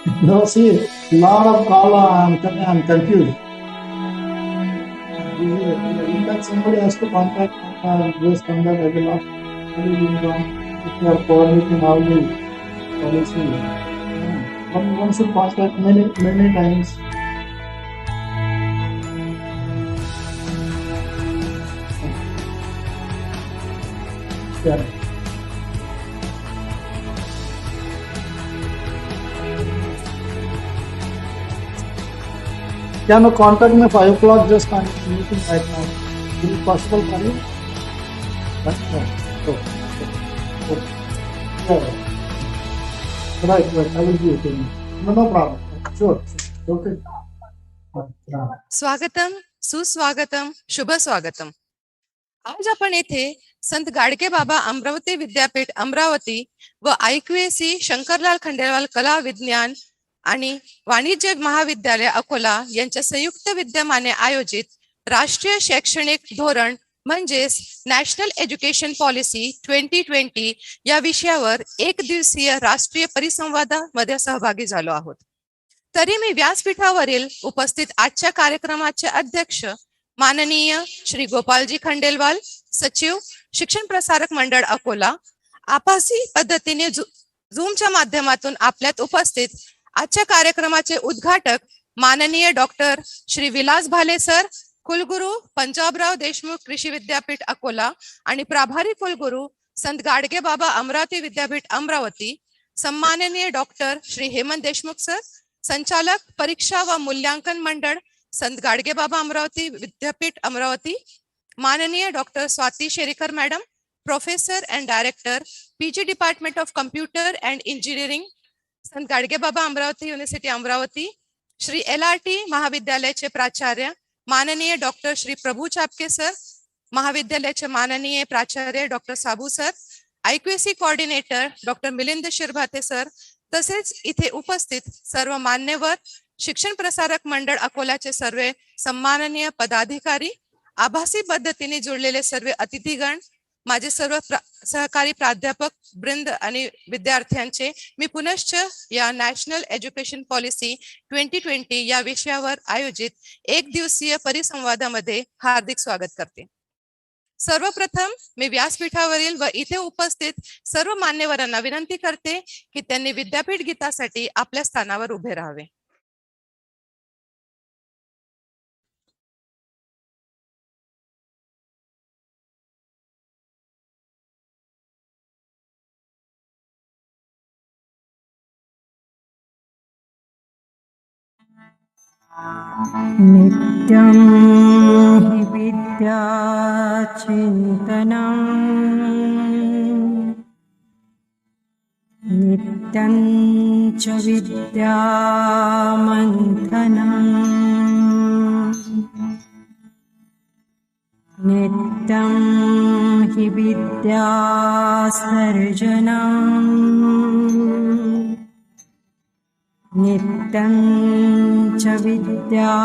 No, see, lot of call. I'm confused. In fact, somebody has to contact just on that. I will ask if you are coordinating all the policy. One should contact many times. Yeah. Can you contact me 5 o'clock? Just I'm meeting right now. Will it possible for you? Right. Yeah. Right. I will be attending. No problem. Sure. Okay. Yeah. स्वागतम, सुस्वागतम, शुभ स्वागतम. आज आपण येथे संत गाडगे बाबा अमरावती विद्यापीठ अमरावती व IQAC Shankarlal Khandelwal कला विज्ञान आणि वाणिज्य महाविद्यालय अकोला यांच्या संयुक्त विद्यमाने आयोजित राष्ट्रीय शैक्षणिक धोरण म्हणजेच नॅशनल एज्युकेशन पॉलिसी 2020 या विषयावर एक दिवसीय राष्ट्रीय परिसंवादामध्ये सहभागी झालो आहोत. तरी मी व्यासपीठावरील उपस्थित आजच्या कार्यक्रमाचे अध्यक्ष माननीय श्री गोपालजी खंडेलवाल, सचिव शिक्षण प्रसारक मंडळ अकोला, आभासी पद्धतीने झूमच्या माध्यमातून आपल्यात उपस्थित आजच्या कार्यक्रमाचे उद्घाटक माननीय डॉक्टर श्री विलास भाले सर, कुलगुरू पंजाबराव देशमुख कृषी विद्यापीठ अकोला आणि प्रभारी कुलगुरू संत गाडगे बाबा अमरावती विद्यापीठ अमरावती, सन्माननीय डॉक्टर श्री हेमंत देशमुख सर, संचालक परीक्षा व मूल्यांकन मंडळ संत गाडगे बाबा अमरावती विद्यापीठ अमरावती, माननीय doctor Swati Sherikar madam, professor and director PG department of computer and engineering Sant Gadge Baba Amravati university Amravati, Shri LRT महाविद्यालयाचे प्राचार्य माननीय डॉक्टर श्री प्रभू चापके सर, महाविद्यालयाचे माननीय प्राचार्य doctor Sabu sir, IQAC coordinator doctor Milind Shirbhate sir, तसेच इथे उपस्थित सर्व मान्यवर, शिक्षण प्रसारक मंडळ अकोलाचे सर्व सन्माननीय पदाधिकारी, आभासी पद्धतीने जुळलेले सर्व अतिथीगण, माझे सर्व सहकारी प्राध्यापक वृंद आणि विद्यार्थ्यांचे मी पुनश्च या नॅशनल एज्युकेशन पॉलिसी 2020 या विषयावर आयोजित एक दिवसीय परिसंवादामध्ये हार्दिक स्वागत करते. सर्वप्रथम मी व्यासपीठावरील व इथे उपस्थित सर्व मान्यवरांना विनंती करते की त्यांनी विद्यापीठ गीतासाठी आपल्या स्थानावर उभे राहावे. नित्यं हि विद्याचिन्तनं नित्यं च विद्यामन्थनं नित्यं हि विद्यासर्जनम् नित्यं च विद्याजीवनम्.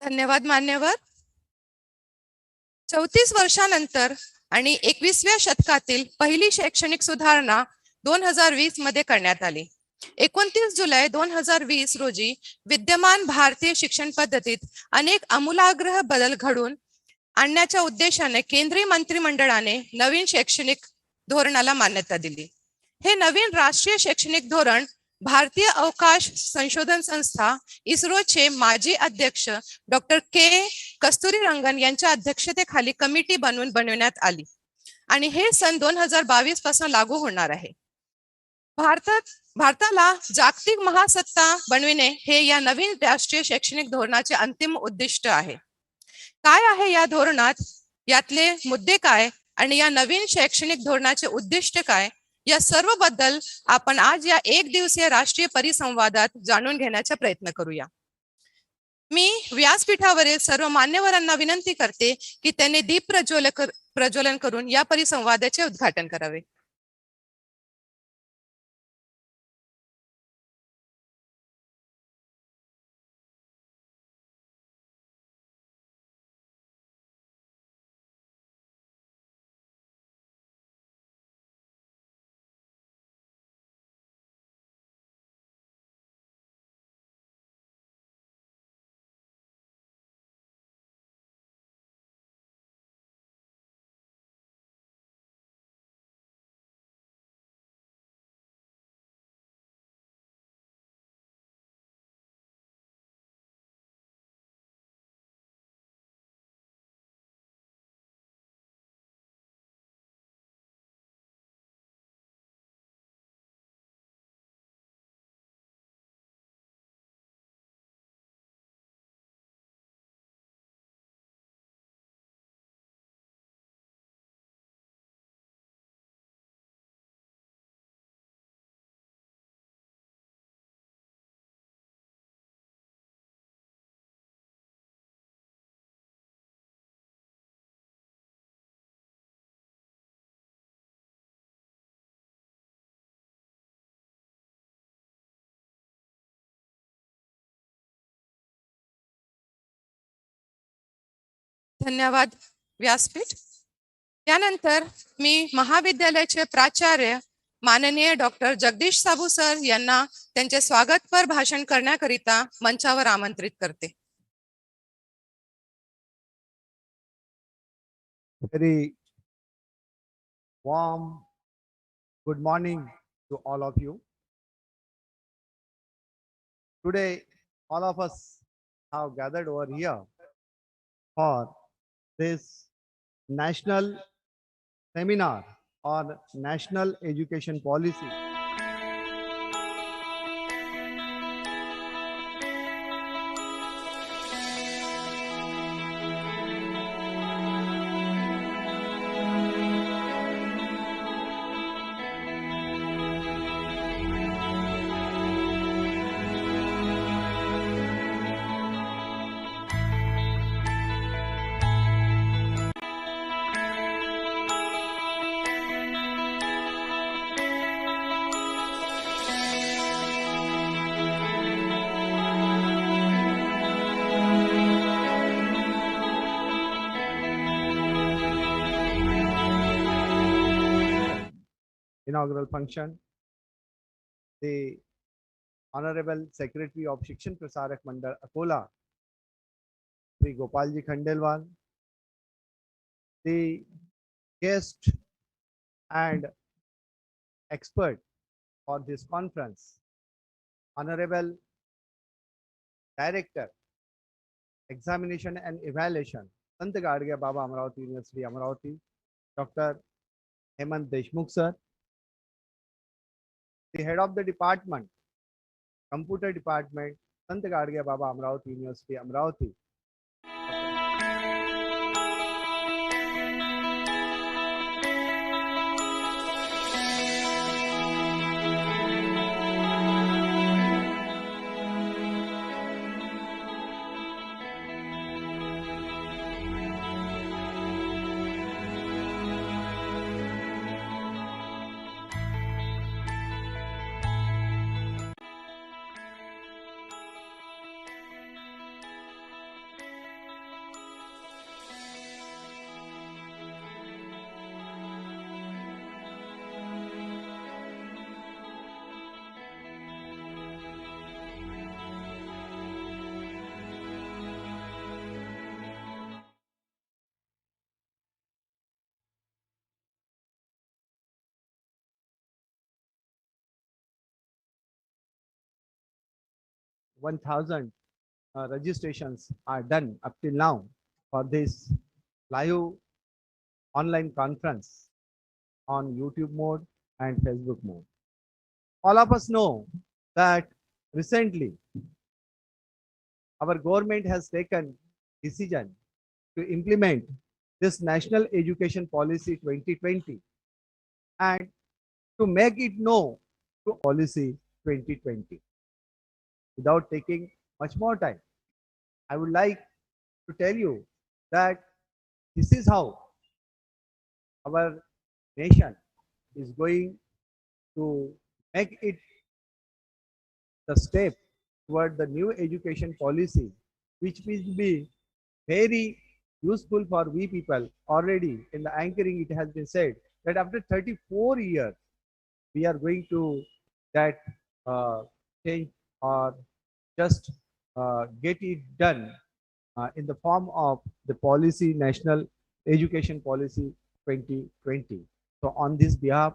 धन्यवाद मान्यवर. 34 वर्षानंतर आणि 21व्या शतकातील पहिली शैक्षणिक सुधारणा 2020 मध्ये करण्यात आली. 29 जुलै 2020 रोजी विद्यमान भारतीय शिक्षण पद्धतीत अनेक आमूलाग्र बदल घडून आणण्याच्या उद्देशाने केंद्रीय मंत्रिमंडळाने नवीन शैक्षणिक धोरणाला मान्यता दिली. हे नवीन राष्ट्रीय शैक्षणिक धोरण भारतीय अवकाश संशोधन संस्था इस्रोचे माजी अध्यक्ष डॉक्टर कस्तुरीरंगन यांच्या अध्यक्षतेखाली कमिटी बनवून बनवण्यात आली आणि हे सन 2022 पासून लागू होणार आहे. भारताला जागतिक महासत्ता बनविणे हे या नवीन राष्ट्रीय शैक्षणिक धोरणाचे अंतिम उद्दिष्ट आहे. काय आहे या धोरणात, यातले मुद्दे काय आणि या नवीन शैक्षणिक धोरणाचे उद्दिष्ट काय, या सर्व बद्दल आपण आज या एक दिवसीय राष्ट्रीय परिसंवादात जाणून घेण्याचा प्रयत्न करूया. मी व्यासपीठावरील सर्व मान्यवरांना विनंती करते की त्यांनी दीप प्रज्वलन करून या परिसंवादाचे उद्घाटन करावे. धन्यवाद व्यासपीठ. यानंतर मी महाविद्यालयाचे प्राचार्य माननीय डॉक्टर जगदीश साबू सर यांना त्यांचे स्वागतपर भाषण करण्याकरिता मंचावर आमंत्रित करते. Very warm good morning to all of you. Today, all of us have gathered over here for this national seminar on national education policy. inaugural function. The Honorable Secretary of Shikshan Prasarak Mandal Akola, Sri Gopalji Khandelwal, the guest and expert for this conference, Honorable Director, Examination and Evaluation, Sant Gadge Baba Amravati University, Amravati, Dr. Hemant Deshmukh sir, the head of the department, Computer Department, Sant Gadge Baba Amravati University, Amravati. One thousand registrations are done up till now for this live online conference on YouTube mode and Facebook mode. All of us know that recently our government has taken decision to implement this National Education Policy 2020 and to make it known to policy 2020. Without taking much more time, I would like to tell you that this is how our nation is going to make it the step toward the new education policy, which will be very useful for we people. Already in the anchoring, it has been said that after 34 years, we are going to that change or just get it done in the form of the policy, National Education Policy 2020. So on this behalf,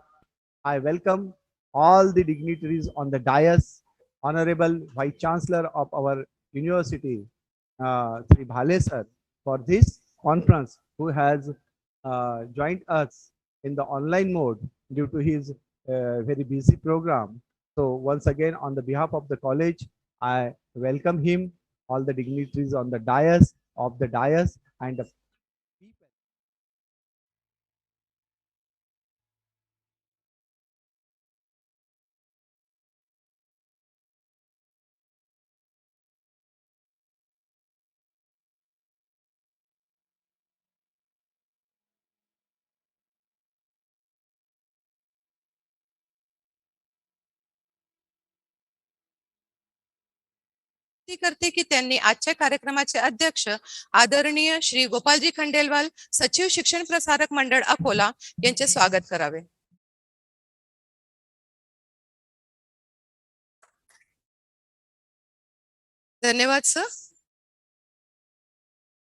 I welcome all the dignitaries on the dais, Honorable Vice Chancellor of our university, Sri Bhale sir, for this conference, who has joined us in the online mode due to his very busy program. So once again, on the behalf of the college, I welcome him, all the dignitaries on the dais, and the people. करते की त्यांनी आजच्या कार्यक्रमाचे अध्यक्ष आदरणीय श्री गोपालजी खंडेलवाल, सचिव शिक्षण प्रसारक मंडळ अकोला यांचे स्वागत करावे. धन्यवाद सर.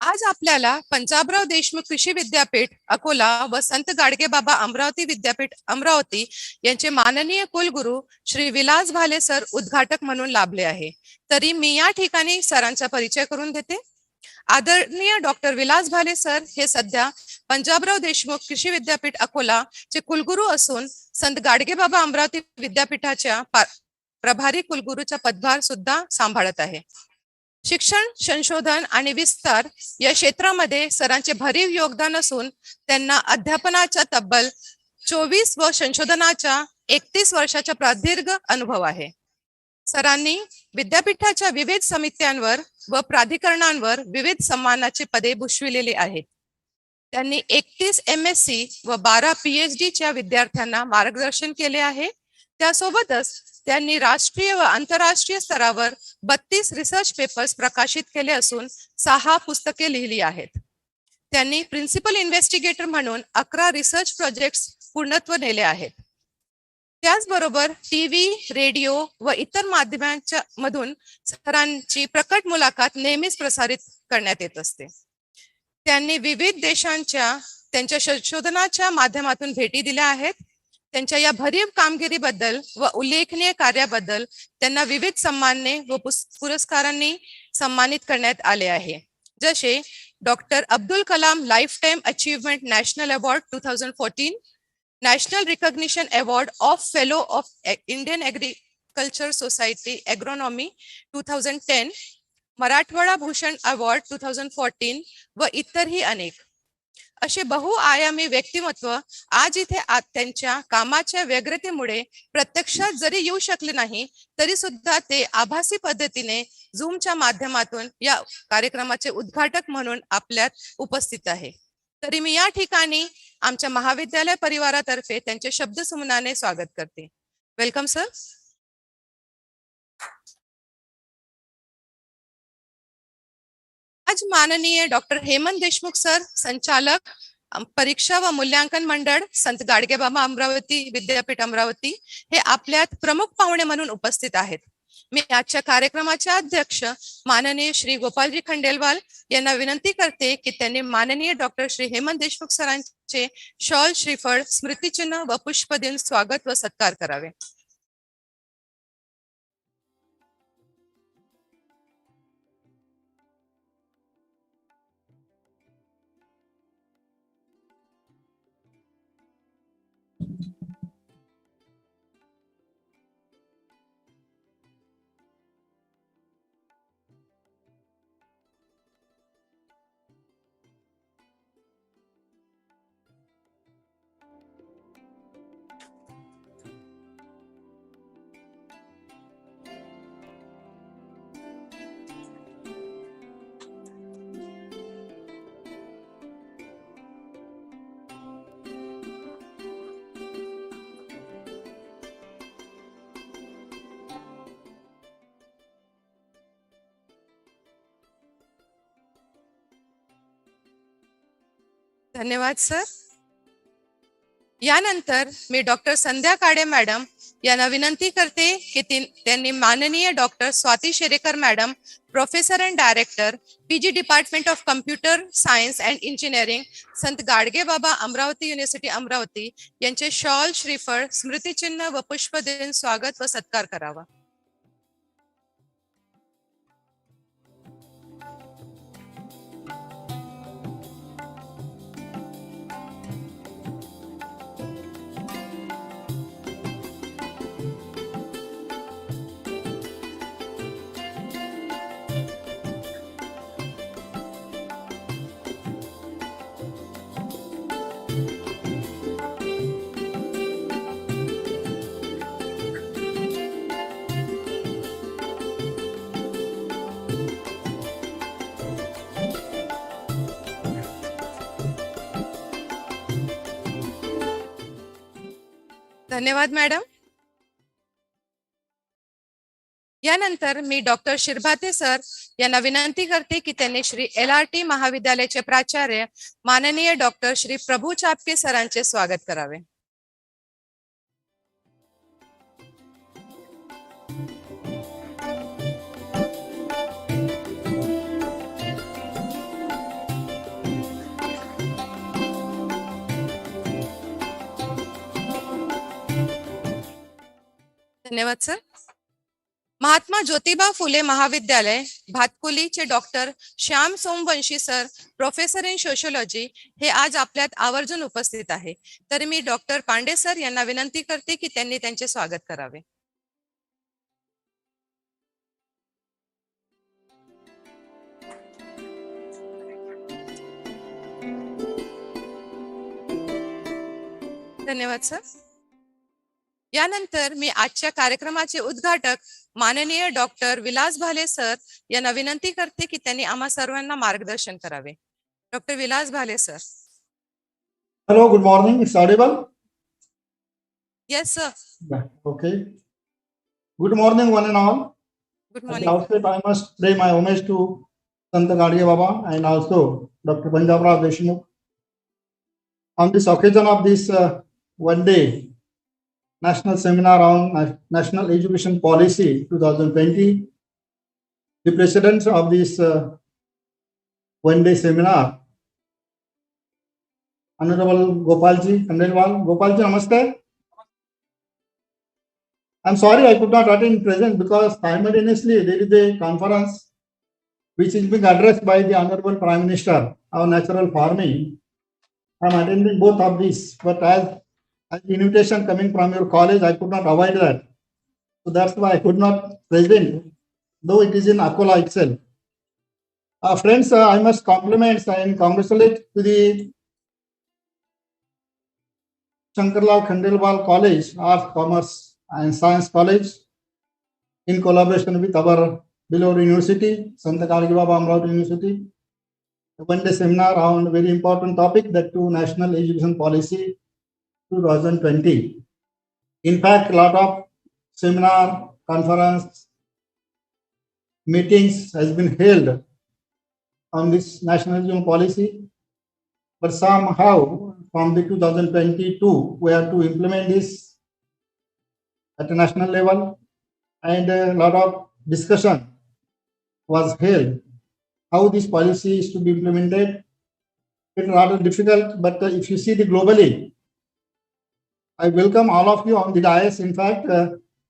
आज आपल्याला पंजाबराव देशमुख कृषी विद्यापीठ अकोला व संत गाडगे बाबा अमरावती विद्यापीठ अमरावती यांचे माननीय कुलगुरू श्री विलास भाले सर उद्घाटक म्हणून लाभले आहे. तरी मी या ठिकाणी सरांचा परिचय करून देते. आदरणीय डॉक्टर विलास भाले सर हे सध्या पंजाबराव देशमुख कृषी विद्यापीठ अकोला चे कुलगुरू असून संत गाडगे बाबा अमरावती विद्यापीठाच्या प्रभारी कुलगुरूचा पदभार सुद्धा सांभाळत आहे. शिक्षण, संशोधन आणि विस्तार या क्षेत्रामध्ये सरांचे भरीव योगदान असून त्यांना अध्यापनाचा तब्बल 24 व संशोधनाच्या 31 वर्षाचा प्रदीर्घ अनुभव आहे. सरांनी विद्यापीठाच्या विविध समित्यांवर व प्राधिकरणांवर विविध सन्मानाची पदे भूषविलेली आहेत. त्यांनी 31 MSc व 12 PhD च्या विद्यार्थ्यांना मार्गदर्शन केले आहे. त्यासोबतच त्यांनी राष्ट्रीय व आंतरराष्ट्रीय स्तरावर 32 रिसर्च पेपर्स प्रकाशित केले असून 6 पुस्तके लिहिली आहेत. त्यांनी प्रिन्सिपल इन्व्हेस्टिगेटर म्हणून 11 रिसर्च प्रोजेक्ट्स पूर्णत्व नेले आहेत. त्याचबरोबर टीव्ही, रेडिओ व इतर माध्यमांच्या मधून सरांची प्रकट मुलाखत नेहमीच प्रसारित करण्यात येत असते. त्यांनी विविध देशांच्या त्यांच्या संशोधनाच्या माध्यमातून भेटी दिल्या आहेत. त्यांच्या या भरीव कामगिरीबद्दल व उल्लेखनीय कार्याबद्दल त्यांना विविध सन्मानने व पुरस्कारांनी सन्मानित करण्यात आले आहे. जसे doctor Abdul Kalam life time achievement national award 2014, national recognition award of fellow of Indian agriculture society agronomy 2010, Marathwada Bhushan award 2014 व इतरही अनेक. असे बहुआयामी व्यक्तिमत्व आज इथे त्यांच्या कामाच्या व्यग्रतेमुळे प्रत्यक्षात जरी येऊ शकले नाही तरी सुद्धा ते आभासी पद्धतीने झूमच्या माध्यमातून या कार्यक्रमाचे उद्घाटक म्हणून आपल्यात उपस्थित आहे. तरी मी या ठिकाणी आमच्या महाविद्यालय परिवारातर्फे त्यांचे शब्दसुमनाने स्वागत करते. Welcome sir. आज माननीय डॉक्टर हेमंत देशमुख सर, संचालक परीक्षा व मूल्यांकन मंडळ, संत गाडगेबाबा अमरावती विद्यापीठ अमरावती हे आपल्यात प्रमुख पाहुणे म्हणून उपस्थित आहेत. मी आजच्या कार्यक्रमाचे अध्यक्ष माननीय श्री गोपालजी खंडेलवाल यांना विनंती करते की त्यांनी माननीय डॉक्टर श्री हेमंत देशमुख सरांचे शॉल, श्रीफळ, स्मृतिचिन्ह व पुष्प देऊन स्वागत व सत्कार करावे. धन्यवाद सर. यानंतर मी डॉक्टर संध्या काडे मॅडम यांना विनंती करते की त्यांनी माननीय doctor Swati Sherekar madam, professor and director, PG department of computer science and engineering, Sant Gadgebaba Amravati university Amravati यांचे शॉल, श्रीफळ, स्मृतिचिन्ह व पुष्प देऊन स्वागत व सत्कार करावा. धन्यवाद मॅडम. यानंतर मी डॉक्टर शिरभाते सर यांना विनंती करते की त्यांनी श्री LRT महाविद्यालयाचे प्राचार्य माननीय डॉक्टर श्री प्रभू चापके सरांचे स्वागत करावे. धन्यवाद सर. महात्मा ज्योतिबा फुले महाविद्यालय भातकुलीचे doctor Shyam Somvanshi sir, professor in sociology हे आज आपल्यात आवर्जून उपस्थित आहे. तर मी डॉक्टर पांडे सर यांना विनंती करते की त्यांनी त्यांचे स्वागत करावे. धन्यवाद सर. यानंतर मी आजच्या कार्यक्रमाचे उद्घाटक माननीय डॉक्टर विलास भाले सर यांना विनंती करते की त्यांनी आम्हा सर्वांना मार्गदर्शन करावे. Doctor Vilas Bhale sir. Hello, good morning. It's audible? Yes sir. Yeah, okay. Good morning, one and all. Good At morning. the outset, I must pay my homage to Sant Baba and also Dr. Panjabrao Deshmukh. On this occasion of this one day National Seminar on National Education Policy 2020. The president of this one-day seminar, Honorable Gopalji Khandelwal. Gopalji, namaste. I'm sorry I could not attend present because simultaneously there is a conference which is being addressed by the Honorable Prime Minister on natural farming. I'm attending both of these, but as the invitation coming from your college, I could not avoid that. So that's why I could not present, though it is in Akola itself. Friends, I must compliment and congratulate to the Shankarlal Khandelwal College, Arts, Commerce and Science College, in collaboration with our beloved university, Sant Amravati University. A one-day seminar on a very important topic, that too National Education Policy 2020. In fact, a lot of seminar, conference, meetings has been held on this national education policy, but somehow from the 2022 we have to implement this at a national level, and a lot of discussion was held how this policy is to be implemented. It's rather difficult, but if you see the globally, I welcome all of you on the dais. In fact,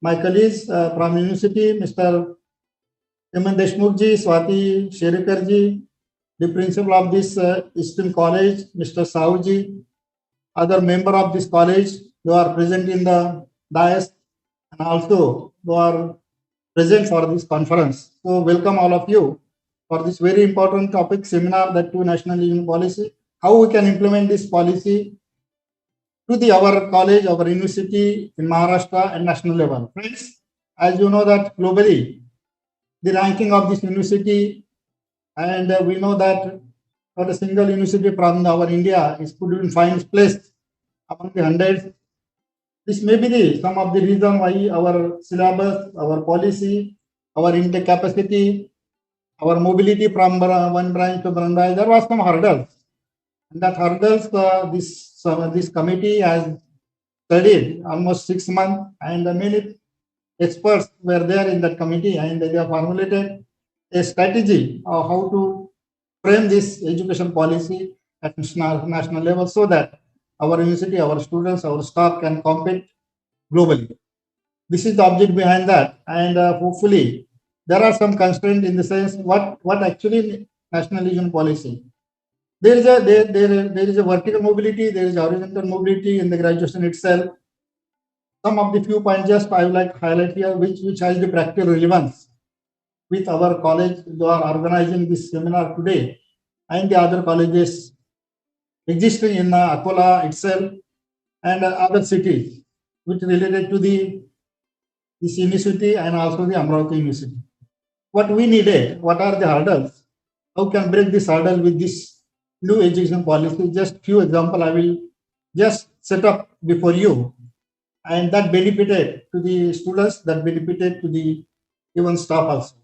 my colleagues from university, Mr. Heman Deshmukhji, Swati Sherekarji, the principal of this Eastern College, Mr. Sauji, other member of this college who are present in the dais, and also who are present for this conference. So welcome all of you for this very important topic seminar, that to national education policy, how we can implement this policy to the our college, our university in Maharashtra and national level. Friends, as you know that globally, the ranking of this university, and we know that not a single university from our India is put in fine place among the hundreds. This may be some of the reason why our syllabus, our policy, our intake capacity, our mobility from one branch to one branch, there was some hurdles. And that hurdles, this committee has studied almost 6 months, and many experts were there in that committee, and they have formulated a strategy of how to frame this education policy at national level, so that our university, our students, our staff can compete globally. This is the object behind that, and hopefully there are some constraints in the sense what actually national education policy. There is a vertical mobility, there is horizontal mobility in the graduation itself. Some of the few points just I would like to highlight here, which has the practical relevance with our college who are organizing this seminar today, and the other colleges existing in Akola itself and other cities, which related to this university and also the Amravati University. What we needed, what are the hurdles? How can break this hurdle with this new education policy? Just few example I will just set up before you, and that benefited to the students, that benefited to the even staff also.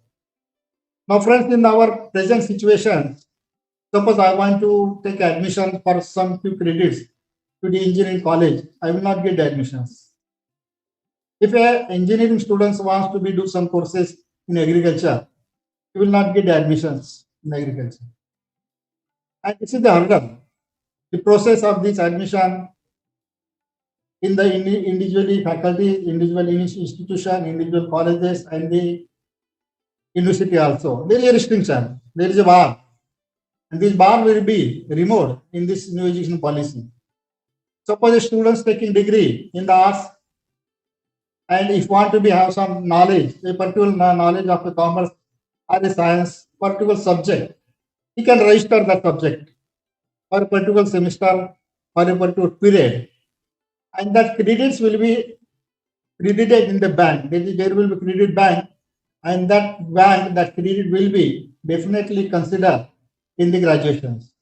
Now, friends, in our present situation, suppose I want to take admission for some few credits to the engineering college, I will not get the admissions. If a engineering student wants to do some courses in agriculture, he will not get the admissions in agriculture. And this is the hurdle. The process of this admission in the individual faculty, individual institution, individual colleges, and the university also. There is a restriction, there is a bar, and this bar will be removed in this new education policy. Suppose a student taking degree in the arts, and if want to have some knowledge, a particular knowledge of the commerce or the science, particular subject, he can register that subject for a particular semester or a particular period, and that credits will be credited in the bank. There will be credit bank, and that bank, that credit will be definitely considered in the graduations.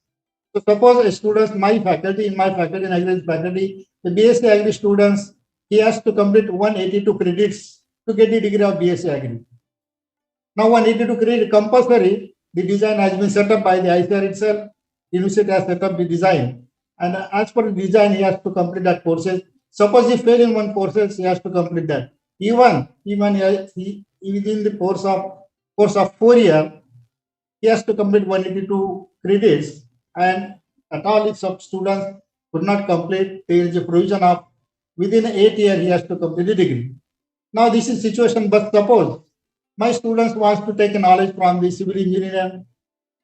So suppose a student, my faculty, in agriculture faculty, the BSc Agri students, he has to complete 182 credits to get the degree of BSc Agri. Now 182 credit compulsory, the design has been set up by the ICAR itself, university has set up the design, and as per the design, he has to complete that courses Suppose he fail in one courses, he has to complete that. Even within the course of 4 years, he has to complete 182 credits. And at all, if some students could not complete, there is a provision of within 8 years he has to complete the degree. Now this is situation, but suppose my students wants to take knowledge from the civil engineer,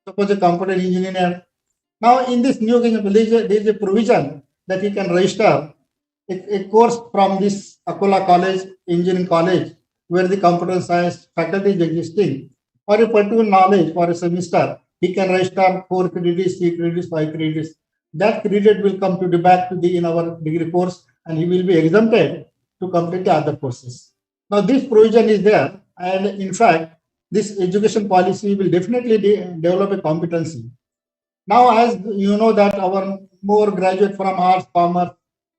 suppose a computer engineer. Now in this new there is a provision that he can register a course from this Akola College, Engineering College, where the computer science faculty is existing, for a particular knowledge for a semester, he can register 4 credits, 3 credits, 5 credits. That credit will come to the back to the in our degree course, and he will be exempted to complete the other courses. Now this provision is there, and in fact, this education policy will definitely develop a competency. Now, as you know that our more graduate from arts, commerce,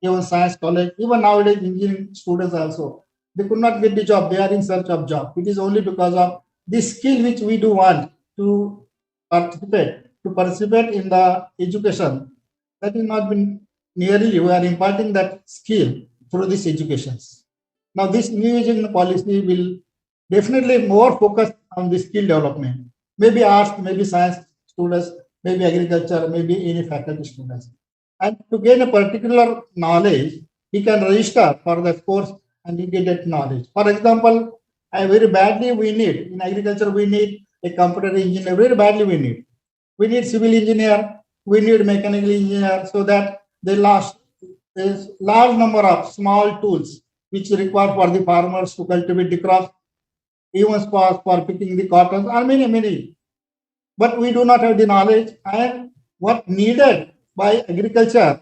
even science college, even nowadays engineering students also, they could not get the job. They are in search of job. It is only because of the skill which we do want to participate in the education. That is not been nearly. We are imparting that skill through these educations. Now, this new education policy will definitely more focus on the skill development. Maybe arts, maybe science students, maybe agriculture, maybe any faculty students. And to gain a particular knowledge, he can register for that course and he get that knowledge. For example, very badly we need, in agriculture, we need a computer engineer, very badly we need. We need civil engineer, we need mechanical engineer, so that there's large number of small tools which required for the farmers to cultivate the crops, even for picking the cotton, and many. But we do not have the knowledge, and what needed by agriculture,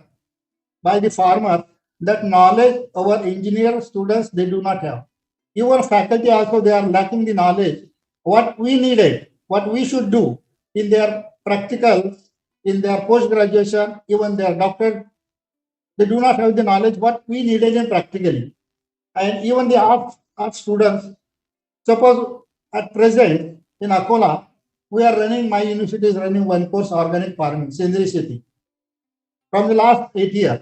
by the farmer, that knowledge our engineer students, they do not have. Even faculty also, they are lacking the knowledge. What we needed, what we should do in their practical, in their post-graduation, even their doctorate, they do not have the knowledge what we needed in practically. And even the art students, suppose at present in Akola, my university is running one course, organic farming, Sendri from the last 8 years.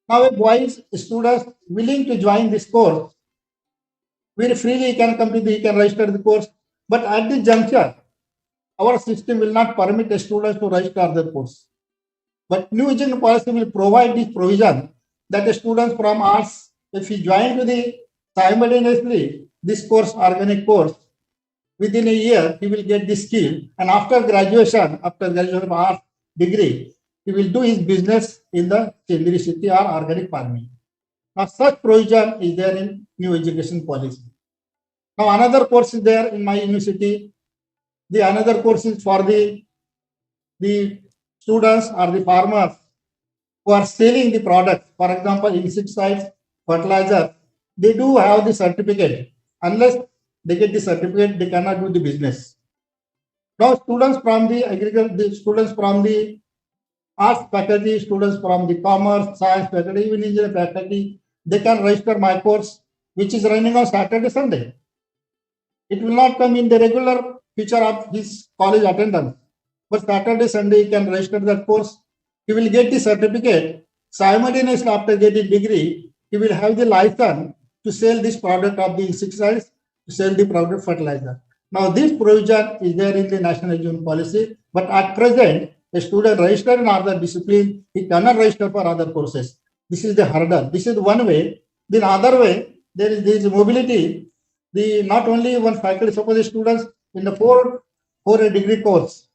Now, if boys, students willing to join this course, very freely he can he can register the course. But at this juncture, our system will not permit the students to register the course. But new education policy will provide this provision that the students from arts, if he join to the simultaneously this course, organic course, within a year, he will get the skill. And after graduation of arts degree, he will do his business in the Sendri city or organic farming. Now, such provision is there in new education policy. Now, another course is there in my university. The another course is for the students or the farmers who are selling the products. For example, insecticides, fertilizer, they do have the certificate. Unless they get the certificate, they cannot do the business. Now, students from the agriculture, students from the arts faculty, students from the commerce, science faculty, even engineering faculty, they can register my course, which is running on Saturday, Sunday. It will not come in the regular feature of his college attendance. But Saturday, Sunday, he can register that course. He will get the certificate. Simultaneously, after getting degree, he will have the license to sell this product of the insecticides, to sell the product fertilizer. Now, this provision is there in the National Education Policy, but at present, a student registered in other discipline, he cannot register for other courses. This is the hurdle. This is one way. The other way, there is mobility. Not only one faculty, suppose the students in the four degree course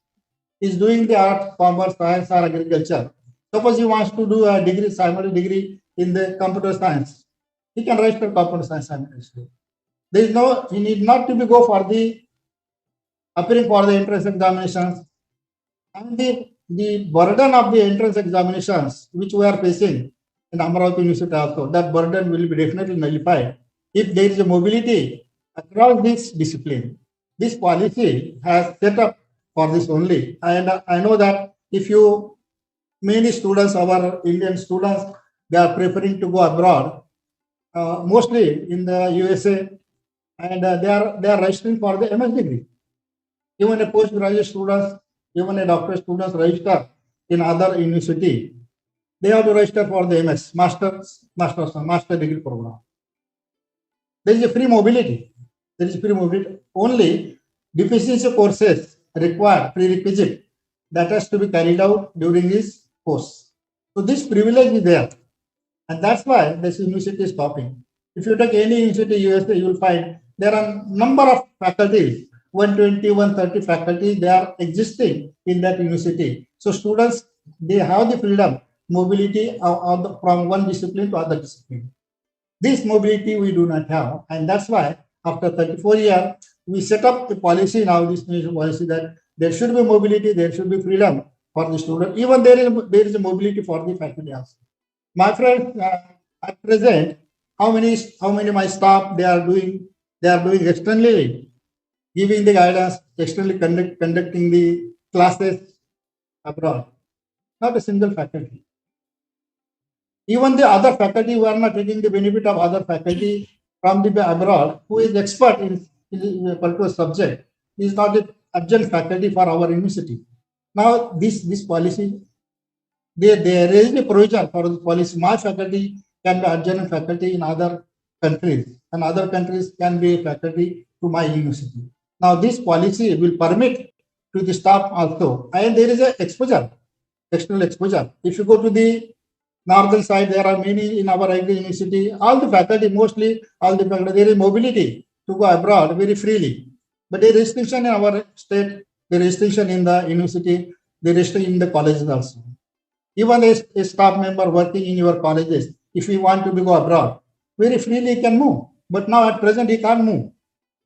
is doing the art, commerce, science, or agriculture. Suppose he wants to do a degree, simultaneous degree in the computer science. He can register computer science simultaneously. He need not to go for the appearing for the entrance examinations. And the burden of the entrance examinations, which we are facing in Amravati University also, that burden will be definitely nullified if there is a mobility across this discipline. This policy has set up for this only. And I know that many students, our Indian students, they are preferring to go abroad, mostly in the USA, and they are registering for the MS degree. Even a postgraduate students, even a doctorate students register in other university. they have to register for the MS, master degree program. There is a free mobility. There is free mobility. Only deficiency courses required prerequisite that has to be carried out during this course. So this privilege is there, and that's why this university is stopping. If you take any university in USA, you will find there are number of faculties, 120, 130 faculties, they are existing in that university. So students, they have the freedom, mobility from one discipline to other discipline. This mobility we do not have, and that's why after 34 years, we set up a policy now, this new policy that there should be mobility, there should be freedom for the student. Even there is a mobility for the faculty also. My friends, at present, how many my staff they are doing externally, giving the guidance, externally conducting the classes abroad. Not a single faculty. Even the other faculty who are not taking the benefit of other faculty from the abroad, who is expert in a particular subject, is not an adjunct faculty for our university. Now, this policy, there is a provision for the policy. My faculty can be adjunct faculty in other countries, and other countries can be faculty to my university. Now, this policy will permit to the staff also, and there is a exposure, external exposure. If you go to the northern side, there are many in our university. All the faculty, mostly all the faculty, there is mobility to go abroad very freely. But there is restriction in our state, there is restriction in the university, there is restriction in the colleges also. Even a staff member working in your colleges, if he want to go abroad, very freely he can move. But now at present he can't move.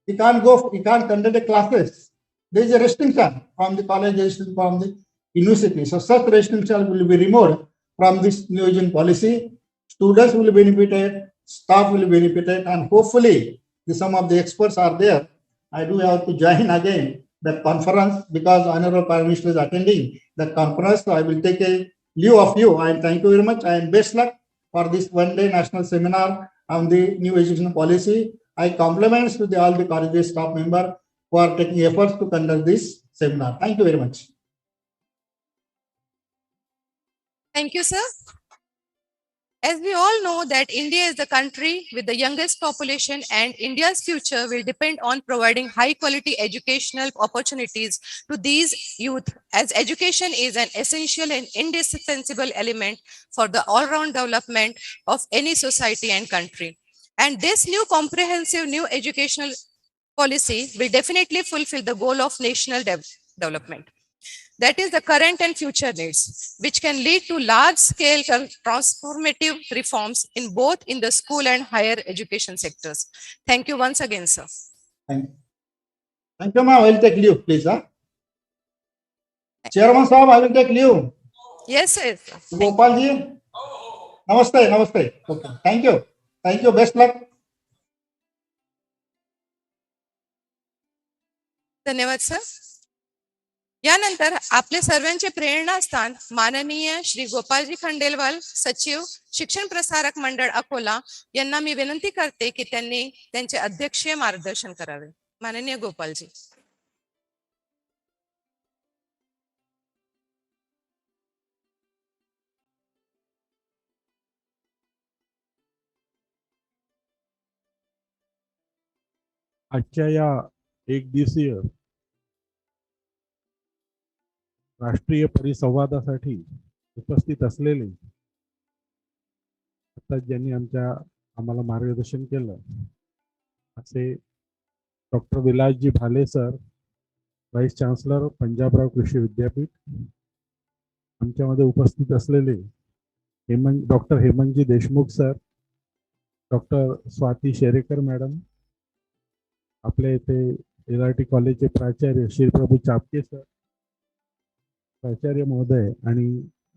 He can't go, he can't conduct the classes. There is a restriction from the colleges, from the university. So such restriction will be removed from this new Asian policy. Students will be benefited, staff will be benefited, and hopefully some of the experts are there. I do have to join again that conference because Honorable Prime Minister is attending that conference. So I will take a leave of you, and thank you very much, and best luck for this one-day national seminar on the new education policy. I compliments to all the college staff member who are taking efforts to conduct this seminar. Thank you very much. Thank you, sir. As we all know that India is the country with the youngest population, and India's future will depend on providing high quality educational opportunities to these youth, as education is an essential and indispensable element for the all-round development of any society and country. And this new comprehensive new educational policy will definitely fulfill the goal of national development. That is the current and future needs, which can lead to large-scale transformative reforms in both in the school and higher education sectors. Thank you once again, sir. Thank you. Thank you, ma'am. I will take leave, please. Chairman Sahab, I will take leave. Yes, sir. Gopal ji. Namaste, namaste. Okay. Thank you. Thank you. Best luck. धन्यवाद sir. यानंतर आपले सर्वांचे प्रेरणास्थान माननीय श्री गोपालजी खंडेलवाल, सचिव शिक्षण प्रसारक मंडळ अकोला यांना मी विनंती करते की त्यांनी त्यांचे अध्यक्षीय मार्गदर्शन करावे. माननीय गोपालजी. आजच्या या एक दिवसीय राष्ट्रीय परिसंवादासाठी उपस्थित असलेले आता ज्यांनी आम्हाला मार्गदर्शन केलं असे डॉक्टर विलासजी भाले सर, व्हाईस चान्सलर पंजाबराव कृषी विद्यापीठ, आमच्यामध्ये उपस्थित असलेले doctor Hemantji Deshmukh sir, doctor Swati Sherekar madam, आपल्या इथे LRT कॉलेजचे प्राचार्य श्री प्रभू चापके सर, प्राचार्य महोदय, आणि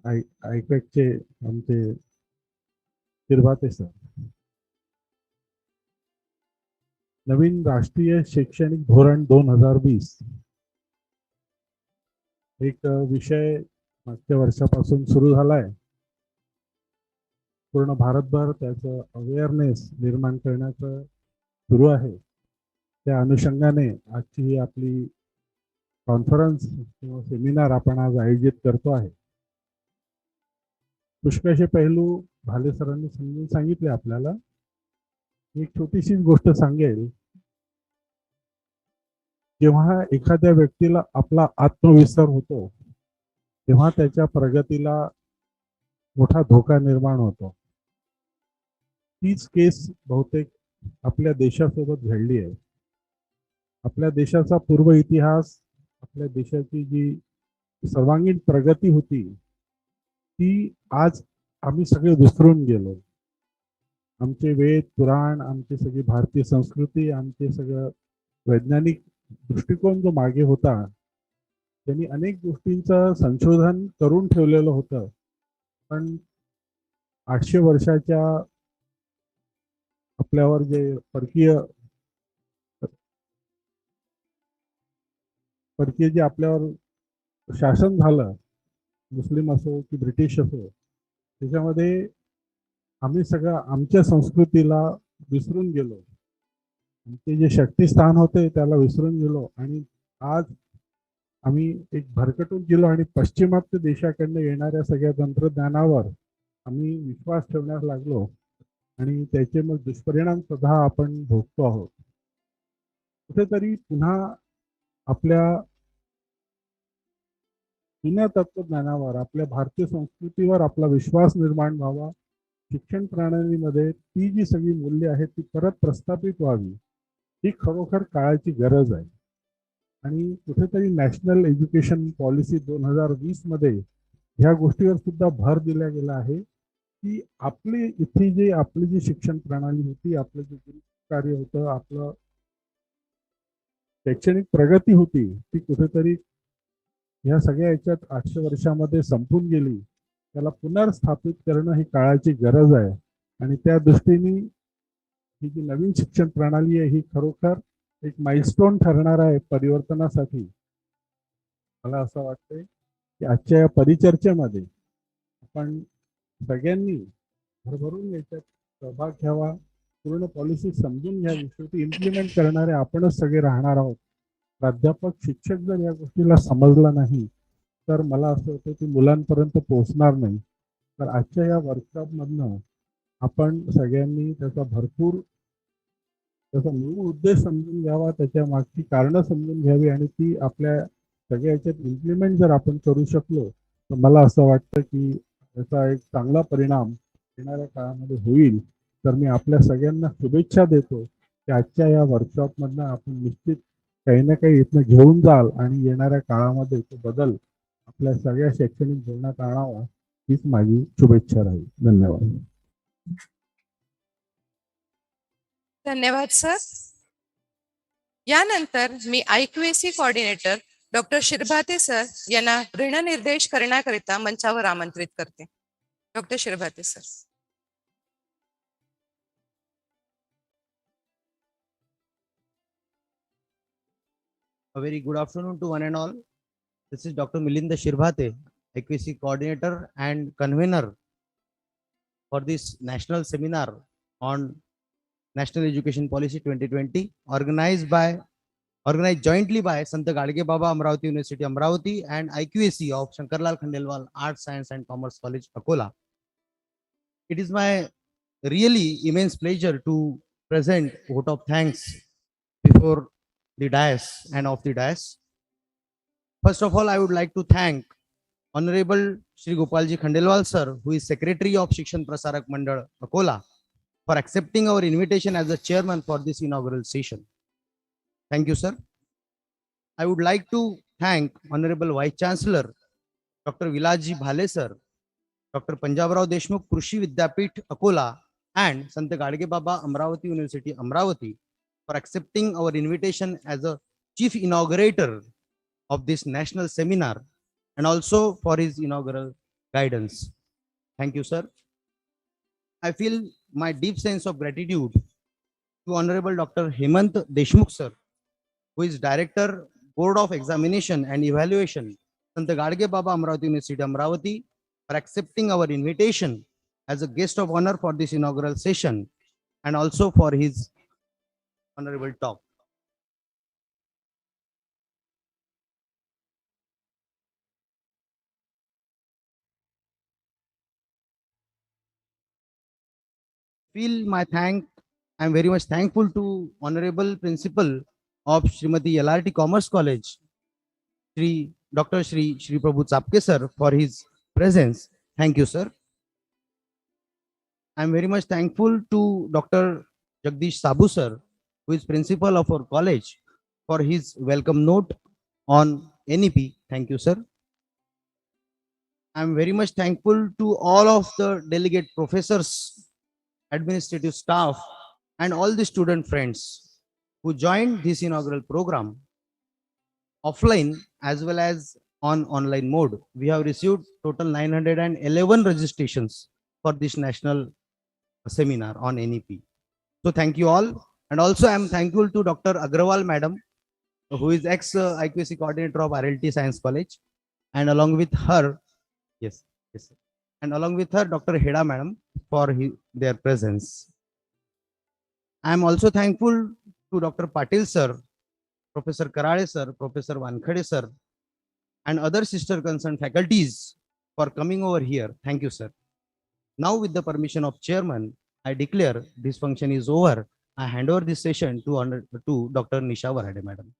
IQACचे आमचे शिरभाते सर. नवीन राष्ट्रीय शैक्षणिक धोरण 2020 एक विषय मागच्या वर्षापासून सुरू झालाय. पूर्ण भारतभर त्याचं अवेअरनेस निर्माण करण्याचं सुरू आहे. त्या अनुषंगाने आजची ही आपली कॉन्फरन्स किंवा सेमिनार आपण आज आयोजित करतो आहे. पुष्कळशे पैलू भाले सरांनी समजून सांगितले आपल्याला. एक छोटीशी गोष्ट सांगेल. जेव्हा एखाद्या व्यक्तीला आपला आत्मविस्तार होतो तेव्हा त्याच्या प्रगतीला मोठा धोका निर्माण होतो. तीच केस बहुतेक आपल्या देशासोबत घडली आहे. आपल्या देशाचा पूर्व इतिहास, आपल्या देशाची जी सर्वांगीण प्रगती होती ती आज आम्ही सगळे विसरून गेलो. आमचे वेद पुराण, आमची सगळी भारतीय संस्कृती, आमचे सगळं वैज्ञानिक दृष्टिकोन जो मागे होता, त्यांनी अनेक गोष्टींचं संशोधन करून ठेवलेलं होतं. पण 800 वर्षाच्या आपल्यावर जे परकीय जे आपल्यावर शासन झालं, मुस्लिम असो की ब्रिटिश असो, त्याच्यामध्ये आम्ही सगळं आमच्या संस्कृतीला विसरून गेलो. आमचे जे शक्तिस्थान होते त्याला विसरून गेलो आणि आज आम्ही एक भरकटून गेलो आणि पाश्चिमात्य देशाकडनं येणाऱ्या सगळ्या तंत्रज्ञानावर आम्ही विश्वास ठेवण्यास लागलो आणि त्याचे मग दुष्परिणाम सुद्धा आपण भोगतो आहोत. कुठेतरी पुन्हा आपल्या जुन्या तत्वज्ञानावर, आपल्या भारतीय संस्कृतीवर आपला विश्वास निर्माण व्हावा. शिक्षण प्रणालीमध्ये ती जी सगळी मूल्य आहेत ती परत प्रस्थापित व्हावी, ही खरोखर काळाची गरज आहे. आणि कुठेतरी नॅशनल एज्युकेशन पॉलिसी 2020 मध्ये ह्या गोष्टीवर सुद्धा भर दिला गेला आहे की आपली इथे जे आपली जी शिक्षण प्रणाली होती, आपलं जे कार्य होतं, आपलं शैक्षणिक प्रगती होती, ती कुठेतरी ह्या सगळ्या याच्यात 800 वर्षामध्ये संपून गेली. त्याला पुनर्स्थापित करणं ही काळाची गरज आहे. आणि त्या दृष्टीने ही जी नवीन शिक्षण प्रणाली आहे ही खरोखर एक माइलस्टोन ठरणार आहे परिवर्तनासाठी. मला असं वाटतंय की आजच्या या परिचर्चेमध्ये आपण सगळ्यांनी भरभरून याच्यात सहभाग घ्यावा, पूर्ण पॉलिसी समजून घ्यावी. शेवटी इम्प्लिमेंट करणारे आपणच सगळे राहणार आहोत. प्राध्यापक, शिक्षक जर या गोष्टीला समजला नाही तर मला असं होतं की मुलांपर्यंत पोहोचणार नाही. तर आजच्या या वर्कशॉपमधनं आपण सगळ्यांनी त्याचा भरपूर त्याचा मूळ उद्देश समजून घ्यावा, त्याच्या मागची कारणं समजून घ्यावी आणि ती आपल्या सगळ्या याच्यात इम्प्लिमेंट जर आपण करू शकलो तर मला असं वाटतं की त्याचा एक चांगला परिणाम येणाऱ्या काळामध्ये होईल. तर मी आपल्या सगळ्यांना शुभेच्छा देतो की आजच्या या वर्कशॉपमधनं आपण निश्चित काही ना काही इथनं घेऊन जाल आणि येणाऱ्या काळामध्ये तो बदल आपल्या सगळ्या शैक्षणिक जीवनात आणावा, हीच माझी शुभेच्छा राहील. धन्यवाद. धन्यवाद सर. यानंतर मी IQAC coordinator doctor Shirbhate sir यांना ऋणनिर्देश करण्याकरिता मंचावर आमंत्रित करते. Doctor Shirbhate sir. A very good afternoon to one and all. This is Dr. Milinda Shirbhate, IQAC coordinator and convener for this national seminar on National Education Policy 2020, organized jointly by Sant Gadge Baba Amravati University Amravati and IQAC of Shankarlal Khandelwal Arts, Science and Commerce College, Akola. It is my really immense pleasure to present vote of thanks before the dais and of the dais. First of all, I would like to thank Honorable Shri Gopalji Khandelwal sir, who is Secretary of Shikshan Prasarak Mandal, Akola, for accepting our invitation as the chairman for this inaugural session. Thank you, sir. I would like to thank Honorable Vice Chancellor Dr. Vilasji Bhale sir, Dr. Panjabrao Deshmukh Krishi Vidyapith Akola and Sant Gadge Baba Amravati University Amravati for accepting our invitation as a chief inaugurator of this national seminar and also for his inaugural guidance. Thank you, sir. I feel my deep sense of gratitude to Honorable Dr. Hemant Deshmukh sir, who is Director, Board of Examination and Evaluation, Sant Gadge Baba Amravati University Amravati, for accepting our invitation as a guest of honor for this inaugural session and also for his honorable talk. feel my thank. I'm very much thankful to Honorable Principal of Srimati LRT Commerce College, Shri Prabhu Chapke sir, for his presence. Thank you, sir. I'm very much thankful to Dr. Jagdish Sabu sir, who is principal of our college, for his welcome note on NEP. Thank you, sir. I'm very much thankful to all of the delegate professors, administrative staff, and all the student friends who joined this inaugural program offline as well as on online mode. We have received total 911 registrations for this national seminar on NEP. So thank you all. And also I'm thankful to Dr. Agrawal madam, who is ex IQAC coordinator of RLT Science College, and along with her, yes, yes, sir. And along with her, Dr. Heda madam, for their presence. I am also thankful to Dr. Patil sir, Professor Karade sir, Professor Wankhade sir, and other sister concerned faculties for coming over here. Thank you, sir. Now, with the permission of chairman, I declare this function is over. I hand over this session to Dr. Nisha Varade madam.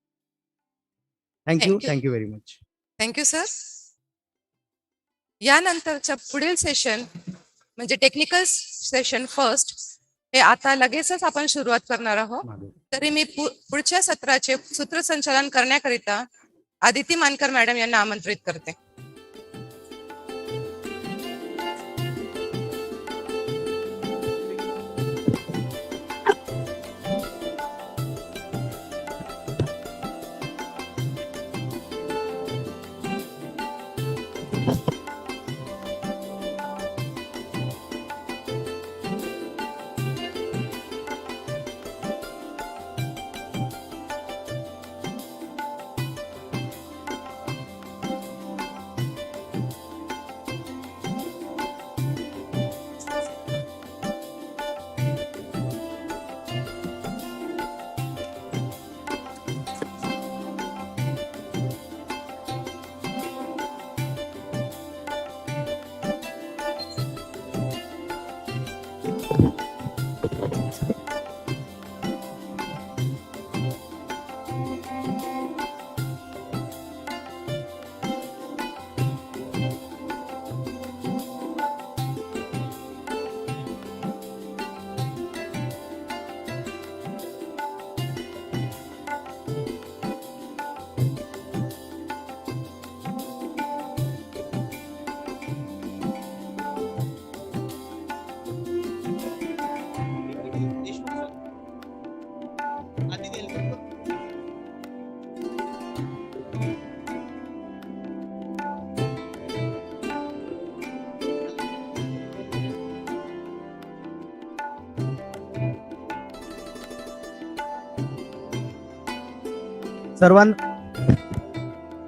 Thank you. Thank you very much. Thank you sir. यानंतरच्या पुढील session म्हणजे technical session first हे आता लगेचच आपण सुरुवात करणार आहोत. तरी मी पुढच्या सत्राचे सूत्रसंचालन करण्याकरिता आदिती मानकर मॅडम यांना आमंत्रित करते.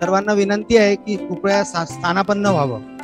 सर्वांना विनंती आहे की कृपया स्थानापन्न व्हावं.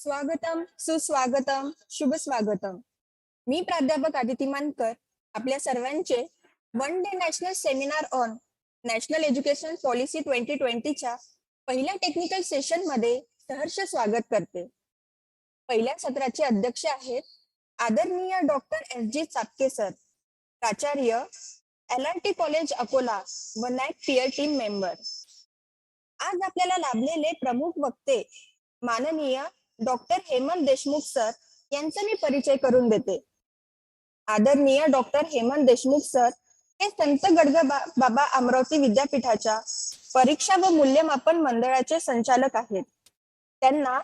स्वागतम, सुस्वागतम, शुभ स्वागतम. मी प्राध्यापक आदिती मानकर आपल्या सर्वांचे one day national seminar on national education policy 2020च्या पहिल्या टेक्निकल सेशन मध्ये सहर्ष स्वागत करते. पहिल्या सत्राचे अध्यक्ष आहेत आदरणीय डॉक्टर SG चापके सर, प्राचार्य LRT कॉलेज अकोला व नॅक पीअर टीम मेंबर. आज आपल्याला लाभलेले प्रमुख वक्ते माननीय डॉक्टर हेमंत देशमुख सर यांचा मी परिचय करून देते. आदरणीय डॉक्टर हेमंत देशमुख सर हे संत बाबा अमरावती विद्यापीठाच्या परीक्षा व मूल्यमापन मंडळाचे संचालक आहेत. त्यांना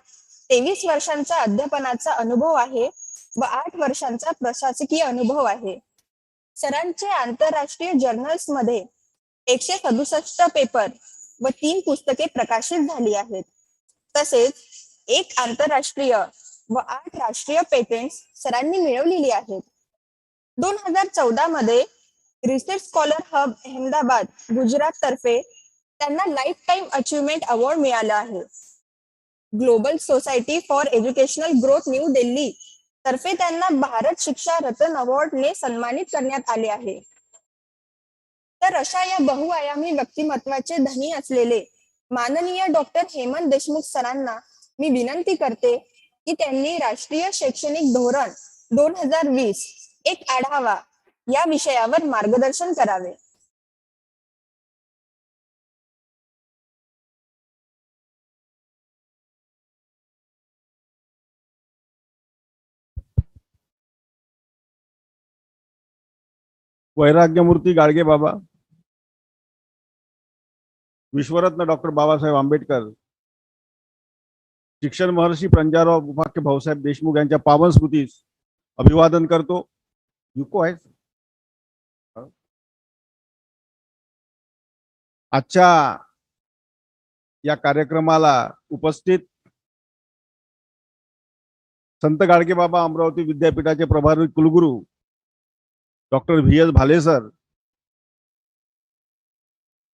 23 वर्षांचा अध्यापनाचा अनुभव आहे व 8 वर्षांचा प्रशासकीय अनुभव आहे. सरांचे आंतरराष्ट्रीय जर्नल्स मध्ये 167 पेपर व 3 पुस्तके प्रकाशित झाली आहेत. तसेच 1 आंतरराष्ट्रीय व 8 राष्ट्रीय पेटेंट्स सरांनी मिळवलेली आहेत. 2014 मध्ये research scholar hub Ahmedabad Gujarat तर्फे त्यांना लाईफ टाइम अचीवमेंट अवॉर्ड मिळाला आहे. Global society for educational growth new Delhi तर्फे त्यांना भारत शिक्षा रत्न अवॉर्डने सन्मानित करण्यात आले आहे. तर अशा या बहुआयामी व्यक्तिमत्वाचे धनी असलेले माननीय डॉक्टर हेमंत देशमुख सरांना मी विनंती करते की त्यांनी राष्ट्रीय शैक्षणिक धोरण 2020 एक आढावा या विषयावर मार्गदर्शन करावे. वैराग्यमूर्ती गाडगे बाबा, विश्वरत्न डॉक्टर बाबासाहेब आंबेडकर, शिक्षण महर्षी पंजाबराव उपाख्य भाऊसाहेब देशमुख यांच्या पावन स्मृतीस अभिवादन करतो. युको आहे. आजच्या या कार्यक्रमाला उपस्थित संत गाडगे बाबा अमरावती विद्यापीठाचे प्रभारी कुलगुरू डॉक्टर VS भाले सर,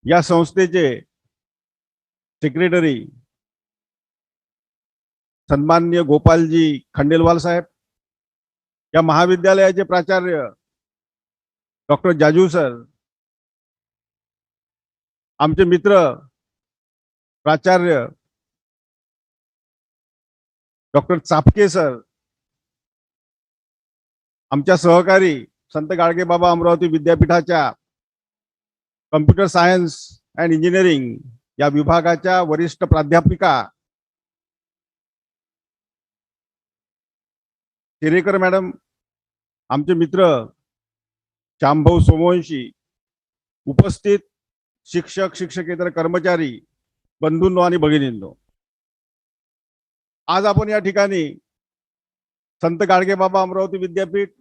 या संस्थेचे सेक्रेटरी सन्माननीय गोपालजी खंडेलवाल साहेब, या महाविद्यालयाचे प्राचार्य डॉक्टर जाजू सर, आमचे मित्र प्राचार्य डॉक्टर चापके सर, आमच्या सहकारी संत गाडगे बाबा अमरावती विद्यापीठाच्या कम्प्युटर सायन्स अँड इंजिनिअरिंग या विभागाच्या वरिष्ठ प्राध्यापिका केरेकर मॅडम, आमचे मित्र श्यामभाऊ सोमवंशी, उपस्थित शिक्षक शिक्षकेतर कर्मचारी बंधूंनो आणि भगिनींनो, आज आपण या ठिकाणी संत गाडगे बाबा अमरावती विद्यापीठ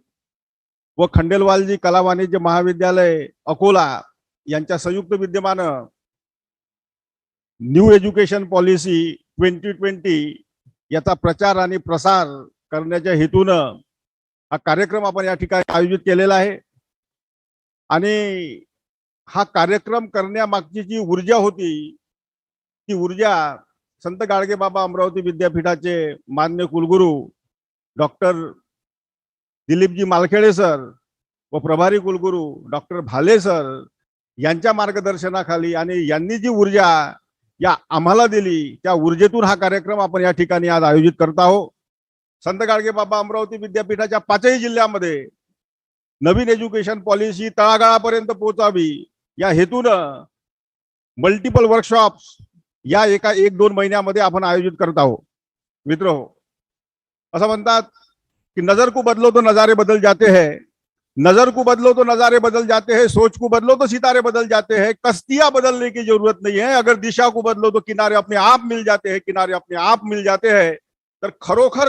व खंडेलवालजी कला वाणिज्य महाविद्यालय अकोला यांच्या संयुक्त विद्यमानं न्यू एज्युकेशन पॉलिसी 2020 याचा प्रचार आणि प्रसार करण्याच्या हेतूनं हा कार्यक्रम आपण या ठिकाणी आयोजित केलेला आहे. आणि हा कार्यक्रम करण्यामागची जी ऊर्जा होती, ती ऊर्जा संत गाडगे बाबा अमरावती विद्यापीठाचे मान्य कुलगुरू डॉक्टर दिलीपजी मालखेडे सर व प्रभारी कुलगुरू डॉक्टर भाले सर यांच्या मार्गदर्शनाखाली आणि यांनी जी ऊर्जा या आम्हाला दिली, त्या ऊर्जेतून हा कार्यक्रम आपण या ठिकाणी आज आयोजित करत आहोत. संत गाडगे बाबा अमरावती विद्यापीठाच्या 5ही जिल्ह्यामध्ये नवीन एज्युकेशन पॉलिसी तळागाळापर्यंत पोहोचावी या हेतूनं मल्टिपल वर्कशॉप्स या 1-2 महिन्यामध्ये आपण आयोजित करत आहोत. मित्र, असं म्हणतात कि नजर को बदलो तो नजारे बदल जाते हैं, नजर को बदलो तो नजारे बदल जाते हैं, सोच को बदलो तो सितारे बदल जाते हैं, कश्तियां बदलने की जरूरत नहीं है, अगर दिशा को बदलो तो किनारे अपने आप मिल जाते हैं, किनारे अपने आप मिल जाते हैं. तर खरोखर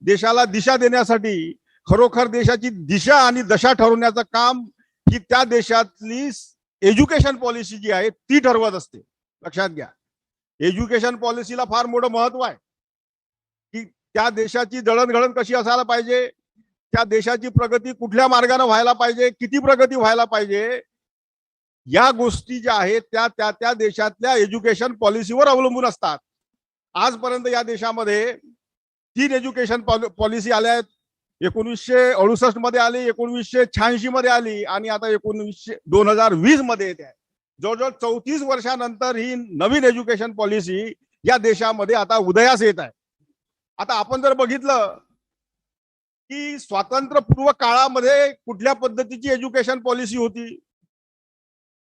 देशाला दिशा देण्यासाठी, खरोखर देशाची दिशा आणि दशा ठरवण्याचं काम ही त्या देशातली एज्युकेशन पॉलिसी जी आहे ती ठरवत असते. लक्षात घ्या, एज्युकेशन पॉलिसीला फार मोठं महत्व आहे की त्या देशाची जडणघडण कशी असायला पाहिजे, त्या देशाची प्रगती कुठल्या मार्गाने व्हायला पाहिजे, किती प्रगती व्हायला पाहिजे, या गोष्टी ज्या आहेत त्या देशातल्या एज्युकेशन पॉलिसीवर अवलंबून असतात. आजपर्यंत या देशामध्ये 3 एज्युकेशन पॉलिसी आल्या आहेत. 1968 मध्ये आली, 1986 मध्ये आली आणि आता 2020 मध्ये येते आहे. जवळजवळ 34 वर्षानंतर ही नवीन एज्युकेशन पॉलिसी या देशामध्ये आता उदयास येत आहे. आता आपण जर बघितलं की स्वातंत्र्यपूर्व काळामध्ये कुठल्या पद्धतीची एज्युकेशन पॉलिसी होती,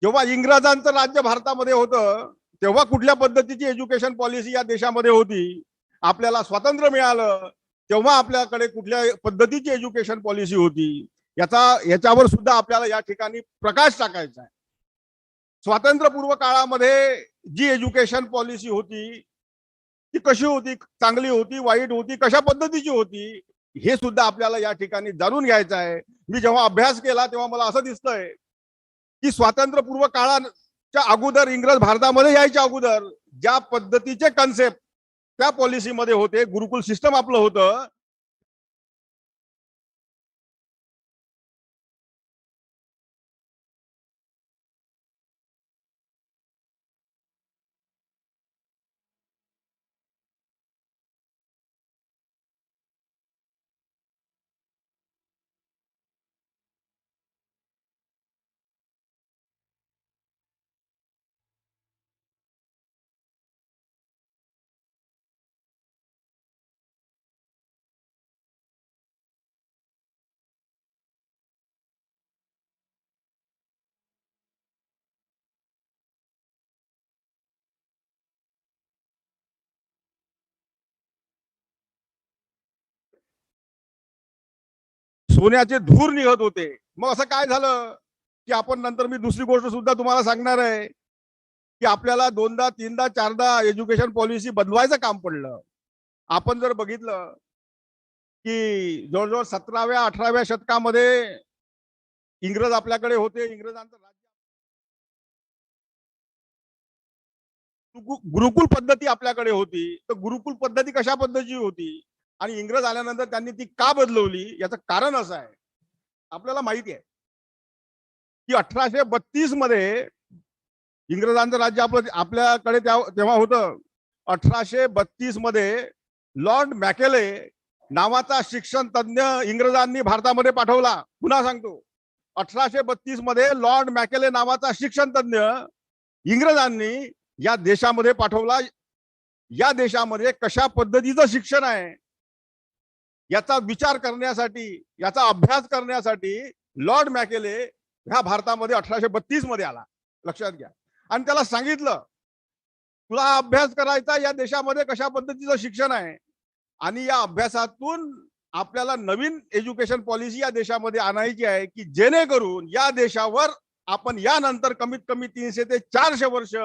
जेव्हा इंग्रजांचं राज्य भारतामध्ये होतं तेव्हा कुठल्या पद्धतीची एज्युकेशन पॉलिसी या देशामध्ये होती, आपल्याला स्वातंत्र्य मिळालं तेव्हा आपल्याकडे कुठल्या पद्धतीची एज्युकेशन पॉलिसी होती, याच्यावर सुद्धा आपल्याला या ठिकाणी प्रकाश टाकायचा आहे. स्वातंत्र्यपूर्व काळामध्ये जी एज्युकेशन पॉलिसी होती ती कशी होती, चांगली होती, वाईट होती, कशा पद्धतीची होती, हे सुद्धा आपल्याला या ठिकाणी जाणून घ्यायचं आहे. मी जेव्हा अभ्यास केला तेव्हा मला असं दिसतंय की स्वातंत्र्यपूर्व काळाच्या अगोदर, इंग्रज भारतामध्ये यायच्या अगोदर ज्या पद्धतीचे कन्सेप्ट त्या पॉलिसीमध्ये होते, गुरुकुल सिस्टम आपलं होतं, सोन्याचे धूर निघत होते. मग असं काय झालं की आपण नंतर, मी दुसरी गोष्ट सुद्धा तुम्हाला सांगणार आहे की आपल्याला 2दा 3दा 4दा एज्युकेशन पॉलिसी बदलवायचं काम पडलं. आपण जर बघितलं की जवळजवळ 17व्या 18व्या शतकामध्ये इंग्रज आपल्याकडे होते. इंग्रजांचं राज्य गुरुकुल पद्धती आपल्याकडे होती. तर गुरुकुल पद्धती कशा पद्धतीची होती आणि इंग्रज आल्यानंतर त्यांनी ती का बदलवली, याचं कारण असं आहे. आपल्याला माहिती आहे की 1832 मध्ये इंग्रजांचं राज्य आपल्याकडे तेव्हा होतं. 1832 मध्ये लॉर्ड मॅकेले नावाचा शिक्षण तज्ञ इंग्रजांनी भारतामध्ये पाठवला. पुन्हा सांगतो, 1832 मध्ये लॉर्ड मॅकेले नावाचा शिक्षण तज्ञ इंग्रजांनी या देशामध्ये पाठवला. या देशामध्ये कशा पद्धतीचं शिक्षण आहे याचा विचार करण्यासाठी, याचा अभ्यास करण्यासाठी लॉर्ड मॅकेले ह्या भारतामध्ये 1832 मध्ये आला. लक्षात घ्या. आणि त्याला सांगितलं, तुला अभ्यास करायचा या देशामध्ये कशा पद्धतीचं शिक्षण आहे आणि या अभ्यासातून आपल्याला नवीन एज्युकेशन पॉलिसी या देशामध्ये आणायची आहे की जेणेकरून या देशावर आपण यानंतर कमीत कमी 300 ते 400 वर्ष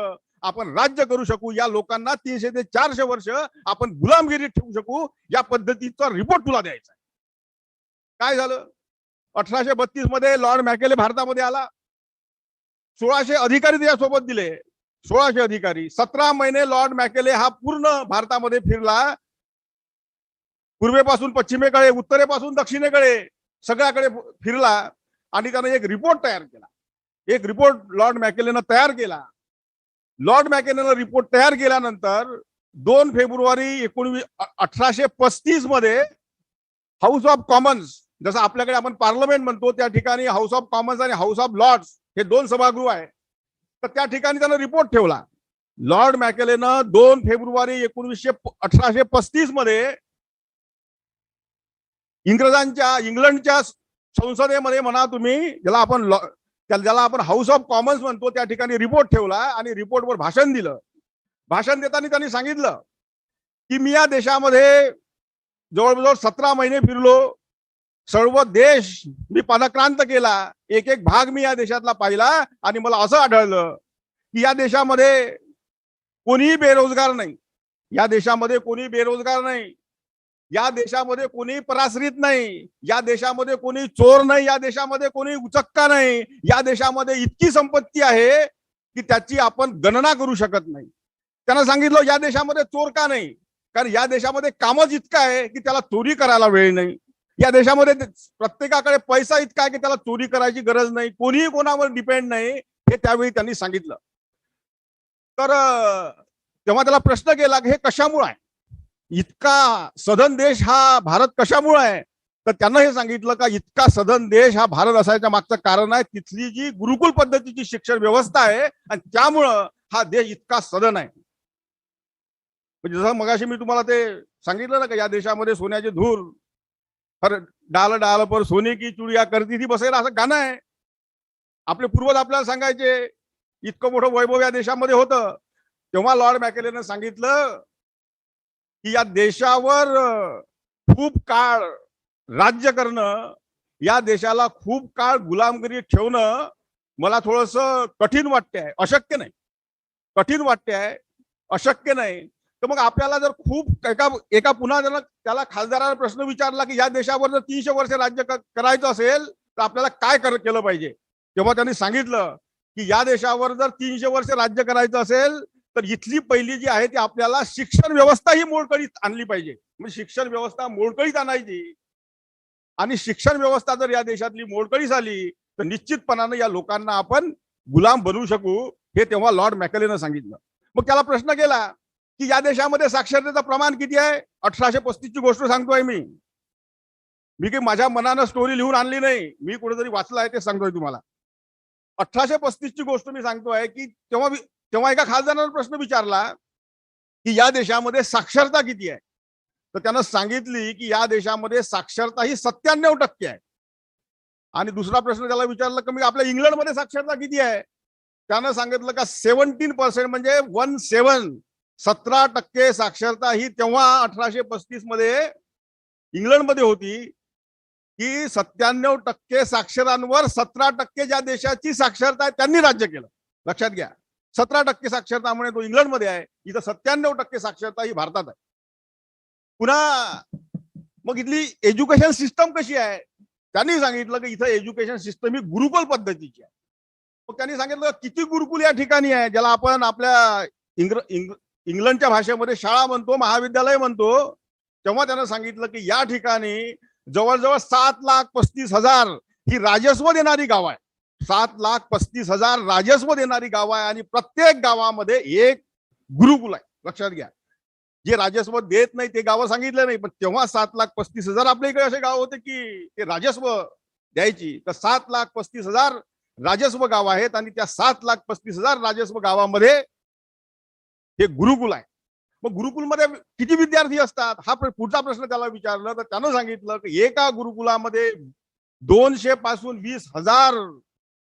आपण राज्य करू शकू. या लोकांना 300 ते 400 वर्ष आपण गुलामगिरीत ठेवू शकू. या पद्धतीचा रिपोर्ट तुला द्यायचा आहे. काय झालं, 1832 मध्ये लॉर्ड मॅकेले भारतामध्ये आला. 1600 अधिकारी त्याच्यासोबत दिले. 1600 अधिकारी. 17 महिने लॉर्ड मॅकेले हा पूर्ण भारतामध्ये फिरला. पूर्वेपासून पश्चिमेकडे, उत्तरेपासून दक्षिणेकडे सगळ्याकडे फिरला आणि त्याने एक रिपोर्ट तयार केला. एक रिपोर्ट लॉर्ड मॅकेलेनं तयार केला. लॉर्ड मॅकेलेनं रिपोर्ट तयार केल्यानंतर 2 फेब्रुवारी 1835 मध्ये हाऊस ऑफ कॉमन्स, जसं आपल्याकडे आपण पार्लमेंट म्हणतो त्या ठिकाणी हाऊस ऑफ कॉमन्स आणि हाऊस ऑफ लॉर्ड्स हे 2 सभागृह आहे. तर त्या ठिकाणी त्यानं रिपोर्ट ठेवला. लॉर्ड मॅकेलेनं 2 फेब्रुवारी 1835 मध्ये इंग्लंडच्या संसदेमध्ये म्हणा तुम्ही, ज्याला आपण हाऊस ऑफ कॉमन्स म्हणतो, त्या ठिकाणी रिपोर्ट ठेवला आणि रिपोर्टवर भाषण दिलं. भाषण देताना त्यांनी सांगितलं की मी या देशामध्ये जवळजवळ 17 महिने फिरलो. सर्व देश मी पादाक्रांत केला. एक एक भाग मी या देशातला पाहिला आणि मला असं आढळलं की या देशामध्ये कोणीही बेरोजगार नाही. या देशामध्ये कोणी बेरोजगार नाही. या देशामध्ये कोणी पराश्रित नाही. या देशामध्ये कोणी चोर नाही. या देशामध्ये कोणी उचक्का नाही. या देशामध्ये इतकी संपत्ती आहे की त्याची आपण गणना करू शकत नाही. त्यांना सांगितलं या देशामध्ये चोर का नाही, कारण या देशामध्ये कामच इतकं आहे की त्याला चोरी करायला वेळ नाही. या देशामध्ये प्रत्येकाकडे पैसा इतका आहे की त्याला चोरी करायची गरज नाही. कोणीही कोणावर डिपेंड नाही. हे त्यावेळी त्यांनी सांगितलं. तर तेव्हा त्याला प्रश्न केला की हे कशामुळे आहे. इतका सधन देश हा भारत कशामुळे आहे, तर त्यांना हे सांगितलं का इतका सधन देश हा भारत असायच्या मागचं कारण आहे तिथली जी गुरुकुल पद्धतीची शिक्षण व्यवस्था आहे आणि त्यामुळं हा देश इतका सधन आहे. म्हणजे जसं मगाशी मी तुम्हाला ते सांगितलं ना का या देशामध्ये सोन्याची धूल पर डाल डाल पर सोने की चुडिया करती थी बसेल असं गाणं आहे. आपले पूर्वज आपल्याला सांगायचे इतकं मोठं वैभव या देशामध्ये होतं. तेव्हा लॉर्ड मॅकेलेनं सांगितलं की या देशावर खूप काळ राज्य करणं, या देशाला खूप काळ गुलामगिरी ठेवणं मला थोडस कठीण वाटते आहे, अशक्य नाही. कठीण वाटते आहे, अशक्य नाही. तर मग आपल्याला जर खूप एका पुन्हा त्याला खासदाराला प्रश्न विचारला की या देशावर जर 300 वर्ष राज्य करायचं असेल तर आपल्याला काय केलं पाहिजे, तेव्हा त्यांनी सांगितलं की या देशावर जर 300 वर्ष राज्य करायचं असेल तर इथली पहिली जी आहे ती आपल्याला शिक्षण व्यवस्था ही मोडकळीत आणली पाहिजे. म्हणजे शिक्षण व्यवस्था मोडकळीत आणायची आणि शिक्षण व्यवस्था जर या देशातली मोडकळीस झाली तर निश्चितपणाने या लोकांना आपण गुलाम बनवू शकू, हे तेव्हा लॉर्ड मॅकेलेनं सांगितलं. मग त्याला प्रश्न केला की या देशामध्ये साक्षरतेचं प्रमाण किती आहे. 1835 ची गोष्ट सांगतोय मी काही माझ्या मनानं स्टोरी लिहून आणली नाही, मी कुठेतरी वाचलं आहे ते सांगतोय तुम्हाला. 1835 ची गोष्ट मी सांगतोय की तेव्हा एका खासदारानं प्रश्न विचारला की या देशामध्ये साक्षरता किती आहे, तर त्यानं सांगितली की या देशामध्ये साक्षरता ही 97% आहे. आणि दुसरा प्रश्न त्याला विचारला की मी आपल्या इंग्लंडमध्ये साक्षरता किती आहे, त्यानं सांगितलं का 17% म्हणजे 17% साक्षरता ही तेव्हा 1835 मध्ये इंग्लंडमध्ये होती की 97% साक्षरांवर 17% ज्या देशाची साक्षरता आहे त्यांनी राज्य केलं. लक्षात घ्या, 17% साक्षरता म्हणजे तो इंग्लंडमध्ये आहे, इथं 97% साक्षरता ही भारतात आहे. पुन्हा मग इथली एज्युकेशन सिस्टम कशी आहे, त्यांनी सांगितलं की इथं एज्युकेशन सिस्टम ही गुरुकुल पद्धतीची आहे. मग त्यांनी सांगितलं किती गुरुकुल या ठिकाणी आहे, ज्याला आपण आपल्या इंग्लंडच्या भाषेमध्ये शाळा म्हणतो, महाविद्यालय म्हणतो. तेव्हा त्यानं सांगितलं की या ठिकाणी जवळजवळ 7,35,000 ही राजस्व देणारी गाव आहे. 7,35,000 राजस्व देणारी गाव आहे आणि प्रत्येक गावामध्ये एक गुरुकुल आहे. लक्षात घ्या, जे राजस्व देत नाही ते गावं सांगितले नाही, पण तेव्हा 7,35,000 आपल्या इकडे असे गाव होते की ते राजस्व द्यायची. तर 7,35,000 राजस्व गाव आहेत आणि त्या 7,35,000 राजस्व गावामध्ये हे गुरुकुल आहे. मग गुरुकुलमध्ये किती विद्यार्थी असतात हा पुढचा प्रश्न त्याला विचारला, तर त्यानं सांगितलं की एका गुरुकुलामध्ये 200 पासून 20,000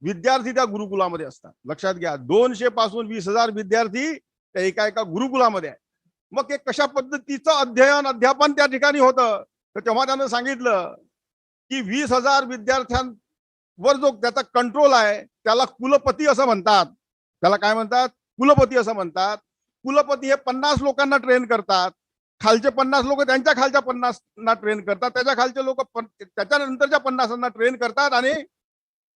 विद्यार्थी त्या गुरुकुलामध्ये असतात. लक्षात घ्या, 200 पासून 20,000 विद्यार्थी त्या एका गुरुकुलामध्ये आहे. मग ते कशा पद्धतीचं अध्यापन त्या ठिकाणी होतं, तर तेव्हा त्यानं सांगितलं की 20,000 विद्यार्थ्यांवर जो त्याचा कंट्रोल आहे त्याला कुलपती असं म्हणतात. त्याला काय म्हणतात, कुलपती असं म्हणतात. कुलपती हे 50 लोकांना ट्रेन करतात, खालचे 50 लोक त्यांच्या खालच्या 50 ट्रेन करतात, त्याच्या खालचे लोक त्याच्यानंतरच्या 50 ट्रेन करतात आणि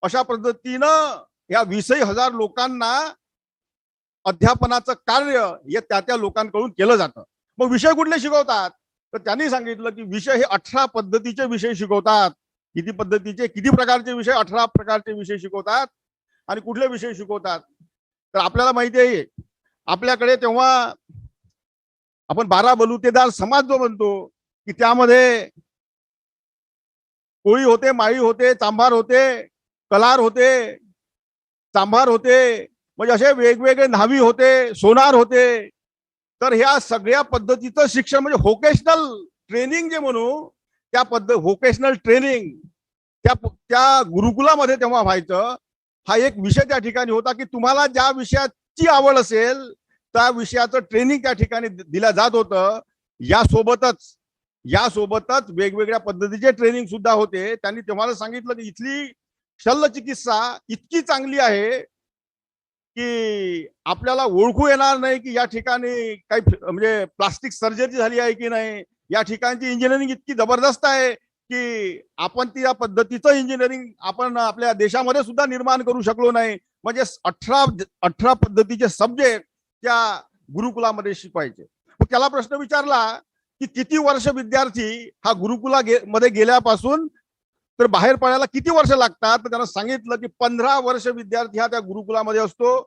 अशा पद्धतीनं या 20,000 लोकांना अध्यापनाचं कार्य हे त्या लोकांकडून केलं जातं. मग विषय कुठले शिकवतात, तर त्यांनी सांगितलं की विषय हे 18 पद्धतीचे विषय शिकवतात. किती पद्धतीचे, किती प्रकारचे विषय, 18 प्रकारचे विषय शिकवतात. आणि कुठले विषय शिकवतात, तर आपल्याला माहिती आहे आपल्याकडे तेव्हा आपण 12 बलुतेदार समाज जो म्हणतो की त्यामध्ये कोळी होते, माळी होते, चांभार होते, कलार होते, चांभार होते, म्हणजे असे वेगवेगळे न्हावी होते, सोनार होते. तर ह्या सगळ्या पद्धतीचं शिक्षण म्हणजे व्होकेशनल ट्रेनिंग जे म्हणू त्या व्होकेशनल ट्रेनिंग त्या गुरुकुलामध्ये तेव्हा व्हायचं. हा एक विषय त्या ठिकाणी होता की तुम्हाला ज्या विषयाची आवड असेल त्या विषयाचं ट्रेनिंग त्या ठिकाणी दिलं जात होतं. यासोबतच वेगवेगळ्या पद्धतीचे ट्रेनिंग सुद्धा होते. त्यांनी तेव्हा सांगितलं की इथली शल्यचिकित्सा इतकी चांगली आहे की आपल्याला ओळखू येणार नाही की या ठिकाणी काही म्हणजे प्लास्टिक सर्जरी झाली आहे की नाही. या ठिकाणची इंजिनिअरिंग इतकी जबरदस्त आहे की आपण त्या पद्धतीचं इंजिनिअरिंग आपण आपल्या देशामध्ये सुद्धा निर्माण करू शकलो नाही. म्हणजे 18 पद्धतीचे सब्जेक्ट त्या गुरुकुलामध्ये शिकवायचे. मग त्याला प्रश्न विचारला की किती वर्ष विद्यार्थी हा गुरुकुला मध्ये गेल्यापासून तर बाहेर पडायला किती वर्ष लागतात, तर त्यानं सांगितलं की 15 वर्ष विद्यार्थी हा त्या गुरुकुलामध्ये असतो.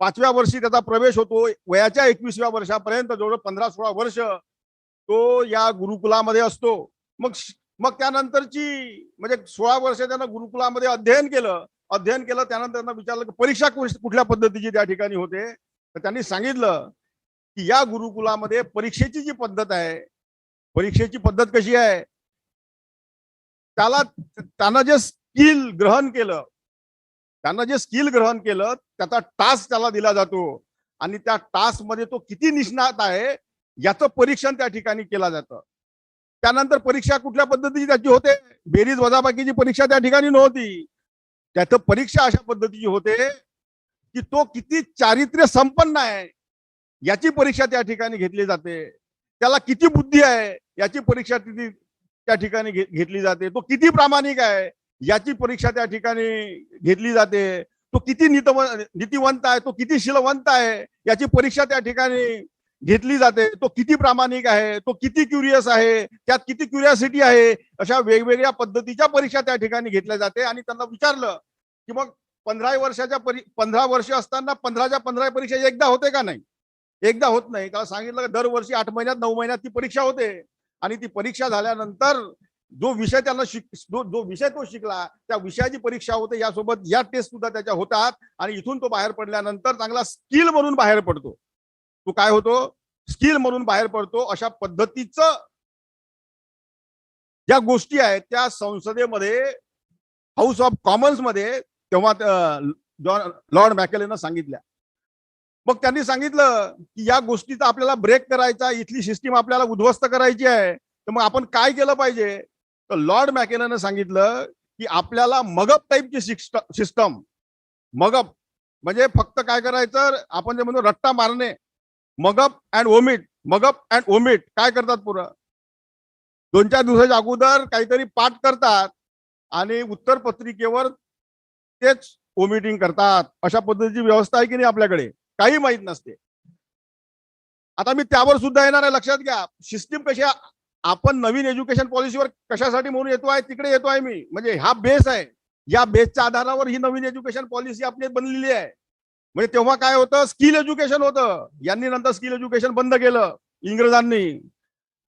5व्या वर्षी त्याचा प्रवेश होतो. वयाच्या 21व्या वर्षापर्यंत जवळ 15-16 वर्ष तो या गुरुकुलामध्ये असतो. मग मग त्यानंतरची म्हणजे 16 वर्ष त्यानं गुरुकुलामध्ये अध्ययन केलं. त्यानंतर त्यांना विचारलं की परीक्षा कुठल्या पद्धतीची त्या ठिकाणी होते. तर त्यांनी सांगितलं की या गुरुकुलामध्ये परीक्षेची जी पद्धत आहे, परीक्षेची पद्धत कशी आहे, त्यानं जे स्किल ग्रहण केलं, त्याचा टास्क त्याला दिला जातो आणि त्या टास्क मध्ये तो किती निष्णात आहे याचं परीक्षण त्या ठिकाणी केलं जातं. त्यानंतर परीक्षा कुठल्या पद्धतीची त्याची होते, बेरीज वजाबाकीची परीक्षा त्या ठिकाणी नव्हती. त्याचं परीक्षा अशा पद्धतीची होते की तो किती चारित्र्य संपन्न आहे याची परीक्षा त्या ठिकाणी घेतली जाते. त्याला किती बुद्धी आहे याची परीक्षा त्या ठिकाणी घेतली जाते. तो किती प्रामाणिक आहे याची परीक्षा त्या ठिकाणी घेतली जाते. तो किती नीतिवंत आहे, तो किती शीलवंत आहे याची परीक्षा त्या ठिकाणी घेतली जाते. तो किती प्रामाणिक आहे, तो किती क्युरियस आहे, त्यात किती क्युरियोसिटी आहे, अशा वेगवेगळ्या पद्धतीच्या परीक्षा त्या ठिकाणी घेतल्या जाते. आणि त्यांना विचारलं की मग 15 वर्ष असताना 15च्या 15 परीक्षा एकदा होते का? नाही, एकदा होत नाही. त्याला सांगितलं की दरवर्षी 8 महिन्यात 9 महिन्यात ती परीक्षा होते. आणि ती परीक्षा झाल्यानंतर जो विषय त्यांना जो विषय तो शिकला त्या विषयाची परीक्षा होते, यासोबत या टेस्ट सुद्धा त्याच्या होतात. आणि इथून तो बाहेर पडल्यानंतर चांगला स्किल म्हणून बाहेर पडतो. तो काय होतो, स्किल म्हणून बाहेर पडतो. अशा पद्धतीचं ज्या गोष्टी आहेत त्या संसदेमध्ये, हाऊस ऑफ कॉमन्स मध्ये तेव्हा लॉर्ड मॅकेलेनं सांगितल्या. मग त्यांनी सांगितलं की या गोष्टीचा आपल्याला ब्रेक करायचा, इथली सिस्टीम आपल्याला उद्ध्वस्त करायची आहे, तर मग आपण काय केलं पाहिजे? तर लॉर्ड मॅकेलेनं सांगितलं की आपल्याला मगअप टाईपची सिस्टम, मगअप म्हणजे फक्त काय करायचं, आपण जे म्हणतो रट्टा मारणे, मगअप अँड ओमिट काय करतात, पुरं 2-4 दिवसाच्या अगोदर काहीतरी पाठ करतात आणि उत्तर पत्रिकेवर तेच ओमिटिंग करतात. अशा पद्धतीची व्यवस्था आहे की नाही आपल्याकडे, काही माहित नसते. आता मी त्यावर सुद्धा येणार आहे, लक्षात घ्या. सिस्टीम कशी, आपण नवीन एज्युकेशन पॉलिसीवर कशासाठी म्हणून येतोय, तिकडे येतोय मी. म्हणजे हा बेस आहे, या बेसच्या आधारावर ही नवीन एज्युकेशन पॉलिसी आपली बनलेली आहे. म्हणजे तेव्हा काय होतं, स्किल एज्युकेशन होतं. यांनी नंतर स्किल एज्युकेशन बंद केलं इंग्रजांनी.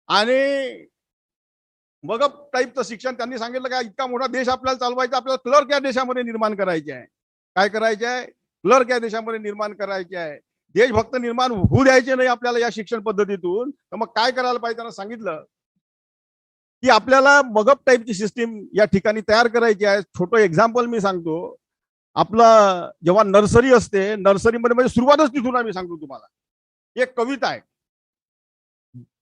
आणि मग टाईपचं शिक्षण त्यांनी सांगितलं का इतका मोठा देश आपल्याला चालवायचा, आपल्याला क्लर्क या देशामध्ये निर्माण करायचे आहे. काय करायचे आहे? क्लर्क या देशामध्ये निर्माण करायचे आहे. देश फक्त निर्माण होऊ द्यायचे नाही आपल्याला या शिक्षण पद्धतीतून. तर मग काय करायला पाहिजे, त्यांना सांगितलं की आपल्याला मगअप टाईपची सिस्टीम या ठिकाणी तयार करायची आहे. छोटं एक्झाम्पल मी सांगतो. आपलं जेव्हा नर्सरी असते, नर्सरीमध्ये म्हणजे सुरुवातच तिथून आम्ही सांगतो तुम्हाला. एक कविता आहे,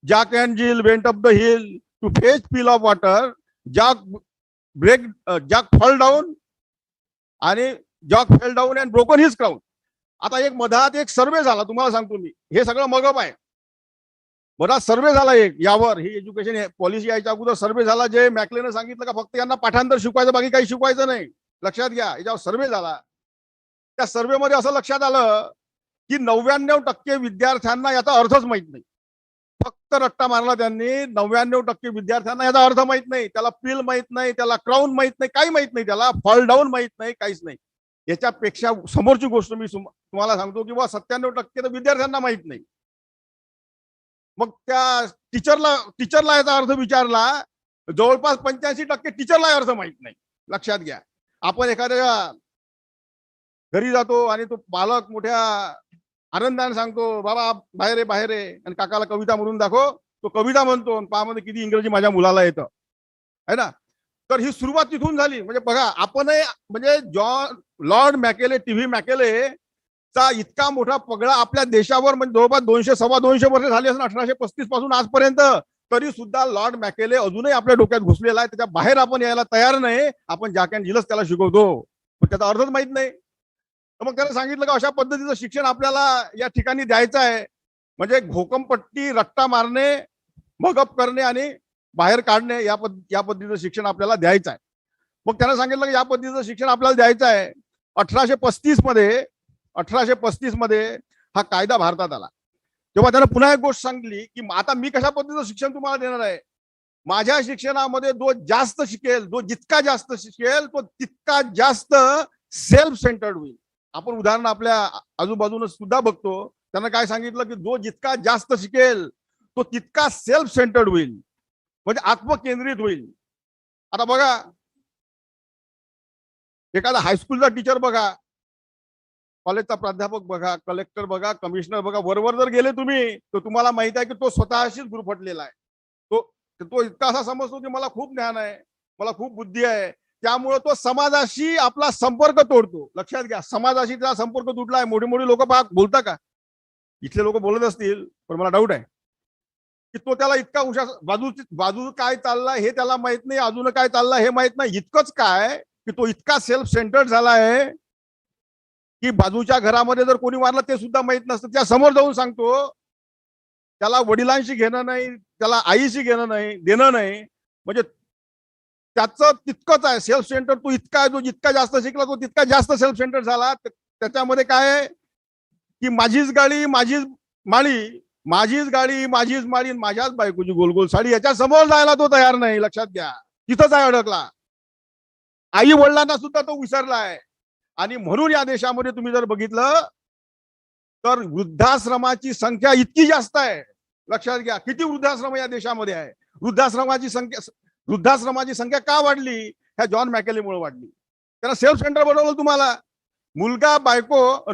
Jack and Jill went up the hill to fetch pail of water, Jack fall down आणि Jack fell down and broken his crown. आता एक मधात एक सर्वे झाला, तुम्हाला सांगतो मी, हे सगळं मगअप आहे. मधात सर्वे झाला एक यावर, ही एज्युकेशन पॉलिसी यायच्या अगोदर सर्वे झाला, जे मॅकलेनं सांगितलं का फक्त यांना पाठांतर शिकवायचं, बाकी काही शिकवायचं नाही. लक्षात घ्या, याच्यावर सर्वे झाला. त्या सर्वेमध्ये असं लक्षात आलं की 99% विद्यार्थ्यांना याचा अर्थच माहित नाही. फक्त रट्टा मारला त्यांनी. 99% विद्यार्थ्यांना याचा अर्थ माहित नाही. त्याला पील माहित नाही, त्याला क्राऊन माहित नाही, काही माहित नाही, त्याला फॉल डाऊन माहित नाही, काहीच नाही. याच्यापेक्षा समोरची गोष्ट मी तुम्हाला सांगतो की 97% तर विद्यार्थ्यांना माहित नाही. मग त्या टीचरला याचा अर्थ विचारला, जवळपास 85% टीचरला अर्थ माहित नाही. लक्षात घ्या, आपण एखाद्या घरी जातो आणि तो पालक मोठ्या आनंदाने सांगतो, बाबा बाहेर आहे, आणि काकाला कविता म्हणून दाखव, तो कविता म्हणतो, पामध्ये किती इंग्रजी माझ्या मुलाला येतं, है ना. तर ही सुरुवात तिथून झाली. म्हणजे बघा, आपण म्हणजे लॉर्ड मॅकेले, टीव्ही मॅकेले चा इतका मोठा पगडा आपल्या देशावर, म्हणजे जवळपास 200-225 वर्ष झाली असं 1835 पासून आजपर्यंत, तरी सुद्धा लॉर्ड मॅकेले अजूनही आपल्या डोक्यात घुसलेला आहे. त्याच्या बाहेर आपण यायला तयार नाही. आपण जॅक अँड जिलच त्याला शिकवतो, पण त्याचा अर्थच माहित नाही. तर मग त्याला सांगितलं का अशा पद्धतीचं शिक्षण आपल्याला या ठिकाणी द्यायचं आहे. म्हणजे घोकमपट्टी, रट्टा मारणे, मगअप करणे आणि बाहेर काढणे, या पद्धतीचं शिक्षण आपल्याला द्यायचं आहे. मग त्याला सांगितलं की या पद्धतीचं शिक्षण आपल्याला द्यायचं आहे. 1835 मध्ये हा कायदा भारतात आला. तेव्हा त्यानं पुन्हा एक गोष्ट सांगली की आता मी कशा पद्धतीचं शिक्षण तुम्हाला देणार आहे. माझ्या शिक्षणामध्ये जो जास्त शिकेल, जो जितका जास्त शिकेल, तो तितका जास्त सेल्फ सेंटर्ड होईल. आपण उदाहरण आपल्या आजूबाजूने सुद्धा बघतो. त्यांना काय सांगितलं की जो जितका जास्त शिकेल तो तितका सेल्फ सेंटर्ड होईल, म्हणजे आत्मकेंद्रित होईल. आता बघा, एखादा हायस्कूलचा टीचर बघा, कॉलेजचा प्राध्यापक बघा, कलेक्टर बघा, कमिशनर बघा, वरवर जर गेले तुम्ही तर तुम्हाला माहित आहे की तो स्वतःशीच गुरफटलेला आहे. तो तो इतका असा समजतो की मला खूप ज्ञान आहे, मला खूप बुद्धी आहे, त्यामुळे तो समाजाशी आपला संपर्क तोडतो. लक्षात घ्या, समाजाशी त्याचा संपर्क तुटलाय. मोठी मोठी लोक बोलता का? इथले लोक बोलत असतील, पण मला डाऊट आहे की तो त्याला इतका हुशार, बाजू काय चाललाय हे त्याला माहित नाही, अजून काय चाललंय हे माहित नाही. इतकंच काय की तो इतका सेल्फ सेंटर्ड झालाय की बाजूच्या घरामध्ये जर कोणी मारलं ते सुद्धा माहित नसतं, त्या समोर जाऊन सांगतो. त्याला वडिलांशी घेणं नाही, त्याला आईशी घेणं नाही, देणं नाही. म्हणजे त्याचं तितकंच आहे सेल्फ सेंटर. तो इतका, जो जितका जास्त शिकला तो तितका जास्त सेल्फ सेंटर झाला. त्याच्यामध्ये काय आहे की माझीच गाडी माझीच माळी, माझीच गाडी माझीच माळी, माझ्याच बायकोची गोलगोल साडी, याच्या समोर जायला तो तयार नाही. लक्षात घ्या, तिथंच आहे अडकला. आई वडिलांना सुद्धा तो विसरलाय. आणि म्हणून या देशामध्ये तुम्ही जर बघितलं तर वृद्धाश्रमाची संख्या इतकी जास्त आहे. लक्षात घ्या, किती वृद्धाश्रम या देशामध्ये आहे. वृद्धाश्रमाची संख्या का वाढली? ह्या जॉन मॅकेलीमुळे वाढली. त्याला सेल्फ सेंटर बनवलं तुम्हाला. मुलगा, बायको,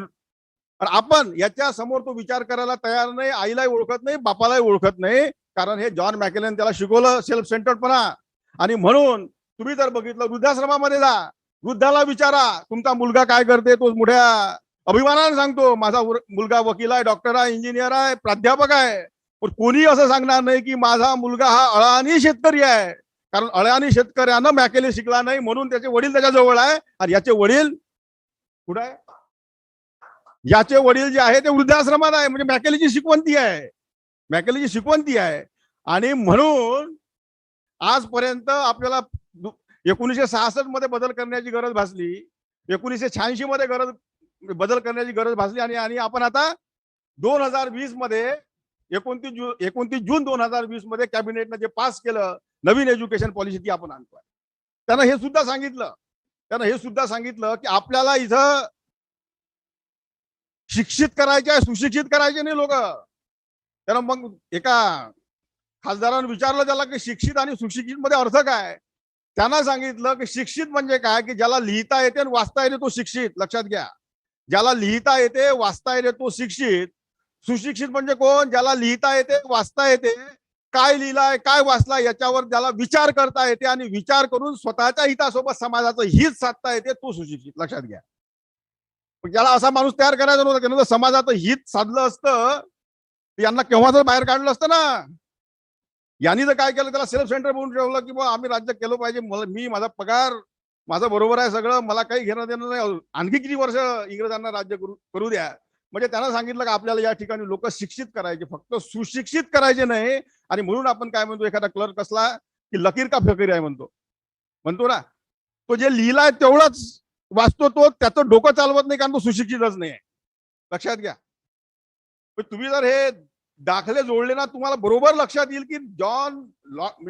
आपण याच्या समोर तो विचार करायला तयार नाही. आईलाही ओळखत नाही, बापालाही ओळखत नाही, कारण हे जॉन मॅकेलीने त्याला शिकवलं सेल्फ सेंटर्डपणा. आणि म्हणून तुम्ही जर बघितलं, वृद्धाश्रमामध्ये जा, वृद्धाला विचारा तुमचा मुलगा काय करते, तो मोठ्या अभिमानाने सांगतो माझा मुलगा वकील आहे, डॉक्टर आहे, इंजिनियर आहे, प्राध्यापक आहे. पण कोणी असं सांगणार नाही की माझा मुलगा हा अळानी शेतकरी आहे, कारण अळानी शेतकऱ्यानं मॅकेली शिकला नाही म्हणून त्याचे वडील त्याच्या जवळ आहे. आणि याचे वडील कुठे आहे? याचे वडील जे आहे ते वृद्धाश्रमात आहे. म्हणजे मॅकेलीची शिकवण आहे, मॅकेलीची शिकवण आहे. आणि म्हणून आजपर्यंत आपल्याला 1966 मध्ये बदल करण्याची गरज भासली, 1986 मध्ये बदल करण्याची गरज भासली. आणि आपण आता 2020 मध्ये 29 जून 2020 मध्ये कॅबिनेटने जे पास केलं नवीन एज्युकेशन पॉलिसी, ती आपण आणतोय. त्यानं हे सुद्धा सांगितलं की आपल्याला इथं शिक्षित करायचे आहे, सुशिक्षित करायचे नाही लोक. त्यानं मग एका खासदारानं विचारलं त्याला की शिक्षित आणि सुशिक्षित मध्ये अर्थ काय? त्यांना सांगितलं की शिक्षित म्हणजे काय, की ज्याला लिहिता येते आणि वाचता येते तो शिक्षित. लक्षात घ्या, ज्याला लिहिता येते, वाचता येते तो शिक्षित. सुशिक्षित म्हणजे कोण? ज्याला लिहिता येते, वाचता येते, काय लिहिलाय, काय वाचलाय याच्यावर ज्याला विचार करता येते आणि विचार करून स्वतःच्या हितासोबत समाजाचं हित साधता येते, तो सुशिक्षित. लक्षात घ्या, ज्याला असा माणूस तयार करायचा नव्हता. त्यानं समाजाचं हित साधलं असतं यांना केव्हाच बाहेर काढलं असतं ना. यांनी जर काय केलं, त्याला सेल्फ सेंटर बनवून ठेवलं की बा आम्ही राज्य केलं पाहिजे, मी माझा पगार माझं बरोबर आहे सगळं, मला काही घेणं देणं नाही, आणखी किती वर्ष इंग्रजांना राज्य करू द्या. म्हणजे त्यांना सांगितलं की आपल्याला या ठिकाणी लोक शिक्षित करायचे, फक्त सुशिक्षित करायचे नाही. आणि म्हणून आपण काय म्हणतो, एखादा क्लर्क असला की लकीर का फकीर आहे म्हणतो ना. तो जे लिहिलाय तेवढंच वाचतो, तो त्याचं डोकं चालवत नाही, कारण तो सुशिक्षितच नाही आहे. लक्षात घ्या. तुम्ही जर हे दाखले जोडले ना, तुम्हाला बरोबर लक्षात येईल की जॉन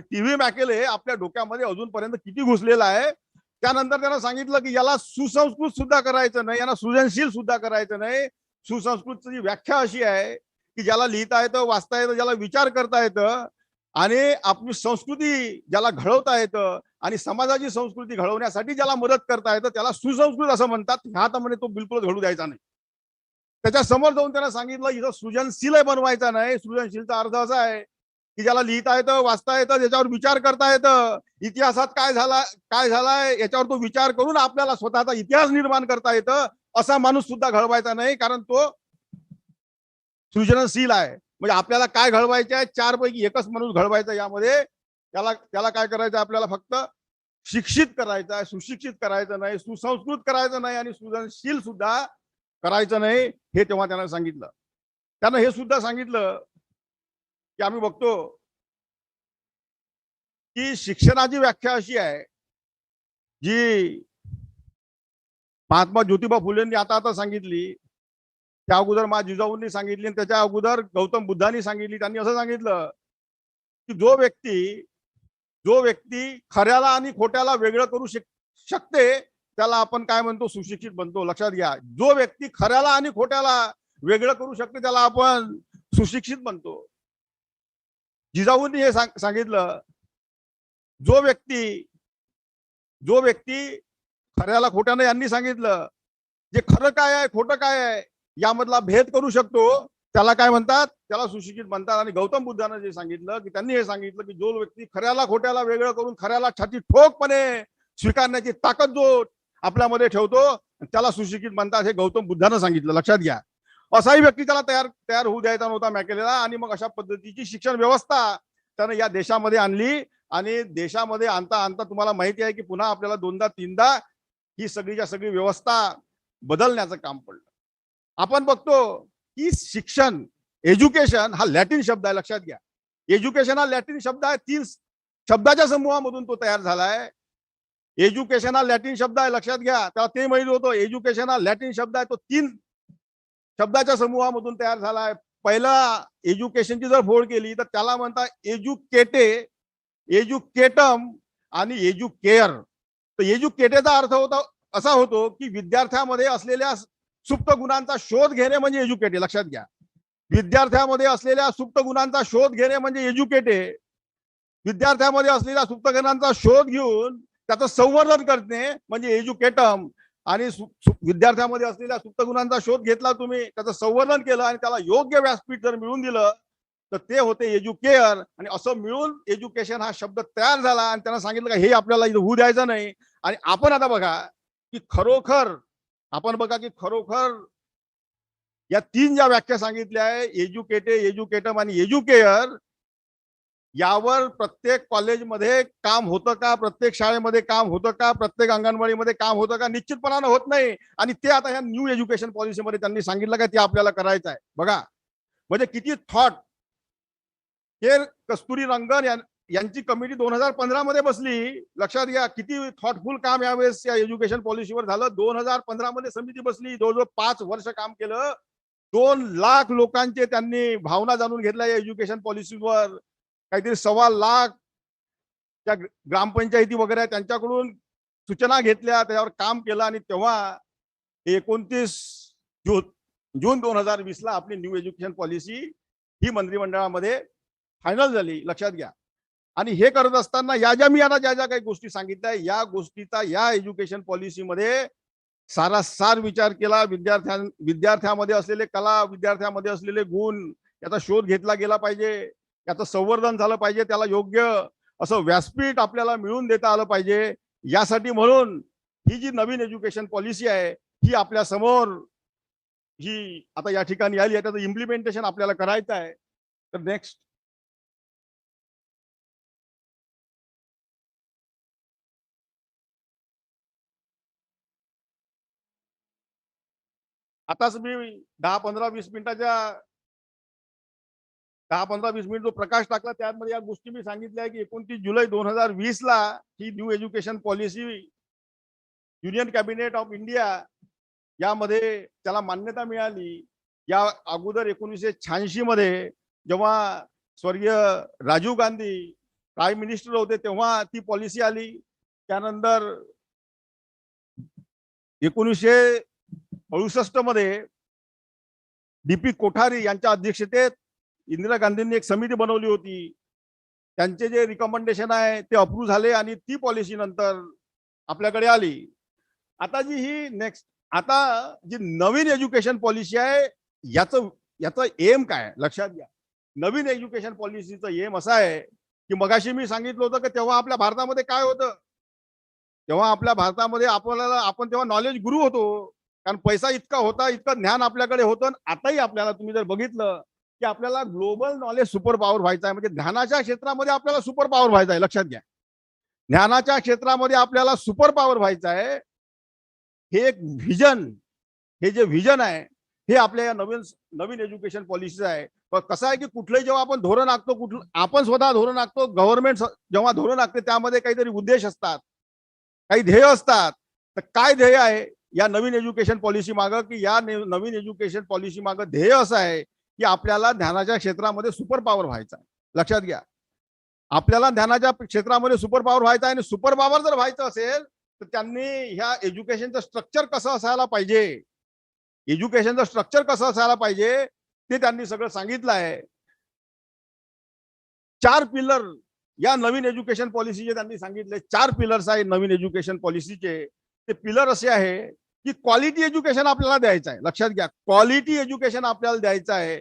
टीव्ही मॅकेले आपल्या डोक्यामध्ये अजूनपर्यंत किती घुसलेला आहे. त्यानंतर त्यानं सांगितलं की याला सुसंस्कृत सुद्धा करायचं नाही, याला सृजनशील सुद्धा करायचं नाही. सुसंस्कृतची व्याख्या अशी आहे की ज्याला लिहिता येतं, वाचता येतं, ज्याला विचार करता येतं आणि आपली संस्कृती ज्याला घडवता येतं आणि समाजाची संस्कृती घडवण्यासाठी ज्याला मदत करता येतं, त्याला सुसंस्कृत असं म्हणतात. ह्या तर म्हणे तो बिलकुल घडू द्यायचा नाही. त्याच्या समोर जाऊन त्यांना सांगितलं इथं सृजनशील बनवायचा नाही. सृजनशीलचा अर्थ असा आहे की ज्याला लिहिता येतं, वाचता येतं, त्याच्यावर विचार करता येतं, इतिहासात काय झालाय याच्यावर तो विचार करून आपल्याला स्वतःचा इतिहास निर्माण करता येतं, असा माणूस सुद्धा घडवायचा नाही, कारण तो सृजनशील आहे. म्हणजे आपल्याला काय घडवायचे आहे, 4 पैकी एकच माणूस घडवायचा. यामध्ये त्याला काय करायचं, आपल्याला फक्त शिक्षित करायचं आहे, सुशिक्षित करायचं नाही, सुसंस्कृत करायचं नाही आणि सृजनशील सुद्धा करायचं नाही. हे तेव्हा त्यांना सांगितलं. त्यानं हे सुद्धा सांगितलं की आम्ही बघतो की शिक्षणाची व्याख्या अशी आहे जी महात्मा ज्योतिबा फुलेंनी आता सांगितली, त्या अगोदर मा जिजाऊंनी सांगितली, आणि त्याच्या अगोदर गौतम बुद्धांनी सांगितली. त्यांनी असं सांगितलं की जो व्यक्ती खऱ्याला आणि खोट्याला वेगळं करू शकते त्याला आपण काय म्हणतो, सुशिक्षित बनतो. लक्षात घ्या, जो व्यक्ती खऱ्याला आणि खोट्याला वेगळं करू शकते त्याला आपण सुशिक्षित बनतो. जिजाऊंनी हे सांगितलं, जो व्यक्ती खऱ्याला खोट्यानं यांनी सांगितलं, जे खरं काय आहे खोटं काय आहे यामधला भेद करू शकतो त्याला काय म्हणतात, त्याला सुशिक्षित म्हणतात. आणि गौतम बुद्धानं जे सांगितलं की त्यांनी हे सांगितलं की जो व्यक्ती खऱ्याला खोट्याला वेगळं करून खऱ्याला छाती ठोकपणे स्वीकारण्याची ताकद जो आपल्यामध्ये ठेवतो त्याला सुशिक्षित म्हणतात, हे गौतम बुद्धानं सांगितलं. लक्षात घ्या. असाही व्यक्ती त्याला तयार होऊ द्यायचा नव्हता मॅकेलेला. आणि मग अशा पद्धतीची शिक्षण व्यवस्था त्यानं या देशामध्ये आणली. आणि देशामध्ये आणता आणता तुम्हाला माहिती आहे की पुन्हा आपल्याला दोनदा तीनदा ही सगळीच्या सगळी व्यवस्था बदलण्याचं काम पडलं. आपण बघतो की शिक्षण, एज्युकेशन हा लॅटिन शब्द आहे. लक्षात घ्या. एज्युकेशन हा लॅटिन शब्द आहे. 3 शब्दाच्या समूहामधून तो तयार झालाय. एज्युकेशन हा लॅटिन शब्द आहे. लक्षात घ्या. त्याला ते माहित होतं. एज्युकेशन हा लॅटिन शब्द आहे. तो 3 शब्दाच्या समूहामधून तयार झालाय. पहिला एज्युकेशनची जर फोड केली तर त्याला म्हणतात एज्युकेटे, एज्युकेटम आणि एज्युकेअर. तर एज्युकेटेचा अर्थ होता असा होतो की विद्यार्थ्यामध्ये असलेल्या सुप्त गुणांचा शोध घेणे म्हणजे एज्युकेटे. लक्षात घ्या. विद्यार्थ्यामध्ये असलेल्या सुप्त गुणांचा शोध घेणे म्हणजे एज्युकेटे. विद्यार्थ्यामध्ये असलेल्या सुप्त गुणांचा शोध घेऊन त्याचं संवर्धन करणे म्हणजे एज्युकेटम. आणि विद्यार्थ्यामध्ये असलेल्या सुप्त गुणांचा शोध घेतला तुम्ही, त्याचं संवर्धन केलं आणि त्याला योग्य व्यासपीठ जर मिळवून दिलं तर ते होते एज्युकेअर. आणि असं मिळून एज्युकेशन हा शब्द तयार झाला. आणि त्यांना सांगितलं का हे आपल्याला इथं होऊ द्यायचं नाही. आणि आपण आता बघा की खरोखर या 3 ज्या व्याख्या सांगितल्या आहे, एज्युकेटे, एज्युकेटम आणि एज्युकेअर, यावर प्रत्येक कॉलेजमध्ये काम होतं का, प्रत्येक शाळेमध्ये काम होतं का, प्रत्येक अंगणवाडीमध्ये काम होतं का? निश्चितपणानं होत नाही. आणि ते आता ह्या न्यू एज्युकेशन पॉलिसीमध्ये त्यांनी सांगितलं का ते आपल्याला करायचं आहे. बघा म्हणजे किती थॉट. हे कस्तुरी रंगन यांची कमिटी 2015 मध्ये बसली. लक्षात घ्या किती थॉटफुल काम यावेळेस या एज्युकेशन पॉलिसीवर झालं. 2015 मध्ये समिती बसली. जवळजवळ 5 वर्ष काम केलं. 2 लाख लोकांचे त्यांनी भावना जाणून घेतल्या या एज्युकेशन पॉलिसीवर. काहीतरी 1.25 लाख त्या ग्रामपंचायती वगैरे त्यांच्याकडून सूचना घेतल्या, त्याच्यावर काम केलं. आणि तेव्हा 29 जून 2020 ला आपली न्यू एज्युकेशन पॉलिसी ही मंत्रिमंडळामध्ये फायनल झाली. लक्षात घ्या. आणि हे करत असताना मी आता ज्या काही गोष्टी सांगितल्या या गोष्टीचा या एज्युकेशन पॉलिसीमध्ये सारासार विचार केला. विद्यार्थ्यामध्ये असलेले कला, विद्यार्थ्यामध्ये असलेले गुण याचा शोध घेतला गेला पाहिजे, याचं संवर्धन झालं पाहिजे, त्याला योग्य असं व्यासपीठ आपल्याला मिळवून देता आलं पाहिजे. यासाठी म्हणून ही जी नवीन एज्युकेशन पॉलिसी आहे ही आपल्या समोर ही आता या ठिकाणी आली आहे. त्याचं इम्प्लिमेंटेशन आपल्याला करायचं आहे. तर नेक्स्ट आताच मी 10-15-20 मिनिट जो प्रकाश टाकला त्यामध्ये या गोष्टी मी सांगितल्या की 29 जुलै 2020 ला ही new education policy union cabinet of India यामध्ये त्याला मान्यता मिळाली. या अगोदर 1986 मध्ये जेव्हा स्वर्गीय राजीव गांधी प्राईम मिनिस्टर होते तेव्हा ती पॉलिसी आली. त्यानंतर 1968 मध्ये डीपी कोठारी यांच्या अध्यक्षतेत इंदिरा गांधींनी एक समिती बनवली होती. त्यांचे जे रिकमेंडेशन आहे ते अप्रूव्ह झाले आणि ती पॉलिसी नंतर आपल्याकडे आली. आता आता जी नवीन एज्युकेशन पॉलिसी आहे याचं एम काय लक्षात घ्या. नवीन एज्युकेशन पॉलिसीचं एम असं आहे की मगाशी मी सांगितलं होतं की तेव्हा आपल्या भारतामध्ये काय होतं, तेव्हा आपल्या भारतामध्ये आपण तेव्हा नॉलेज गुरु होतो. कारण पैसा इतका होता, इतकं ज्ञान आपल्याकडे होतं. आताही आपल्याला तुम्ही जर बघितलं की आपल्याला ग्लोबल नॉलेज सुपर पॉवर व्हायचं आहे, म्हणजे ज्ञानाच्या क्षेत्रामध्ये आपल्याला सुपर पॉवर व्हायचं आहे. लक्षात घ्या. ज्ञानाच्या क्षेत्रामध्ये आपल्याला सुपर पॉवर व्हायचं आहे. हे एक व्हिजन, हे जे व्हिजन आहे हे आपल्या या नवीन एज्युकेशन पॉलिसी आहे. पण कसं आहे की कुठलंही जेव्हा आपण धोरण आखतो, आपण स्वतः धोरण आखतो, गव्हर्नमेंट जेव्हा धोरण आखते त्यामध्ये काहीतरी उद्देश असतात, काही ध्येय असतात. तर काय ध्येय आहे या नवीन एज्युकेशन पॉलिसी मागं, की या नवीन एज्युकेशन पॉलिसी मागं ध्येय असं आहे की आपल्याला ज्ञानाच्या क्षेत्रामध्ये सुपर पॉवर व्हायचा आहे. लक्षात घ्या. आपल्याला ज्ञानाच्या क्षेत्रामध्ये सुपर पॉवर व्हायचा आहे. आणि सुपर पॉवर जर व्हायचं असेल तर त्यांनी ह्या एज्युकेशनचं स्ट्रक्चर कसं असायला पाहिजे, एज्युकेशनचं स्ट्रक्चर कसं असायला पाहिजे ते त्यांनी सगळं सांगितलं आहे. 4 पिलर या नवीन एज्युकेशन पॉलिसीचे त्यांनी सांगितले. 4 पिलर्स आहे नवीन एज्युकेशन पॉलिसीचे. ते पिलर असे आहे की क्वालिटी एज्युकेशन आपल्याला द्यायचं आहे. लक्षात घ्या, क्वालिटी एज्युकेशन आपल्याला द्यायचं आहे.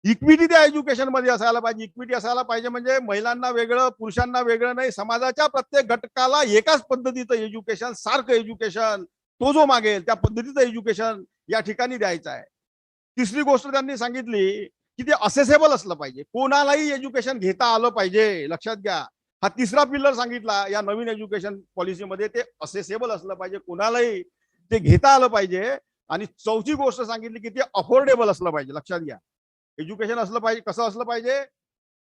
इक्विटी त्या एज्युकेशन मध्ये असायला पाहिजे. इक्विटी असायला पाहिजे म्हणजे महिलांना वेगळं पुरुषांना वेगळं नाही, समाजाच्या प्रत्येक घटकाला एकाच पद्धतीचं एज्युकेशन, सारखं एज्युकेशन, तो जो मागेल त्या पद्धतीचं एज्युकेशन या ठिकाणी द्यायचं आहे. तिसरी गोष्ट त्यांनी सांगितली की ते असेसेबल असलं पाहिजे, कोणालाही एज्युकेशन घेता आलं पाहिजे. लक्षात घ्या, हा तिसरा पिलर सांगितला या नवीन एज्युकेशन पॉलिसीमध्ये, ते असेसेबल असलं पाहिजे, कोणालाही ते घेता आलं पाहिजे. आणि चौथी गोष्ट सांगितली की ते अफोर्डेबल असलं पाहिजे. लक्षात घ्या, एज्युकेशन असलं पाहिजे, कसं असलं पाहिजे,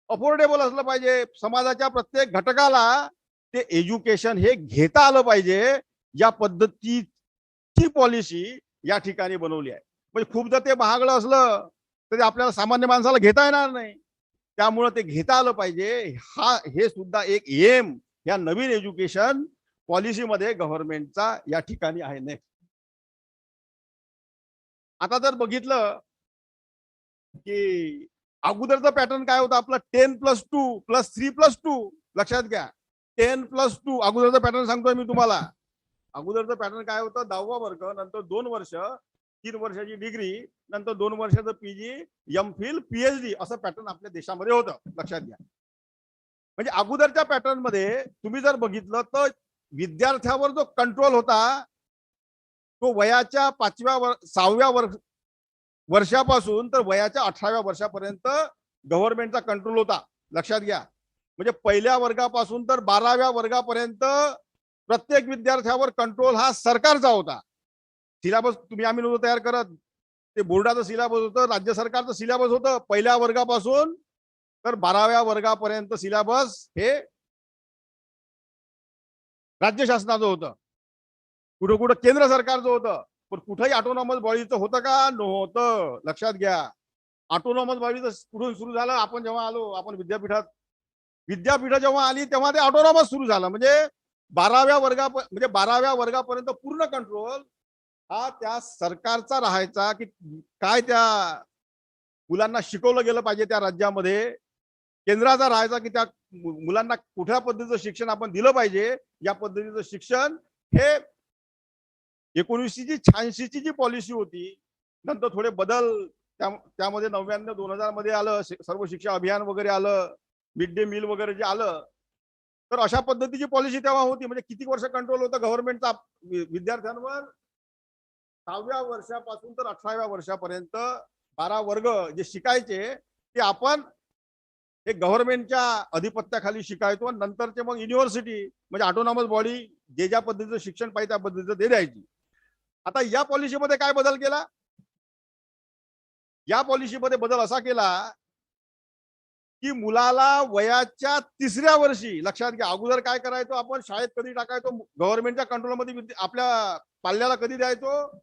अफोर्डेबल असलं पाहिजे, समाजाच्या प्रत्येक घटकाला ते एज्युकेशन हे घेता आलं पाहिजे. या पद्धतीची पॉलिसी या ठिकाणी बनवली आहे. म्हणजे खूप जर ते महागडं असलं तरी आपल्याला सामान्य माणसाला घेता येणार नाही, त्यामुळे ते घेता आलं पाहिजे. हे सुद्धा एक एम या नवीन एज्युकेशन पॉलिसीमध्ये गव्हर्नमेंटचा या ठिकाणी आहे. नेक्स्ट, आता जर बघितलं की अगोदरचा पॅटर्न काय होता आपला, 10+2 + 3+2. लक्षात घ्या, 10+2 अगोदरचा पॅटर्न सांगतोय मी तुम्हाला. अगोदरचं पॅटर्न काय होतं, 10वा वर्ग, नंतर 2 वर्ष, 3 वर्षाची डिग्री, नंतर 2 वर्षाचं पीजी, एमफिल, पीएचडी, असं पॅटर्न आपल्या देशामध्ये होतं. लक्षात घ्या, म्हणजे अगोदरच्या पॅटर्न मध्ये तुम्ही जर बघितलं तर विद्यार्थ्यावर जो कंट्रोल होता तो वयाच्या 6व्या वर्षापासून तर वयाच्या 18व्या वर्षापर्यंत गव्हर्नमेंटचा कंट्रोल होता. लक्षात घ्या, म्हणजे पहिल्या वर्गापासून तर 12व्या वर्गापर्यंत प्रत्येक विद्यार्थ्यावर कंट्रोल हा सरकारचा होता. सिलेबस आम्ही नव्हतो तयार करत, ते बोर्डाचं सिलेबस होतं, राज्य सरकारचं सिलेबस होतं. पहिल्या वर्गापासून तर 12व्या वर्गापर्यंत सिलेबस हे राज्य शासनाचं होतं. कुठं कुठं केंद्र सरकारचं होतं, पण कुठंही ऑटोनॉमस बॉडीचं होतं का, नव्हतं. लक्षात घ्या, ऑटोनॉमस बॉडीचं कुठून सुरू झालं, आपण जेव्हा आलो, आपण विद्यापीठ जेव्हा आली तेव्हा ते ऑटोनॉमस सुरू झालं. म्हणजे 12व्या वर्गापर्यंत पूर्ण कंट्रोल हा त्या सरकारचा राहायचा, की काय त्या मुलांना शिकवलं गेलं पाहिजे त्या राज्यामध्ये. केंद्राचा राहायचा की त्या मुलांना कुठल्या पद्धतीचं शिक्षण आपण दिलं पाहिजे. या पद्धतीचं शिक्षण हे 1986ची जी पॉलिसी होती, नंतर थोडे बदल त्यामध्ये 99-2000 मध्ये आलं, सर्व शिक्षा अभियान वगैरे आलं, मिड डे मील वगैरे जे आलं, तर अशा पद्धतीची पॉलिसी तेव्हा होती. म्हणजे किती वर्ष कंट्रोल होतं गव्हर्नमेंटचा विद्यार्थ्यांवर, 6व्या वर्षापासून तर 18व्या वर्षापर्यंत 12 वर्ग जे शिकायचे ते आपण हे गव्हर्नमेंटच्या अधिपत्याखाली शिकायचो. नंतरचे मग युनिव्हर्सिटी म्हणजे ऑटोनॉमस बॉडी जे ज्या पद्धतीचं शिक्षण पाहिजे त्या पद्धतीचं ते द्यायची. आता या पॉलिसीमध्ये काय बदल केला, या पॉलिसीमध्ये बदल असा केला की मुलाला वयाच्या 3ऱ्या वर्षी, लक्षात घ्या, अगोदर काय करायचो आपण, शाळेत कधी टाकायचो, गव्हर्नमेंटच्या कंट्रोलमध्ये आपल्या पाल्याला कधी द्यायचो,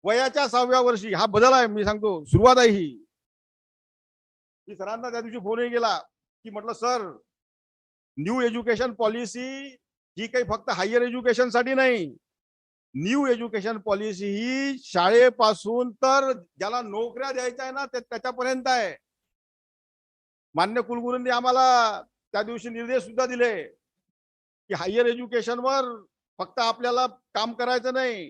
वयाच्या 6व्या वर्षी. हा बदल आहे, मी सांगतो, सुरुवात आहे ही. मी सरांना त्या दिवशी फोनही केला की म्हटलं सर, न्यू एज्युकेशन पॉलिसी ही काही फक्त हायर एज्युकेशन साठी नाही, न्यू एज्युकेशन पॉलिसी ही शाळेपासून तर ज्याला नोकऱ्या द्यायच्या आहे ना त्याच्यापर्यंत आहे. मान्य कुलगुरूंनी आम्हाला त्या दिवशी निर्देश सुद्धा दिले की हायर एज्युकेशनवर फक्त आपल्याला काम करायचं नाही.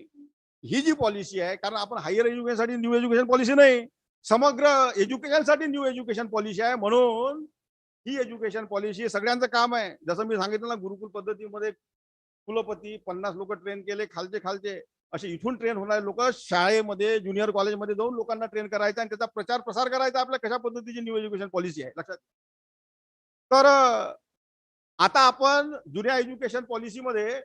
ही जी पॉलिसी आहे, कारण आपण हायर एज्युकेशनसाठी न्यू एज्युकेशन पॉलिसी नाही, समग्र एज्युकेशनसाठी न्यू एज्युकेशन पॉलिसी आहे. म्हणून ही एज्युकेशन पॉलिसी सगळ्यांचं काम आहे. जसं मी सांगितलं ना, गुरुकुल पद्धतीमध्ये कुलपती 50 लोक ट्रेन केले, खालचे असे इथून ट्रेन होणारे लोक शाळेमध्ये ज्युनियर कॉलेजमध्ये जाऊन लोकांना ट्रेन करायचा आणि त्याचा प्रचार प्रसार करायचा आपल्या कशा पद्धतीची न्यू एज्युकेशन पॉलिसी आहे. लक्षात. तर आता आपण जुन्या एज्युकेशन पॉलिसीमध्ये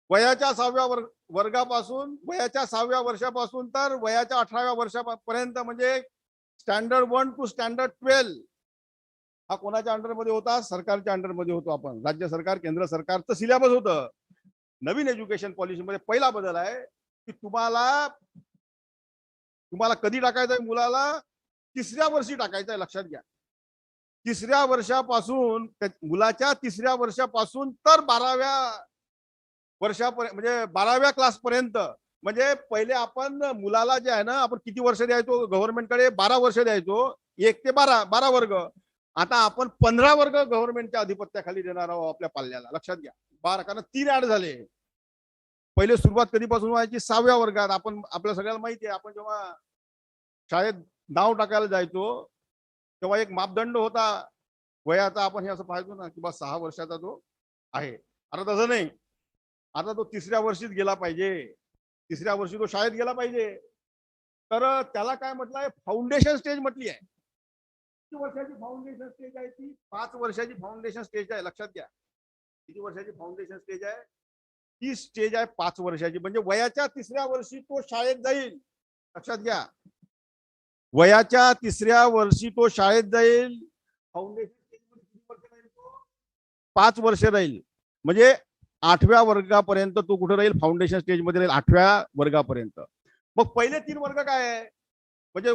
वयाच्या 6व्या वर्गापासून, वयाच्या 6व्या वर्षापासून तर वयाच्या 18व्या वर्षापर्यंत, म्हणजे स्टँडर्ड 1 टू स्टँडर्ड 12 हा कोणाच्या अंडरमध्ये होता, सरकारच्या अंडरमध्ये होतो. आपण राज्य सरकार केंद्र सरकारचं सिलेबस होतं. नवीन एज्युकेशन पॉलिसीमध्ये पहिला बदल आहे की तुम्हाला कधी टाकायचं आहे, मुलाला 3ऱ्या वर्षी टाकायचं आहे. लक्षात घ्या, 3ऱ्या वर्षापासून, मुलाच्या 3ऱ्या वर्षापासून तर 12व्या वर्षापर्यंत, म्हणजे 12व्या क्लासपर्यंत. म्हणजे पहिले आपण मुलाला जे आहे ना, आपण किती वर्ष द्यायचो गव्हर्नमेंटकडे, 12 वर्ष द्यायचो, 1 ते 12 वर्ग. आता आपण 15 वर्ग गव्हर्नमेंटच्या अधिपत्याखाली देणार आहोत आपल्या पाल्याला, लक्षात घ्या. 12 कारण 3 ऍड झाले. पहिले सुरुवात कधीपासून व्हायची 6व्या वर्गात. आपण आपल्या सगळ्याला माहिती आहे, आपण जेव्हा शाळेत नाव टाकायला जायचो तेव्हा एक मापदंड होता वयाचा. आपण हे असं पाहायचो ना की बा 6 वर्षाचा तो आहे. आता तसं नाही, आता तो 3ऱ्या वर्षीच गेला पाहिजे. 3ऱ्या वर्षी तो शाळेत गेला पाहिजे. तर त्याला काय म्हटलं आहे, फाउंडेशन स्टेज म्हटली आहे. किती वर्षाची फाउंडेशन स्टेज आहे ती? 5 वर्षाची फाउंडेशन स्टेज आहे. लक्षात घ्या, किती वर्षाची फाउंडेशन स्टेज आहे? ती स्टेज आहे 5 वर्षाची. म्हणजे वयाच्या 3ऱ्या वर्षी तो शाळेत जाईल. लक्षात घ्या, वयाच्या 3ऱ्या वर्षी तो शाळेत जाईल. फाउंडेशन स्टेज मध्ये किती वर्ष राहील तो? 5 वर्ष राहील. म्हणजे 8व्या वर्गापर्यंत तो कुठे राहील? फाउंडेशन स्टेज मध्ये राहील, 8व्या वर्गापर्यंत. मग पहिले 3 वर्ग काय आहे? म्हणजे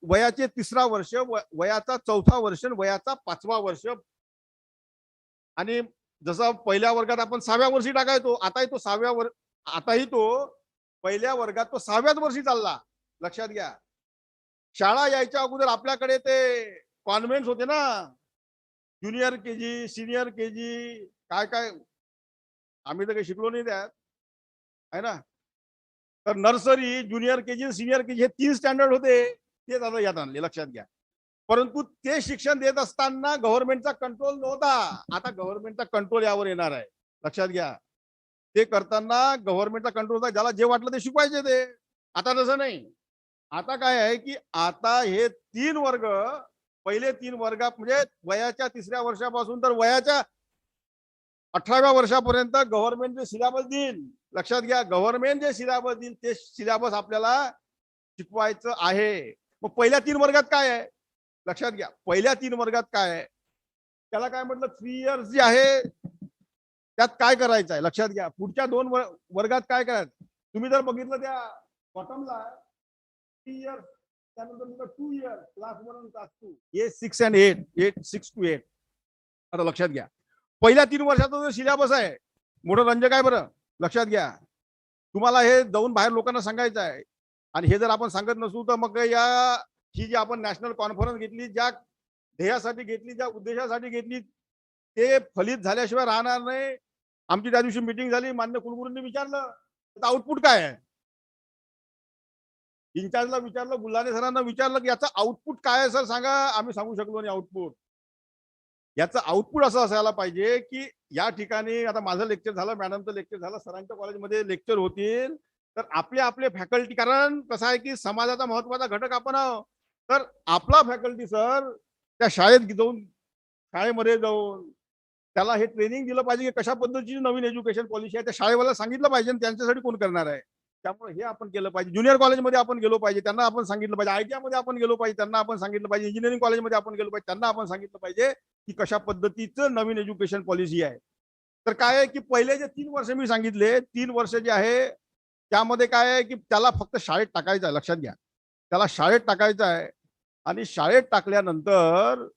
वयाचे 3रा वर्ष, वयाचा 4था वर्ष, वयाचा 5वा वर्ष. आणि जसा पहिल्या वर्गात आपण 6व्या वर्षी टाकायचो, आताही तो 6व्या आताही तो पहिल्या वर्गात तो 6व्याच वर्षी चालला. लक्षात घ्या, शाळा यायच्या अगोदर आपल्याकडे ते कॉन्व्हेंट्स होते ना, ज्युनियर केजी, सिनियर केजी, काय काय, आम्ही तर काही शिकलो नाही त्यात, आहे ना. तर nursery, junior KG, senior KG हे 3 स्टँडर्ड होते, ते आता यात आणले. लक्षात घ्या. परंतु ते शिक्षण देत असताना गव्हर्नमेंटचा कंट्रोल नव्हता. आता गव्हर्नमेंटचा कंट्रोल यावर येणार आहे. लक्षात घ्या, ते करताना गव्हर्नमेंटचा कंट्रोल होता, ज्याला जे वाटलं ते शिकवायचे ते. आता तसं नाही. आता काय आहे की आता हे 3 वर्ग, पहिले 3 वर्गात म्हणजे वयाच्या 3ऱ्या वर्षापासून तर वयाच्या 18व्या वर्षापर्यंत गव्हर्नमेंट जे सिलेबस देईल, लक्षात घ्या, गव्हर्नमेंट जे सिलेबस देईल ते सिलेबस आपल्याला शिकवायचं आहे. मग पहिल्या 3 वर्गात काय आहे? लक्षात घ्या, पहिल्या 3 वर्गात काय आहे? त्याला काय म्हटलं, 3 इयर्स जे आहे त्यात काय करायचं आहे? लक्षात घ्या, पुढच्या 2 वर्गात काय करायचं? तुम्ही जर बघितलं त्या बॉटमला 3 इयर्स, त्यानंतर 2 इयर्स, क्लास 1 आणि क्लास 2, हे 6 and 8, 6 to 8. आता लक्षात घ्या, पहिल्या 3 वर्षाचा जो सिलेबस आहे मोठं रंजक आहे बरं. लक्षात घ्या, तुम्हाला हे जाऊन बाहेर लोकांना सांगायचं आहे. आणि हे जर आपण सांगत नसू तर मग ही जी आपण नॅशनल कॉन्फरन्स घेतली, ज्या ध्येयासाठी घेतली, ज्या उद्देशासाठी घेतली, ते फलित झाल्याशिवाय राहणार नाही. आमची त्या दिवशी मीटिंग झाली, मान्य कुलगुरूंनी विचारलं त्याचं आउटपुट काय आहे. इन्चार्जला विचारलं, गुल्हाने सरांना विचारलं की याचं आउटपुट काय आहे सर सांगा. आम्ही सांगू शकलो नाही आउटपुट. याचं आउटपुट असं असायला पाहिजे की या ठिकाणी आता माझं लेक्चर झालं, मॅडमचं लेक्चर झालं, सरांच्या कॉलेजमध्ये लेक्चर होतील, तर आपले आपले फॅकल्टी, कारण कसं आहे की समाजाचा महत्वाचा घटक आपण आहोत, तर आपला फॅकल्टी सर त्या शाळेत जाऊन, शाळेमध्ये जाऊन त्याला हे ट्रेनिंग दिलं पाहिजे की कशा पद्धतीची नवीन एज्युकेशन पॉलिसी आहे त्या शाळेवाला सांगितलं पाहिजे. त्यांच्यासाठी कोण करणार आहे? त्यामुळे हे आपण केलं पाहिजे. ज्युनियर कॉलेजमध्ये आपण गेलो पाहिजे, त्यांना आपण सांगितलं पाहिजे. ITI मध्ये आपण गेलो पाहिजे, त्यांना आपण सांगितलं पाहिजे. इंजिनिअरिंग कॉलेजमध्ये आपण गेलो पाहिजे, त्यांना आपण सांगितलं पाहिजे की कशा पद्धतीचं नवीन एज्युकेशन पॉलिसी आहे. तर काय आहे की पहिले जे 3 वर्ष मी सांगितले, 3 वर्ष जे आहे त्यामध्ये काय आहे की त्याला फक्त शाळेत टाकायचं आहे. लक्षात घ्या, त्याला शाळेत टाकायचं आहे. आणि शाळेत टाकल्यानंतर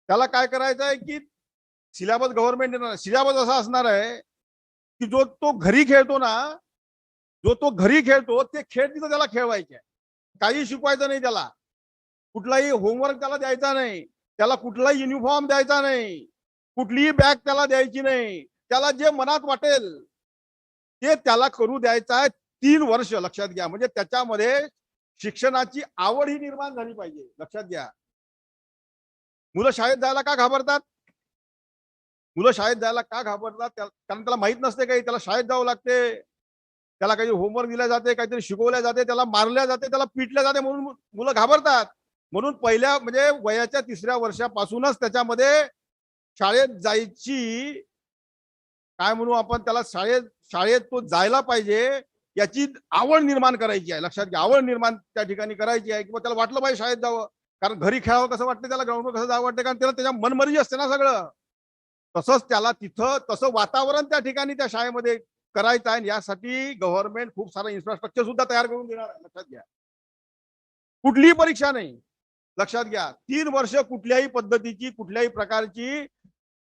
त्याला काय करायचं आहे की सिलेबस गव्हर्नमेंट देणार. सिलेबस असा असणार आहे की जो तो घरी खेळतो ना, जो तो घरी खेळतो ते खेळ तिथं त्याला खेळवायचे आहे. काही शिकवायचं नाही त्याला, कुठलाही होमवर्क त्याला द्यायचा नाही, त्याला कुठलाही युनिफॉर्म द्यायचा नाही, कुठलीही बॅग त्याला द्यायची नाही. त्याला जे मनात वाटेल ते त्याला करू द्यायचं आहे 3 वर्ष. लक्षात घ्या, म्हणजे त्याच्यामध्ये शिक्षणाची आवड ही निर्माण झाली पाहिजे. लक्षात घ्या, मुलं शाळेत जायला का घाबरतात? मुलं शाळेत जायला का घाबरतात? कारण त्याला माहित नसते काही, त्याला शाळेत जावं लागते, त्याला काही होमवर्क दिल्या जाते, काहीतरी शिकवल्या जाते, त्याला मारल्या जाते, त्याला पिटल्या जाते, म्हणून मुलं घाबरतात. म्हणून पहिल्या म्हणजे वयाच्या 3ऱ्या वर्षापासूनच त्याच्यामध्ये शाळेत जायची, काय म्हणू आपण त्याला, शाळेत तो जायला पाहिजे याची आवड निर्माण करायची आहे. लक्षात घ्या, आवड निर्माण त्या ठिकाणी करायची आहे किंवा त्याला वाटलं पाहिजे शाळेत जावं. कारण घरी खेळावं कसं वाटतं त्याला, ग्राउंडवर कसं जावं वाटतं, कारण त्याला त्याच्या मनमर्जी असते ना सगळं. तसंच त्याला तिथं तसं वातावरण त्या ठिकाणी त्या शाळेमध्ये करायचं आहे. यासाठी गव्हर्नमेंट खूप सारं इन्फ्रास्ट्रक्चर सुद्धा तयार करून देणार आहे. लक्षात घ्या, कुठलीही परीक्षा नाही. लक्षात घ्या, 3 वर्ष कुठल्याही पद्धतीची, कुठल्याही प्रकारची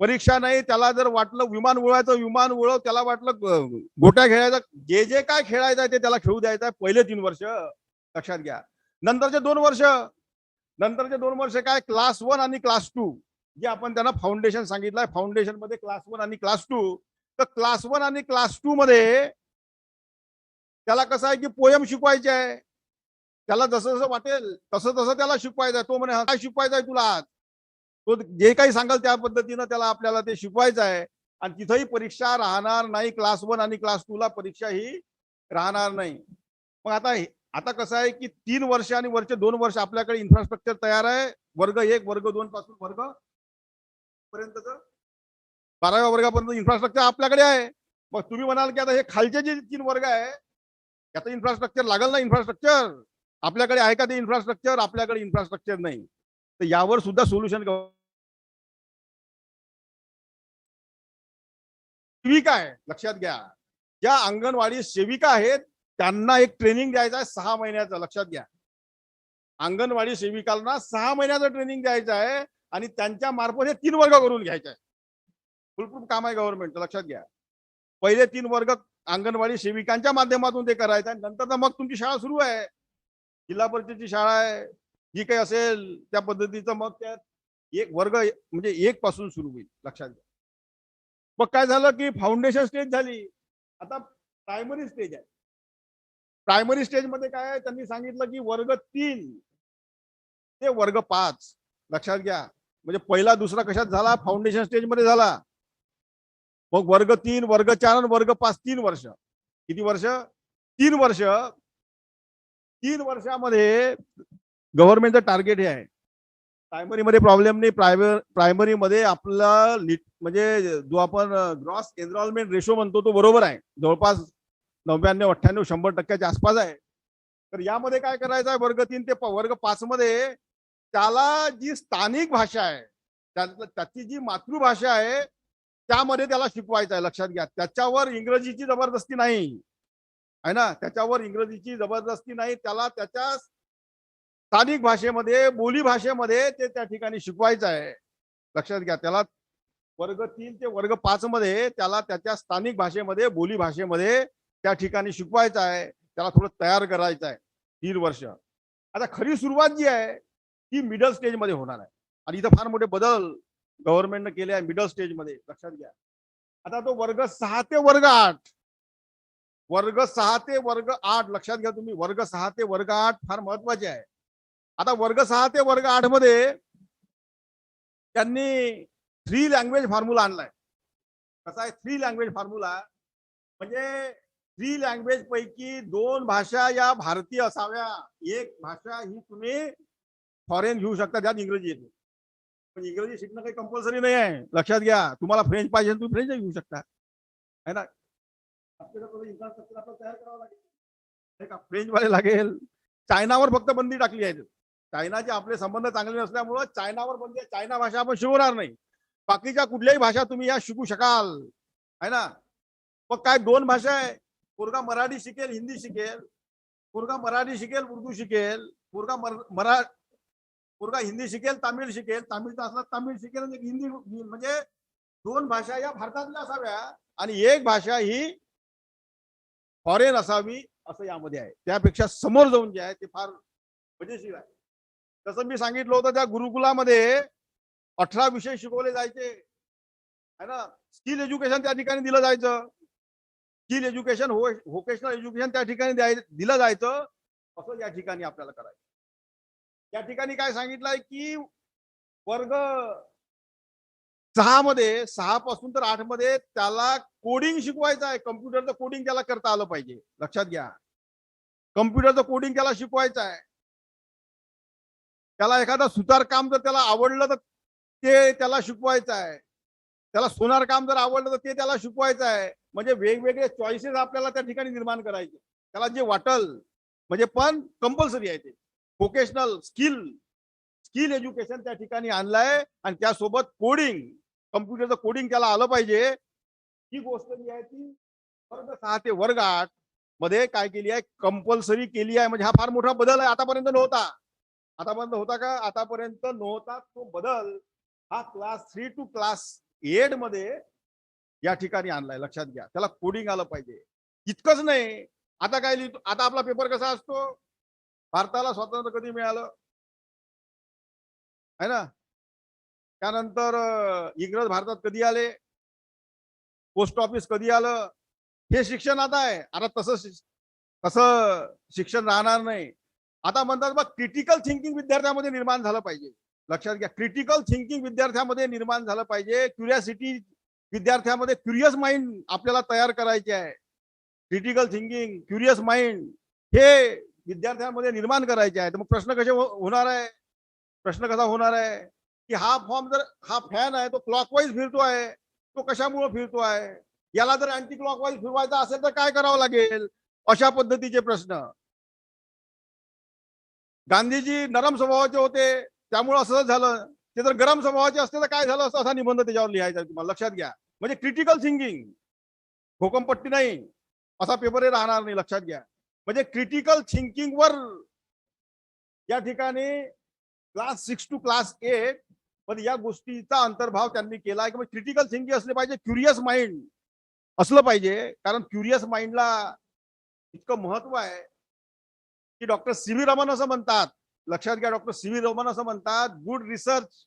परीक्षा नाही. त्याला जर वाटलं विमान उडवायचं, विमान उडव, त्याला वाटलं गोट्या खेळायचं, जे जे काय खेळायचं आहे ते त्याला खेळू द्यायचं आहे पहिले 3 वर्ष. लक्षात घ्या, नंतरचे 2 वर्ष नंतरचे 2 वर्ष काय क्लास 1 आणि क्लास 2 जे आपण त्यांना फाउंडेशन सांगितलंय. फाउंडेशन मध्ये क्लास 1 आणि क्लास 2. तर क्लास 1 आणि क्लास 2 मध्ये त्याला कसं आहे की पोयम शिकवायचे आहे. त्याला जसं जसं वाटेल तसं तसं त्याला शिकवायचं आहे. तो म्हणे काय शिकवायचं आहे तुला आज, तो जे काही सांगाल त्या पद्धतीनं त्याला आपल्याला ते शिकवायचं आहे. आणि तिथंही परीक्षा राहणार नाही. क्लास 1 आणि क्लास 2 ला परीक्षा ही राहणार नाही. मग आता कसं आहे की 3 वर्ष आणि वरचे 2 वर्ष आपल्याकडे इन्फ्रास्ट्रक्चर तयार आहे. वर्ग 1 वर्ग 2 पासून वर्ग पर्यंत 12व्या वर्गापर्यंत इन्फ्रास्ट्रक्चर आपल्याकडे आहे. मग तुम्ही म्हणाल की आता हे खालचे जे 3 वर्ग आहे त्याचं इन्फ्रास्ट्रक्चर लागल ना. इन्फ्रास्ट्रक्चर आपल्याकडे आहे का ते इन्फ्रास्ट्रक्चर? आपल्याकडे इन्फ्रास्ट्रक्चर नाही. तर यावर सुद्धा सोल्युशन सेविका आहे. लक्षात घ्या, ज्या अंगणवाडी सेविका आहेत त्यांना एक ट्रेनिंग द्यायचं आहे 6 महिन्याचं. लक्षात घ्या, अंगणवाडी सेविकांना 6 महिन्याचं ट्रेनिंग द्यायचं आहे आणि त्यांच्या मार्फत हे 3 वर्ग करून घ्यायचे आहे. फुलप्रूफ काम आहे गव्हर्नमेंटचं. लक्षात घ्या, पहिले 3 वर्ग अंगणवाडी सेविकांच्या माध्यमातून ते करायचं आहे. नंतर मग तुमची शाळा सुरू आहे, जिल्हा परिषदेची शाळा आहे, जी काही असेल त्या पद्धतीचं. मग त्यात एक वर्ग म्हणजे 1 पासून सुरू होईल. लक्षात घ्या. मग काय झालं की फाउंडेशन स्टेज झाली, आता प्रायमरी स्टेज आहे. प्रायमरी स्टेज मध्ये काय आहे, त्यांनी सांगितलं की वर्ग 3 ते वर्ग 5. लक्षात घ्या, म्हणजे पहिला दुसरा कशात झाला? फाउंडेशन स्टेज मध्ये झाला. मग वर्ग 3 वर्ग 4 आणि वर्ग 5 3 वर्ष. किती वर्ष? 3 वर्ष. 3 वर्षामध्ये गव्हर्नमेंटचं टार्गेट हे आहे. प्रायमरी मध्ये प्रॉब्लेम नाही. प्रायमरी मध्ये आपला म्हणजे जो आपण ग्रॉस एनरोलमेंट रेशो म्हणतो तो बरोबर आहे, जवळपास 99-98-100% आसपास आहे. तर यामध्ये काय करायचं आहे, वर्ग 3 ते वर्ग 5 मध्ये त्याला जी स्थानिक भाषा आहे, त्याची जी मातृभाषा आहे त्यामध्ये त्याला शिकवायचं आहे. लक्षात घ्या, त्याच्यावर इंग्रजीची जबरदस्ती नाही आहे ना. त्याच्यावर इंग्रजीची जबरदस्ती नाही. त्याला त्याच्या स्थानिक भाषेमध्ये, बोली भाषेमध्ये ते त्या ठिकाणी शिकवायचं आहे. लक्षात घ्या, त्याला वर्ग 3 ते वर्ग 5 मध्ये त्याला त्याच्या स्थानिक भाषेमध्ये, बोली भाषेमध्ये त्या ठिकाणी शिकवायचं आहे. त्याला थोडं तयार करायचं आहे 3 वर्ष. आता खरी सुरुवात जी आहे ती मिडल स्टेज मध्ये होणार आहे. आणि इथं फार मोठे बदल गव्हर्नमेंटने केले आहे मिडल स्टेज मध्ये. लक्षात घ्या, आता तो वर्ग 6 ते वर्ग 8, वर्ग 6 ते वर्ग 8 लक्षात घ्या तुम्ही, वर्ग 6 ते वर्ग 8 फार महत्वाचे आहे. आता वर्ग 6 ते वर्ग 8 मध्ये त्यांनी 3 लँग्वेज फॉर्म्युला आणलाय. कसा आहे 3 लँग्वेज फॉर्म्युला? म्हणजे 3 लँग्वेज पैकी 2 भाषा या भारतीय असाव्या. एक भाषा ही तुम्ही फॉरेन घेऊ शकता, ज्यात इंग्रजी येते. पण इंग्रजी शिकणं काही कंपल्सरी नाही आहे. लक्षात घ्या, तुम्हाला फ्रेंच पाहिजे तुम्ही फ्रेंच घेऊ शकता, है ना. आपल्याला इन्फ्रास्ट्रक्चर आपल्याला तयार करावं लागेल, फ्रेंच वाले लागेल. चायनावर फक्त बंदी टाकली आहे. चायनाचे आपले संबंध चांगले नसल्यामुळं चायनावर बंदी आहे. चायना भाषा आपण शिकवणार नाही. बाकीच्या कुठल्याही भाषा तुम्ही या शिकू शकाल, है ना. मग काय 2 भाषा आहे, पोरगा मराठी शिकेल, हिंदी शिकेल. पोरगा मराठी शिकेल, उर्दू शिकेल. पोरगा हिंदी शिकेल, तामिळ शिकेल. तामिळचा असला तामिळ शिकेल, हिंदी. म्हणजे 2 भाषा या भारतातल्या असाव्या आणि एक भाषा ही फॉरेन असावी, असं यामध्ये आहे. त्यापेक्षा समोर जाऊन जे आहे ते फार मजेशीर आहे. जसं मी सांगितलं होतं, त्या गुरुकुलामध्ये 18 विषय शिकवले जायचे, है ना. स्किल एज्युकेशन त्या ठिकाणी दिलं जायचं. स्किल एज्युकेशन, व्होकेशनल एज्युकेशन त्या ठिकाणी दिलं जायचं. असं या ठिकाणी आपल्याला करायचं. या ठिकाणी काय सांगितलंय की वर्ग 6 मध्ये, 6 पासून तर 8 मध्ये त्याला कोडिंग शिकवायचं आहे. कम्प्युटरचं कोडिंग त्याला करता आलं पाहिजे. लक्षात घ्या, कम्प्युटरचं कोडिंग त्याला शिकवायचं आहे. त्याला एखादं सुतार काम जर त्याला आवडलं तर ते त्याला शिकवायचं आहे. त्याला सोनार काम जर आवडलं तर ते त्याला शिकवायचं आहे. म्हणजे वेगवेगळे चॉईसेस आपल्याला त्या ठिकाणी निर्माण करायचे. त्याला जे वाटल, म्हणजे पण कंपल्सरी आहे ते व्होकेशनल स्किल एज्युकेशन त्या ठिकाणी आणलंय. आणि त्यासोबत कोडिंग, कम्प्युटरचं कोडिंग त्याला आलं पाहिजे. ही गोष्ट जी आहे ती वर्ग 6 ते वर्ग 8 मध्ये काय केली आहे, कंपल्सरी केली आहे. म्हणजे हा फार मोठा बदल आहे. आतापर्यंत नव्हता. आतापर्यंत होता का? आतापर्यंत नव्हता. तो बदल हा क्लास 3 टू क्लास 8 मध्ये या ठिकाणी आणलाय. लक्षात घ्या, त्याला कोडिंग आलं पाहिजे. इतकंच नाही, आता काय लिहितो, आता आपला पेपर कसा असतो, भारताला स्वातंत्र्य कधी मिळालं? आहे ना. त्यानंतर इंग्रज भारतात कधी आले, पोस्ट ऑफिस कधी आलं, हे शिक्षण आता आहे. आता तसं शिक्षण राहणार नाही. आता म्हणतात बघ क्रिटिकल थिंकिंग विद्यार्थ्यांमध्ये निर्माण झालं पाहिजे. लक्षात घ्या, क्रिटिकल थिंकिंग विद्यार्थ्यांमध्ये निर्माण झालं पाहिजे. क्युरियासिटी विद्यार्थ्यांमध्ये, क्युरियस माइंड आपल्याला तयार करायचे आहे. क्रिटिकल थिंकिंग, क्युरियस माइंड हे विद्यार्थ्यांमध्ये निर्माण करायचे आहे. तर मग प्रश्न कसे होणार आहे, प्रश्न कसा होणार आहे की हा फॉर्म जर हा फॅन आहे तो क्लॉकवाईज फिरतो आहे, तो कशामुळे फिरतो आहे, याला जर अँटी क्लॉकवाईज फिरवायचा असेल तर काय करावं लागेल, अशा पद्धतीचे प्रश्न. गांधीजी नरम स्वभावाचे होते त्यामुळे असं झालं, ते जर गरम स्वभावाचे असते तर काय झालं असं, असा निबंध त्याच्यावर लिहायचा तुम्हाला. लक्षात घ्या, म्हणजे क्रिटिकल थिंकिंग, भोकमपट्टी नाही, असा पेपरही राहणार नाही. लक्षात घ्या, म्हणजे क्रिटिकल थिंकिंग वर या ठिकाणी क्लास 6 टू क्लास 8 मध्ये या गोष्टीचा अंतर्भाव त्यांनी केला आहे की क्रिटिकल थिंकिंग असले पाहिजे, क्युरियस माइंड असलं पाहिजे. कारण क्युरियस माइंडला इतकं महत्व आहे की डॉक्टर सी व्ही रमन असं म्हणतात. लक्षात घ्या, डॉक्टर सी व्ही रमन असं म्हणतात, good research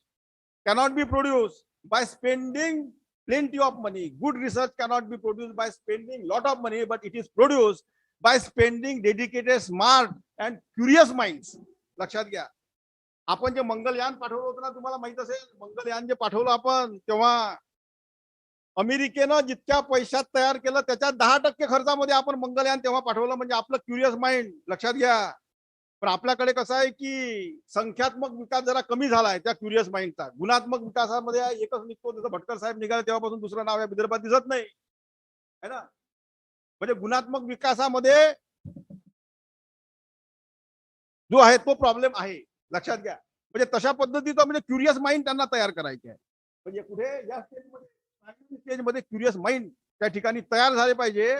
cannot be produce by spending plenty of money. Good research cannot be produced by spending lot of money, but it is produced by spending dedicated, smart and curious minds. लक्षात घ्या, आपण जे मंगलयान पाठवलं होतं ना, तुम्हाला माहित असेल, मंगलयान जे पाठवलं आपण तेव्हा अमेरिकेनं जितक्या पैशात तयार केलं त्याच्या 10% खर्चामध्ये आपण मंगलयान तेव्हा पाठवलं. म्हणजे आपलं क्युरियस माइंड. लक्षात घ्या, पण आपल्याकडे कसं आहे की संख्यात्मक विकास जरा कमी झाला आहे त्या क्युरियस माइंडचा. गुणात्मक विकासामध्ये एकच निघतो, जसं भटकर साहेब निघाले तेव्हापासून दुसरं नाव या विदर्भात दिसत नाही, है ना. म्हणजे गुणात्मक विकासामध्ये जो आहे तो प्रॉब्लेम आहे. लक्षात घ्या, म्हणजे तशा पद्धतीचं म्हणजे क्युरियस माइंड त्यांना तयार करायचे आहे. म्हणजे कुठे या स्टेजमध्ये क्युरियस माइंड त्या ठिकाणी तयार झाले पाहिजे,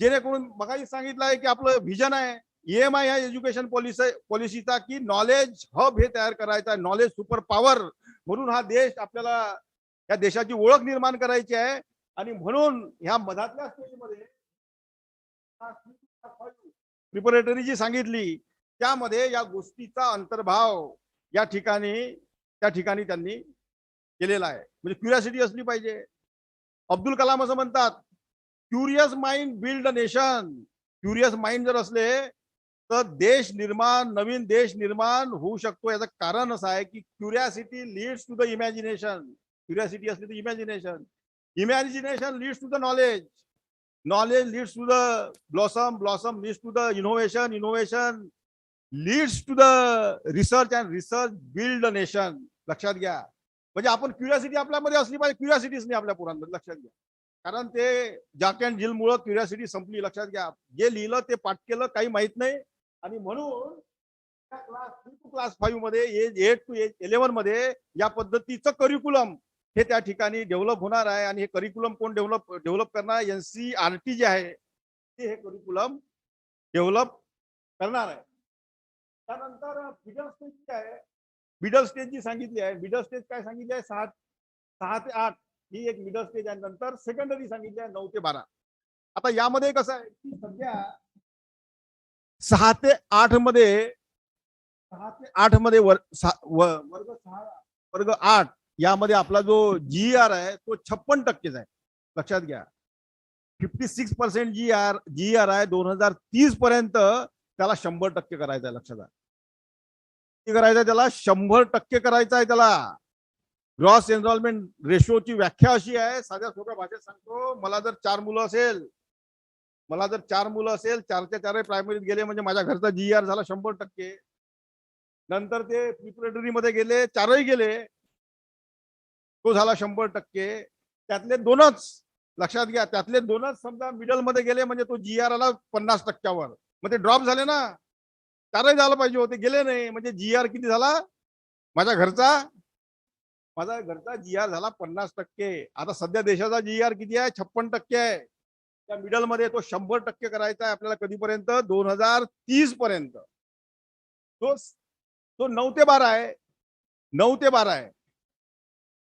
जेणेकरून मगाही सांगितलं आहे की आपलं व्हिजन आहे EMI ह्या एज्युकेशन पॉलिसीचा की नॉलेज हब हे तयार करायचं आहे, नॉलेज सुपर पॉवर म्हणून हा देश आपल्याला, या देशाची ओळख निर्माण करायची आहे. आणि म्हणून ह्या मधातल्या स्टेजमध्ये प्रिपरेटरी जी सांगितली त्यामध्ये या गोष्टीचा अंतर्भाव या ठिकाणी त्यांनी केलेला आहे. म्हणजे क्युरियासिटी असली पाहिजे. अब्दुल कलाम असं म्हणतात, curious mind build a nation. Curious mind जर असले तर देश निर्माण, नवीन देश निर्माण होऊ शकतो. याचं कारण असं आहे की curiosity leads to the imagination. Curiosity असली तर imagination, imagination leads to the knowledge, knowledge leads to the blossom, blossom leads to the innovation, innovation leads to the research and research build a nation. लक्षात घ्या, म्हणजे आपण curiosity आपल्यामध्ये असली पाहिजे, क्युरियासिटीच नाही आपल्या पोरांमध्ये. लक्षात घ्या, कारण ते जॅक अँड जिल मुळे क्युरियासिटी संपली. लक्षात घ्या, जे लिहिलं ते पाठ केलं काही माहित नाही. आणि म्हणून क्लास 3 टू क्लास 5 मध्ये, एज 8 टू एज 11 मध्ये या पद्धतीचं करिक्युलम हे त्या ठिकाणी डेव्हलप होणार आहे. आणि हे करिक्युलम कोण डेव्हलप करणार, NCERT जे आहे ते हे करिक्युलम डेव्हलप करणार आहे. त्यानंतर मिडल स्टेज जे आहे, मिडल स्टेज जी सांगितली आहे, मिडल स्टेज काय सांगितली आहे, 6 ते 8 ही एक मिडल स्टेज आहे. नंतर सेकंडरी सांगितली आहे 9 ते 12. आता यामध्ये कसं आहे की सध्या 6 ते 8 मध्ये वर्ग 8 यामध्ये आपला जो GER आहे तो 56% आहे. लक्षात घ्या, 56% GER आहे. 2030 पर्यंत त्याला 100% करायचं आहे. लक्षात घ्या, करायचं आहे त्याला 100% करायचं आहे. त्याला ग्रॉस एनरोलमेंट रेशोची व्याख्या अशी आहे, साध्या सोप्या भाषेत सांगतो, मला जर 4 मुलं असेल, 4च्या 4 प्रायमरीत गेले म्हणजे माझ्या घरचा GER झाला 100%. नंतर ते प्रिपरेटरी मध्ये गेले, 4ही गेले, तो झाला 100%. त्यातले 2च, लक्षात घ्या, त्यातले 2च समजा मिडल मध्ये गेले म्हणजे तो GER आला 50%वर. मग ते ड्रॉप झाले ना, 4ही झालं पाहिजे होते, गेले नाही. म्हणजे GER किती झाला, माझ्या घरचा GER झाला 50%. आता सध्या देशाचा GER किती आहे, 56% आहे. त्या मिडल मध्ये तो 100% करायचा आहे आपल्याला. कधीपर्यंत, 2030 पर्यंत. तो 9 ते 12 आहे. 9 ते 12 आहे.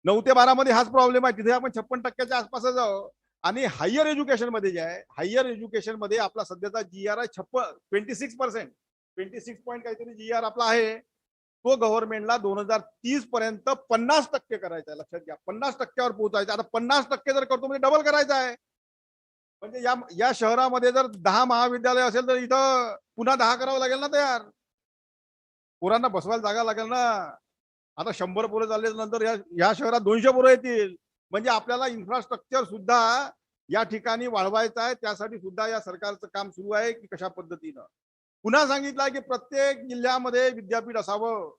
9 ते 12 मध्ये हाच प्रॉब्लेम आहे, तिथे आपण 56%च्या आसपास जाऊ. आणि हायर एज्युकेशन मध्ये जे आहे, हायर एज्युकेशन मध्ये आपला सध्याचा GER आहे 26%, 26 पॉईंट काहीतरी GER आपला आहे. तो गव्हर्नमेंटला 2030 पर्यंत 50% करायचा आहे. लक्षात घ्या, 50%वर पोहोचायचं. आता 50% जर करतो म्हणजे डबल करायचं आहे. म्हणजे या शहरामध्ये जर 10 महाविद्यालय असेल तर इथं पुन्हा 10 करावं लागेल ना तयार. पोरांना बसवायला जागा लागेल ना. आता 100 पोरं झाले नंतर या शहरात 200 पोरं येतील. म्हणजे आपल्याला इन्फ्रास्ट्रक्चर सुद्धा या ठिकाणी वाढवायचं आहे. त्यासाठी सुद्धा या सरकारचं काम सुरू आहे की कशा पद्धतीनं. पुन्हा सांगितलं आहे की प्रत्येक जिल्ह्यामध्ये विद्यापीठ असावं.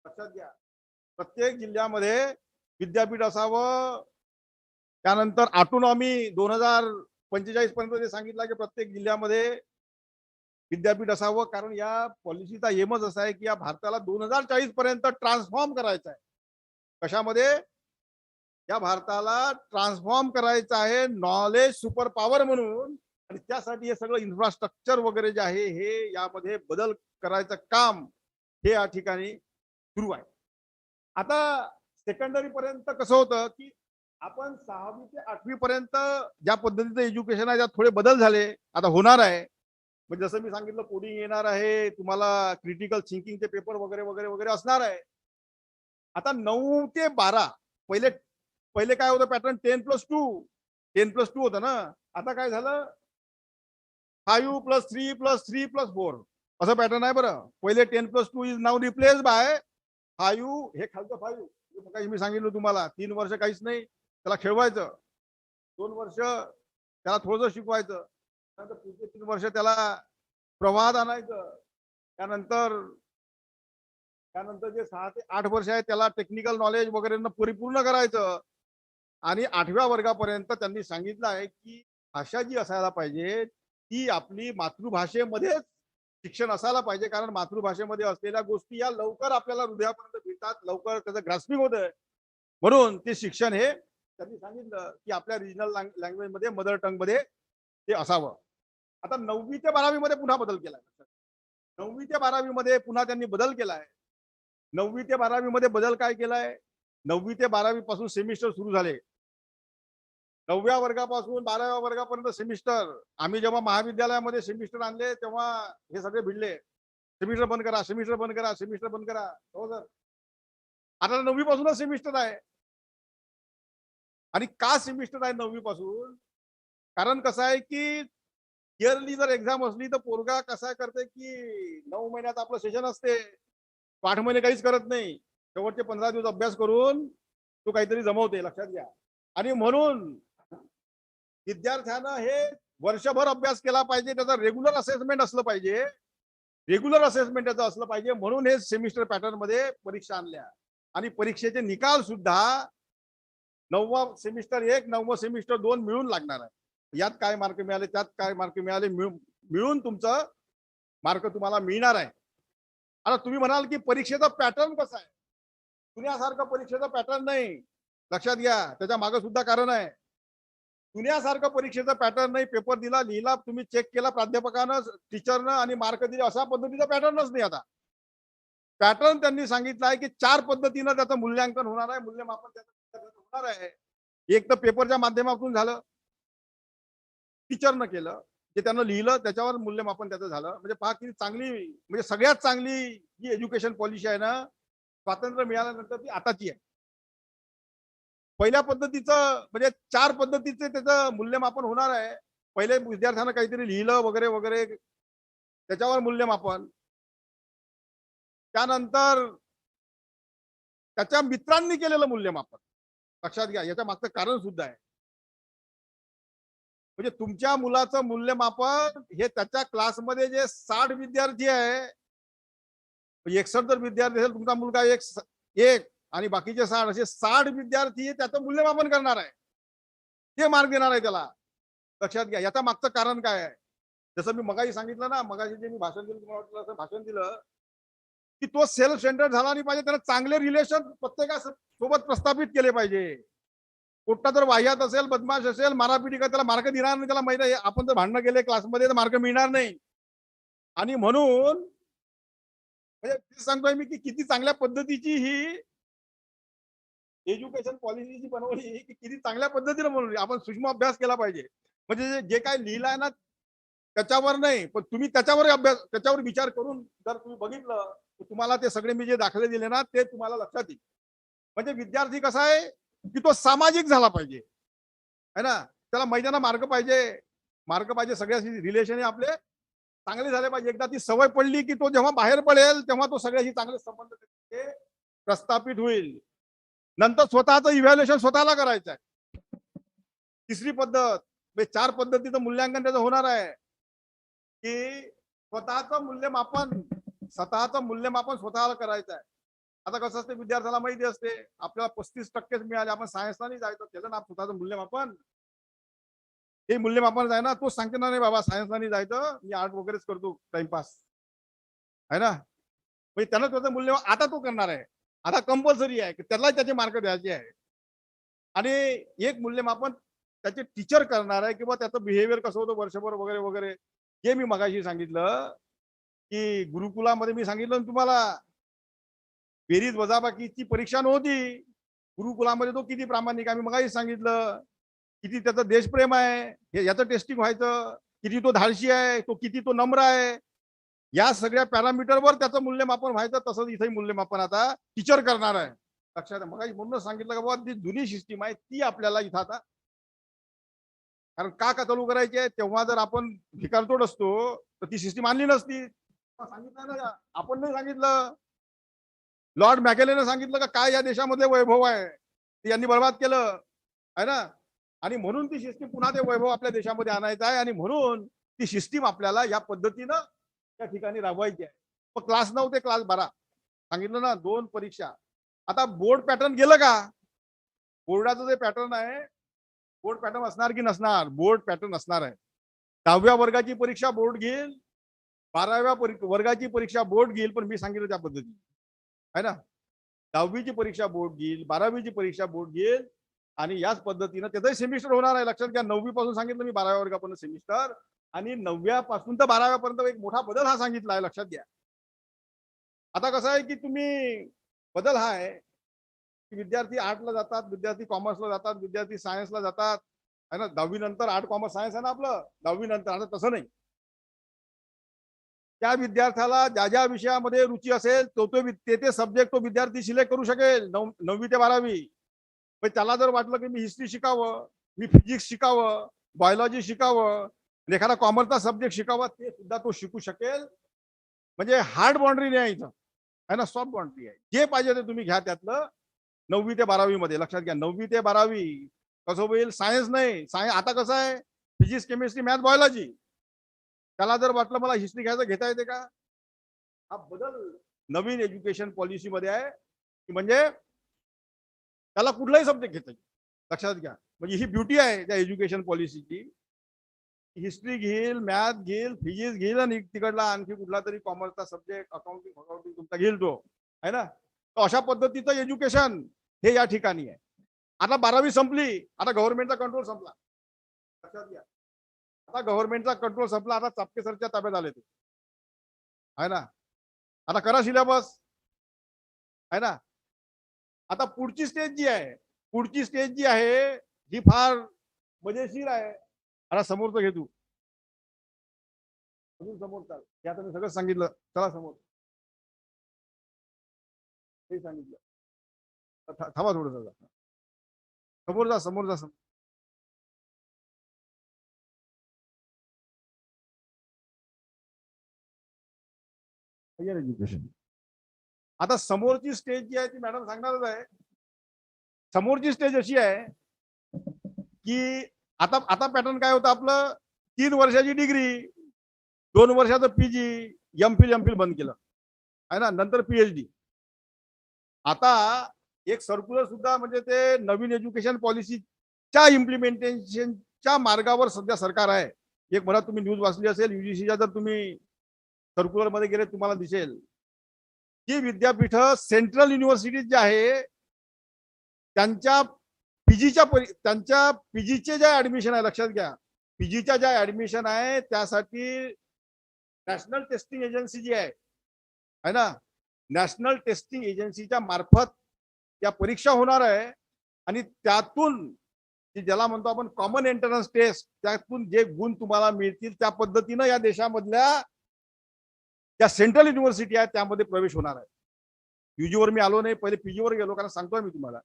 लक्षात घ्या, प्रत्येक जिल्ह्यामध्ये विद्यापीठ असावं. त्यानंतर ऑटोनॉमी 2045 पर्यंत ते सांगितलं की प्रत्येक जिल्ह्यामध्ये विद्यापीठ असावं. कारण या पॉलिसीचा एमच असा आहे की या भारताला 2040 पर्यंत ट्रान्सफॉर्म करायचं आहे. कशामध्ये? या भारताला ट्रान्सफॉर्म करायचं आहे नॉलेज सुपर पॉवर म्हणून. आणि त्यासाठी हे सगळं इन्फ्रास्ट्रक्चर वगैरे जे आहे हे यामध्ये बदल करायचं काम हे या ठिकाणी सुरू आहे. आता सेकंडरी पर्यंत कसं होतं की आपण 6वी ते 8वी पर्यंत ज्या पद्धतीचं एज्युकेशन आहे त्यात थोडे बदल झाले. आता होणार आहे. म्हणजे जसं मी सांगितलं कोडिंग येणार आहे, तुम्हाला क्रिटिकल थिंकिंगचे पेपर वगैरे वगैरे वगैरे असणार आहे. आता 9 ते 12 पहिले पहिले काय होतं पॅटर्न 10+2 होतं ना. आता काय झालं 5+3+3+4 असं पॅटर्न आहे. बरं, पहिले 10+2 इज नाव रिप्लेस बाय 5. हे खालचं 5 मी सांगितलं तुम्हाला 3 वर्ष काहीच नाही त्याला खेळवायचं, 2 वर्ष त्याला थोडंसं शिकवायचं, त्यानंतर पुढचे 3 वर्ष त्याला प्रवाहात आणायचं, त्यानंतर जे 6 ते 8 वर्ष आहे त्याला टेक्निकल नॉलेज वगैरे परिपूर्ण करायचं. आणि 8व्या वर्गापर्यंत त्यांनी सांगितलं आहे की भाषा जी असायला पाहिजे ती आपली मातृभाषेमध्येच शिक्षण असायला पाहिजे. कारण मातृभाषेमध्ये असलेल्या गोष्टी या लवकर आपल्याला हृदयापर्यंत भेटतात, लवकर त्याचं ग्रास्पिंग होतं. म्हणून ते शिक्षण हे त्यांनी सांगितलं की आपल्या रिजनल लँग्वेजमध्ये मदर टंग मध्ये ते असावं. आता 9वी ते 12वी मध्ये पुन्हा बदल केलाय. 9वी ते 12वी मध्ये पुन्हा त्यांनी बदल केलाय. 9वी ते 12वी मध्ये बदल काय केलाय? 9वी ते 12वी पासून सेमिस्टर सुरू झाले. 9व्या वर्गापासून 12व्या वर्गापर्यंत सेमिस्टर. आम्ही जेव्हा महाविद्यालयामध्ये सेमिस्टर आणले तेव्हा हे सगळे भिडले, सेमिस्टर बंद करा, सेमिस्टर बंद करा, सेमिस्टर बंद करा. हो सर, आता 9वी पासूनच सेमिस्टर आहे. आणि का सेमिस्टर आहे 9वी पासून? कारण कसं आहे की इयरली जर एक्झाम असली तर पोरगा कसा करते की 9 महिन्यात आपलं सेशन असते, 8 महिने काहीच करत नाही, शेवटचे 15 दिवस अभ्यास करून तो काहीतरी जमवते. लक्षात घ्या. आणि म्हणून विद्यार्थ्यानं हे वर्षभर अभ्यास केला पाहिजे, त्याचा रेग्युलर असेसमेंट असलं पाहिजे, रेग्युलर असेसमेंट त्याचं असलं पाहिजे. म्हणून हे सेमिस्टर पॅटर्न मध्ये परीक्षा आणल्या. आणि परीक्षेचे निकाल सुद्धा 9वा सेमिस्टर 1, 9वं सेमिस्टर 2 मिळून लागणार आहे. यात काय मार्क मिळाले, त्यात काय मार्क मिळाले, मिळून तुमचं मार्क तुम्हाला मिळणार आहे. आता तुम्ही म्हणाल की परीक्षेचा पॅटर्न कसा आहे? पुण्यासारखं परीक्षेचा पॅटर्न नाही. लक्षात घ्या, त्याच्या मागे सुद्धा कारण आहे. पुण्यासारखं परीक्षेचा पॅटर्न नाही. पेपर दिला, लिहिला, तुम्ही चेक केला प्राध्यापकानं, टीचरनं आणि मार्क दिले, अशा पद्धतीचा पॅटर्नच नाही. आता पॅटर्न त्यांनी सांगितलं आहे की 4 पद्धतीनं त्याचं मूल्यांकन होणार आहे, मूल्यमापन त्याचं होणार आहे. एक तर पेपरच्या माध्यमातून झालं, टीचरनं केलं, जे त्यानं लिहिलं त्याच्यावर मूल्यमापन त्याचं झालं. म्हणजे पहा किती चांगली, म्हणजे सगळ्यात चांगली जी एज्युकेशन पॉलिसी आहे ना स्वातंत्र्य मिळाल्यानंतर ती आताची आहे. पहिल्या पद्धतीचं म्हणजे 4 पद्धतीचे त्याचं मूल्यमापन होणार आहे. पहिले विद्यार्थ्यांना काहीतरी लिहिलं वगैरे वगैरे त्याच्यावर मूल्यमापन, त्यानंतर त्याच्या मित्रांनी केलेलं मूल्यमापन. लक्षात घ्या, याच्या मागचं कारण सुद्धा आहे. म्हणजे तुमच्या मुलाचं मूल्यमापन हे त्याच्या क्लासमध्ये जे 60 विद्यार्थी आहे, 61 जर विद्यार्थी असेल, तुमचा मुलगा एक आणि बाकीचे 60, असे 60 विद्यार्थी त्याचं मूल्यमापन करणार आहे, ते मार्क देणार आहे त्याला. लक्षात घ्या, याच्या मागचं कारण काय आहे? जसं मी मगाशी सांगितलं ना, मगाशी जे मी भाषण दिलं तुम्हाला, असं भाषण दिलं की तो सेल्फ सेंटर्ड झाला नाही पाहिजे. त्याला चांगले रिलेशन प्रत्येकासोबत प्रस्थापित केले पाहिजे. कुठला जर वाह्यात असेल, बदमाश असेल, मारापिटी का, त्याला मार्क देणार नाही. त्याला माहिती आहे आपण जर भांडणं केले क्लासमध्ये तर मार्क मिळणार नाही. आणि म्हणून म्हणजे सांगतोय मी की किती चांगल्या पद्धतीची ही एज्युकेशन पॉलिसी जी बनवली की किती चांगल्या पद्धतीने बनवली. आपण सूक्ष्म अभ्यास केला पाहिजे. म्हणजे जे काय लिहिलं आहे ना त्याच्यावर नाही, पण तुम्ही त्याच्यावर विचार करून जर तुम्ही बघितलं तर तुम्हाला ते सगळे मी जे दाखले दिले ना ते तुम्हाला लक्षात येईल. म्हणजे विद्यार्थी कसा आहे की तो सामाजिक झाला पाहिजे, है ना. त्याला मैदाना मार्ग पाहिजे सगळ्याशी रिलेशन हे आपले चांगले झाले पाहिजे. एकदा ती सवय पडली की तो जेव्हा बाहेर पडेल तेव्हा तो सगळ्याशी चांगले संबंध प्रस्थापित होईल. नंतर स्वतःचं इव्हॅल्युएशन स्वतःला करायचं आहे. तिसरी पद्धत, 4 पद्धतीचं मूल्यांकन त्याचं होणार आहे की स्वतःचं मूल्यमापन स्वतःला करायचं आहे. आता कसं असते, विद्यार्थ्याला माहिती असते आपल्याला 35% मिळाले, आपण सायन्सला नाही जायचं, त्याचं नाव स्वतःचं मूल्यमापन. हे मूल्यमापन आहे ना, तो सांगते ना, नाही बाबा सायन्सला नाही जायचं, मी आर्ट वगैरेच करतो टाइमपास, आहे ना. म्हणजे त्यानं त्याचं मूल्यमापन आता तो करणार आहे. आता कंपल्सरी आहे की त्याला त्याचे मार्क द्यायचे आहे. आणि एक मूल्यमापन त्याचे टीचर करणार आहे किंवा त्याचं बिहेवियर कसं होतं वर्षभर वगैरे वगैरे. हे मी मगाशी सांगितलं की गुरुकुलामध्ये मी सांगितलं ना तुम्हाला, बेरीज वजाबाकीची परीक्षा नव्हती. गुरुकुलामध्ये तो किती प्रामाणिक आहे मी मगाशी सांगितलं. किती त्याचं देशप्रेम आहे हे याचं टेस्टिंग व्हायचं. किती तो धाडशी आहे, तो किती तो नम्र आहे, या सगळ्या पॅरामीटरवर त्याचं मूल्यमापन व्हायचं. तसंच इथे मूल्यमापन आता टीचर करणार आहे. लक्षात मगाशी म्हणूनच सांगितलं का बाबा ती जुनी सिस्टीम आहे ती आपल्याला इथं आता, कारण का चालू करायची आहे, तेव्हा जर आपण भिकारतोड असतो तर ती सिस्टीम आणली नसती. सांगितलं ना, आपण नाही सांगितलं, लॉर्ड मॅकेलेने सांगितलं का काय या देशामधले वैभव आहे ते यांनी बर्बाद केलं, आहे ना. आणि म्हणून ती सिस्टीम पुन्हा ते वैभव आपल्या देशामध्ये आणायचं आहे. आणि म्हणून ती सिस्टीम आपल्याला या पद्धतीनं त्या ठिकाणी राबवायची आहे. मग क्लास 9 ते क्लास 12 सांगितलं ना, 2 परीक्षा. आता बोर्ड पॅटर्न गेलं का? बोर्डाचं जे पॅटर्न आहे, बोर्ड पॅटर्न असणार की नसणार? बोर्ड पॅटर्न असणार आहे. 10व्या वर्गाची परीक्षा बोर्ड घेईल, 12व्या वर्गाची परीक्षा बोर्ड घेईल, पण मी सांगितलं त्या पद्धतीने, आहे ना. 10वीची परीक्षा बोर्ड घेईल, 12वीची परीक्षा बोर्ड घेईल आणि याच पद्धतीनं त्याचंही सेमिस्टर होणार आहे. लक्षात घ्या, 9वी पासून सांगितलं मी 12व्या वर्गापर्यंत सेमिस्टर, आणि 9व्या पासून तर 12व्या पर्यंत एक मोठा बदल हा सांगितला आहे. लक्षात घ्या. आता कसं आहे की तुम्ही बदल हा आहे की विद्यार्थी आर्टला जातात, विद्यार्थी कॉमर्सला जातात, विद्यार्थी सायन्सला जातात, है ना. 10वी नंतर आर्ट कॉमर्स सायन्स आहे ना आपलं 10वी नंतर. आता तसं नाही, त्या विद्यार्थ्याला ज्या ज्या विषयामध्ये रुची असेल ते सब्जेक्ट तो विद्यार्थी सिलेक्ट करू शकेल 9वी ते 12वी. त्याला जर वाटलं की मी हिस्ट्री शिकावं, मी फिजिक्स शिकावं, बायोलॉजी शिकावं, एखादा कॉमर्सचा सब्जेक्ट शिकावा, ते सुद्धा तो शिकू शकेल. म्हणजे हार्ड बाउंड्री नाही इथं, आहे ना, सॉफ्ट बाउंड्री आहे. जे पाहिजे ते तुम्ही घ्या त्यातलं 9वी ते 12वी मध्ये. लक्षात घ्या, 9वी ते 12वी कसं होईल, सायन्स नाही, सायन्स आता कसं आहे, फिजिक्स, केमिस्ट्री, मॅथ, बायोलॉजी. त्याला जर वाटलं मला हिस्ट्री घ्यायचं, घेता येते का? हा बदल नवीन एज्युकेशन पॉलिसीमध्ये आहे की म्हणजे त्याला कुठलाही सब्जेक्ट घेता येईल. लक्षात घ्या, म्हणजे ही ब्युटी आहे त्या एज्युकेशन पॉलिसीची. हिस्ट्री घेईल, मॅथ घेईल, फिजिक्स घेईल आणि तिकडला आणखी कुठला तरी कॉमर्सचा सब्जेक्ट, अकाउंटिंग तुमचा घेईल तो, आहे ना. तर अशा पद्धतीचं एज्युकेशन हे या ठिकाणी आहे. आता 12वी संपली, आता गव्हर्नमेंटचा कंट्रोल संपला. लक्षात घ्या, आता गव्हर्नमेंटचा कंट्रोल संपला. आता चापके सरच्या ताब्यात आले ते, आहे ना. आता करा सिलेबस, आहे ना. आता पुढची स्टेज जी आहे ही फार मजेशीर आहे. आता समोरचं घे तू, अजून समोर चाल. हे आता मी सगळं सांगितलं, चला समोर. हे सांगितलं, थांबा थोडं, समोर जा. Higher education. आता समोरची स्टेज जी आहे ती मॅडम सांगणारच आहे. समोरची स्टेज अशी आहे की आता पॅटर्न काय होतं आपलं, 3 वर्षाची डिग्री, 2 वर्षाचं पीजी, एमफिल बंद केलं, आहे ना. नंतर पीएचडी. आता एक सर्क्युलर सुद्धा, म्हणजे ते नवीन एज्युकेशन पॉलिसीच्या इम्प्लिमेंटेशनच्या मार्गावर सध्या सरकार आहे. एक म्हणा, तुम्ही न्यूज वाचली असेल, युजीसीच्या जर तुम्ही सर्क्युलर मध्ये गेले तुम्हाला दिसेल की विद्यापीठ सेंट्रल युनिव्हर्सिटीज जे आहे त्यांच्या पीजीचे ज्या ऍडमिशन आहे, लक्षात घ्या, पीजीच्या ज्या ऍडमिशन आहे त्यासाठी नॅशनल टेस्टिंग एजन्सी जी आहे ना, नॅशनल टेस्टिंग एजन्सीच्या मार्फत त्या परीक्षा होणार आहे. आणि त्यातून की ज्याला म्हणतो आपण कॉमन एंट्रन्स टेस्ट, त्यातून जे गुण तुम्हाला मिळतील त्या पद्धतीनं या देशामधल्या ज्या सेंट्रल युनिव्हर्सिटी आहेत त्यामध्ये प्रवेश होणार आहे. युजीवर मी आलो नाही, पहिले पीजीवर गेलो, कारण सांगतोय मी तुम्हाला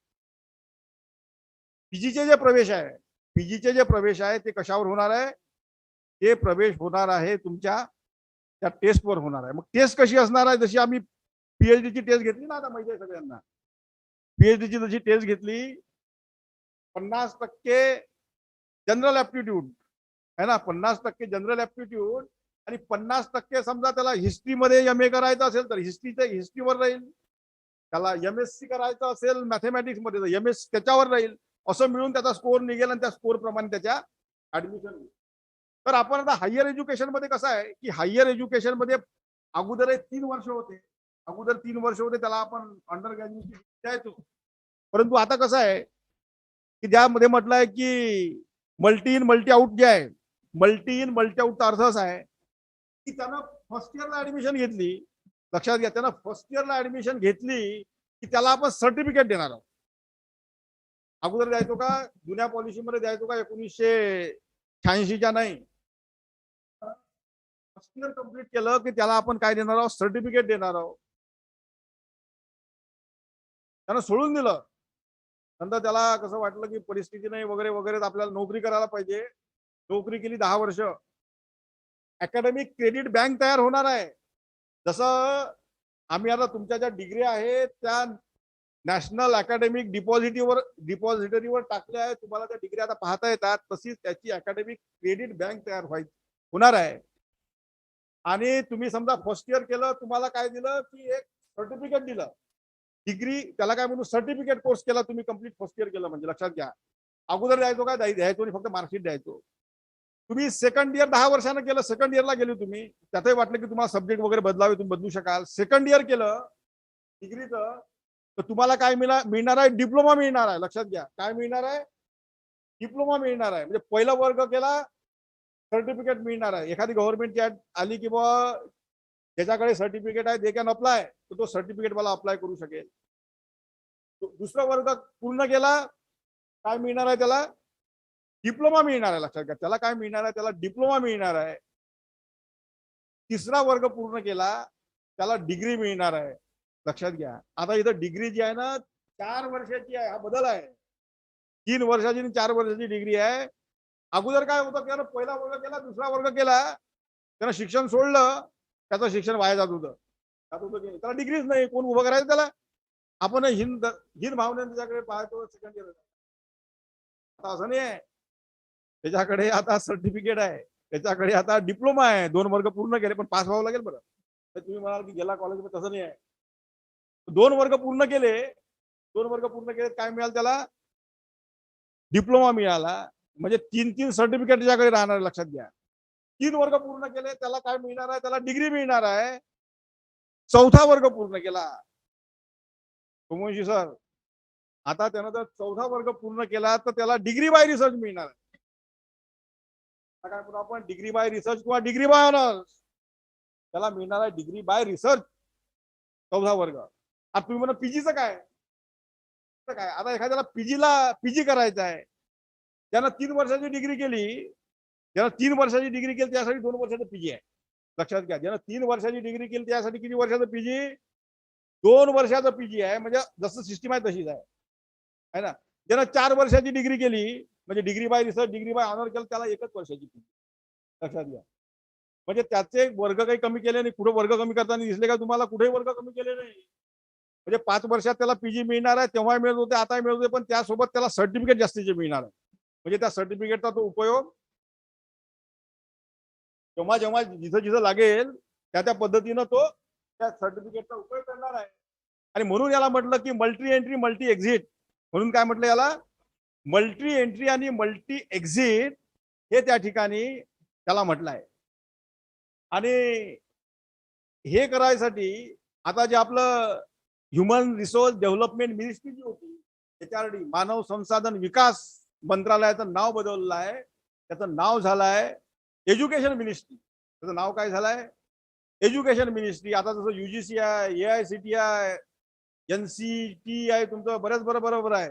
पीजीचे जे प्रवेश आहे ते कशावर होणार आहे, ते प्रवेश होणार आहे तुमच्या त्या टेस्टवर होणार आहे. मग टेस्ट कशी असणार आहे, जशी आम्ही पीएचडीची टेस्ट घेतली ना, आता माहिती आहे सगळ्यांना, पीएचडीची जशी टेस्ट घेतली 50% जनरल ऍप्टिट्यूड है ना, 50% जनरल ऍप्टिट्यूड आणि 50% समजा त्याला हिस्ट्रीमध्ये एम ए करायचं असेल तर हिस्ट्रीवर राहील, त्याला MSc करायचं असेल मॅथमॅटिक्स मध्ये तर MS त्याच्यावर राहील, असं मिळून त्याचा स्कोर निघेल आणि त्या स्कोर प्रमाणे त्याच्या ऍडमिशन होईल. तर आपण आता हायर एज्युकेशन मध्ये कसं आहे की हायर एज्युकेशन मध्ये अगोदर 3 वर्ष होते, त्याला आपण अंडर ग्रॅज्युएट द्यायचो. परंतु आता कसं आहे की ज्यामध्ये म्हटलं आहे की मल्टी इन मल्टी आउट जे आहे, मल्टी इन मल्टी आउटचा अर्थ असा आहे की त्यानं फर्स्ट इयरला ऍडमिशन घेतली, लक्षात घ्या, त्यानं फर्स्ट इयरला ऍडमिशन घेतली की त्याला आपण सर्टिफिकेट देणार आहोत. अगोदर द्यायचो का, जुन्या पॉलिसीमध्ये द्यायचो का 1986च्या नाही, फर्स्ट इयर कम्प्लीट केलं की त्याला आपण काय देणार आहोत, सर्टिफिकेट देणार आहोत. त्यानं सोडून दिलं, नंतर त्याला कसं वाटलं की परिस्थिती नाही वगैरे वगैरे, आपल्याला नोकरी करायला पाहिजे. नोकरी केली 10 वर्ष, अकॅडमिक क्रेडिट बँक तयार होणार आहे. जसं आम्ही आता तुमच्या ज्या डिग्री आहेत त्या नॅशनल अकॅडमिक डिपॉझिटरीवर टाकल्या आहेत, तुम्हाला त्या डिग्री आता पाहता येतात, तशीच त्याची अकॅडमिक क्रेडिट बँक तयार होणार आहे. आणि तुम्ही समजा फर्स्ट इयर केलं, तुम्हाला काय दिलं की एक सर्टिफिकेट दिलं, डिग्री त्याला काय म्हणून सर्टिफिकेट कोर्स केला तुम्ही कंप्लीट फर्स्ट इयर केलं म्हणजे. लक्षात घ्या, अगोदर द्यायचो काय, द्यायचो आणि फक्त मार्कशीट द्यायचो. तुम्ही सेकंड इयर 10 वर्षानं केलं, सेकंड इयरला गेले तुम्ही, त्यातही वाटलं की तुम्हाला सब्जेक्ट वगैरे बदलावे, तुम्ही बदलू शकाल. सेकंड इयर केलं डिग्रीचं तर तुम्हाला काय मिळणार आहे, डिप्लोमा मिळणार आहे. लक्षात घ्या, काय मिळणार आहे, डिप्लोमा मिळणार आहे. म्हणजे पहिला वर्ग केला सर्टिफिकेट मिळणार आहे. एखादी गव्हर्नमेंटची ऍड आली की बुवा ज्याच्याकडे सर्टिफिकेट आहे दे कॅन अप्लाय, तर तो सर्टिफिकेट मला अप्लाय करू शकेल. दुसरा वर्ग पूर्ण केला, काय मिळणार आहे त्याला, डिप्लोमा मिळणार आहे. लक्षात घ्या, त्याला काय मिळणार आहे, त्याला डिप्लोमा मिळणार आहे. तिसरा वर्ग पूर्ण केला त्याला डिग्री मिळणार आहे. लक्षात घ्या, आता इथं डिग्री जी आहे ना 4 वर्षाची आहे, हा बदल आहे. 3 वर्षाची आणि 4 वर्षाची डिग्री आहे. अगोदर काय होतं, त्यानं पहिला वर्ग केला, दुसरा वर्ग केला, त्यानं शिक्षण सोडलं, त्याचं शिक्षण वाया जात होतं, त्याला डिग्रीच नाही, कोण उभं करायचं त्याला. आपण हिंद भावने त्याच्याकडे पाहतो सेकंड इयर, आता असं नाही आहे, त्याच्याकडे आता सर्टिफिकेट आहे, त्याच्याकडे आता डिप्लोमा आहे, 2 वर्ग पूर्ण केले, पण पास व्हावं लागेल. बरं, तर तुम्ही म्हणाल की गेला कॉलेजमध्ये, तसं नाही आहे. 2 वर्ग पूर्ण केले, काय मिळालं त्याला, डिप्लोमा मिळाला. म्हणजे 3 सर्टिफिकेट त्याच्याकडे राहणार. लक्षात घ्या, 3 वर्ग पूर्ण केले त्याला काय मिळणार आहे, त्याला डिग्री मिळणार आहे. 4था वर्ग पूर्ण केला सोमवंशी सर, आता त्यानं जर 4था वर्ग पूर्ण केला तर त्याला डिग्री बाय रिसर्च मिळणार आहे. काय म्हणतो आपण, डिग्री बाय रिसर्च किंवा डिग्री बाय ऑनर्स, त्याला मिळणार आहे डिग्री बाय रिसर्च 4था वर्ग. आता तुम्ही म्हणा पीजीचं काय, आता एखाद्याला पीजी करायचं आहे, ज्यानं 3 वर्षाची डिग्री केली, त्यासाठी 2 वर्षाचं पीजी आहे. लक्षात घ्या, ज्यानं 3 वर्षाची डिग्री केली त्यासाठी किती वर्षाचं पीजी, 2 वर्षाचं पीजी आहे. म्हणजे जसं सिस्टीम आहे तशीच आहे ना. ज्यानं 4 वर्षाची डिग्री केली म्हणजे degree by research, degree by honour केलं, त्याला 1च वर्षाची पीजी. लक्षात घ्या, म्हणजे त्याचे वर्ग काही कमी केले नाही. कुठे वर्ग कमी करताना दिसले का तुम्हाला, कुठेही वर्ग कमी केले नाही. म्हणजे 5 वर्षात त्याला पीजी मिळणार आहे, तेव्हा मिळत होते, आता मिळत होते, पण त्यासोबत त्याला सर्टिफिकेट जास्तीचे मिळणार आहे. म्हणजे त्या सर्टिफिकेटचा तो उपयोग जेव्हा जेव्हा जिथं लागेल त्या पद्धतीनं तो त्या सर्टिफिकेटचा उपयोग करणार आहे. आणि म्हणून याला म्हटलं की मल्टी एंट्री मल्टी एक्झिट. म्हणून काय म्हटलं याला, मल्टी एंट्री आणि मल्टी एक्झिट हे त्या ठिकाणी त्याला म्हटलं आहे. आणि हे करायसाठी आता जे आपलं ह्युमन रिसोर्स डेव्हलपमेंट मिनिस्ट्री जी होती, HRD मानव संसाधन विकास मंत्रालयाचं नाव बदललं आहे. त्याचं नाव झालं आहे एज्युकेशन मिनिस्ट्री. त्याचं नाव काय झालंय, एज्युकेशन मिनिस्ट्री. आता जसं UGC आहे, AICT आहे, NCT आहे, तुमचं बरोबर आहे,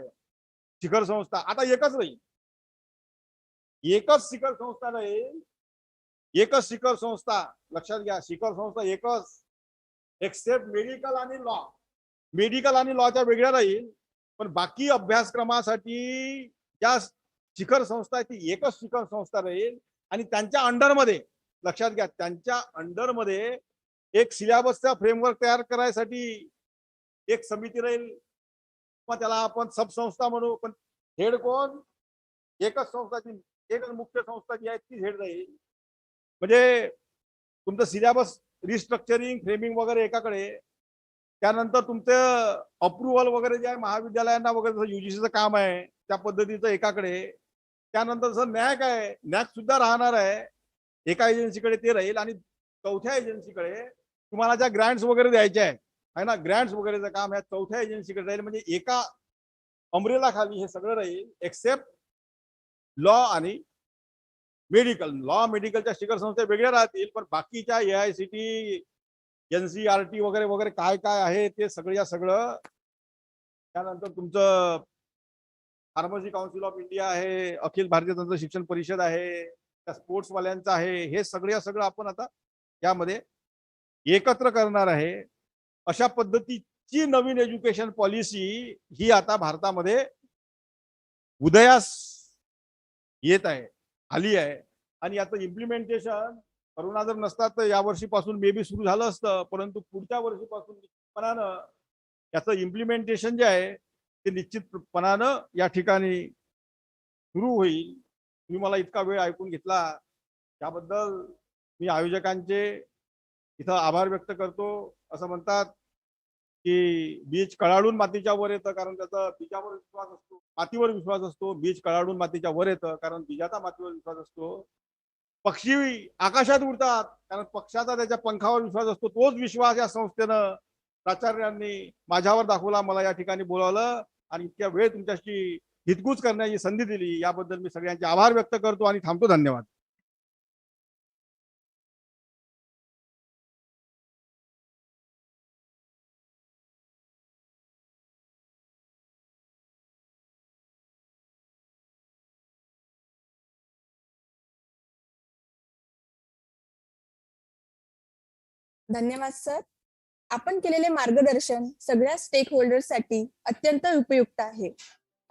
शिखर संस्था, आता एकच नाही. एकच शिखर संस्था राहील, एकच शिखर संस्था, लक्षात घ्या, शिखर संस्था एकच, एक्सेप्ट मेडिकल आणि लॉ. मेडिकल आणि लॉच्या वेगळ्या राहील, पण बाकी अभ्यासक्रमासाठी ज्या शिखर संस्था आहे ती एकच शिखर संस्था राहील. आणि त्यांच्या अंडरमध्ये, लक्षात घ्या, त्यांच्या अंडरमध्ये एक सिलेबसचा फ्रेमवर्क तयार करायसाठी एक समिती राहील, किंवा त्याला आपण सबसंस्था म्हणू. पण हेड कोण? एकच संस्थाची, एकच मुख्य संस्था जी आहे ती हेड राहील. म्हणजे तुमचं सिलेबस रिस्ट्रक्चरिंग, फ्रेमिंग वगैरे एकाकडे, त्यानंतर तुमचं अप्रुव्हल वगैरे जे आहे महाविद्यालयांना वगैरे युजीसीचं काम आहे त्या पद्धतीचं एकाकडे, त्यानंतर जर नॅक आहे, नॅक सुद्धा राहणार आहे एका एजन्सीकडे, ते राहील. आणि चौथ्या एजन्सीकडे तुम्हाला ज्या ग्रँट्स वगैरे द्यायच्या आहे ना, ग्रँट्स वगैरेचं काम ह्या चौथ्या एजन्सीकडे राहील. म्हणजे एका अमरेला खाली हे सगळं राहील, एक्सेप्ट लॉ आणि मेडिकल. लॉ मेडिकलच्या शिखर संस्था वेगळ्या राहतील, पण बाकीच्या AICT, NCERT वगैरे वगैरे काय काय आहे ते सगळं सगळं. त्यानंतर तुमचं फार्मसी काउन्सिल ऑफ इंडिया आहे, अखिल भारतीय तंत्र शिक्षण परिषद आहे, त्या स्पोर्ट्स वाल्यांचं आहे, हे सगळं आपण आता यामध्ये एकत्र करणार आहे. अशा पद्धतीची नवीन एज्युकेशन पॉलिसी ही आता भारतामध्ये उदयास येत आहे, आली आहे. आणि याचं इम्प्लिमेंटेशन करोना जर नसता तर या वर्षीपासून मे बी सुरू झालं असतं, परंतु पुढच्या वर्षीपासून निश्चितपणानं याचं इम्प्लिमेंटेशन जे आहे ते निश्चितपणानं या ठिकाणी सुरू होईल. तुम्ही मला इतका वेळ ऐकून घेतला त्याबद्दल मी आयोजकांचे इथं आभार व्यक्त करतो. असं म्हणतात की बीज कळाडून मातीच्या वर येतं, कारण त्याचा बीजावर विश्वास असतो, मातीवर विश्वास असतो. बीज कळाडून मातीच्या वर येतं, कारण बीजाचा मातीवर विश्वास असतो. पक्षी आकाशात उडतात, कारण पक्षाचा त्याच्या पंखावर विश्वास असतो. तोच विश्वास या संस्थेनं, प्राचार्यांनी माझ्यावर दाखवला, मला या ठिकाणी बोलावलं आणि इतक्या वेळ तुमच्याशी हितगुज करण्याची संधी दिली, याबद्दल मी सगळ्यांचे आभार व्यक्त करतो आणि थांबतो. धन्यवाद. धन्यवाद सर. आपण केलेले मार्गदर्शन सगळ्या स्टेक होल्डर्ससाठी अत्यंत उपयुक्त आहे.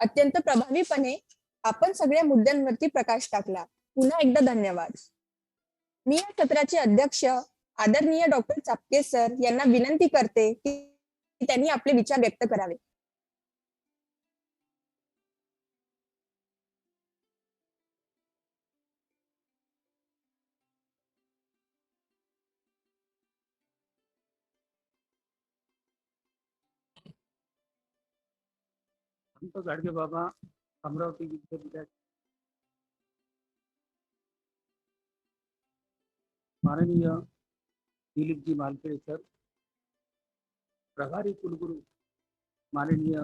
अत्यंत प्रभावीपणे आपण सगळ्या मुद्द्यांवरती प्रकाश टाकला. पुन्हा एकदा धन्यवाद. मी या सत्राचे अध्यक्ष आदरणीय डॉक्टर चापके सर यांना विनंती करते की त्यांनी आपले विचार व्यक्त करावे. संत गाडगे बाबा अमरावती विद्यापीठात माननीय दिलीपजी मालकेळे सर, प्रभारी कुलगुरू माननीय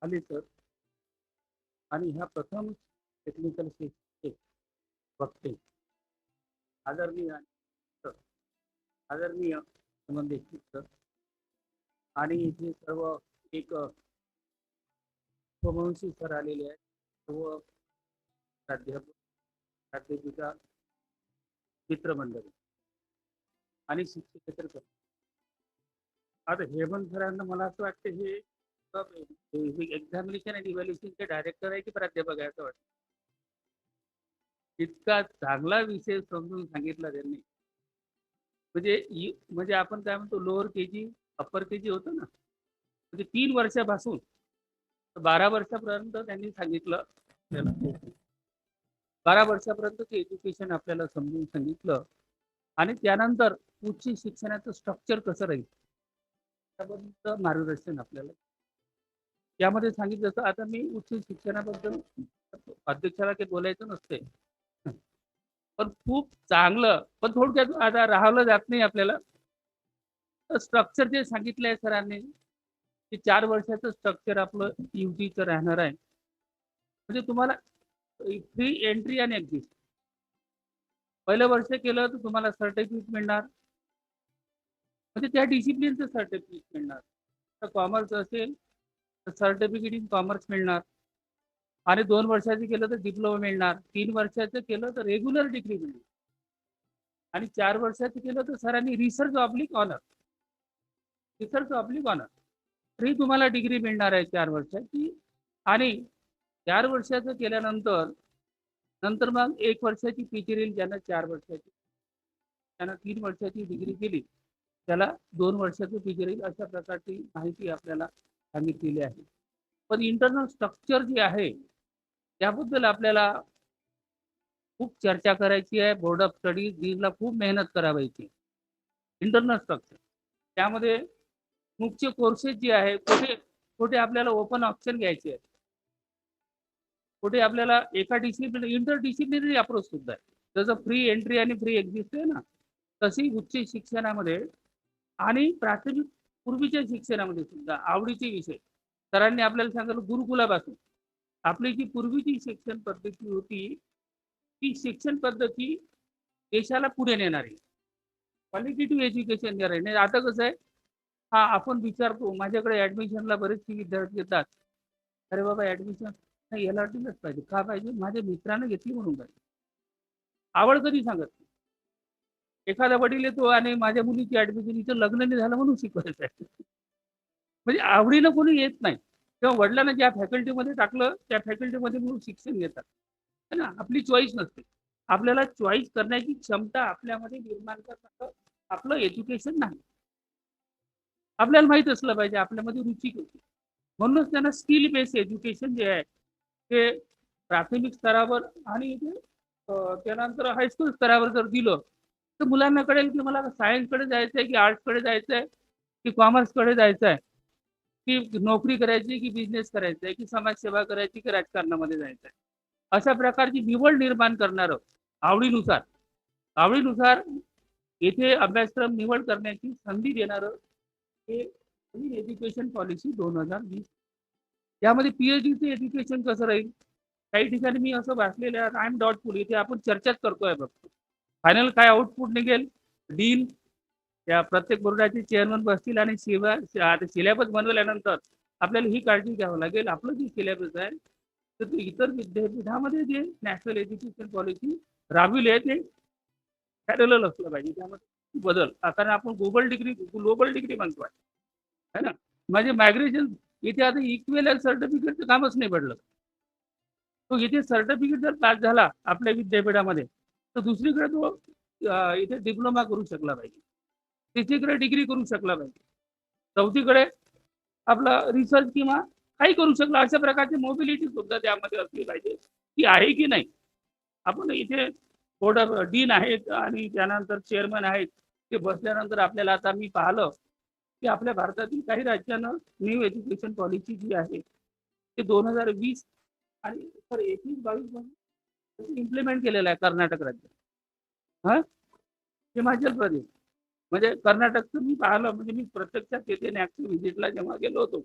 आले सर, आणि ह्या प्रथम टेक्निकल वक्ते आदरणीय संबंधित सर, आणि इथे सर्व एक उपवंशी सर आलेले आहेत, सर्व प्राध्यापिका, मित्रमंडळी आणि शिक्षकेतर. आता हेमंत सरांना मला असं वाटतं हे एक्झामिनेशन आणि इव्हॅल्युएशनचे डायरेक्टर आहे की प्राध्यापक आहे असं वाटतं. इतका चांगला विषय समजून सांगितला त्यांनी. म्हणजे आपण काय म्हणतो, लोअर केजी अप्पर केजी होतं ना, म्हणजे 3 वर्षापासून 12 वर्षापर्यंत त्यांनी सांगितलं. 12 वर्षापर्यंतचं एज्युकेशन आपल्याला समजून सांगितलं, आणि त्यानंतर उच्च शिक्षणाचं स्ट्रक्चर कसं राहील त्याबद्दल मार्गदर्शन आपल्याला यामध्ये सांगितलं असतं. आता मी उच्च शिक्षणाबद्दल अध्यक्षाला काही बोलायचं नसते, पण खूप चांगलं, पण थोडक्यात आता राहावलं जात नाही आपल्याला. स्ट्रक्चर जे सांगितलं आहे सरांनी, की 4 वर्षाचं स्ट्रक्चर आपलं UGचं राहणार आहे. म्हणजे तुम्हाला फ्री एंट्री आणि एक्झिट. पहिलं वर्ष केलं तर तुम्हाला सर्टिफिकेट मिळणार, म्हणजे त्या डिसिप्लिनचं सर्टिफिकेट मिळणार. तर कॉमर्स असेल तर सर्टिफिकेट इन कॉमर्स मिळणार. आणि 2 वर्षाचं केलं तर डिप्लोमा मिळणार, 3 वर्षाचं केलं तर रेग्युलर डिग्री मिळणार आणि 4 वर्षाचं केलं तर सरांनी research oblique honour, research oblique honour तरी तुम्हाला डिग्री मिळणार आहे 4 वर्षाची. आणि 4 वर्षाचं केल्यानंतर नंतर मग 1 वर्षाची पीजी राहील. ज्यांना 4 वर्षाची, त्यांना 3 वर्षाची डिग्री केली त्याला 2 वर्षाचं पीजी राहील. अशा प्रकारची माहिती आपल्याला सांगितलेली आहे. पण इंटरनल स्ट्रक्चर जे आहे त्याबद्दल आपल्याला खूप चर्चा करायची आहे. बोर्ड ऑफ स्टडीज दीडला खूप मेहनत करावायची. इंटरनल स्ट्रक्चर त्यामध्ये मुख्य कोर्सेस जे आहे कुठे कुठे आपल्याला ओपन ऑप्शन घ्यायचे आहे, कुठे आपल्याला एका डिसिप्लिन इंटर डिसिप्लिनरी अप्रोच सुद्धा आहे. जसं फ्री एंट्री आणि फ्री एक्झिस्ट आहे ना, तशी उच्च शिक्षणामध्ये आणि प्राथमिक पूर्वीच्या शिक्षणामध्ये सुद्धा आवडीचे विषय सरांनी आपल्याला सांगितलं. गुरुकुलापासून आपली जी पूर्वीची शिक्षण पद्धती होती ती शिक्षण पद्धती देशाला पुढे नेणारी क्वालिटेटिव्ह एज्युकेशन देणारी नाही. आता कसं आहे, हा आपण विचारतो, माझ्याकडे ऍडमिशनला बरेचसे विद्यार्थी येतात, अरे बाबा ऍडमिशन नाही याला दिलंच पाहिजे. का पाहिजे? माझ्या मित्रानं घेतली म्हणून पाहिजे. आवड कधी सांगत नाही. एखादा वडील येतो आणि माझ्या मुलीची ऍडमिशन इथं लग्न नाही झालं म्हणून शिकवायचं आहे. म्हणजे आवडीनं कोणी येत नाही. तेव्हा वडिलांना ज्या फॅकल्टीमध्ये टाकलं त्या फॅकल्टीमध्ये म्हणून शिक्षण घेतात है ना. आपली चॉईस नसते. आपल्याला चॉईस करण्याची क्षमता आपल्यामध्ये निर्माण करणं आपलं एज्युकेशन नाही. आपल्याला माहित असलं पाहिजे आपल्यामध्ये रुची होती. म्हणूनच त्यांना स्किल बेस्ड एज्युकेशन जे आहे ते प्राथमिक स्तरावर आणि त्यानंतर हायस्कूल स्तरावर जर दिलं तर मुलांना कळेल की मला सायन्सकडे जायचं आहे की आर्ट्सकडे जायचं आहे की कॉमर्सकडे जायचं आहे, की नोकरी करायची की बिझनेस करायचा आहे, की समाजसेवा करायची की राजकारणामध्ये जायचं आहे. अशा प्रकारची निवड निर्माण करणारं आवडीनुसार आवडीनुसार येथे अभ्यासक्रम निवड करण्याची संधी देणारं हे एज्युकेशन पॉलिसी 2020. यामध्ये पीएचडीचं एज्युकेशन कसं राहील? काही ठिकाणी मी असं वाचलेलं आहे, आय एम डॉटफुल, इथे आपण चर्चाच करतोय बघतो. फायनल काय आउटपुट निघेल? डीन त्या प्रत्येक बोर्डाचे चेअरमन बसतील आणि सिलेबस बनवल्यानंतर आपल्याला ही काळजी घ्यावं लागेल आपलं जे सिलेबस आहे तर ते इतर विद्यापीठामध्ये जे नॅशनल एज्युकेशन पॉलिसी राबविली आहे ते पॅरलल असलं पाहिजे. त्यामध्ये बदल कारण आपण ग्लोबल डिग्री म्हणतोय है ना. म्हणजे मायग्रेशन इथे आता इक्विव्हॅलंट सर्टिफिकेटचं कामच नाही पडलं. तो इथे सर्टिफिकेट जर पास झाला आपल्या विद्यापीठामध्ये तर दुसरीकडे तो इथे डिप्लोमा करू शकला पाहिजे, तिसरीकडे डिग्री करू शकला पाहिजे, चौथीकडे आपला रिसर्च किंवा काही करू शकला. अशा प्रकारची मोबिलिटी सुद्धा त्यामध्ये असली पाहिजे की आहे की नाही. आपण इथे बोर्ड ऑफ डीन आहेत आणि त्यानंतर चेअरमन आहेत, ते बसल्यानंतर आपल्याला आता मी पाहिलं की आपल्या भारतातील काही राज्यांना न्यू एज्युकेशन पॉलिसी जी आहे ते 2020 आणि 21-22 मध्ये इम्प्लिमेंट केलेलं आहे. कर्नाटक राज्य, हिमाचल प्रदेश, म्हणजे कर्नाटकचं मी पाहिलं. म्हणजे मी प्रत्यक्षात तिथे नॅशनल व्हिजिटला जेव्हा गेलो होतो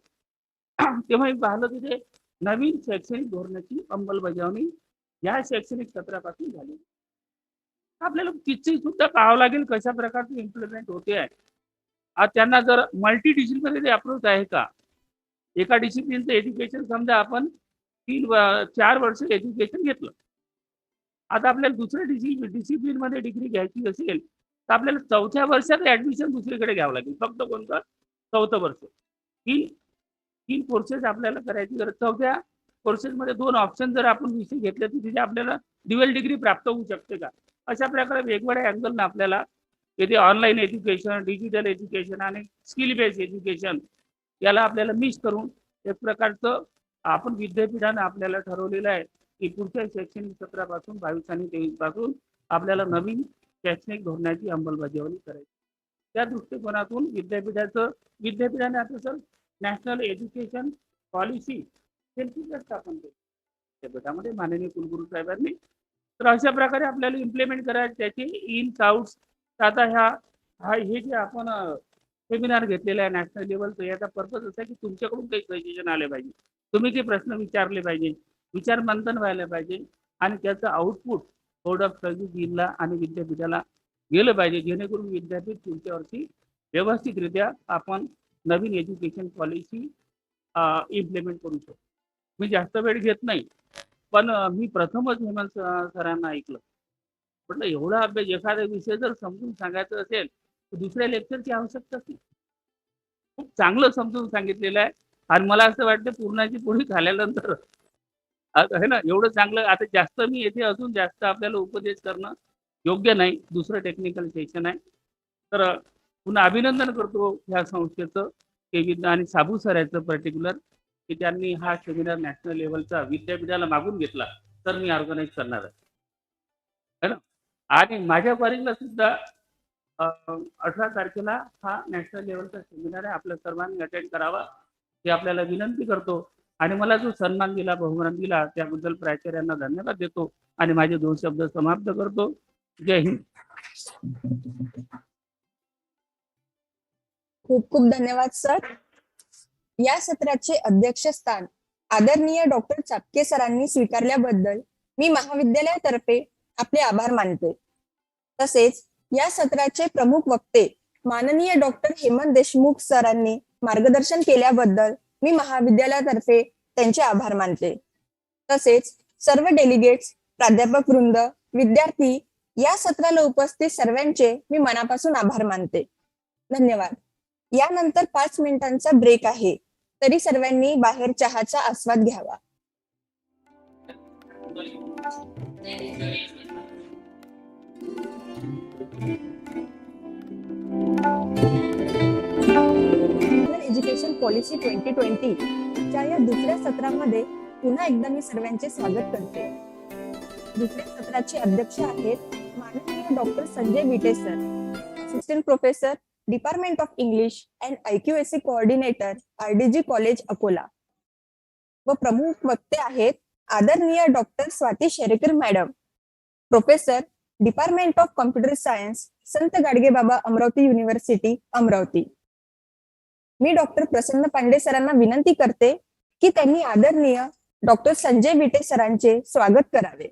तेव्हा मी पाहिलं तिथे नवीन शैक्षणिक धोरणाची अंमलबजावणी या शैक्षणिक सत्रापासून झाली. आपल्याला तिची सुद्धा पाहावं लागेल कशा प्रकारची इम्प्लिमेंट होते आहे. आज त्यांना जर मल्टी डिसिप्लिनरी अप्रोच आहे का? एका डिसिप्लिनचं एज्युकेशन समजा आपण 4 वर्ष एज्युकेशन घेतलं, आता आपल्याला दुसऱ्या डिसिप्लिन मध्ये डिग्री घ्यायची असेल तर आपल्याला 4थ्या वर्षात ऍडमिशन दुसरीकडे घ्यावं लागेल. फक्त कोणतं? 4थं वर्ष. तीन कोर्सेस आपल्याला करायची गरज. 4थ्या कोर्सेसमध्ये 2 ऑप्शन जर आपण विषय घेतले तर तिथे आपल्याला ड्युअल डिग्री प्राप्त होऊ शकते का? अशा प्रकारे वेगवेगळ्या अँगलनं आपल्याला येथे ऑनलाईन एज्युकेशन, डिजिटल एज्युकेशन आणि स्किल बेस्ड एज्युकेशन याला आपल्याला मिक्स करून एक प्रकारचं आपण विद्यापीठाने आपल्याला ठरवलेलं आहे की पुढच्या शैक्षणिक सत्रापासून 22 आणि 23 पासून आपल्याला नवीन शैक्षणिक धोरणाची अंमलबजावणी करायची. त्या दृष्टिकोनातून विद्यापीठाने आता सर नॅशनल एज्युकेशन पॉलिसी स्थापन केली विद्यापीठामध्ये माननीय कुलगुरू साहेबांनी. तर अशा प्रकारे आपल्याला इम्प्लिमेंट करायचे त्याचे इन्स आउट्स. आता हे जे आपण सेमिनार घेतलेला आहे नॅशनल लेवलचं, याचा पर्पज असा आहे की तुमच्याकडून काही सजेशन आले पाहिजे, तुम्ही काही प्रश्न विचारले पाहिजे, विचार मंथन व्हायला पाहिजे आणि त्याचं आउटपुट बोर्ड ऑफ स्टडीज जिल्हा आणि विद्यापीठाला गेलं पाहिजे, जेणेकरून विद्यापीठ पुढच्या वर्षी व्यवस्थितरित्या आपण नवीन एज्युकेशन पॉलिसी इम्प्लिमेंट करू शकतो. मी जास्त वेळ घेत नाही. पण मी प्रथमच हेमंत सरांना ऐकलं. म्हटलं एवढा अभ्यास एखादा विषय जर समजून सांगायचा असेल तर दुसऱ्या लेक्चरची आवश्यकताच नाही. खूप चांगलं समजून सांगितलेलं आहे आणि मला असं वाटतं पूर्णाची पोळी खाल्ल्यानंतर आहे ना एवढं चांगलं. आता जास्त मी येथे असून जास्त आपल्याला उपदेश करणं योग्य नाही. दुसरं टेक्निकल सेशन आहे. तर पुन्हा अभिनंदन करतो ह्या संस्थेचं केविन आणि साबू सर याचं पर्टिक्युलर की त्यांनी हा सेमिनार नॅशनल लेवलचा विद्यापीठाला मागून घेतला. तर मी ऑर्गनाईज करणार आहे ना. आणि माझ्या कॉलेजला सुद्धा 18 तारखेला हा नॅशनल लेवलचा सेमिनार आहे. आपल्या सर्वांनी अटेंड करावा ही आपल्याला विनंती करतो. आणि मला जो सन्मान दिला बहुमान दिला त्याबद्दल प्राचार्यांना धन्यवाद देतो आणि माझे 2 शब्द समाप्त करतो. जय हिंद. खूप खूप धन्यवाद सर. या सत्राचे अध्यक्षस्थान आदरणीय डॉक्टर चापके सरांनी स्वीकारल्याबद्दल मी महाविद्यालयातर्फे आपले आभार मानते. तसेच या सत्राचे प्रमुख वक्ते माननीय डॉक्टर हेमंत देशमुख सरांनी मार्गदर्शन केल्याबद्दल मी महाविद्यालयातर्फे त्यांचे आभार मानते. तसेच सर्व डेलिगेट्स, प्राध्यापक वृंद, विद्यार्थी या सत्राला उपस्थित सर्वांचे मी मनापासून आभार मानते. धन्यवाद. यानंतर 5 मिनिटांचा ब्रेक आहे. तरी सर्वांनी बाहेर चहाचा आस्वाद घ्यावा. एज्युकेशन पॉलिसी 2020 च्या या दुसऱ्या सत्रामध्ये पुन्हा एकदा मी सर्वांचे स्वागत करते. दुसऱ्या सत्राचे अध्यक्ष आहेत माननीय doctor Sanjay Vite sir, assistant professor, department of English and IQAC coordinator, RDG college Akola. व प्रमुख वक्ते आहेत आदरणीय doctor Swati Sherekar madam, professor, department of computer science, Sant Gadge Baba Amravati university, Amravati. Me doctor प्रसन्न पांडे सरांना विनंती करते की त्यांनी आदरणीय डॉक्टर संजय विटे सरांचे स्वागत करावे.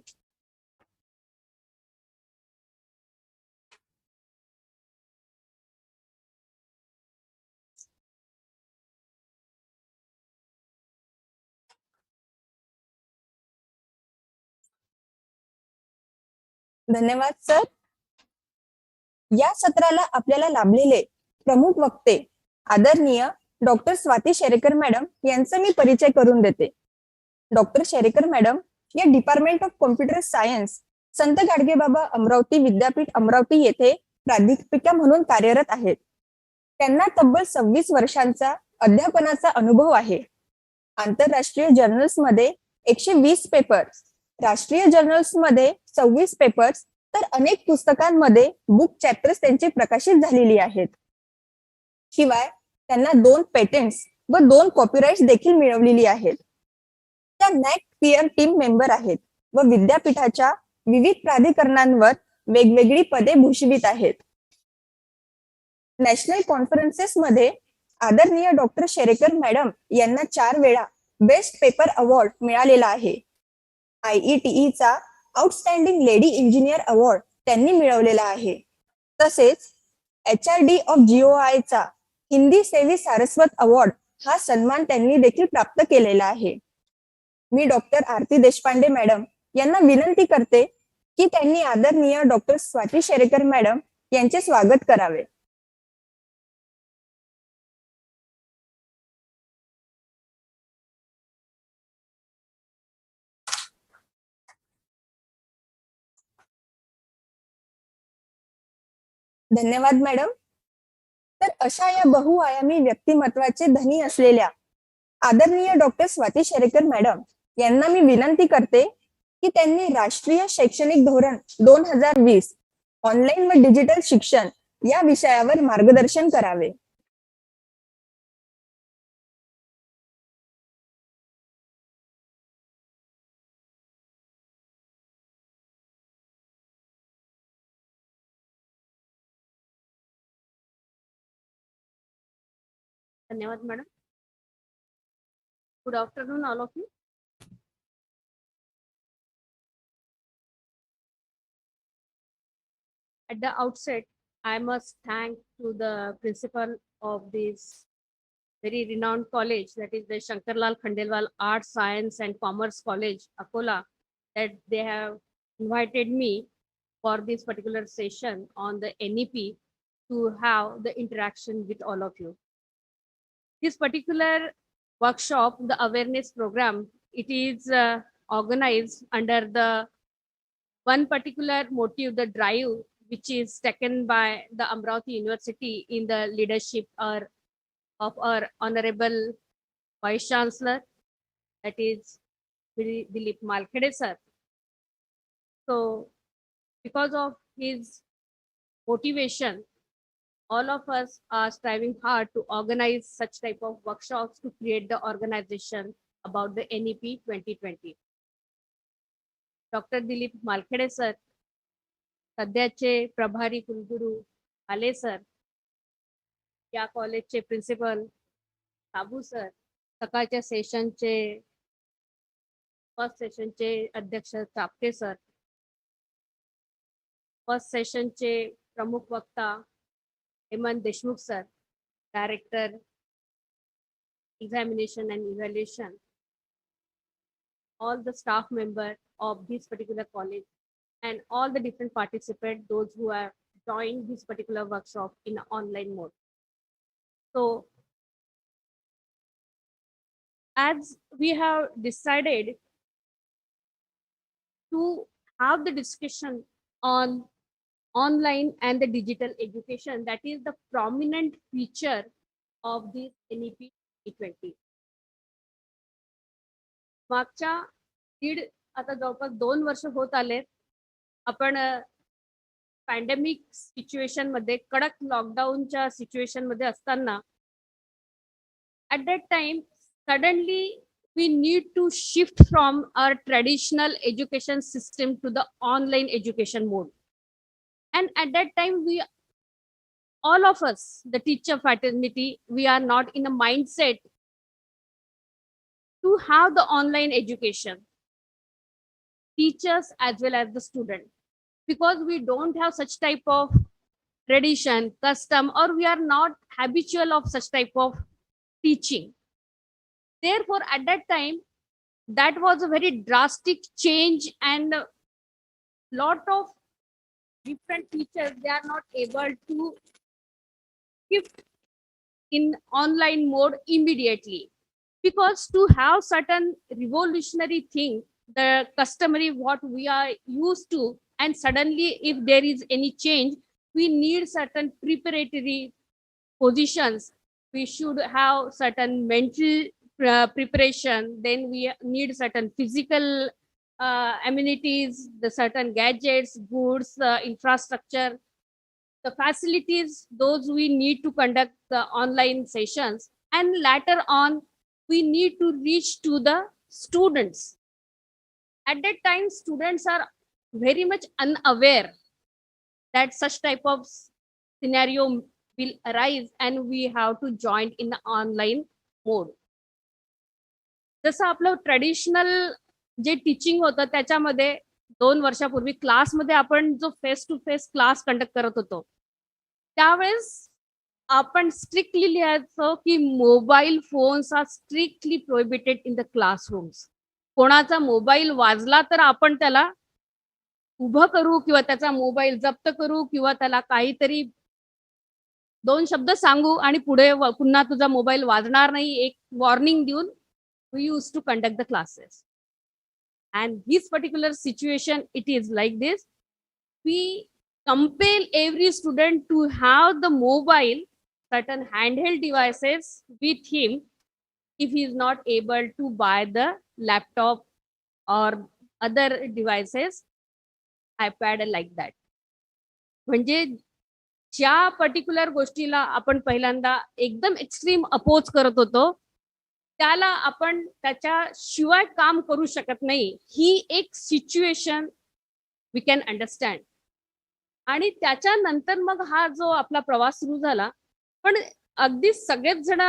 धन्यवाद सर. या सत्राला आपल्याला लाभलेले प्रमुख वक्ते आदरणीय डॉक्टर स्वाती शेरेकर मॅडम यांचा मी परिचय करून देते. डॉक्टर शेरेकर मॅडम या डिपार्टमेंट ऑफ कॉम्प्युटर सायन्स, संत गाडगेबाबा अमरावती विद्यापीठ अमरावती येथे प्राध्यापिका म्हणून कार्यरत आहेत. त्यांना तब्बल 26 वर्षांचा अध्यापनाचा अनुभव आहे. आंतरराष्ट्रीय जर्नल्समध्ये 120 पेपर्स, राष्ट्रीय जर्नल्समध्ये 26 पेपर्स तर अनेक पुस्तकांमध्ये बुक चॅप्टर्स त्यांची प्रकाशित झालेली आहेत. शिवाय त्यांना 2 पेटंट्स व 2 कॉपीराइट्स देखील मिळवलेली आहेत. त्या नॅक पीअर टीम मेंबर आहेत व विद्यापीठाच्या विविध प्राधिकरणांवर वेगवेगळी पदे भूषवित आहेत. नॅशनल कॉन्फरन्सेस मध्ये आदरणीय डॉक्टर शेरेकर मॅडम यांना 4 वेळा बेस्ट पेपर अवॉर्ड मिळालेला आहे. IETE चा आउटस्टँडिंग लेडी इंजिनियर अवॉर्ड त्यांनी मिळवलेला आहे. तसेच HRD ऑफ GOI चा हिंदी सेवी सारस्वत अवॉर्ड हा सन्मान त्यांनी देखील प्राप्त केलेला आहे. मी डॉक्टर आरती देशपांडे मॅडम यांना विनंती करते की त्यांनी आदरणीय डॉक्टर स्वाती शेरेकर मॅडम यांचे स्वागत करावे. धन्यवाद मॅडम. तर अशा या बहुआयामी व्यक्तिमत्वाचे धनी असलेल्या आदरणीय डॉक्टर स्वाती शेरेकर मॅडम यांना मी विनंती करते की त्यांनी राष्ट्रीय शैक्षणिक धोरण 2020 ऑनलाईन व डिजिटल शिक्षण या विषयावर मार्गदर्शन करावे. धन्यवाद madam. Good afternoon all of you. At the outset, I must thank to the principal of this very renowned college, that is the Shankarlal Khandelwal Arts, Science and Commerce College, Akola, that they have invited me for this particular session on the NEP to have the interaction with all of you. This particular workshop, the awareness program, it is organized under the one particular motive, the drive, which is taken by the Amravati University in the leadership of our Honorable Vice Chancellor, that is Dilip Malkhede sir. So because of his motivation, all of us are striving hard to organize such type of workshops to create the organization about the NEP 2020. Dr. Dilip Malkhede sir, सध्याचे प्रभारी कुलगुरू आले sir, या कॉलेजचे principal साबू sir, सकाळच्या सेशनचे first सेशनचे अध्यक्ष चापटे sir, first सेशनचे प्रमुख वक्ता Hemant Deshmukh sir, director examination and evaluation, all the staff members of this particular college, and all the different participants, those who have joined this particular workshop in online mode. So, as we have decided to have the discussion on online and the digital education, that is the prominent feature of this NEP 2020. मागच्या आता जवळपास 2 वर्ष होत आले आपण pandemic situation मध्ये, कडक लॉकडाऊनच्या सिच्युएशन मध्ये असताना, at that time suddenly we need to shift from our traditional education system to the online education mode. And at that time, all of us, the teacher fraternity, we are not in a mindset to have the online education, teachers as well as the student, because we don't have such type of tradition, custom, or we are not habitual of such type of teaching. Therefore, at that time, that was a very drastic change, and a lot of different teachers, they are not able to shift in online mode immediately, because to have certain revolutionary thing, the customary what we are used to, and suddenly if there is any change, we need certain preparatory positions. We should have certain mental preparation, then we need certain physical amenities, the certain gadgets, goods, infrastructure, the facilities, those we need to conduct the online sessions. And later on, we need to reach to the students. At that time, students are very much unaware that such type of scenario will arise, and we have to join in the online mode. जसं आपलं traditional जे teaching होतं त्याच्यामध्ये 2 वर्षापूर्वी क्लासमध्ये आपण जो face to face class conduct करत होतो, त्यावेळेस आपण स्ट्रिक्टली लिहायचो की mobile phones are strictly prohibited in the classrooms. कोणाचा मोबाईल वाजला तर आपण त्याला उभं करू किंवा त्याचा मोबाईल जप्त करू किंवा त्याला काहीतरी 2 शब्द सांगू आणि पुढे पुन्हा तुझा मोबाईल वाजणार नाही एक वॉर्निंग देऊन we used to conduct the classes. And this particular situation, it is like this. We compel every student to have the mobile, certain handheld devices with him if he is not able to buy the laptop or other devices, iPad like that. म्हणजे ज्या particular गोष्टीला आपण पहिल्यांदा एकदम extreme oppose करत होतो, त्याला आपण त्याच्याशिवाय काम करू शकत नाही, ही एक सिच्युएशन वी कॅन अंडरस्टँड. आणि त्याच्यानंतर मग हा जो आपला प्रवास सुरू झाला, पण अगदी सगळेच जण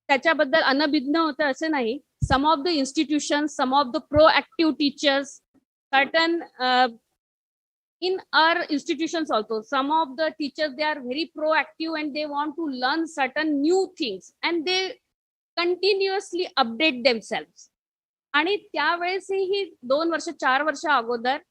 त्याच्याबद्दल अनभिज्ञ होते असे नाही. Some of the institution, some of the proactive teachers, certain in our institutions also, some of the teachers, they are very proactive and they want to learn certain new things and they continuously update themselves. आणि त्यावेळेसही 2 वर्ष 4 वर्ष अगोदर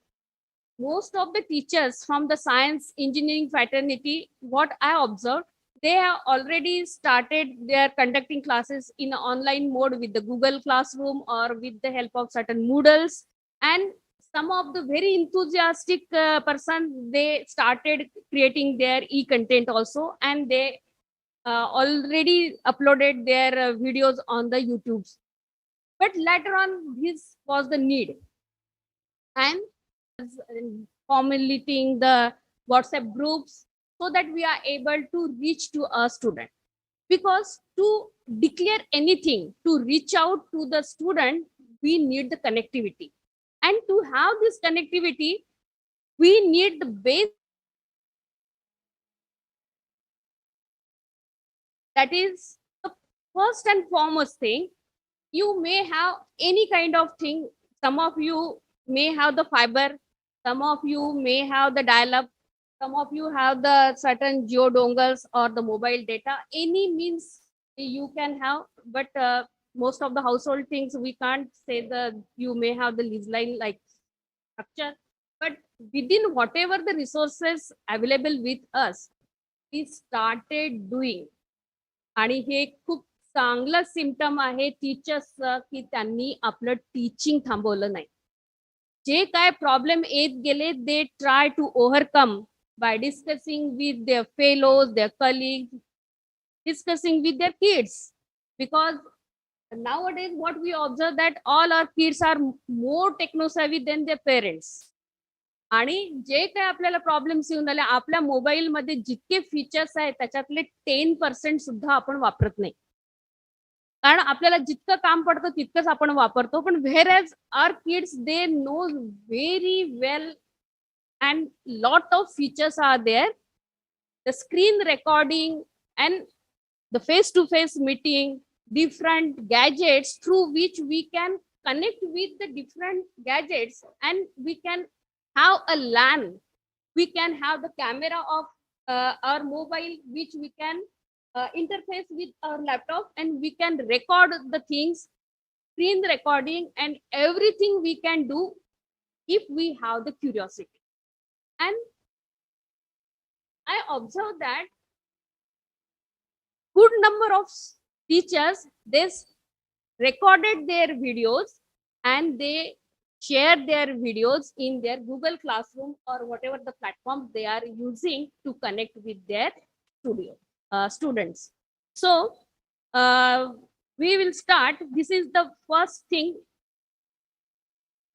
most of the teachers from the science engineering fraternity, what I observed, they have already started their conducting classes in online mode with the Google Classroom or with the help of certain Moodles. And some of the very enthusiastic person, they started creating their e-content also, and they already uploaded their videos on the YouTubes. But later on, this was the need. And formulating the WhatsApp groups so that we are able to reach to a student. Because to declare anything, to reach out to the student, we need the connectivity. And to have this connectivity, we need the base. That is the first and foremost thing. You may have any kind of thing. Some of you may have the fiber. Some of you may have the dial-up. Some of you have the certain geo dongles or the mobile data. Any means you can have, but most of the household things we can't say the you may have the lease line like structure. But within whatever the resources available with us, we started doing. आणि हे खूप चांगलं symptom आहे teachers की त्यांनी आपलं teaching थांबवलं नाही. जे काय प्रॉब्लेम येत गेले they try to overcome by discussing with their fellows, their colleagues, discussing with their kids. Because nowadays what we observe that all our kids are more techno savvy than their parents. आणि जे काय आपल्याला problems येऊन आले आपल्या mobile मध्ये जितके features आहेत त्याच्यातले 10% सुद्धा आपण वापरत नाही. कारण आपल्याला जितकं काम पडतं तितकंच आपण वापरतो. पण whereas our kids they know very well and lot of features are there. The screen recording and the face-to-face meeting, different gadgets through which we can connect with the different gadgets, and we can have a LAN. We can have the camera of our mobile, which we can interface with our laptop, and we can record the things, screen recording, and everything we can do if we have the curiosity. And I observed that good number of teachers, they recorded their videos and they share their videos in their Google Classroom or whatever the platforms they are using to connect with their students. So we will start. This is the first thing.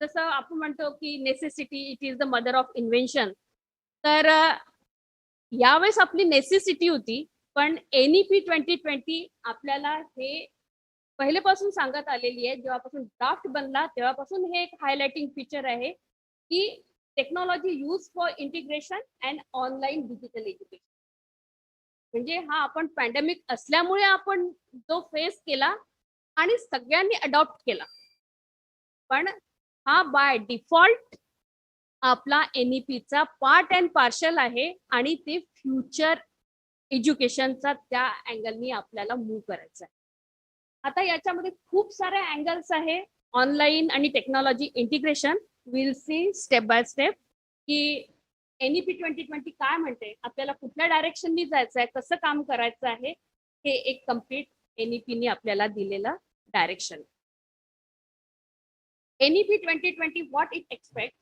जसं आपण म्हणतो की necessity it is the mother of invention. तर यावेळेस आपली necessity होती, पण NEP 2020 आपल्याला हे पहिलेपासून सांगत आलेली आहे. जेव्हापासून ड्राफ्ट बनला तेव्हापासून हे एक हायलाइटिंग फीचर आहे की technology use for integration and online digital education. म्हणजे हा आपण पॅन्डेमिक असल्यामुळे आपण जो फेस केला आणि सगळ्यांनी अडॉप्ट केला. पण हा बाय डिफॉल्ट आपला NEPचा पार्ट अँड पार्शल आहे आणि ते फ्युचर एज्युकेशनचा त्या अँगलनी आपल्याला मूव्ह करायचं आहे. आता याच्यामध्ये खूप सारे अँगल्स आहे. ऑनलाईन आणि technology integration will see step by step की NEP 2020 काय म्हणते, आपल्याला कुठल्या डायरेक्शननी जायचं आहे, कसं काम करायचं आहे, हे एक कम्प्लीट NEPने आपल्याला दिलेलं direction. NEP 2020, what it expects,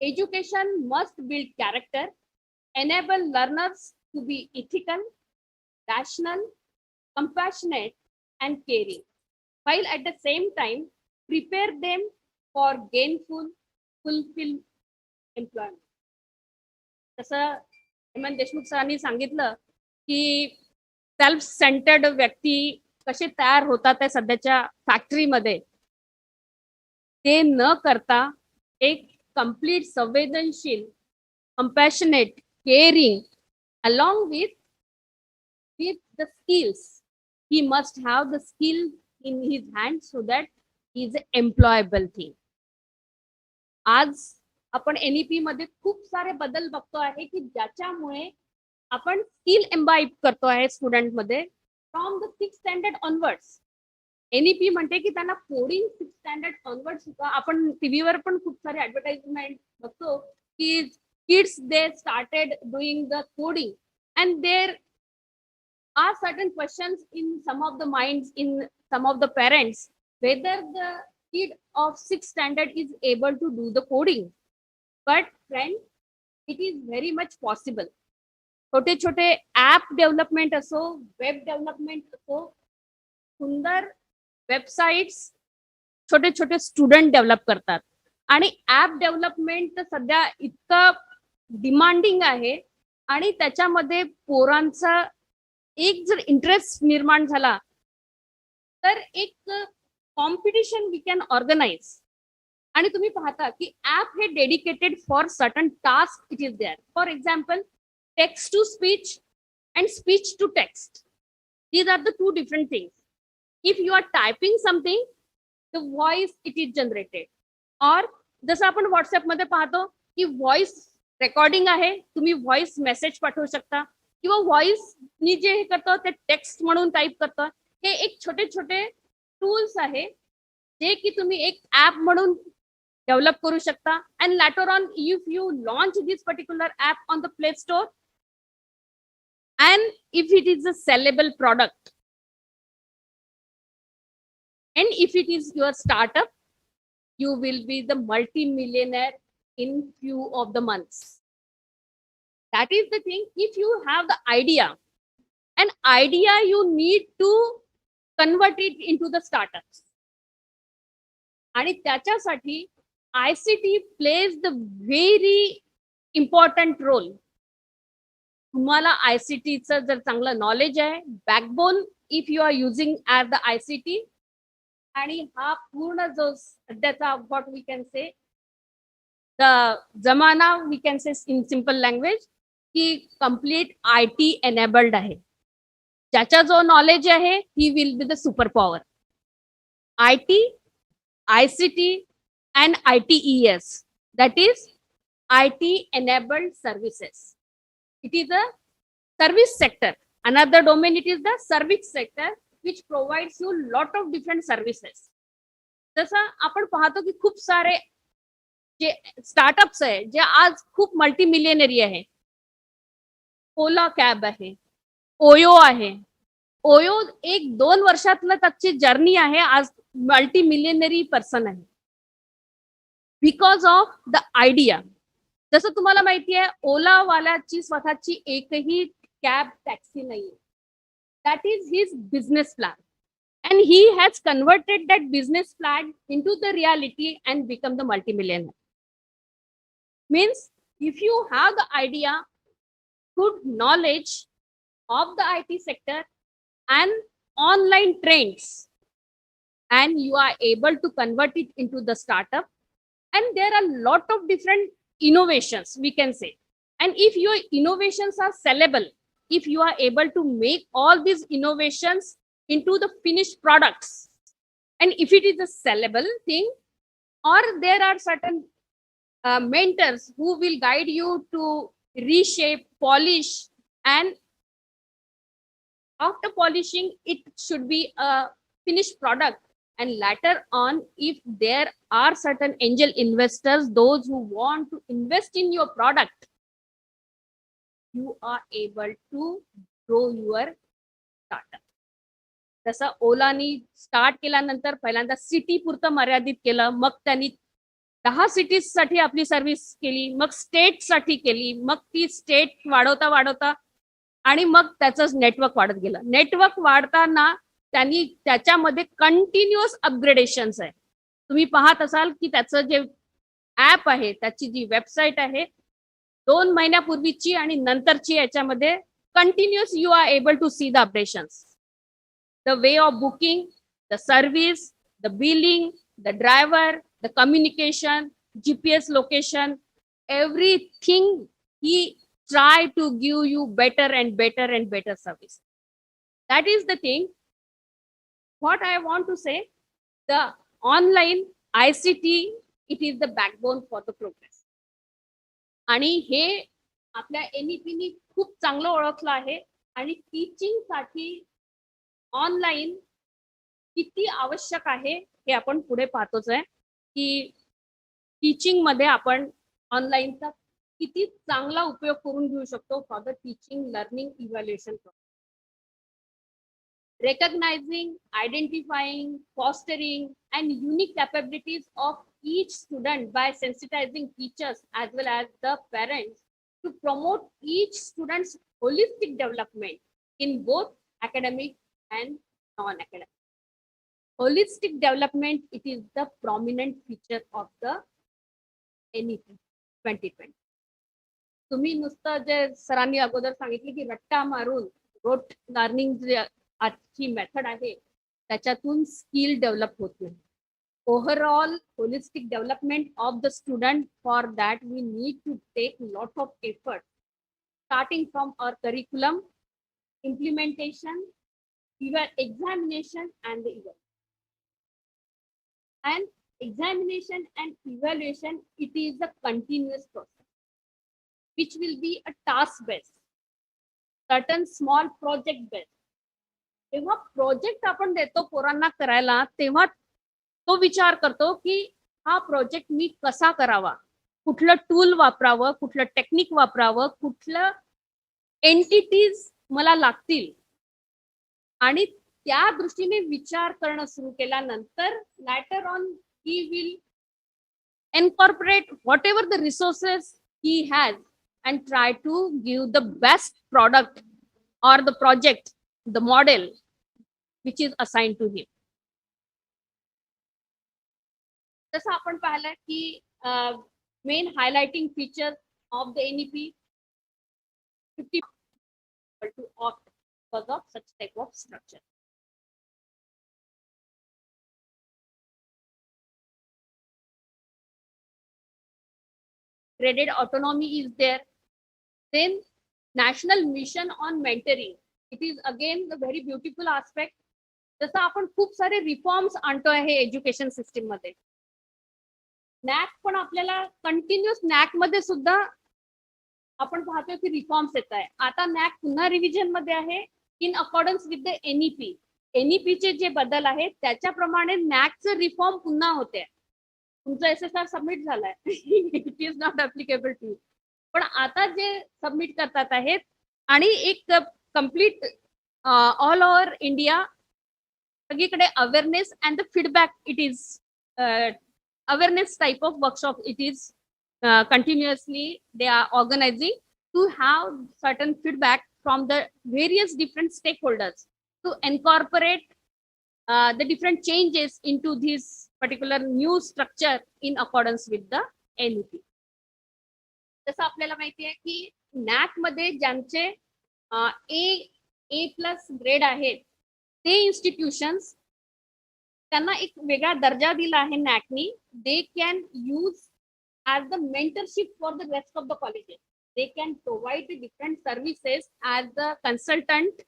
education must build character, enable learners to be ethical, rational, compassionate, and caring, while at the same time prepare them for gainful, fulfilled employment. जसं हेमंत देशमुख सरांनी सांगितलं की सेल्फ सेंटर्ड व्यक्ती कसे तयार होतात आहे सध्याच्या फॅक्टरीमध्ये, ते न करता एक कंप्लीट संवेदनशील, कंपॅशनेट, caring along with the skills. He must have the skill in his hand so that he is an employable thing. आज आपण NEP मध्ये खूप सारे बदल बघतो आहे की ज्याच्यामुळे आपण स्किल एम्बाईब करतो आहे स्टुडंट मध्ये from the 6th standard onwards. NEP म्हणते की त्यांना कोडिंग 6th स्टँडर्ड ऑनवर्ड शिका. आपण टीव्हीवर पण खूप सारे ऍडव्हर्टाइजमेंट बघतो की kids they started doing the coding and there are certain questions in some of the minds in some of the parents whether the kid of 6th standard is able to do the coding. But friend, it is very much possible. छोटे छोटे app development असो, web development असो, सुंदर websites छोटे छोटे student develop करतात. आणि app development तर सध्या इतकं डिमांडिंग आहे आणि त्याच्यामध्ये पोरांचा एक जर इंटरेस्ट निर्माण झाला तर एक कॉम्पिटिशन वी कॅन ऑर्गनाइज. आणि तुम्ही पाहता की ऍप हे dedicated for certain task it is there. For example text to speech and speech to text. These are the two different things. If you are typing something, the voice it is generated. Or जसं आपण WhatsApp मध्ये पाहतो की voice recording आहे, तुम्ही voice message पाठवू शकता किंवा व्हॉइस नी जे हे करतो ते टेक्स्ट म्हणून टाईप करतो. हे एक छोटे छोटे टूल्स आहे जे की तुम्ही एक ऍप म्हणून डेव्हलप करू शकता. And later on if you launch this particular app on the play store and if it is a sellable product and if it is your startup, you will be the multi-millionaire in few of the months. That is the thing. If you have the idea, an idea you need to convert it into the startups. आणि त्याच्यासाठी ICT plays the very important role. तुम्हाला ICTचं जर चांगलं knowledge आहे, backbone if you are using at the ICT, आणि हा पूर्ण जो सध्याचा what we can say the जमाना we can say in simple language की कम्प्लीट IT एनेबल्ड आहे. ज्याचा जो नॉलेज आहे he will be the super power. IT, ICT and ITES, that is IT enabled services. It is a service sector. Another domain, it is the service sector which provides you lot of different services. जसं आपण पाहतो की खूप सारे जे startups आहे जे आज खूप मल्टी मिलियनरी आहे. ओला कॅब आहे, ओयो आहे. ओयो 1-2 वर्षातलं त्याची जर्नी आहे, आज मल्टी मिलियनरी पर्सन आहे बिकॉज ऑफ द आयडिया. जसं तुम्हाला माहिती आहे ओला वाल्याची स्वतःची एकही कॅब टॅक्सी नाही. That is his business plan and he has converted that business plan into the reality and become the multimillionaire. Means if you have the idea, good knowledge of the IT sector and online trends, and you are able to convert it into the startup, and there are lot of different innovations we can say. And if your innovations are sellable, if you are able to make all these innovations into the finished products, and if it is a sellable thing, or there are certain mentors who will guide you to reshape, polish, and after polishing it should be a finished product. And later on, if there are certain angel investors, those who want to invest in your product, you are able to grow your startup. जसं Olani start केल्यानंतर पहिल्यांदा city पुरतं मर्यादित केलं, मग त्यांनी 10 cities साठी आपली सर्व्हिस केली, मग स्टेट साठी केली, मग ती स्टेट वाढवता वाढवता आणि मग त्याचं नेटवर्क वाढत गेलं. नेटवर्क वाढताना त्यांनी त्याच्यामध्ये कंटिन्युअस अपग्रेडेशन्स आहे. तुम्ही पाहत असाल की त्याचं जे ऍप आहे, त्याची जी वेबसाईट आहे 2 महिन्यापूर्वीची आणि नंतरची, याच्यामध्ये continuous you are able to see the updations, the way of booking, the service, the billing, the driver, the communication, GPS location, everything he try to give you better and better and better service. That is the thing. What I want to say, the online ICT, it is the backbone for the progress. आणि हे आपल्या NEP खूप चांगलं ओळखलं आहे आणि teaching साठी online किती आवश्यक आहे हे आपण पुढे पाहतोच आहे की टीचिंग मध्ये आपण ऑनलाईनचा किती चांगला उपयोग करून घेऊ शकतो for the teaching learning evaluation. Recognizing, identifying, fostering, and unique capabilities of each student by sensitizing teachers as well as the parents to promote each student's holistic development in both academic and non-academic. Holistic development, it is the prominent feature of the NEP 2020. तुम्ही नुसतं जे सरांनी अगोदर सांगितले की रट्टा मारून rote learning जे आजची मेथड आहे त्याच्यातून स्किल डेव्हलप होत नाही. Overall holistic development of the student, for that we need to take lot of effort starting from our curriculum, implementation, examination and the evaluation. And examination and evaluation, it is a continuous process which will be a task based, certain small project based. जेव्हा project आपण देतो पोरांना करायला तेव्हा तो विचार करतो की हा प्रोजेक्ट मी कसा करावा, कुठलं टूल वापरावं, कुठलं टेक्निक वापरावं, कुठलं एंटिटीज मला लागतील आणि त्या दृष्टीने विचार करणं सुरू केल्यानंतर later on he will incorporate whatever the resources he has and try to give the best product or the project, the model which is assigned to him. जसं आपण पाहिलं की main highlighting feature of the NEP 50 to opt because of such type of structure. Graded autonomy is there. Then national mission on mentoring, it is again the very beautiful aspect. जसं आपण खूप सारे reforms आणतो आहे education system मध्ये. नॅक पण आपल्याला continuous NAAC मध्ये सुद्धा आपण पाहतोय की रिफॉर्म्स येत आहे. आता नॅक पुन्हा रिव्हिजन मध्ये आहे in accordance with the NEP. NEP चे जे बदल आहेत त्याच्याप्रमाणे नॅकचे रिफॉर्म पुन्हा होते. तुमचा SSR सबमिट झालाय, it is not applicable to. पण आता जे सबमिट करतात आहेत आणि एक कम्प्लीट ऑल ओव्हर इंडिया सगळीकडे awareness and the feedback, it is awareness type of workshop, it is continuously they are organizing to have certain feedback from the various different stakeholders to incorporate the different changes into this particular new structure in accordance with the NEP. जसं आपल्याला माहिती आहे की नॅक मध्ये ज्यांचे A+ grade आहेत ते institutions त्यांना एक वेगळा दर्जा दिला आहे नॅकनी. They can use as the mentorship for the rest of the colleges. They can provide the different services as the consultant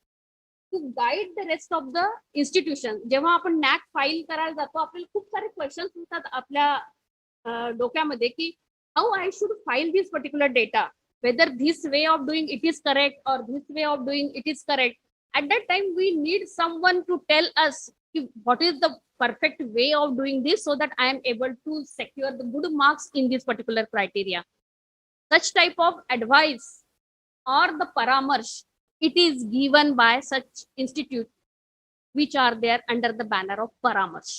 to guide the rest of the institution. जेव्हा आपण नॅक फाईल करायला जातो आपल्याला खूप सारे क्वेश्चन्स येतात आपल्या डोक्यामध्ये की how I should file this particular data, whether this way of doing it is correct or this way of doing it is correct. At that time we need someone to tell us what is the perfect way of doing this so that I am able to secure the good marks in this particular criteria. Such type of advice or the paramarsh, it is given by such institute which are there under the banner of paramarsh.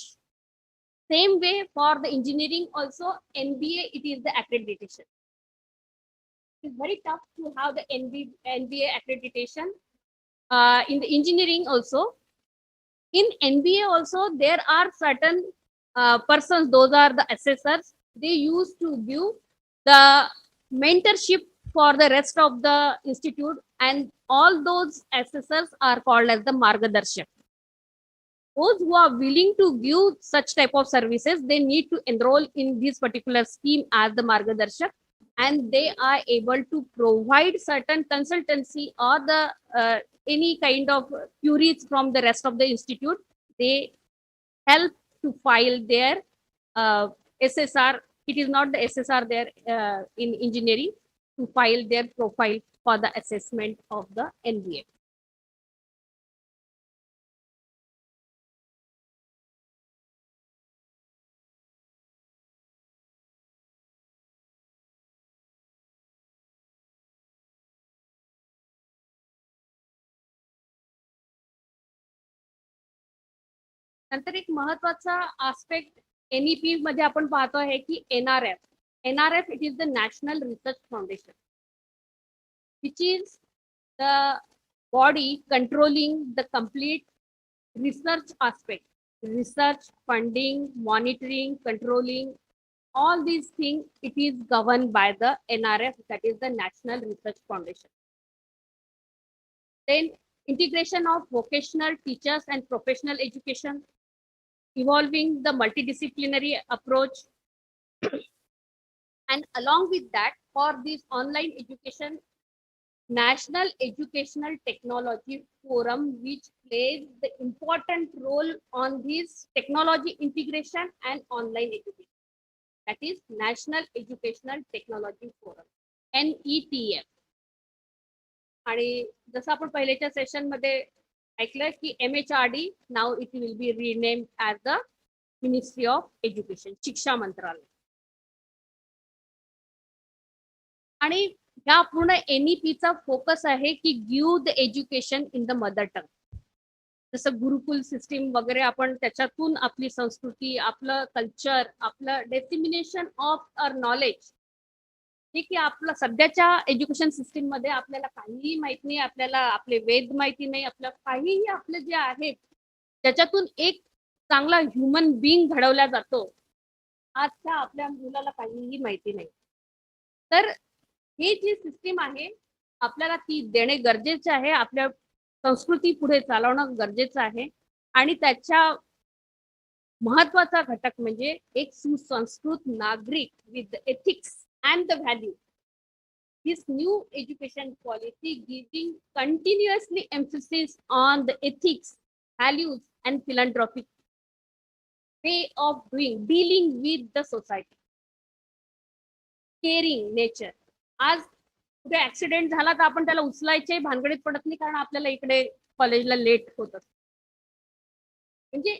Same way for the engineering also, NBA, it is the accreditation. It's very tough to have the NBA accreditation. In the engineering also, in NBA also there are certain persons, those are the assessors. They used to give the mentorship for the rest of the institute, and all those assessors are called as the margadarshak. Those who are willing to give such type of services, they need to enroll in this particular scheme as the margadarshak, and they are able to provide certain consultancy or the any kind of queries from the rest of the institute. They help to file their SSR. It is not the SSR there in engineering. to file their profile for the assessment of the NBA. नंतर एक महत्वाचा aspect NEP मध्ये आपण पाहतो आहे की NRF it is the National Research Foundation, which is the body controlling the complete research aspect, research, funding, monitoring, controlling, all these things, it is governed by the NRF, that is the National Research Foundation. Then integration of vocational teachers and professional education, evolving the multidisciplinary approach, and along with that, for this online education, National Educational Technology Forum, which plays the important role on this technology integration and online education. That is National Educational Technology Forum, NETF. आणि जसं आपण पहिल्याच्या session मध्ये ऐकलं की MHRD now it will be renamed as the ministry of education, शिक्षा मंत्रालय. आणि या पूर्ण NEPचा फोकस आहे की give the education in the mother tongue. जसं गुरुकुल सिस्टीम वगैरे आपण त्याच्यातून आपली संस्कृती, आपलं कल्चर, आपलं डेसिमिनेशन ऑफ अवर नॉलेज, हे की आपलं सध्याच्या एज्युकेशन सिस्टीम मध्ये आपल्याला काहीही माहित नाही, आपल्याला आपले वेद माहिती नाही, आपलं काहीही आपले जे आहे त्याच्यातून एक चांगला ह्युमन बिंग घडवला जातो, आजच्या आपल्या मुलाला काहीही माहिती नाही. तर हे जी सिस्टीम आहे आपल्याला ती देणे गरजेचे आहे, आपल्या संस्कृती पुढे चालवणं गरजेचं आहे. आणि त्याच्या महत्वाचा घटक म्हणजे एक सुसंस्कृत नागरिक with ethics and the value. This new education policy giving continuously emphasis on the ethics, values and philanthropic way of dealing with the society. Caring nature. आज कुठे ऍक्सिडेंट झाला तर आपण त्याला उचलायचे भानगडीत पडत नाही, कारण आपल्याला इकडे कॉलेजला लेट होत असतं. म्हणजे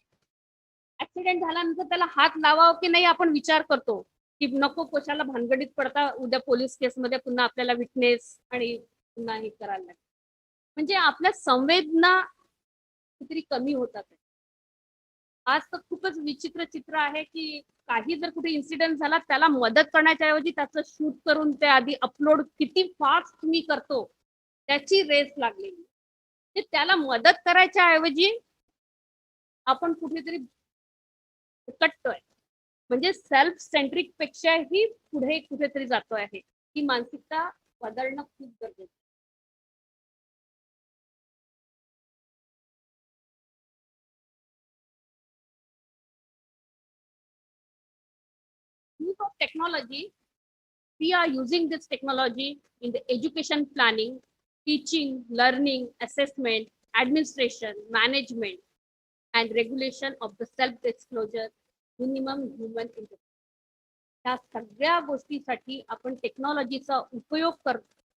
ऍक्सिडेंट झाल्यानंतर त्याला हात लावावं की नाही आपण विचार करतो की नको कशाला भानगडीत पडता, उद्या पोलीस केसमध्ये पुन्हा आपल्याला विटनेस आणि पुन्हा हे करायला लागेल. म्हणजे आपल्या संवेदना किती कमी होतात. आज तर खूपच विचित्र चित्र आहे की काही जर कुठे इन्सिडेंट झाला त्याला मदत करण्याच्या ऐवजी त्याचं शूट करून ते आधी अपलोड किती फास्ट मी करतो त्याची रेस लागलेली. त्याला मदत करायच्या ऐवजी आपण कुठेतरी कटतोय, म्हणजे सेल्फ सेंट्रिक पेक्षाही पुढे कुठेतरी जातो आहे. ही मानसिकता बदलणं खूप गरजेचं आहे. Use of technology, we are using this technology in the education planning, teaching, learning, assessment, administration, management, and regulation of the self-disclosure, minimum human intervention. या सगळ्या गोष्टीसाठी आपण टेक्नॉलॉजीचा उपयोग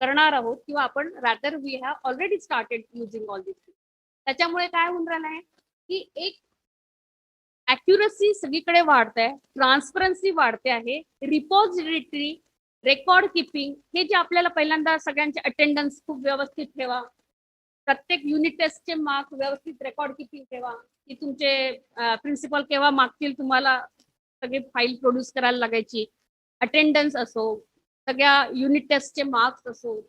करणार आहोत किंवा आपण rather we have already started using all this. त्याच्यामुळे काय होऊन राहिलं आहे की एक ॲक्युरसी सगळीकडे वाढते आहे, ट्रान्सपरन्सी वाढते आहे, रिपोजिटरी, रेकॉर्ड किपिंग, हे जे आपल्याला पहिल्यांदा सगळ्यांचे अटेंडन्स खूप व्यवस्थित ठेवा, प्रत्येक युनिट टेस्टचे मार्क व्यवस्थित रेकॉर्ड किपिंग ठेवा, की तुमचे प्रिन्सिपल केव्हा मागतील तुम्हाला सगळे फाईल प्रोड्यूस करायला लागायची, अटेंडन्स असो, सगळ्या युनिट टेस्टचे मार्क्स असो,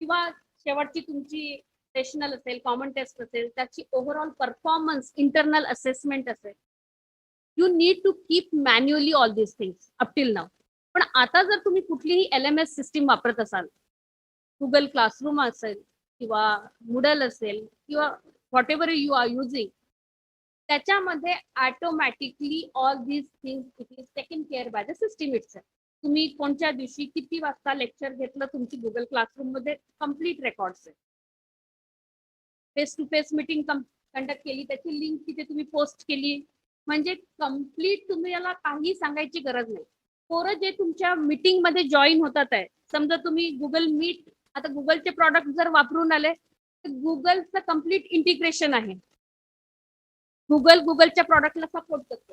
किंवा शेवटची तुमची सेशनल असेल, कॉमन टेस्ट असेल, त्याची ओव्हरऑल परफॉर्मन्स, इंटरनल असेसमेंट असेल. You need to keep manually all this things up till now. पण आता जर तुम्ही कुठलीही LMS सिस्टीम वापरत असाल, गुगल क्लासरूम असेल किंवा Moodle असेल किंवा whatever you are using, त्याच्यामध्ये automatically all these things it is taken care by the system itself. तुम्ही कोणत्या दिवशी किती वाजता लेक्चर घेतलं तुमची गुगल क्लासरूम मध्ये कम्प्लीट रेकॉर्ड्स आहे. Face to face meeting conduct केली, त्याची लिंक तिथे तुम्ही पोस्ट केली, म्हणजे कम्प्लीट तुम्ही याला काही सांगायची गरज नाही. पोरं जे तुमच्या मीटिंग मध्ये जॉईन होतात आहे, समजा तुम्ही गुगल मीट, आता गुगलचे प्रॉडक्ट जर वापरून आले तर गुगलचं कम्प्लीट इंटिग्रेशन आहे. गुगलच्या प्रॉडक्टला सपोर्ट करतो.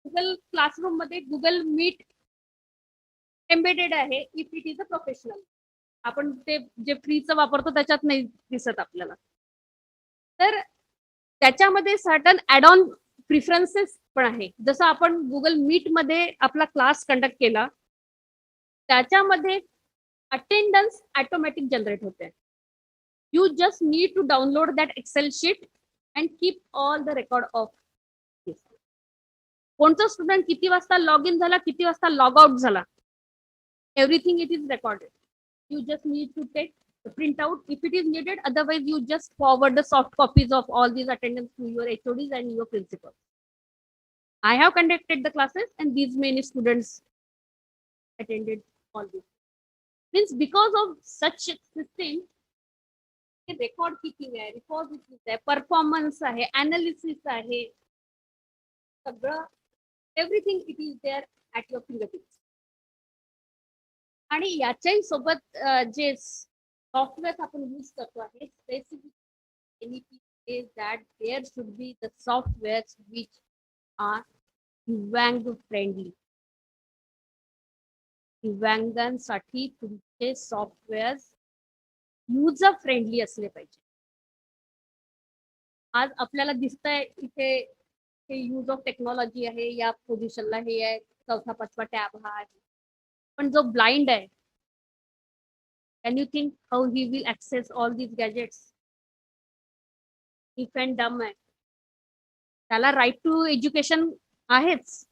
गुगल क्लासरूम मध्ये गुगल मीट एम्बेडेड आहे if it is a professional. आपण ते जे फ्रीचं वापरतो त्याच्यात नाही दिसत आपल्याला. तर त्याच्यामध्ये सर्टन ऍड ऑन प्रिफरन्सेस पण आहे. जसं आपण गुगल मीट मध्ये आपला क्लास कंडक्ट केला, त्याच्यामध्ये अटेंडन्स ऑटोमॅटिक जनरेट होते. You just need to download that excel sheet and keep all the record of this. कोणता स्टुडंट किती वाजता लॉग इन झाला, किती वाजता लॉग आउट झाला, everything it is recorded. You just need to take the printout if it is needed. Otherwise, you just forward the soft copies of all these attendance to your HODs and your principals. I have conducted the classes and these many students attended all this. Means because of such system, record keeping आहे, repositories आहे, performance आहे, analysis आहे, सगळं everything it is there at your fingertips. आणि याच्याही सोबत जे software आपण use करतो आहे, specific that there should be the software which are divyang friendly. दिव्यांगांसाठी तुमचे सॉफ्टवेअर युजर फ्रेंडली असले पाहिजे. आज आपल्याला दिसतंय इथे हे यूज ऑफ टेक्नॉलॉजी आहे, या पोझिशनला हे आहे, 4-5 टॅब हा आहे. पण जो ब्लाइंड आहे, can you think how he will access all these gadgets? If and dumb आहे, त्याला राईट टू एज्युकेशन आहेच.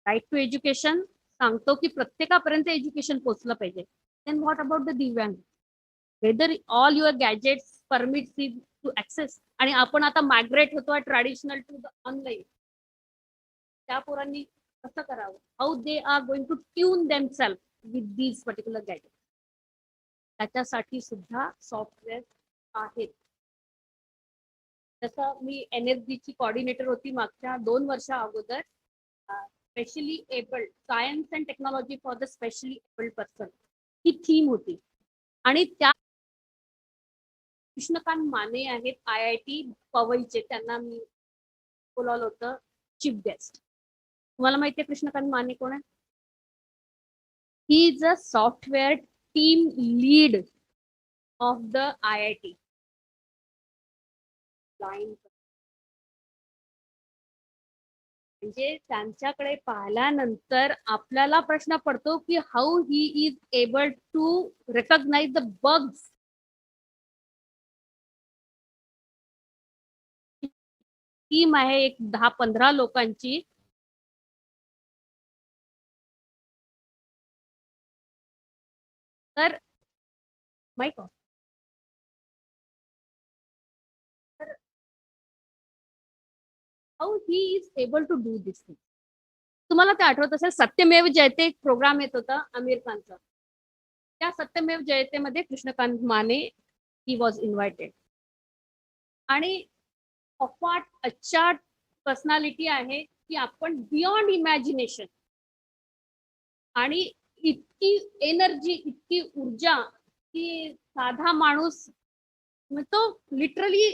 राईट टू एज्युकेशन सांगतो की प्रत्येकापर्यंत एज्युकेशन पोहोचलं पाहिजे. Then what about the divyang? Whether all your gadgets permits to access. आणि आपण आता मायग्रेट होतोय ट्रॅडिशनल टू द ऑनलाईन. त्या पोरांनी कसं करावं? How they are going to tune themselves with these particular gadget? त्याच्यासाठी सुद्धा सॉफ्टवेअर आहेत. जसं मी NSD ची कॉर्डिनेटर होती मागच्या 2 वर्षा अगोदर. Specially abled science and technology for the specially abled person he theme होती. आणि त्या कृष्णकांत माने आहेत IIT पवईचे, त्यांना मी बोलावलं होतं चीफ गेस्ट. तुम्हाला माहिती आहे कृष्णकांत माने कोण आहे? He is a software team lead of the IIT. म्हणजे त्यांच्याकडे पाहिल्यानंतर आपल्याला प्रश्न पडतो की how he is able to recognise the bugs. Team आहे एक 10-15 लोकांची. तर mike off. How he is able to do this thing. तुम्हाला ते आठवत असेल, सत्यमेव जयते एक प्रोग्राम येत होता आमिर खानचा. त्या सत्यमेव जयतेमध्ये Krishnakant Mane he was invited. आणि अफाट अचाट पर्सनॅलिटी आहे की आपण बियॉन्ड इमॅजिनेशन. आणि इतकी एनर्जी, इतकी ऊर्जा की साधा माणूस तो लिटरली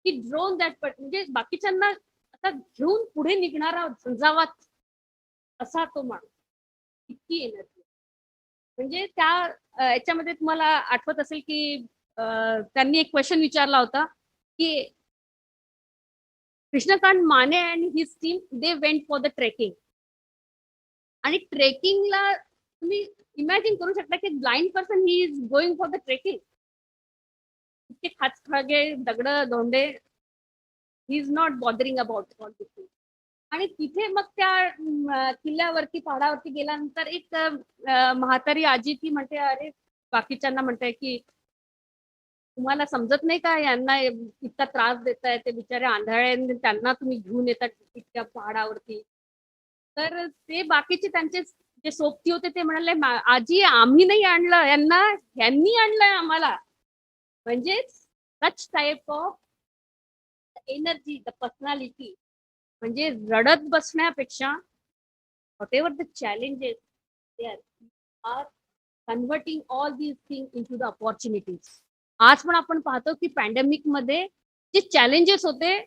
ही ड्रोन दॅट पट, म्हणजे बाकीच्यांना आता घेऊन पुढे निघणारा झंझावात असा तो माणूस. इतकी एनर्जी. म्हणजे त्या याच्यामध्ये तुम्हाला आठवत असेल की त्यांनी एक क्वेश्चन विचारला होता की Krishnakant Mane and his team they went for the trekking. आणि ट्रेकिंगला तुम्ही इमॅजिन करू शकता की blind person he is going for the trekking. इतके खाचखागे दगड धोंडे, he is not bothering about all this thing. आणि तिथे मग त्या किल्ल्यावरती पहाडावरती गेल्यानंतर एक म्हातारी आजी ती म्हणते, अरे बाकीच्यांना म्हणते की तुम्हाला समजत नाही का, यांना इतका त्रास देताय, ते बिचारे आंधळे, त्यांना तुम्ही घेऊन येतात इतक्या पहाडावरती. तर ते बाकीचे त्यांचे जे सोबती होते ते म्हणाले, आजी आम्ही नाही आणलं यांना, यांनी आणलंय आम्हाला. म्हणजे सच type of energy, the personality. म्हणजे रडत बसण्यापेक्षा whatever the challenges there are converting all these things into the opportunities. आज पण आपण पाहतो की पॅन्डेमिक मध्ये जे चॅलेंजेस होते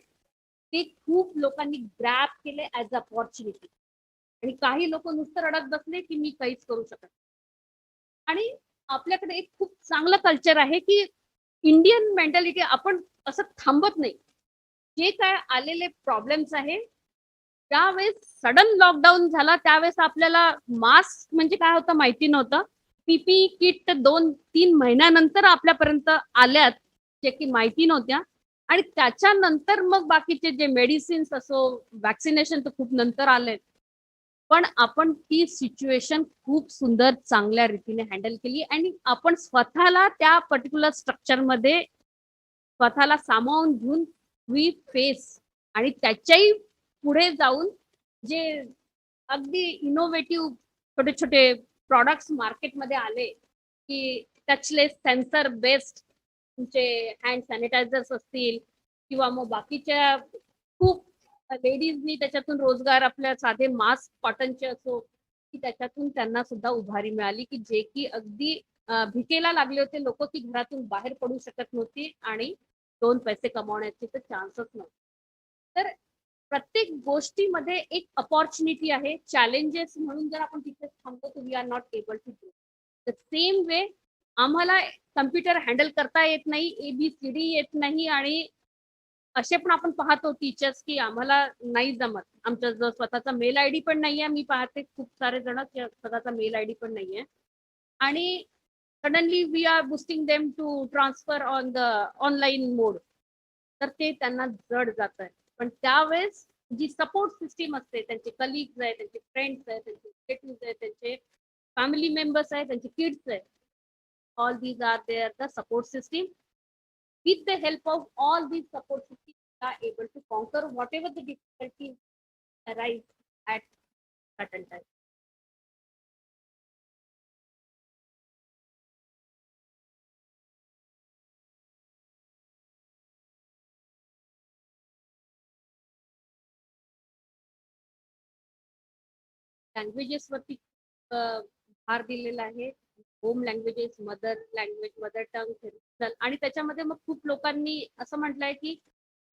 ते खूप लोकांनी ग्रॅब केले ऍज अपॉर्च्युनिटी, आणि काही लोक नुसतं रडत बसले की मी काहीच करू शकत नाही. आणि आपल्याकडे एक खूप चांगलं कल्चर आहे की इंडियन मेंटॅलिटी, आपण असं थांबत नाही. जे काय आलेले प्रॉब्लेम्स आहे, त्यावेळेस सडन लॉकडाऊन झाला त्यावेळेस आपल्याला मास्क म्हणजे काय होतं माहिती नव्हतं. पीपी किट 2-3 महिन्यानंतर आपल्यापर्यंत आल्यात, जे की माहिती नव्हत्या. आणि त्याच्यानंतर मग बाकीचे जे मेडिसिन्स असो, वॅक्सिनेशन तर खूप नंतर आले. पण आपण ती सिच्युएशन खूप सुंदर चांगल्या रीतीने हँडल केली आणि आपण स्वतःला त्या पर्टिक्युलर स्ट्रक्चरमध्ये स्वतःला सामावून घेऊन वी फेस, आणि त्याच्याही पुढे जाऊन जे अगदी इनोव्हेटिव्ह छोटे छोटे प्रॉडक्ट्स मार्केटमध्ये आले की टचलेस सेन्सर बेस्ड तुमचे हँड सॅनिटायझर्स असतील किंवा मग बाकीच्या खूप लेडीजनी त्याच्यातून रोजगार, आपल्या साधे मास्क कॉटनचे असो की त्याच्यातून त्यांना सुद्धा उभारी मिळाली की जे की अगदी भिकेला लागले होते लोक की घरातून बाहेर पडू शकत नव्हती आणि 2 पैसे कमावण्याचे तर चान्सच नव्हते. तर प्रत्येक गोष्टीमध्ये एक अपॉर्च्युनिटी आहे. चॅलेंजेस म्हणून जर आपण तिथे थांबतो तर we are not able to do the same way. आम्हाला कम्प्युटर हँडल करता येत नाही, ABCD येत नाही, आणि असे पण आपण पाहतो टीचर्स की आम्हाला नाही जमत, आमचा जो स्वतःचा मेल आयडी पण नाहीये. मी पाहते खूप सारे जण स्वतःचा मेल आयडी पण नाहीये, आणि suddenly we are boosting them to transfer on the online mode, तर ते त्यांना जड जात आहे. पण त्यावेळेस जी सपोर्ट सिस्टीम असते, त्यांचे कलिग्स आहेत, त्यांचे फ्रेंड्स आहेत, त्यांचे रिलेटिव्स आहेत, त्यांचे फॅमिली मेंबर्स आहेत, त्यांचे किड्स आहेत, all these are there the support system. With the help of all these support systems, we are able to conquer whatever the difficulties arise at certain time. Languages वरती भार दिलेला आहे. Home languages, mother language, mother tongue, regional, आणि त्याच्यामध्ये मग खूप लोकांनी असं म्हटलंय की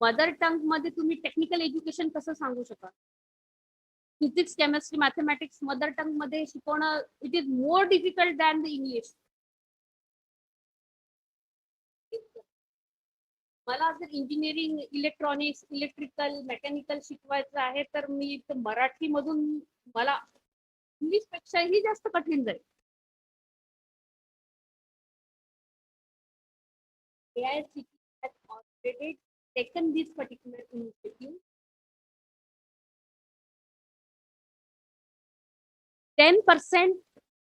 मदर टंग मध्ये तुम्ही टेक्निकल एज्युकेशन कसं सांगू शकाल. Physics, chemistry, mathematics mother tongue मध्ये शिकवणं it is more difficult than the English. मला जर इंजिनिअरिंग, इलेक्ट्रॉनिक्स, इलेक्ट्रिकल, मेकॅनिकल शिकवायचं आहे तर मी मराठी मधून मला इंग्लिश पेक्षाही जास्त कठीण जाईल. AICTE has already taken this particular initiative. 10%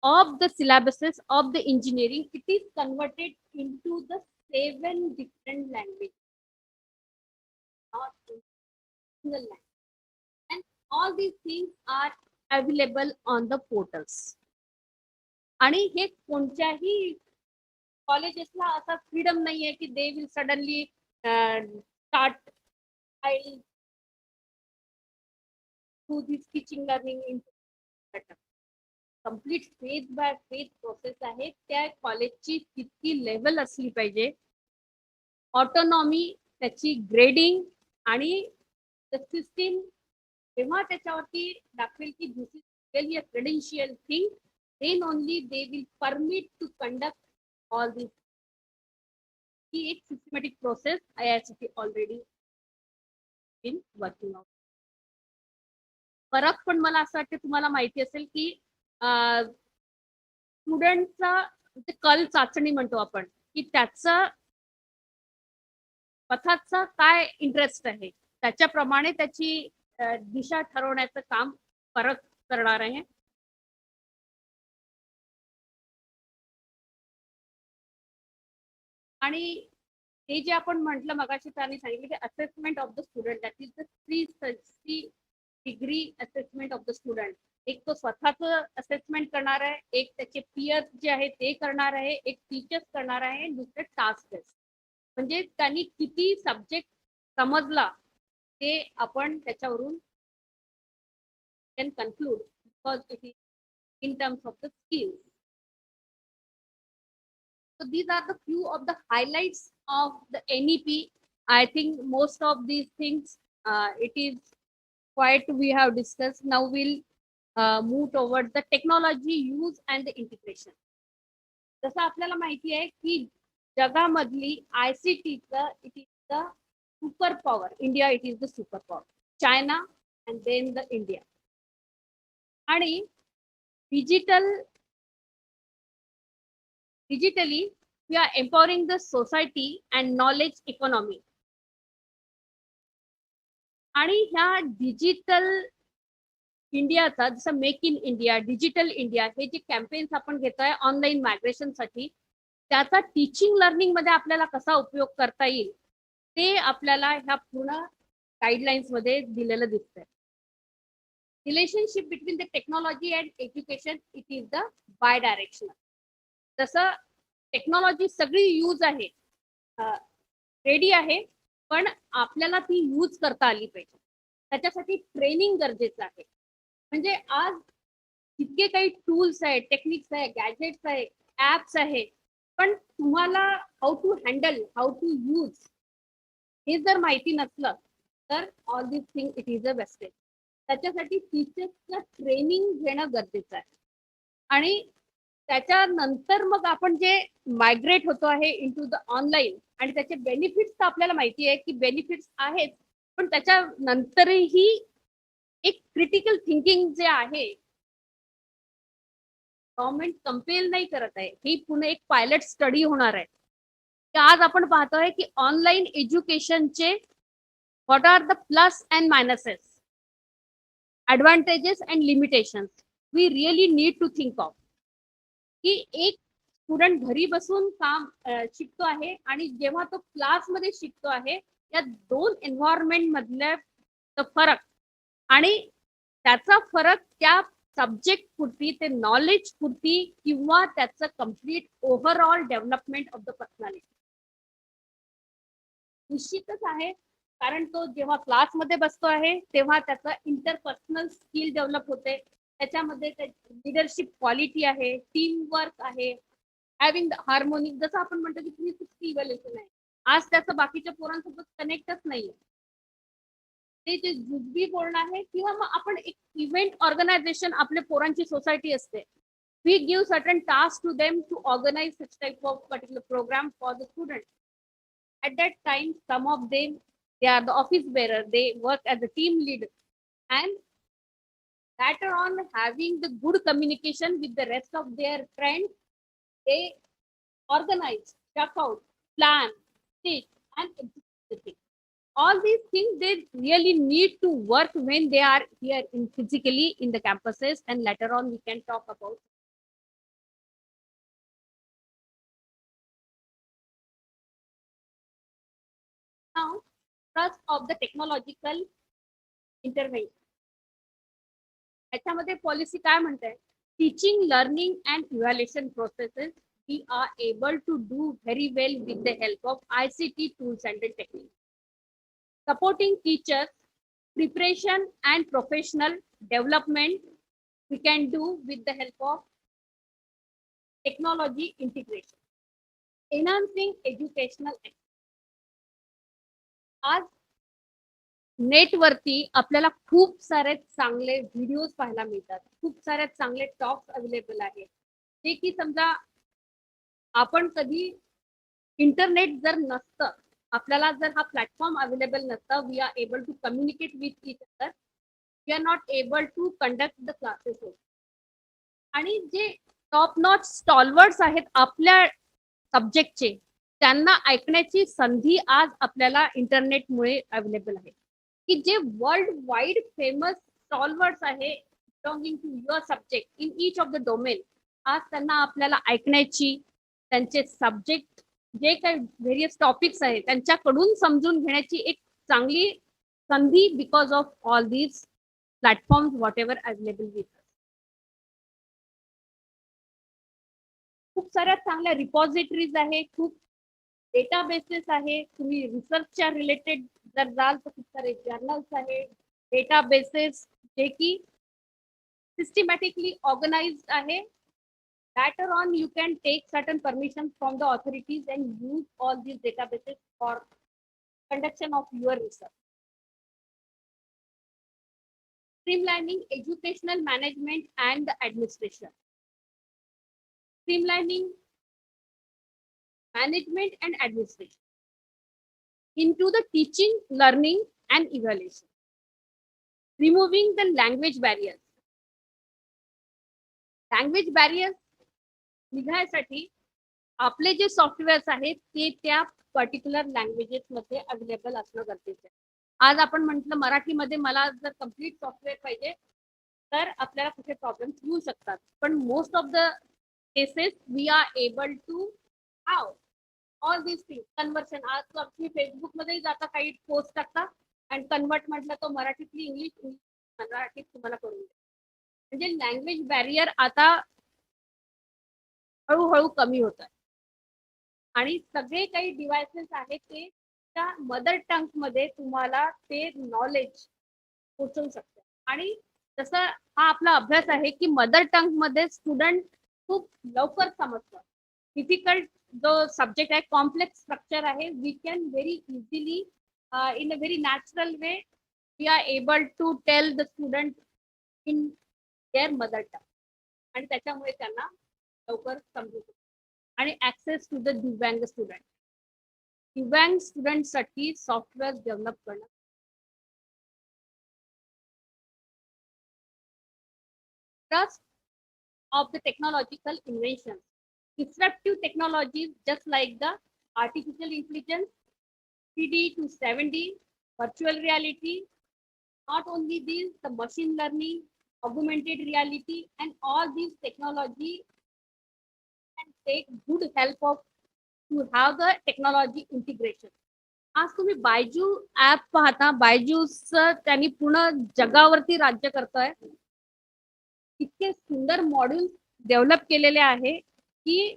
of the syllabuses of the engineering, it is converted into the 7 different languages, not single language. And all these things are available on the portals. आणि हे कोणत्याही कॉलेजेसला असा freedom नाहीये की they will suddenly start through this teaching learning in complete phase by phase process आहे. त्या कॉलेजची तितकी लेवल असली पाहिजे, ऑटोनॉमी, त्याची ग्रेडिंग, आणि सिस्टीम जेव्हा त्याच्यावरती दाखवेल की this is really a credential thing, then only they will permit to conduct all this. ही एक systematic process IICT already been working out. फरक पण मला असं वाटतं तुम्हाला माहिती असेल की स्टुडंटचा कल चाचणी म्हणतो आपण की त्याचा स्वतःचा काय इंटरेस्ट आहे त्याच्याप्रमाणे त्याची दिशा ठरवण्याचं काम फरक करणार आहे. आणि हे जे आपण म्हटलं मगाशी त्यांनी सांगितलं की assessment of the student, that is the 3 degree assessment of the student. एक तो स्वतःच असेसमेंट करणार आहे, एक त्याचे पियर्स जे आहे ते करणार आहे, एक टीचर्स करणार आहे, दुसरे टास्क टेस्ट. म्हणजे त्यांनी किती सब्जेक्ट समजला ते आपण त्याच्यावरून can conclude because it is in terms of the skills. So these are the few of the highlights of the NEP. I think most of these things, it is quite we have discussed. Now we'll move towards the technology use and the integration. जसं आपल्याला माहिती आहे की जगामधली ICTचं it is the super power. India it is the super power. China and then the India. आणि digitally we are empowering the society and knowledge economy. आणि ह्या डिजिटल इंडियाचा जसं make in India, digital India हे जे campaigns आपण घेतोय online migration साठी, त्याचा टीचिंग लर्निंग मध्ये आपल्याला कसा उपयोग करता येईल ते आपल्याला ह्या पूर्ण गाईडलाईन्स मध्ये दिलेलं दिसतंय. Relationship between the technology and education it is the bidirectional. जसं टेक्नॉलॉजी सगळी यूज आहे, रेडी आहे, पण आपल्याला ती यूज करता आली पाहिजे. त्याच्यासाठी ट्रेनिंग गरजेचं आहे. म्हणजे आज इतके काही टूल्स आहेत, टेक्निक्स आहे, गॅजेट्स आहे, ऍप्स आहे, पण तुम्हाला how to handle, how to use हे जर माहिती नसलं तर all this thing it is a wastage. त्याच्यासाठी टीचर्सचं ट्रेनिंग घेणं गरजेचं आहे. आणि त्याच्यानंतर मग आपण जे मायग्रेट होतो आहे इनटू द ऑनलाईन, आणि त्याचे बेनिफिट्स तर आपल्याला माहिती आहे की बेनिफिट्स आहेत, पण त्याच्यानंतरही एक क्रिटिकल थिंकिंग जे आहे गव्हर्नमेंट कंपेल नाही करत आहे. ही पुन्हा एक पायलट स्टडी होणार आहे की आज आपण पाहतोय की ऑनलाईन एज्युकेशनचे what are the plus and minuses, advantages and limitations we really need to think of. की एक स्टुडंट घरी बसून काम शिकतो आहे आणि जेव्हा तो क्लासमध्ये शिकतो आहे, या दोन एन्व्हायरमेंट मधले फरक आणि त्याचा फरक त्या सब्जेक्ट पुरती, ते नॉलेज पुरती, किंवा त्याचं complete overall development of the personality निश्चितच आहे. कारण तो जेव्हा क्लासमध्ये बसतो आहे तेव्हा त्याचं इंटरपर्सनल स्किल डेव्हलप होते. त्याच्यामध्ये लिडरशिप क्वालिटी आहे, टीम वर्क आहे, हॅव्हिंग द हार्मोनिक. जसं आपण म्हणतो की 360 इव्हॅल्युएशन आहे. आज त्याचं बाकीच्या पोरांसोबत कनेक्टच नाहीये. ते जे जुजबी बोलणं आहे, किंवा मग आपण एक इव्हेंट ऑर्गनायझेशन, आपल्या पोरांची सोसायटी असते, we give certain task to them to organise such type of particular programme for the student. At that time, some of them, they are the office bearer, they work as a team leader, and later on having the good communication with the rest of their friends, they organize, check out, plan, teach, and execute. All these things they really need to work when they are here in physically in the campuses, and later on we can talk about. Now, trust of the technological intervention. याच्यामध्ये policy काय म्हणते? Teaching, learning and evaluation processes we are able to do very well with the help of ICT tools and techniques. Supporting teachers preparation and professional development we can do with the help of technology integration. Enhancing educational excellence. आज नेटवरती आपल्याला खूप सारे चांगले videos पाहायला मिळतात, खूप सारे चांगले टॉक्स अवेलेबल आहेत, जे की समजा आपण कधी इंटरनेट जर नसतं, आपल्याला जर हा प्लॅटफॉर्म अवेलेबल नसता, we are able to communicate with each other, we are not able to conduct the classes. आणि जे टॉप नॉच स्टॉलवर्ड्स आहेत आपल्या सब्जेक्टचे, त्यांना ऐकण्याची संधी आज आपल्याला इंटरनेटमुळे अवेलेबल आहे. की जे वर्ल्ड वाईड फेमस स्टॉलवर्ड्स आहे belonging to your subject in each of the domain, आज त्यांना आपल्याला ऐकण्याची, त्यांचे सब्जेक्ट जे काही व्हेरियस टॉपिक्स आहेत त्यांच्याकडून समजून घेण्याची एक चांगली संधी, because of all these platforms what ever available with. खूप साऱ्या चांगल्या रिपॉझिटरीज आहे, खूप डेटाबेसेस आहे. तुम्ही रिसर्चच्या रिलेटेड जर जाल तर खूप सारे जर्नल्स आहे, डेटाबेसेस, जे की systematically organized आहे. Later on you can take certain permissions from the authorities and use all these databases for conduction of your research. Streamlining educational management and the administration. Streamlining management and administration into the teaching, learning and evaluation. Removing the language barriers. Language barriers निघायसाठी आपले जे softwares आहेत ते त्या particular languages मध्ये available असणं गरजेचं आहे. आज आपण म्हटलं मराठीमध्ये मला जर कम्प्लीट सॉफ्टवेअर पाहिजे तर आपल्याला कुठे प्रॉब्लेम्स येऊ शकतात, पण most of the cases we are able to have all this thing conversion. आज तुम्ही फेसबुक मध्ये जाता काही पोस्ट टाकता आणि कन्वर्ट म्हटलं तो मराठीतली इंग्लिश मराठीत तुम्हाला करून देईल. म्हणजे लँग्वेज बॅरियर आता हळूहळू कमी होत आहे आणि सगळे काही डिव्हाइसेस आहेत ते त्या मदर टंग मध्ये तुम्हाला ते नॉलेज पोहोचवू शकतात. आणि तसं हा आपला अभ्यास आहे की मदर टंग मध्ये स्टुडंट खूप लवकर समजतात. डिफिकल्ट जो सब्जेक्ट आहे, कॉम्प्लेक्स स्ट्रक्चर आहे, we can very easily in a very natural way we are able to tell the student in their mother tongue आणि त्याच्यामुळे त्यांना लवकर समजू शकतो. आणि access to the divyang student. Divyang स्टुडंटसाठी सॉफ्टवेअर डेव्हलप करणं. Trust of the technological inventions. Disruptive technologies just like the artificial intelligence, 3D to 7D, virtual reality. Not only these, the machine learning, augmented reality, and all these technology can take good help of to have the technology integration. आज तुम्ही Byju app पाहता, बायजूस त्यांनी पूर्ण जगावरती राज्य करतोय. इतके सुंदर modules develop केलेले आहे की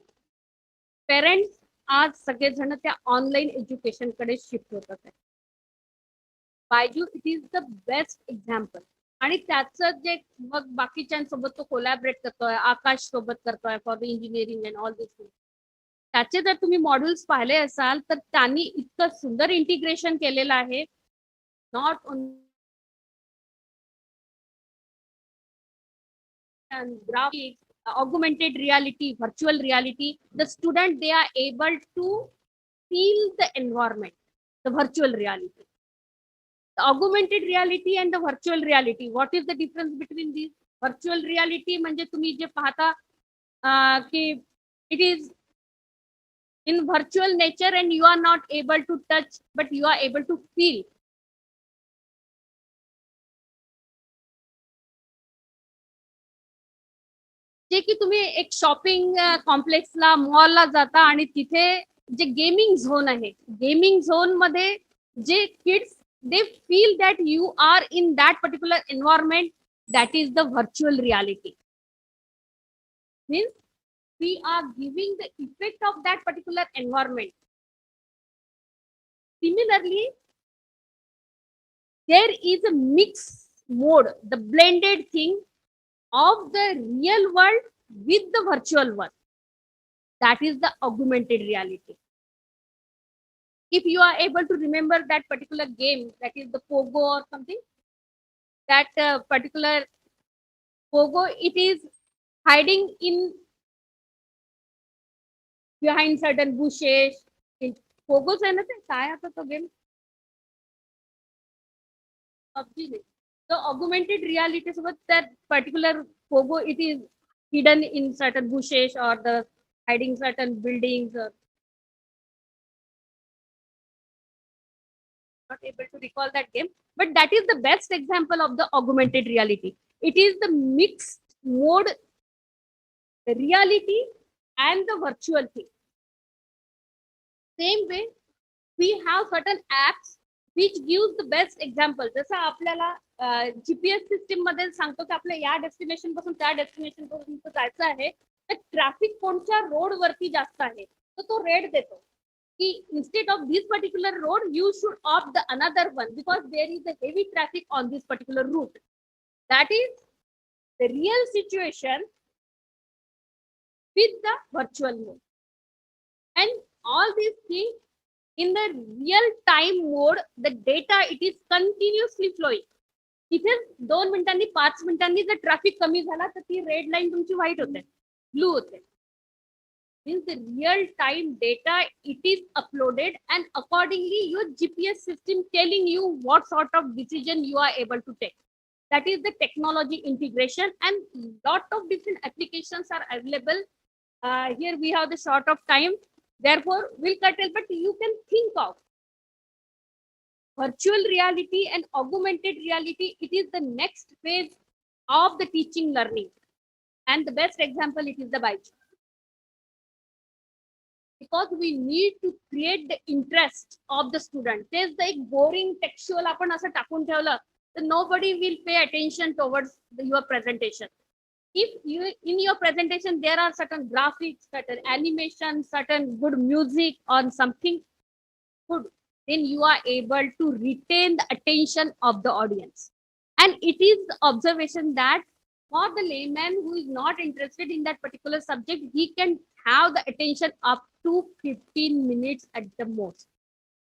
पेरेंट्स आज सगळेजण त्या ऑनलाईन एज्युकेशन कडे शिफ्ट होतात आहे. Byju it is the best example. आणि त्याचं जे मग बाकीच्यांसोबत तो कोलॅबरेट करतोय, आकाश सोबत करतोय for the engineering and all this thing. त्याचे जर तुम्ही मॉड्यूल्स पाहिले असाल तर त्यांनी इतकं सुंदर इंटिग्रेशन केलेलं आहे. Not only and graphics, augmented reality, virtual reality, the student they are able to feel the environment, the virtual reality. The augmented reality and the virtual reality, what is the difference between these? Virtual reality म्हणजे तुम्ही जे पाहता की it is in virtual nature and you are not able to touch but you are able to feel. जे की तुम्ही एक shopping कॉम्प्लेक्सला मॉलला जाता आणि तिथे जे गेमिंग झोन आहे, गेमिंग झोन मध्ये जे kids they feel that you are in that particular environment, that is the virtual reality. Means we are giving the effect of that particular environment. Similarly there is a mix mode, the blended thing of the real world with the virtual world. That is the augmented reality. If you are able to remember that particular game, that is the Pogo or something, that particular Pogo, it is hiding in behind certain bushes. Pogo है ना ते काय आता तो game PUBG नाही. So augmented reality सोबत that particular Pogo, it is hidden in certain bushes or the hiding certain buildings. Or not able to recall that game, but that is the best example of the augmented reality. It is the mixed mode reality and the virtual thing. Same way, we have certain apps which gives the best example. जसं आपल्याला GPS system मध्ये सांगतो की आपल्या या destination पासून त्या destination पर्यंत जायचं आहे, तर ट्रॅफिक कोणत्या रोड वरती जास्त आहे तर तो रेड देतो की instead of this particular road you should opt the another one because there is a heavy traffic on this particular route. That is the real situation with the virtual mode. And all these things in the real time mode, the data, it is continuously flowing. इथे 2 मिनिटांनी 5 मिनिटांनी जर traffic कमी झाला तर ती red line तुमची white होते, ब्लू होते. Means the real time data, it is uploaded, and accordingly your GPS system telling you what sort of decision you are able to take. That is the technology integration, and lot of different applications are available. Here we have the short of time, therefore we'll cut it, but you can think of virtual reality and augmented reality. It is the next phase of the teaching learning, and the best example, it is the Gadge. Because we need to create the interest of the student. There's the boring textual आपण असं टाकून ठेवलं तर nobody will pay attention towards your presentation. If you in your presentation there are certain graphics, certain animation, certain good music or something good, then you are able to retain the attention of the audience. And it is the observation that for the layman who is not interested in that particular subject, he can have the attention up to 15 minutes at the most.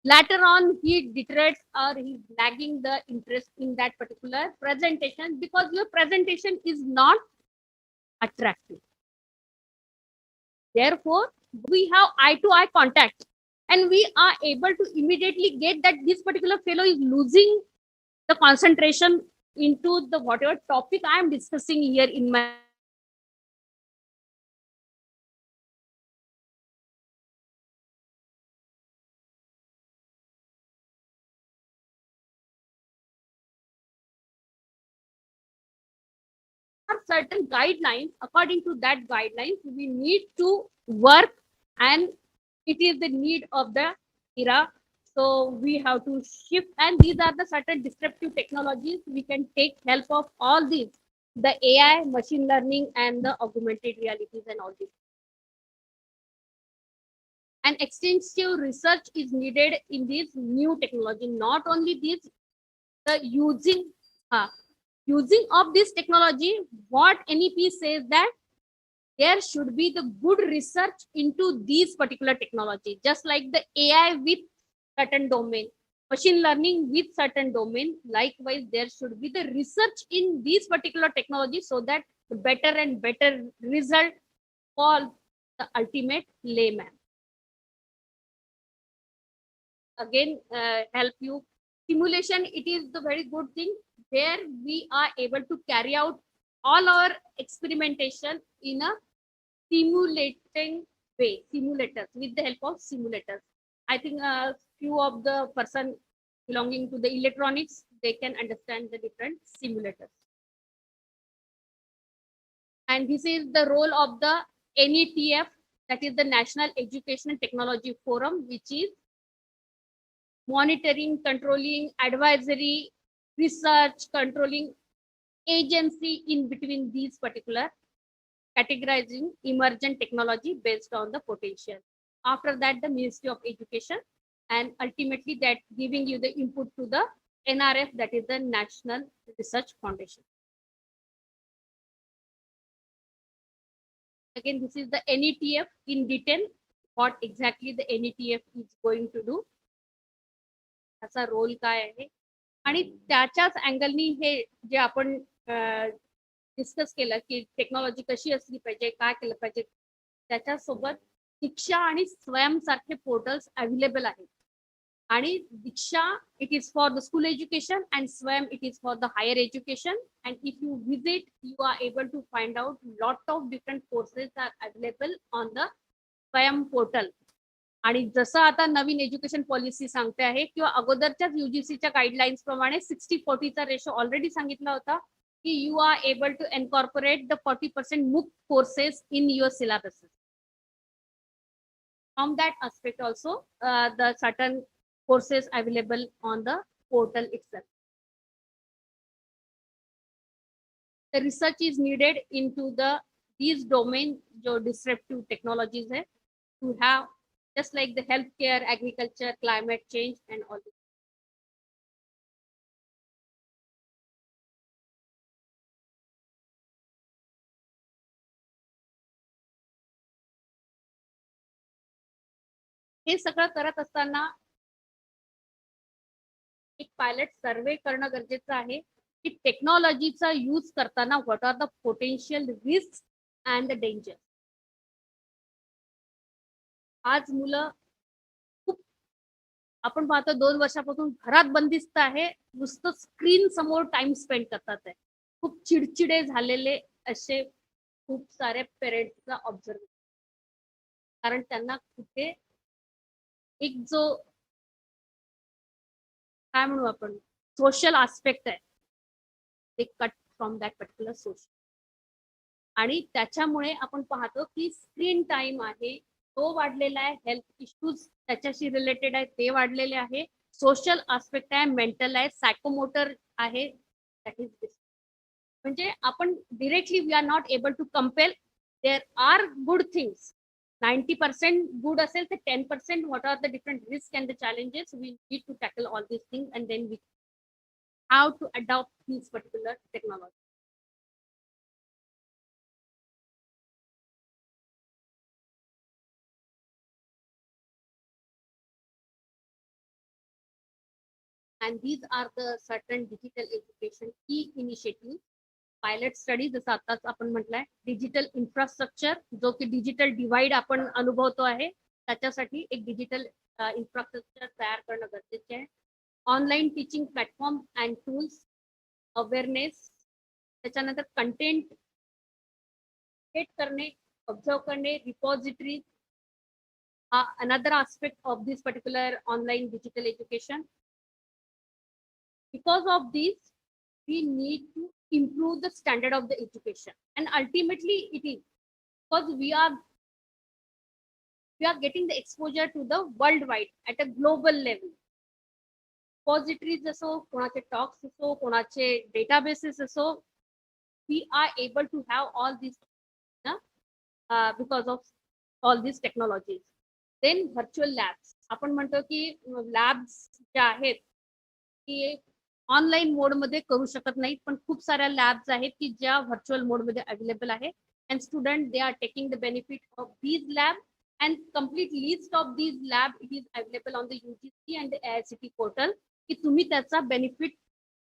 Later on, he deteriorates or he's lagging the interest in that particular presentation because your presentation is not attractive. Therefore, we have eye-to-eye contact, and we are able to immediately get that this particular fellow is losing the concentration into the whatever topic I am discussing here in my certain guidelines. According to that guidelines, we need to work, and it is the need of the era. So we have to shift, and these are the certain disruptive technologies. We can take help of all these, the AI, machine learning, and the augmented realities and all these. And extensive research is needed in this new technology. Not only this, the using of this technology, what NEP says that there should be the good research into these particular technology, just like the AI with certain domain, machine learning with certain domain. Likewise, there should be the research in these particular technology so that the better and better result for the ultimate layman. Again, help you. Simulation, it is the very good thing where we are able to carry out all our experimentation in a simulating way, simulators, with the help of simulators. I think a few of the person belonging to the electronics, they can understand the different simulators. And this is the role of the NETF, that is the National Education and Technology Forum, which is monitoring, controlling, advisory, research, controlling agency in between these particular categorizing emergent technology based on the potential. After that, the Ministry of Education, and ultimately that giving you the input to the NRF, that is the National Research Foundation. Again, this is the NETF in detail, what exactly the NETF is going to do. त्याचा role काय आहे आणि त्याच्याच अँगलनी हे जे आपण discuss केलं की टेक्नॉलॉजी कशी असली पाहिजे, काय केलं पाहिजे, त्याच्यासोबत दीक्षा आणि स्वयं सारखे पोर्टल्स अवेलेबल आहेत. आणि Diksha it is for the school education and Swayam it is for the higher education. And if you visit you are able to find out lot of different courses are available on the Swayam portal. आणि जसं आता नवीन education policy सांगते आहे किंवा अगोदरच्याच युजीसीच्या guidelines प्रमाणे 60-40चा ratio already सांगितला होता की you are able to incorporate the 40% MOOC courses in your syllabus. From that aspect also, the certain courses available on the portal itself. The research is needed into these domain, जो disruptive technologies है, to have just like the healthcare, agriculture, climate change, and all this. हे सगळं करत असताना एक pilot सर्वे करणं गरजेचं आहे की टेक्नॉलॉजीचा यूज करताना what are the potential risk and the danger. आज मुलं खूप, आपण पाहतो 2 वर्षापासून घरात बंदिस्त आहे, नुसतं स्क्रीन समोर टाइम स्पेंड करतात आहे. खूप चिडचिडे झालेले असे खूप सारे पेरेंट्सचा ऑब्झर्व, कारण त्यांना कुठे एक जो काय म्हणू आपण सोशल आस्पेक्ट आहे ते cut from that particular social. आणि त्याच्यामुळे आपण पाहतो की स्क्रीन टाइम आहे तो वाढलेला आहे, हेल्थ इश्यूज त्याच्याशी रिलेटेड आहे ते वाढलेले आहे, सोशल आस्पेक्ट आहे, मेंटल आहे, सायकोमोटर आहे, दॅट इज दिस. म्हणजे आपण directly we are not able to compare. There are good things, 90% good असेल तर 10% what are the different risk and the challenges we need to tackle all these things and then we have to adopt this particular technology. And these are the certain digital education key initiatives. Pilot study जसं आताच आपण म्हटलंय, digital infrastructure जो की digital divide आपण अनुभवतो आहे, त्याच्यासाठी एक डिजिटल इन्फ्रास्ट्रक्चर तयार करणं गरजेचे आहे. Online teaching platform and tools, awareness, त्याच्यानंतर कंटेंट क्रिएट करणे, ऑब्झर्व करणे, रिपॉझिटरी हा another aspect of this particular online digital education. Because of this, we need to improve the standard of the education, and ultimately it is because we are getting the exposure to the worldwide at a global level. Repositories असो, कोणाचे talks असो, कोणाचे databases असो, we are able to have all these because of all these technologies. Then virtual labs, आपण म्हणतो की labs जे आहेत की ऑनलाईन मोड मध्ये करू शकत नाहीत, पण खूप साऱ्या लॅब्स आहेत की ज्या व्हर्च्युअल मोड मध्ये अवेलेबल आहे. And student they are taking the benefit of these lab and complete list of these lab it is available on the UGC and AICT portal, की तुम्ही त्याचा बेनिफिट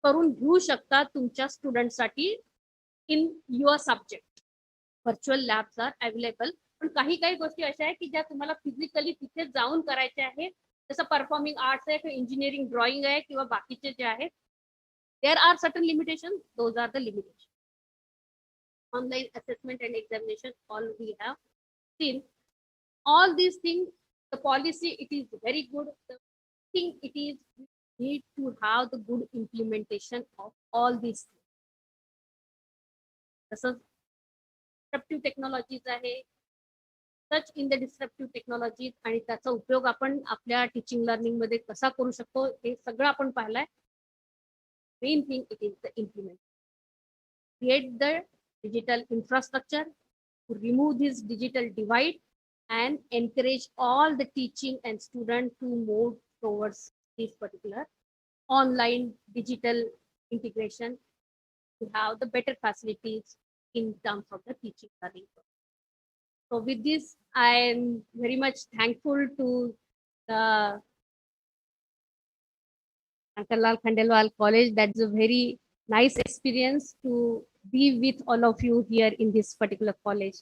करून घेऊ शकता तुमच्या स्टुडंटसाठी in your subject. Virtual labs are available. पण काही गोष्टी अशा आहेत की ज्या तुम्हाला फिजिकली तिथे जाऊन करायच्या आहेत, जसं परफॉर्मिंग आर्ट्स आहे किंवा इंजिनिअरिंग ड्रॉइंग आहे किंवा बाकीचे जे आहेत, there are certain limitations, those are the limitations. Online assessment and examination, all we have seen. All these things, the policy, it is very good. The thing it is, we need to have the good implementation of all these things. Disruptive technologies आहे, such in the disruptive technologies, आणि त्याचा उपयोग आपण आपल्या teaching learning मध्ये कसा करू शकतो हे सगळं आपण पाहिलंय. Main thing it is the implement. Create the digital infrastructure to remove this digital divide and encourage all the teaching and student to move towards this particular online digital integration to have the better facilities in terms of the teaching learning. So with this, I am very much thankful to the Shankarlal Khandelwal College. That's a very nice experience to be with all of you here in this particular college.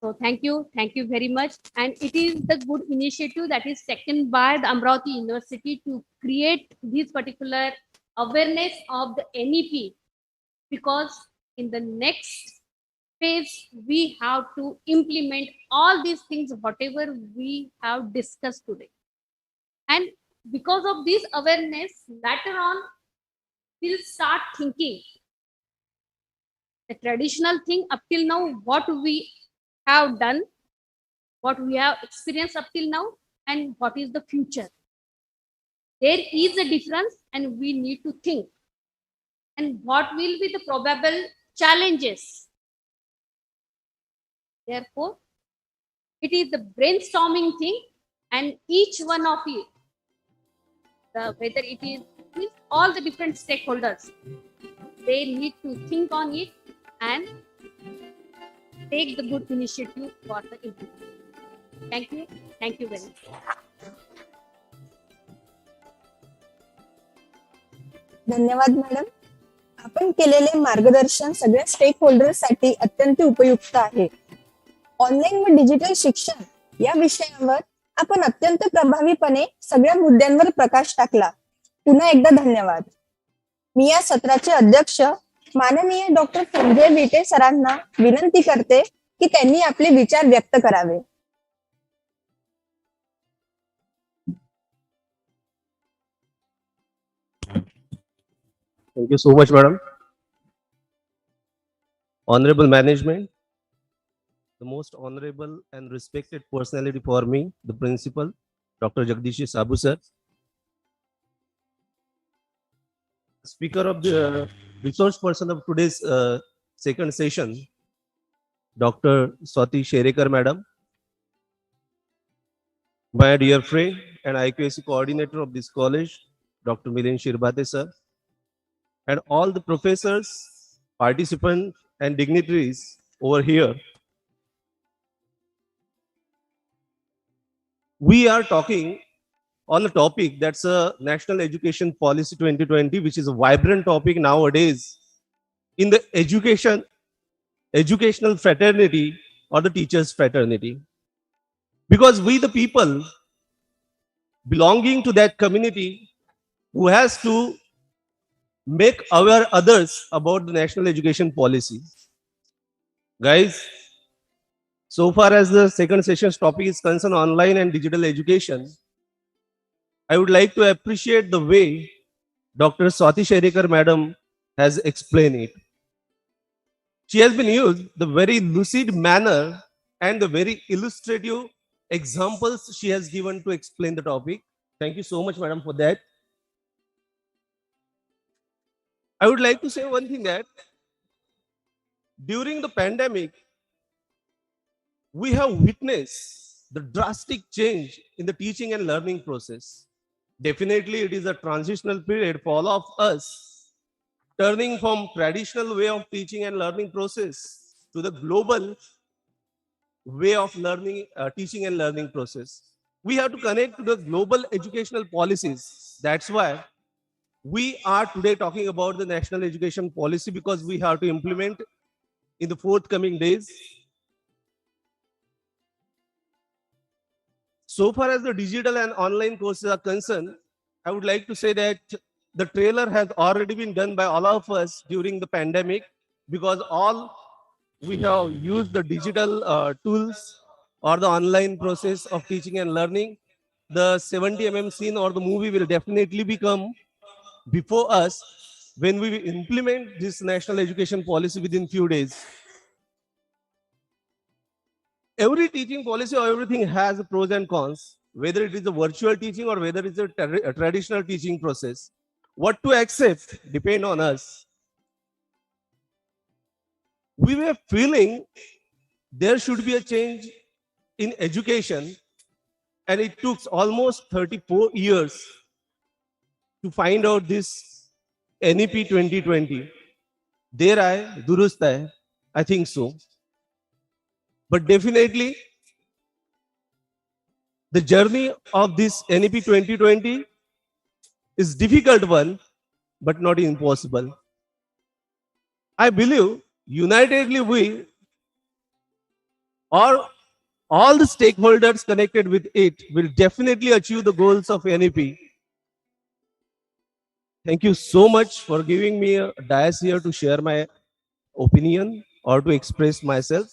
So thank you very much. And it is the good initiative that is taken by the Amravati University to create this particular awareness of the NEP, because in the next phase we have to implement all these things whatever we have discussed today. And because of this awareness, later on we'll start thinking the traditional thing up till now, what we have done, what we have experienced up till now, and what is the future. There is a difference and we need to think, and what will be the probable challenges. Therefore, it is the brainstorming thing, and each one of you, whether it is with all the different stakeholders, they need to think on it and take the good initiative for the implementation. Thank you very much. धन्यवाद madam. आपण केलेले मार्गदर्शन सगळ्या stake होल्डर्ससाठी अत्यंत उपयुक्त आहे. Online व digital शिक्षण या विषयावर आपण अत्यंत प्रभावीपणे सगळ्या मुद्द्यांवर प्रकाश टाकला. पुन्हा एकदा धन्यवाद. मी या सत्राचे अध्यक्ष माननीय डॉक्टर संजय विटे सरांना विनंती करते की त्यांनी आपले विचार व्यक्त करावे. Thank you so much, madam. Honorable management, the most honorable and respected personality for me, the principal, Dr. Jagdish Sabu sir. Speaker of the resource person of today's second session, Dr. Swati Sherekar madam. My dear friend and IQAC coordinator of this college, Dr. Milen Shirbate sir. And all the professors, participants, and dignitaries over here. We are talking on a topic that's a National Education Policy 2020, which is a vibrant topic nowadays in the educational fraternity or the teachers fraternity. Because we the people belonging to that community who has to make aware others about the national education policy. Guys, so far as the second session's topic is concerned, online and digital education, I would like to appreciate the way Dr. Swati Sherekar madam has explained it. She has been used the very lucid manner and the very illustrative examples she has given to explain the topic. Thank you so much, madam, for that. I would like to say one thing, that during the pandemic, we have witnessed the drastic change in the teaching and learning process. Definitely, it is a transitional period for all of us, turning from traditional way of teaching and learning process to the global way of learning, teaching and learning process. We have to connect to the global educational policies. That's why we are today talking about the national education policy, because we have to implement in the forthcoming days. So far as the digital and online courses are concerned, I would like to say that the trailer has already been done by all of us during the pandemic, because all we have used the digital tools or the online process of teaching and learning. The 70mm scene or the movie will definitely become before us when we will implement this national education policy within few days. Every teaching policy or everything has pros and cons, whether it is a virtual teaching or whether it's a traditional teaching process. What to accept depend on us. We were feeling there should be a change in education, and it took almost 34 years to find out this NEP 2020. Der hai, durust hai, I think so. But definitely, the journey of this NEP 2020 is difficult one, but not impossible. I believe unitedly we, or all the stakeholders connected with it, will definitely achieve the goals of NEP. Thank you so much for giving me a dais here to share my opinion or to express myself.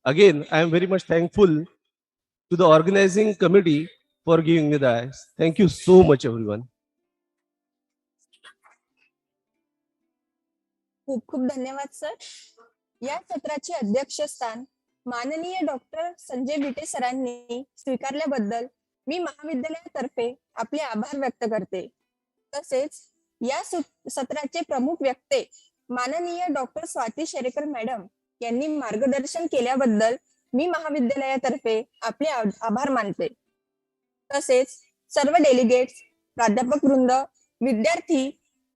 Again, I am very much thankful to the organizing committee for giving me the dais. Thank you so much, everyone. खूप खूप धन्यवाद sir. या सत्राचे अध्यक्षस्थान माननीय doctor Sanjay विटे सरांनी स्वीकारल्याबद्दल मी महाविद्यालयातर्फे आपले आभार व्यक्त करते. तसेच या सत्राचे प्रमुख वक्ते माननीय डॉक्टर स्वाती शेरेकर मॅडम यांनी मार्गदर्शन केल्याबद्दल मी महाविद्यालयातर्फे आपले आभार मानते. तसेच सर्व डेलिगेट्स, प्राध्यापक वृंद, विद्यार्थी,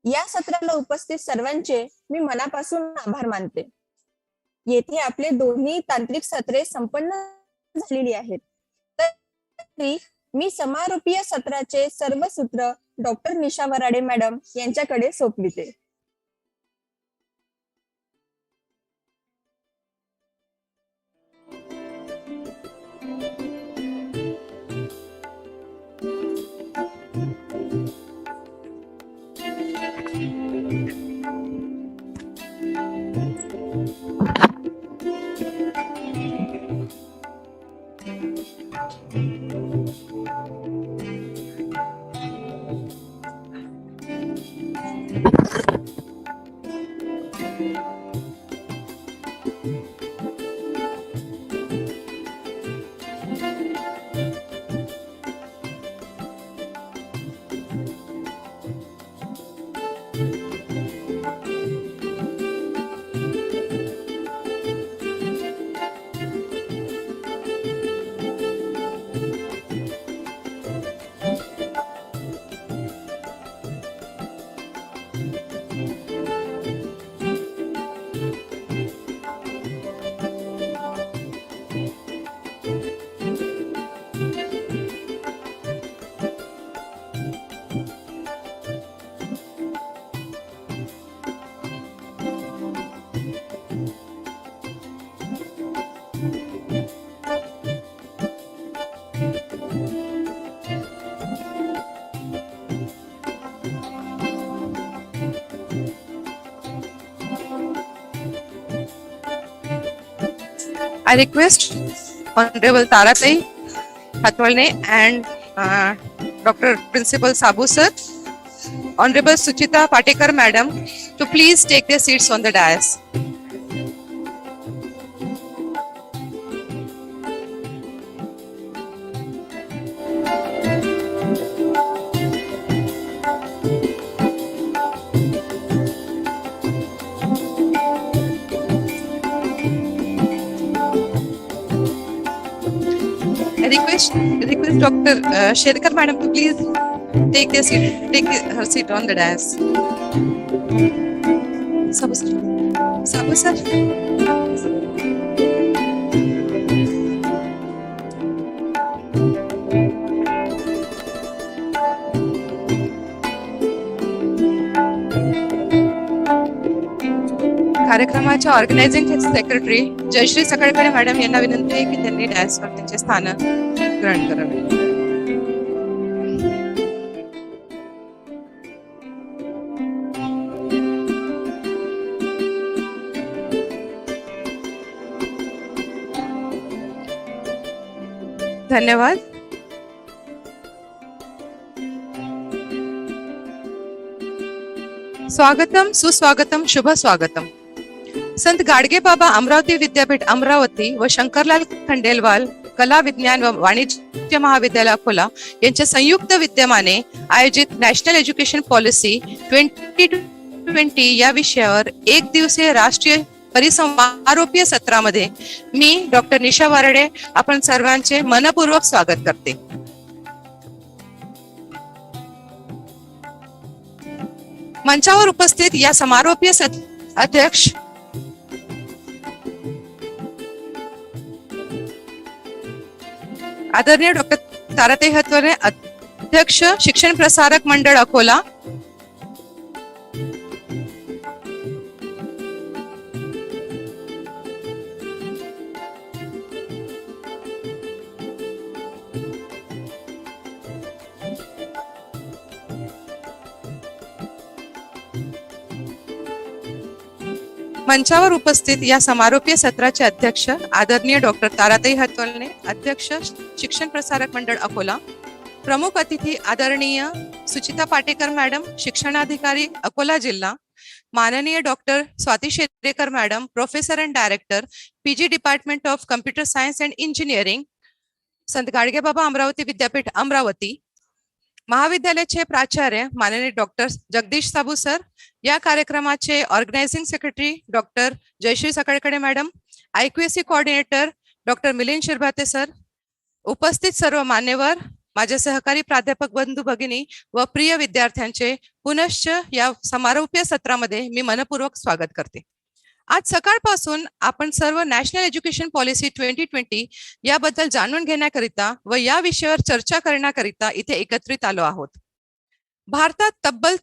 या सत्राला उपस्थित सर्वांचे मी मनापासून आभार मानते. येथे आपले दोन्ही तांत्रिक सत्रे संपन्न झालेली आहेत. तरी मी समारोपीय सत्राचे सर्व सूत्र डॉक्टर निशा वराडे मॅडम यांच्याकडे सोपविते. I request Honorable Taratai Hatwalne and Dr. Principal Sabu sir, Honorable Suchita Patekar madam to please take their seats on the dais. I request Dr. Sherkar madam to please take her seat on the dais. Sabu sir. कार्यक्रमाच्या organising secretary Jayashree Sakalkade madam यांना विनंती आहे की त्यांनी डॅशवर त्यांचे स्थान ग्रहण करावे. धन्यवाद. स्वागतम, सुस्वागतम, शुभ स्वागतम. संत गाडगे बाबा अमरावती विद्यापीठ अमरावती व शंकरलाल खंडेलवाल कला विज्ञान व वाणिज्य महाविद्यालय अकोला यांच्या संयुक्त विद्यमाने आयोजित नॅशनल एज्युकेशन पॉलिसी 2020 या विषयावर एक दिवसीय राष्ट्रीय परिसमारोपीय सत्रामध्ये मी डॉक्टर निशा वराडे आपण सर्वांचे मनपूर्वक स्वागत करते. मंचावर उपस्थित या समारोपीय अध्यक्ष आदरणीय डॉक्टर ताराताई हतवले, अध्यक्ष शिक्षण प्रसारक मंडळ अकोला, मंचावर उपस्थित या समारोपीय सत्राचे अध्यक्ष आदरणीय डॉक्टर ताराताई हतवलने, अध्यक्ष शिक्षण प्रसारक मंडळ अकोला, प्रमुख अतिथी आदरणीय सुचिता पाटेकर मॅडम, शिक्षणाधिकारी अकोला जिल्हा, माननीय doctor Swati Sherekar madam, professor and director PG department of computer science and engineering, Sant Gadge Baba Amravati विद्यापीठ अमरावती, महाविद्यालयाचे प्राचार्य माननीय डॉक्टर जगदीश साबू सर, या कार्यक्रमाचे organising secretary doctor Jayashree Sakalkade madam, IQAC coordinator doctor Milind Shirbhate sir, उपस्थित सर्व मान्यवर, माझे सहकारी प्राध्यापक बंधू भगिनी व प्रिय विद्यार्थ्यांचे पुनश्च या समारोपीय सत्रामध्ये मी मनपूर्वक स्वागत करते. आज सकाळपासून आपण सर्व नॅशनल एज्युकेशन पॉलिसी 2020 याबद्दल जाणून घेण्याकरिता व या विषयावर चर्चा करण्याकरिता इथे एकत्रित आलो आहोत. भारतात तब्बल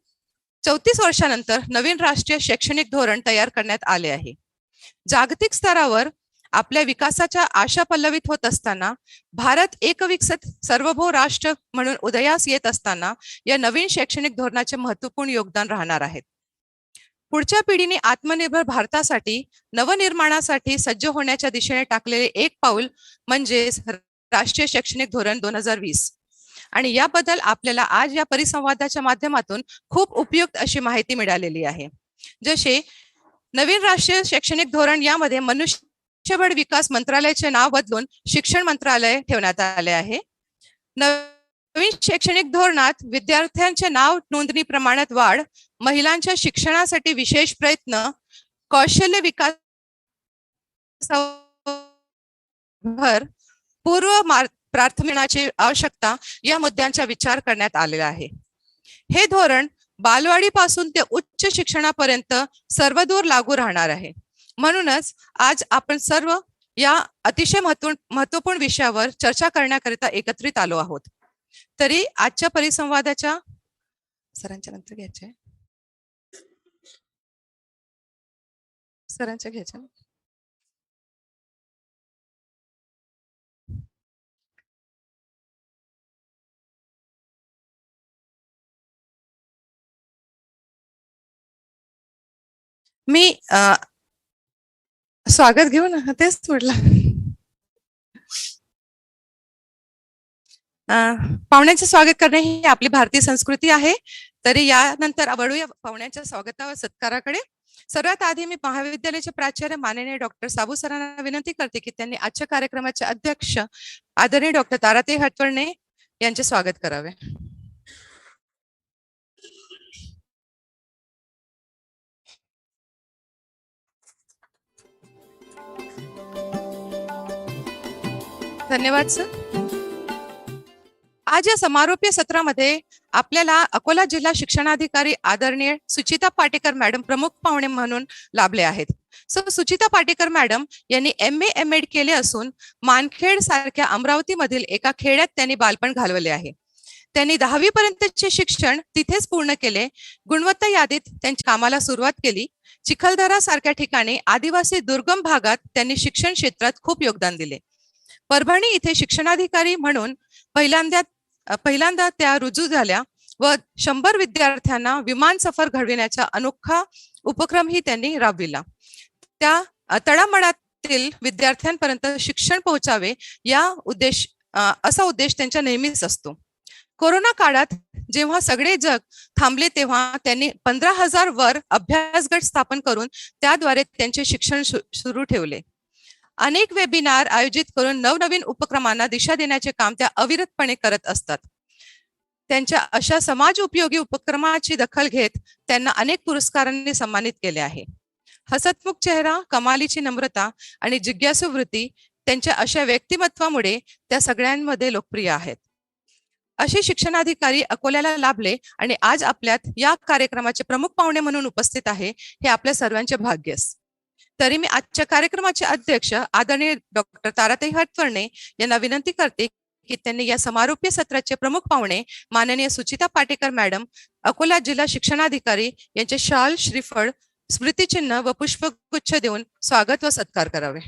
34 वर्षानंतर नवीन राष्ट्रीय शैक्षणिक धोरण तयार करण्यात आले आहे. जागतिक स्तरावर आपल्या विकासाच्या आशा पल्लवित होत असताना भारत एकविकसित सार्वभौम राष्ट्र म्हणून उदयास येत असताना या नवीन शैक्षणिक धोरणाचे महत्त्वपूर्ण योगदान राहणार आहेत. पुढच्या पिढीने आत्मनिर्भर भारतासाठी नवनिर्माणासाठी सज्ज होण्याच्या दिशेने टाकलेले एक पाऊल म्हणजे राष्ट्रीय शैक्षणिक धोरण 2020. आणि याबद्दल आपल्याला आज या परिसंवादाच्या माध्यमातून खूप उपयुक्त अशी माहिती मिळालेली आहे. जसे नवीन राष्ट्रीय शैक्षणिक धोरण यामध्ये मनुष्यबळ विकास मंत्रालयाचे नाव बदलून शिक्षण मंत्रालय ठेवण्यात आले आहे. नवीन शैक्षणिक धोरणात विद्यार्थ्यांचे नाव नोंदणी प्रमाणात वाढ, महिलांच्या शिक्षणासाठी विशेष प्रयत्न, कौशल्य विकास भर, पूर्व प्राथमिकची आवश्यकता या मुद्द्यांचा विचार करण्यात आलेला आहे. हे धोरण बालवाडीपासून ते उच्च शिक्षणापर्यंत सर्वदूर लागू राहणार आहे. म्हणूनच आज आपण सर्व या अतिशय महत्वपूर्ण विषयावर चर्चा करण्याकरिता एकत्रित आलो आहोत. तरी आजच्या परिसंवादाच्या सरांच्या नंतर घ्यायचे सरांच्या घ्यायचे मी स्वागत घेऊ ना, तेच म्हटलं. पाहुण्यांचे स्वागत करणे ही आपली भारतीय संस्कृती आहे. तरी यानंतर वळूया पाहुण्यांच्या स्वागतावर सत्काराकडे. सर्वात आधी मी महाविद्यालयाचे प्राचार्य माननीय डॉक्टर साबू सरांना विनंती करते की त्यांनी आजच्या कार्यक्रमाचे अध्यक्ष आदरणीय डॉक्टर ताराताई हटवळणे यांचे स्वागत करावे. धन्यवाद सर. आज या समारोपीय सत्रामध्ये आपल्याला अकोला जिल्हा शिक्षणाधिकारी आदरणीय सुचिता पाटेकर मॅडम प्रमुख पाहुणे म्हणून लाभले आहेत. सुचिता पाटेकर मॅडम यांनी MA MEd केले असून मानखेड सारख्या अमरावती मधील एका खेड्यात त्यांनी बालपण घालवले आहे. त्यांनी 10वी पर्यंतचे शिक्षण तिथेच पूर्ण केले. गुणवत्ता यादीत त्यांच्या कामाला सुरुवात केली. चिखलदरा सारख्या ठिकाणी आदिवासी दुर्गम भागात त्यांनी शिक्षण क्षेत्रात खूप योगदान दिले. परभणी इथे शिक्षणाधिकारी म्हणून पहिल्यांदा त्या रुजू झाल्या व 100 विद्यार्थ्यांना विमान सफर घडविण्याचा अनोखा उपक्रमही त्यांनी राबविला. त्या तळामळातील विद्यार्थ्यांपर्यंत शिक्षण पोहोचावे असा उद्देश त्यांच्या नेहमीच असतो. कोरोना काळात जेव्हा सगळे जग थांबले तेव्हा त्यांनी 15,000 वर अभ्यास गट स्थापन करून त्याद्वारे त्यांचे शिक्षण सुरू ठेवले. अनेक वेबिनार आयोजित करून नवनवीन उपक्रमांना दिशा देण्याचे काम त्या अविरतपणे करत असतात. त्यांच्या अशा समाज उपयोगी उपक्रमाची दखल घेत त्यांना अनेक पुरस्कारांनी सन्मानित केले आहे. हसतमुख चेहरा, कमालीची नम्रता आणि जिज्ञासू वृत्ती त्यांच्या अशा व्यक्तिमत्वामुळे त्या सगळ्यांमध्ये लोकप्रिय आहेत. असे शिक्षणाधिकारी अकोल्याला लाभले आणि आज आपल्यात या कार्यक्रमाचे प्रमुख पाहुणे म्हणून उपस्थित आहे हे आपल्या सर्वांचे भाग्यच. तरी मी आजच्या कार्यक्रमाचे अध्यक्ष आदरणीय डॉक्टर ताराताई हटवळणे यांना विनंती करते की त्यांनी या समारोपीय सत्राचे प्रमुख पाहुणे माननीय सुचिता पाटेकर मॅडम अकोला जिल्हा शिक्षणाधिकारी यांचे शाल, श्रीफळ, स्मृतिचिन्ह व पुष्पगुच्छ देऊन स्वागत व सत्कार करावे.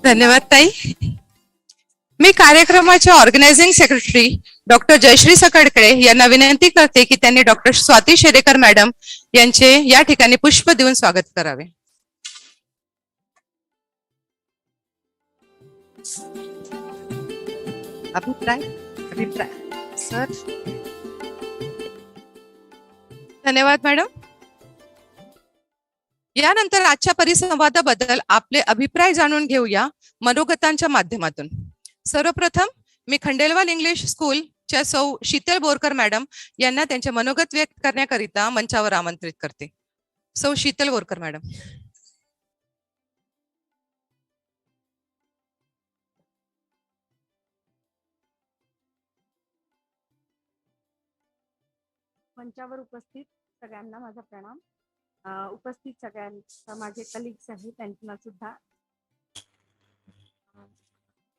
धन्यवाद ताई. मी कार्यक्रमाचे ऑर्गनायझिंग सेक्रेटरी डॉक्टर जयश्री सकडकडे यांना विनंती करते की त्यांनी डॉक्टर स्वाती शेरेकर मॅडम यांचे या ठिकाणी पुष्प देऊन स्वागत करावे. अभिप्राय सर धन्यवाद मॅडम. यानंतर आजच्या परिसंवादाबद्दल आपले अभिप्राय जाणून घेऊया मनोगतांच्या माध्यमातून. सर्वप्रथम मी खंडेलवाल इंग्लिश स्कूलच्या सौ शीतल बोरकर मॅडम यांना त्यांचे मनोगत व्यक्त करण्याकरिता मंचावर आमंत्रित करते. सौ शीतल बोरकर मॅडम. मंचावर उपस्थित सगळ्यांना माझा प्रणाम. उपस्थित सगळ्यांना माझे कलिग्स आहेत त्यांना सुद्धा.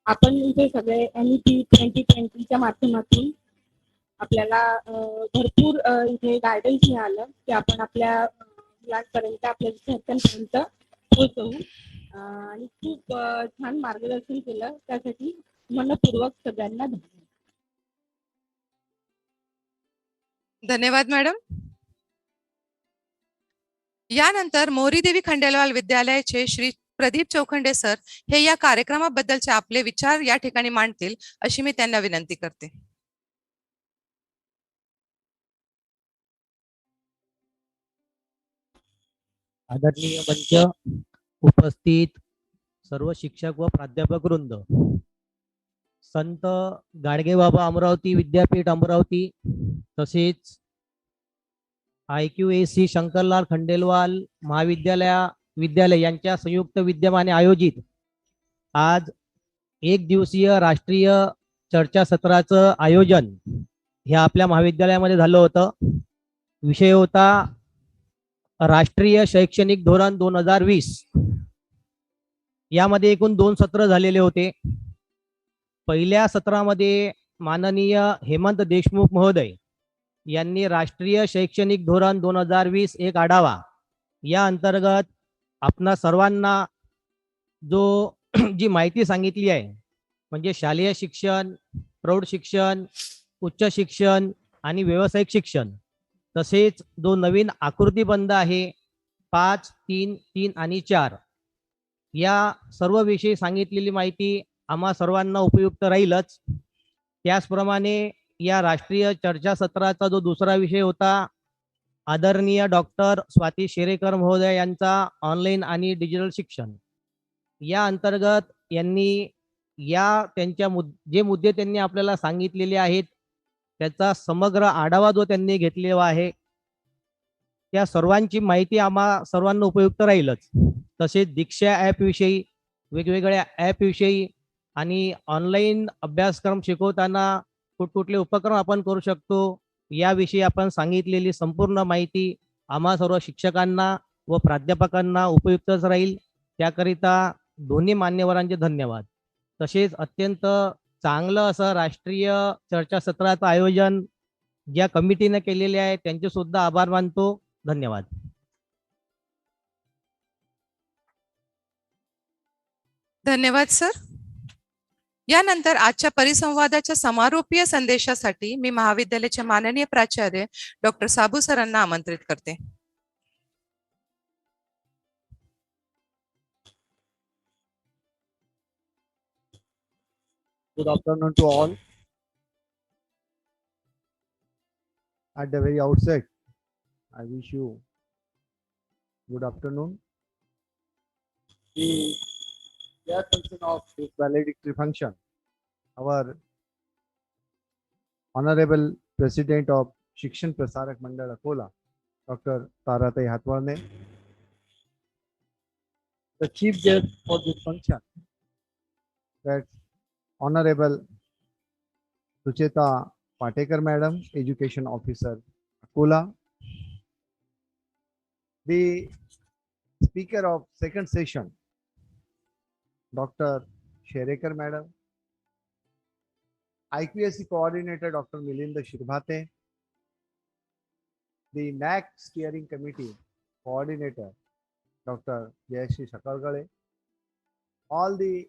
आपण इथे सगळे NEP 2020च्या माध्यमातून आपल्याला भरपूर इथे गायडन्स मिळालं की आपण आपल्या मुलांपर्यंत आपल्या विद्यार्थ्यांपर्यंत पोहोचवू आणि खूप छान मार्गदर्शन केलं. त्यासाठी मनपूर्वक सगळ्यांना धन्यवाद. धन्यवाद मॅडम. यानंतर मोहरीदेवी खंडेलवाल विद्यालयाचे श्री प्रदीप चौखंडे सर हे या कार्यक्रमाबद्दलचे आपले विचार या ठिकाणी मांडतील अशी मी त्यांना विनंती करते. आदरणीय मंच, उपस्थित सर्व शिक्षक व प्राध्यापक वृंद, संत गाडगेबाबा अमरावती विद्यापीठ अमरावती तसेच IQAC शंकरलाल खंडेलवाल विद्यालय यांच्या संयुक्त विद्यमाने आयोजित आज एक दिवसीय राष्ट्रीय चर्चासत्राचं आयोजन हे आपल्या महाविद्यालयामध्ये झालं होतं. विषय होता राष्ट्रीय शैक्षणिक धोरण 2020. यामध्ये एकूण 2 सत्र झालेले होते. पहिल्या सत्रामध्ये माननीय हेमंत देशमुख महोदय यांनी राष्ट्रीय शैक्षणिक धोरण 2020 एक आढावा या अंतर्गत आपणा सर्वांना जी माहिती सांगितली आहे म्हणजे शालेय शिक्षण, प्रौढ शिक्षण, उच्च शिक्षण आणि व्यावसायिक शिक्षण, तसेच जो नवीन आकृतीबंध आहे 5, 3, 3 आणि 4 या सर्व विषयी सांगितलेली माहिती आम्हा सर्वांना उपयुक्त राहीलच. त्याचप्रमाणे या राष्ट्रीय चर्चासत्राचा जो दुसरा विषय होता आदरणीय डॉक्टर स्वाती शेरेकर महोदय यांचा ऑनलाईन आणि डिजिटल शिक्षण, या अंतर्गत यांनी त्यांच्या जे मुद्दे त्यांनी आपल्याला सांगितलेले आहेत त्याचा समग्र आढावा जो त्यांनी घेतलेला आहे त्या सर्वांची माहिती आम्हा सर्वांना उपयुक्त राहीलच. तसेच दीक्षा ॲप विषयी, वेगवेगळ्या ॲप विषयी आणि ऑनलाईन अभ्यासक्रम शिकवताना कुठकुठले उपक्रम आपण करू शकतो याविषयी आपण सांगितलेली संपूर्ण माहिती आम्हा सर्व शिक्षकांना व प्राध्यापकांना उपयुक्तच राहील. त्याकरिता दोन्ही मान्यवरांचे धन्यवाद. तसेच अत्यंत चांगलं असं राष्ट्रीय चर्चासत्राचं आयोजन ज्या कमिटीने केलेले आहे त्यांचे सुद्धा आभार मानतो. धन्यवाद. धन्यवाद सर. यानंतर आजच्या परिसंवादाच्या समारोपीय संदेशासाठी मी महाविद्यालयाचे माननीय प्राचार्य डॉक्टर साबू सरांना आमंत्रित करते. Good afternoon to all. At the very outset, I wish you good afternoon. The chairperson of this valedictory function, our Honorable President of Shikshan Prasarak Mandal Akola, Dr. Taratai Hatwarne, the chief guest for this function, that's Honorable Sucheta Patekar Madam, Education Officer, Akola, the speaker of second session, Dr. Sherekar Madam, IQAC Coordinator, Dr. Milinda Shirbhate, the NAC Steering Committee Coordinator, Dr. Jayashree Shakargale, all the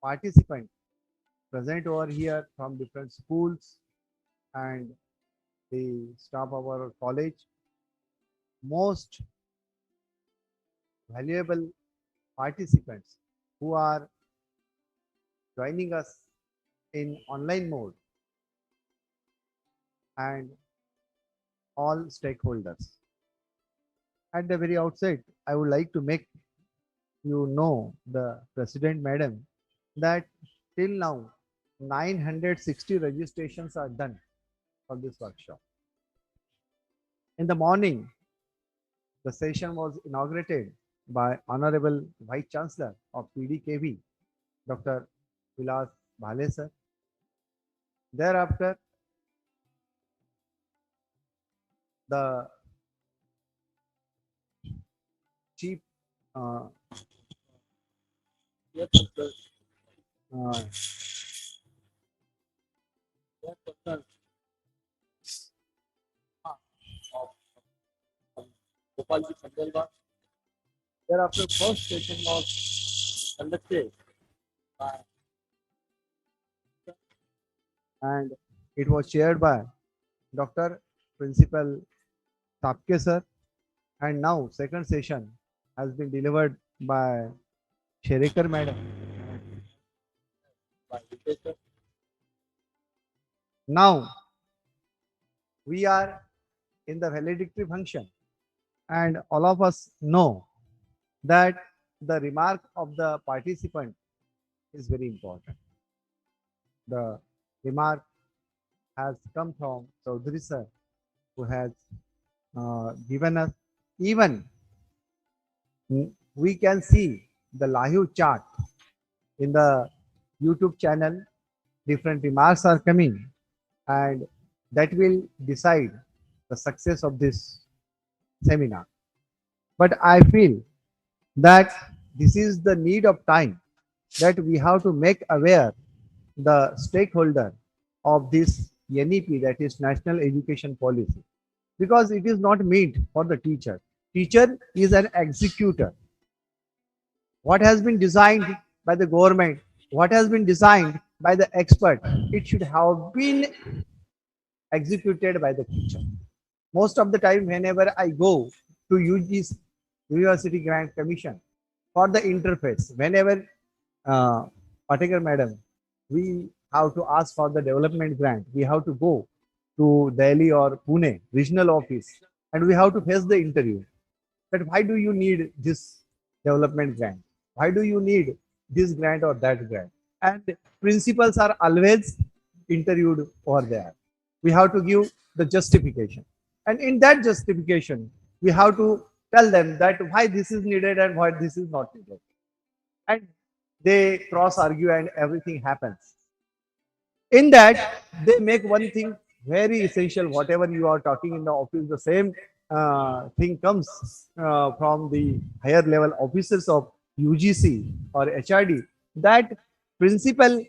participants present over here from different schools and the staff of our college, most valuable participants who are joining us in online mode. and all stakeholders. At the very outset, I would like to make you know, the President Madam, that till now 960 registrations are done for this workshop. In the morning, the session was inaugurated by Honorable Vice Chancellor of PDKV, Dr. Vilas Bhale sir. Thereafter, the chief Khandelwal. Thereafter, first session was conducted by, and it was chaired by Dr. Principal Tapke sir. And now second session has been delivered by Sherekar madam. Now we are in the valedictory function, and all of us know that the remark of the participant is very important. The remark has come from Chaudhary sir, who has given us, even we can see the live chart in the YouTube channel. Different remarks are coming, and that will decide the success of this seminar. But I feel that this is the need of time, that we have to make aware the stakeholder of this NEP, that is National Education Policy, because it is not meant for the teacher. Teacher is an executor. What has been designed by the government, what has been designed by the expert, it should have been executed by the teacher. Most of the time, whenever I go to UG's University Grant Commission for the interface, whenever particular madam, we have to ask for the development grant, we have to go to Delhi or Pune regional office, and we have to face the interview. That why do you need this development grant? Why do you need this grant or that grant? And principals are always interviewed over there. We have to give the justification, and in that justification, we have to tell them that why this is needed and why this is not needed. And they cross argue and everything happens. In that, they make one thing very essential. Whatever you are talking in the office, the same thing comes from the higher level officers of UGC or HRD, that principal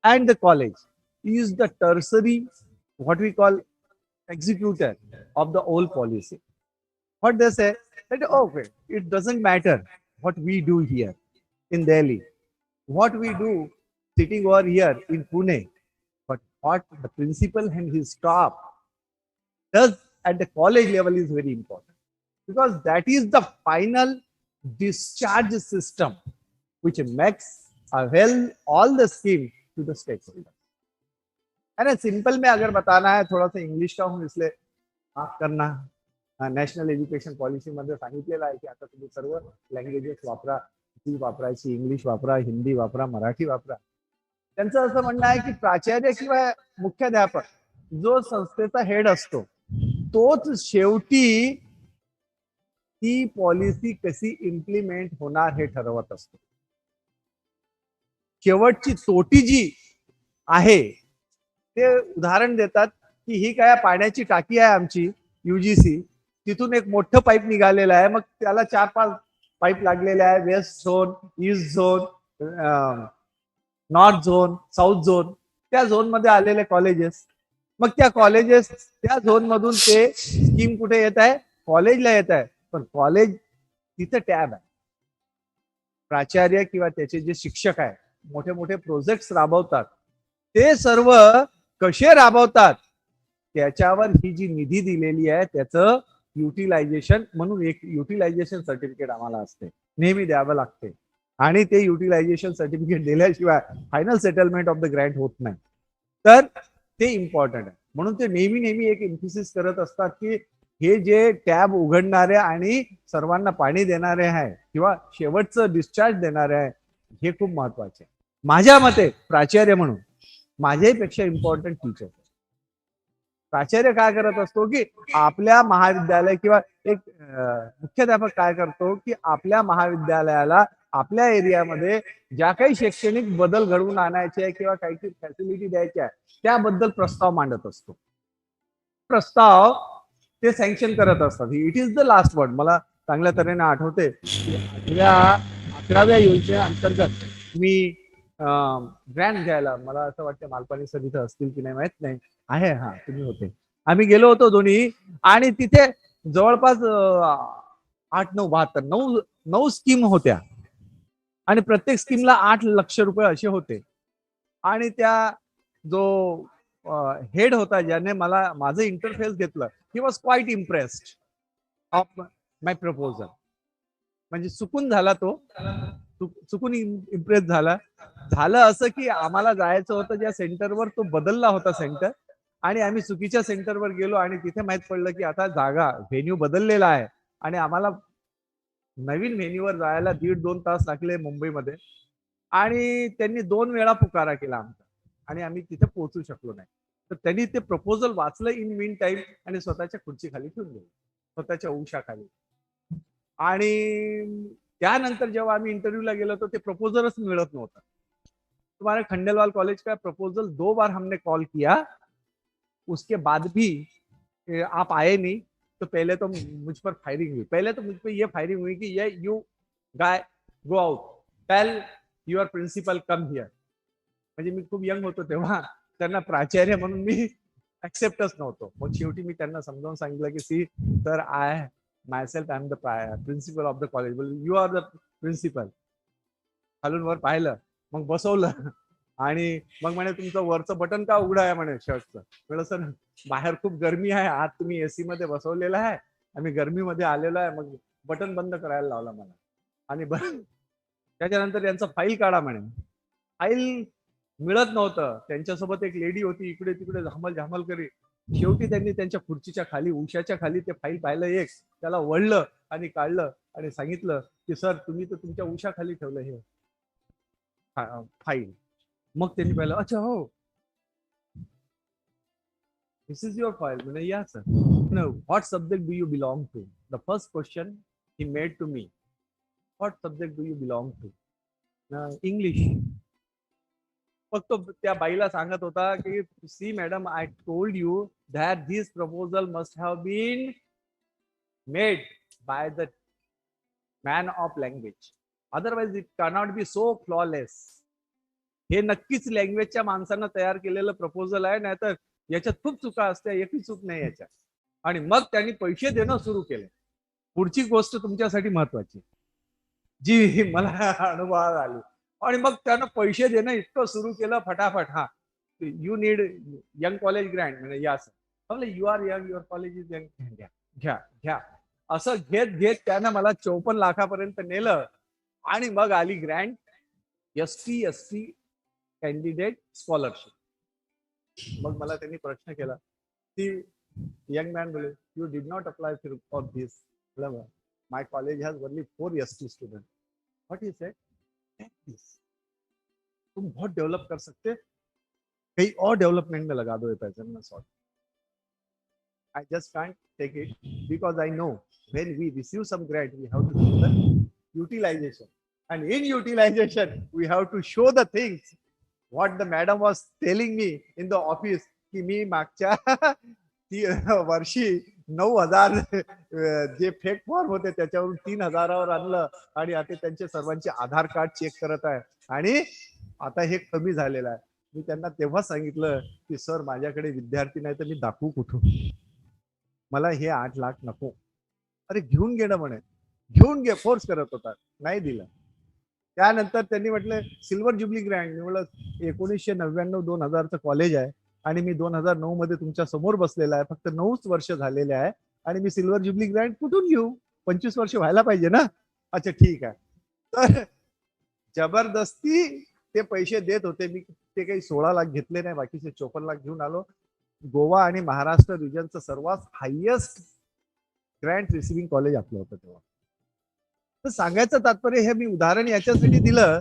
and the college is the tertiary, what we call executor of the old policy. What they say, that okay, it doesn't matter what we do here in Delhi, what we do sitting over here in Pune, but what the principal and his staff does at the college level is very important, because that is the final discharge system which makes avail all the scheme to the stakeholders. अरे simple में अगर बताना है, थोड़ा सा English का हूँ, इसलिए माफ करना. नॅशनल एज्युकेशन पॉलिसी मध्ये सांगितलेलं आहे की आता तुम्ही सर्व लँग्वेजेस वापरा, ती वापरायची, इंग्लिश वापरा, हिंदी वापरा, मराठी वापरा. त्यांचं असं म्हणणं आहे की प्राचार्य किंवा मुख्याध्यापक जो संस्थेचा हेड असतो, तोच शेवटी ही पॉलिसी कशी इम्प्लिमेंट होणार हे ठरवत असतो. शेवटची तोटी जी आहे ते उदाहरण देतात की ही काय पाण्याची टाकी आहे आमची UGC, तिथून एक मोठं पाईप निघालेलं आहे, मग त्याला 4-5 पाईप लागलेले आहे, waste zone, east zone, north zone, south zone, त्या झोन मध्ये आलेले कॉलेजेस. मग त्या कॉलेजेस त्या झोन मधून ते स्कीम कुठे येत आहे, कॉलेजला येत आहे, पण कॉलेज तिथे टॅब आहे. प्राचार्य किंवा त्याचे जे शिक्षक आहे, मोठे मोठे प्रोजेक्ट्स राबवतात, ते सर्व कसे राबवतात त्याच्यावर ही जी निधी दिलेली आहे त्याचं युटिलायझेशन म्हणून एक युटिलायझेशन सर्टिफिकेट आम्हाला असते, नेहमी द्यावं लागते. आणि ते युटिलायझेशन सर्टिफिकेट दिल्याशिवाय final settlement of the Grant होत नाही. तर ते इम्पॉर्टंट आहे. म्हणून ते नेहमी नेहमी एक इम्फिसिस करत असतात की हे जे टॅब उघडणारे आणि सर्वांना पाणी देणारे आहे किंवा शेवटचं डिस्चार्ज देणारे आहे हे खूप महत्वाचे आहे. माझ्या मते प्राचार्य म्हणून माझ्यापेक्षा इम्पॉर्टंट टीचर. प्राचार्य काय करत असतो की आपल्या महाविद्यालय किंवा एक मुख्याध्यापक काय करतो की आपल्या महाविद्यालयाला आपल्या एरियामध्ये ज्या काही शैक्षणिक बदल घडवून आणायचे आहे किंवा काही फॅसिलिटी द्यायची आहे त्याबद्दल प्रस्ताव मांडत असतो. प्रस्ताव ते सँक्शन करत असतात. It is the last word. मला चांगल्या तऱ्हेने आठवते की 11व्या योजनेअंतर्गत मी ग्रँट घ्यायला, मला असं वाटतं मालपाणी सर इथं असतील की नाही माहित नाही, आहे, हा तुम्ही होते, आम्ही गेलो होतो दोन्ही आणि तिथे जवळपास 9 स्कीम होत्या आणि प्रत्येक स्कीमला 8 लाख रुपये असे होते. आणि त्या जो हेड होता ज्याने मला माझं इंटरफेस घेतलं, he was quite impressed of my proposal. म्हणजे चुकून झाला तो, चुकून इम्प्रेस झाला. झालं असं की आम्हाला जायचं होतं ज्या सेंटरवर, तो बदलला होता सेंटर आणि आम्ही चुकीच्या सेंटरवर गेलो आणि तिथे माहित पडलं की आता जागा व्हेन्यू बदललेला आहे आणि आम्हाला नवीन व्हेन्यूवर जायला 1.5-2 तास लागले मुंबईमध्ये आणि त्यांनी 2 वेळा पुकारा केला आमचा आणि आम्ही तिथे पोहोचू शकलो नाही. तर त्यांनी ते प्रपोजल वाचलं इन मीन टाइम आणि स्वतःच्या खुर्चीखाली ठेवून गेले, स्वतःच्या उशाखाली. आणि त्यानंतर जेव्हा आम्ही इंटरव्यूला गेलो तर ते प्रपोजलच मिळत नव्हतं. तुम्हारे खंडेलवाल कॉलेज का प्रपोजल 2 बार हमने कॉल किया, उसके बाद भी आप आए नहीं. तो पहले तो मुझ पर फायरिंग हुई. पहले तो मुझ पर ये फायरिंग हुई कि ये you guy go out, tell your principal come here. म्हणजे मी खूप यंग होतो तेव्हा, त्यांना प्राचार्य म्हणून मी ऍक्सेप्टच नव्हतो. मग शेवटी मी त्यांना समजावून सांगितलं की see sir, I myself I am the principal of the college. You are the principal. खालून वर पाहिलं, मग बसवलं आणि मग म्हणे तुमचं वरचं बटन का उघडं आहे म्हणे शर्टचं. म्हटलं सर बाहेर खूप गरमी आहे, आत तुम्ही एसी मध्ये बसवलेला आहे, आम्ही गरमीमध्ये आलेलो आहे, मग बटन बंद करायला लावला मला. आणि त्याच्यानंतर यांचं फाईल काढा म्हणे. फाईल मिळत नव्हतं. त्यांच्यासोबत एक लेडी होती, इकडे तिकडे झामल करी. शेवटी त्यांनी त्यांच्या खुर्चीच्या खाली, उशाच्या खाली ते फाईल पाहिलं, एक त्याला वळलं आणि काढलं आणि सांगितलं की सर तुम्ही तर तुमच्या उशाखाली ठेवलं हे फाईल. मग त्यांनी पाहिलं, अच्छा हो, दिस इज युअर फाईल. म्हणजे या sir, what subject do you belong to. The first question he made to me, what subject do you belong to. English. मग तो त्या बाईला सांगत होता की see madam, I told you that this proposal must have been made by the man of language, otherwise it cannot be so flawless. हे नक्कीच लँग्वेजच्या माणसानं तयार केलेलं प्रपोजल आहे, नाहीतर याच्यात खूप चुका असत्या, एकही चूक नाही याच्यात. आणि मग त्यांनी पैसे देणं सुरू केले. पुढची गोष्ट तुमच्यासाठी महत्वाची जी मला अनुभवात आली. आणि मग त्यानं पैसे देणं इतकं सुरू केलं फटाफट. हा, you need young college grant. म्हणजे या sir, you are young, your college is young, घ्या घ्या घ्या. असं घेत घेत त्यानं मला 54 लाखापर्यंत नेलं. आणि मग आली ग्रँट, ST कॅन्डिडेट स्कॉलरशिप. मग मला त्यांनी प्रश्न केला, ती यंग मॅन बोले, you did not apply for this. My college has only 4 ST student. What is it? तुम बहुत डेवलप कर सकते, कहीं और डेवलपमेंट में लगा दो ये पैसे. में sorry, I just can't take it because I know when we receive some grant, we have to do the utilization. And in utilization, we have to show the things. What the madam was telling me in the office, की मी मागच्या वर्षी 9,000 जे fake form होते त्याच्यावरून 3,000वर आणलं आणि आता त्यांचे सर्वांचे आधार कार्ड चेक करत आहे आणि आता हे कमी झालेलं आहे. मी त्यांना तेव्हा सांगितलं की सर, माझ्याकडे विद्यार्थी नाही तर मी दाखवू कुठून, मला हे 8 लाख नको. अरे घेऊन घे ना म्हणे, घेऊन घे, फोर्स करत होता, नाही दिलं. त्यानंतर त्यांनी म्हटलं सिल्वर ज्युबली ग्रँट. मी म्हटलं 1999-2000चं कॉलेज आहे आणि मी 2009 मध्ये तुमच्या समोर बसलेला आहे, फक्त 9 वर्ष झालेले आहे आणि मी सिल्वर ज्युबली ग्रँट कुठून घेऊ, 25 वर्ष व्हायला पाहिजे ना. अच्छा ठीक आहे. तर जबरदस्ती ते पैसे देत होते. मी ते काही 16 लाख घेतले नाही, बाकीचे 54 लाख घेऊन आलो. गोवा आणि महाराष्ट्र रिजनचं सर्वात हायेस्ट ग्रँट रिसिव्हिंग कॉलेज आपलं होतं तेव्हा. तर सांगायचं तात्पर्य हे मी उदाहरण याच्यासाठी दिलं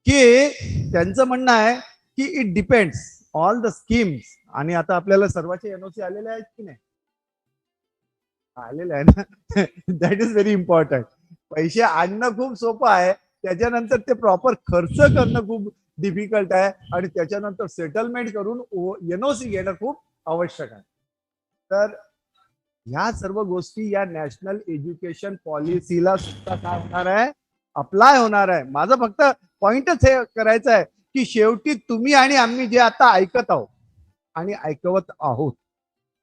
की त्यांचं म्हणणं आहे की it depends all the schemes. आणि आता आपल्याला सर्वांचे एनओसी आलेले आहेत की नाही? आलेले आहे ना. That is very important. पैसे आणणं खूप सोपं आहे, त्याच्यानंतर ते प्रॉपर खर्च करणं खूप डिफिकल्ट आहे, आणि त्याच्यानंतर सेटलमेंट करून एनओसी घेणं खूप आवश्यक आहे. तर ह्या सर्व गोष्टी या नॅशनल एज्युकेशन पॉलिसीला सुद्धा काय होणार आहे, अप्लाय होणार आहे. माझं फक्त पॉइंटच हे करायचं आहे की शेवटी तुम्ही आणि आम्ही जे आता ऐकत आहोत आणि ऐकवत आहोत,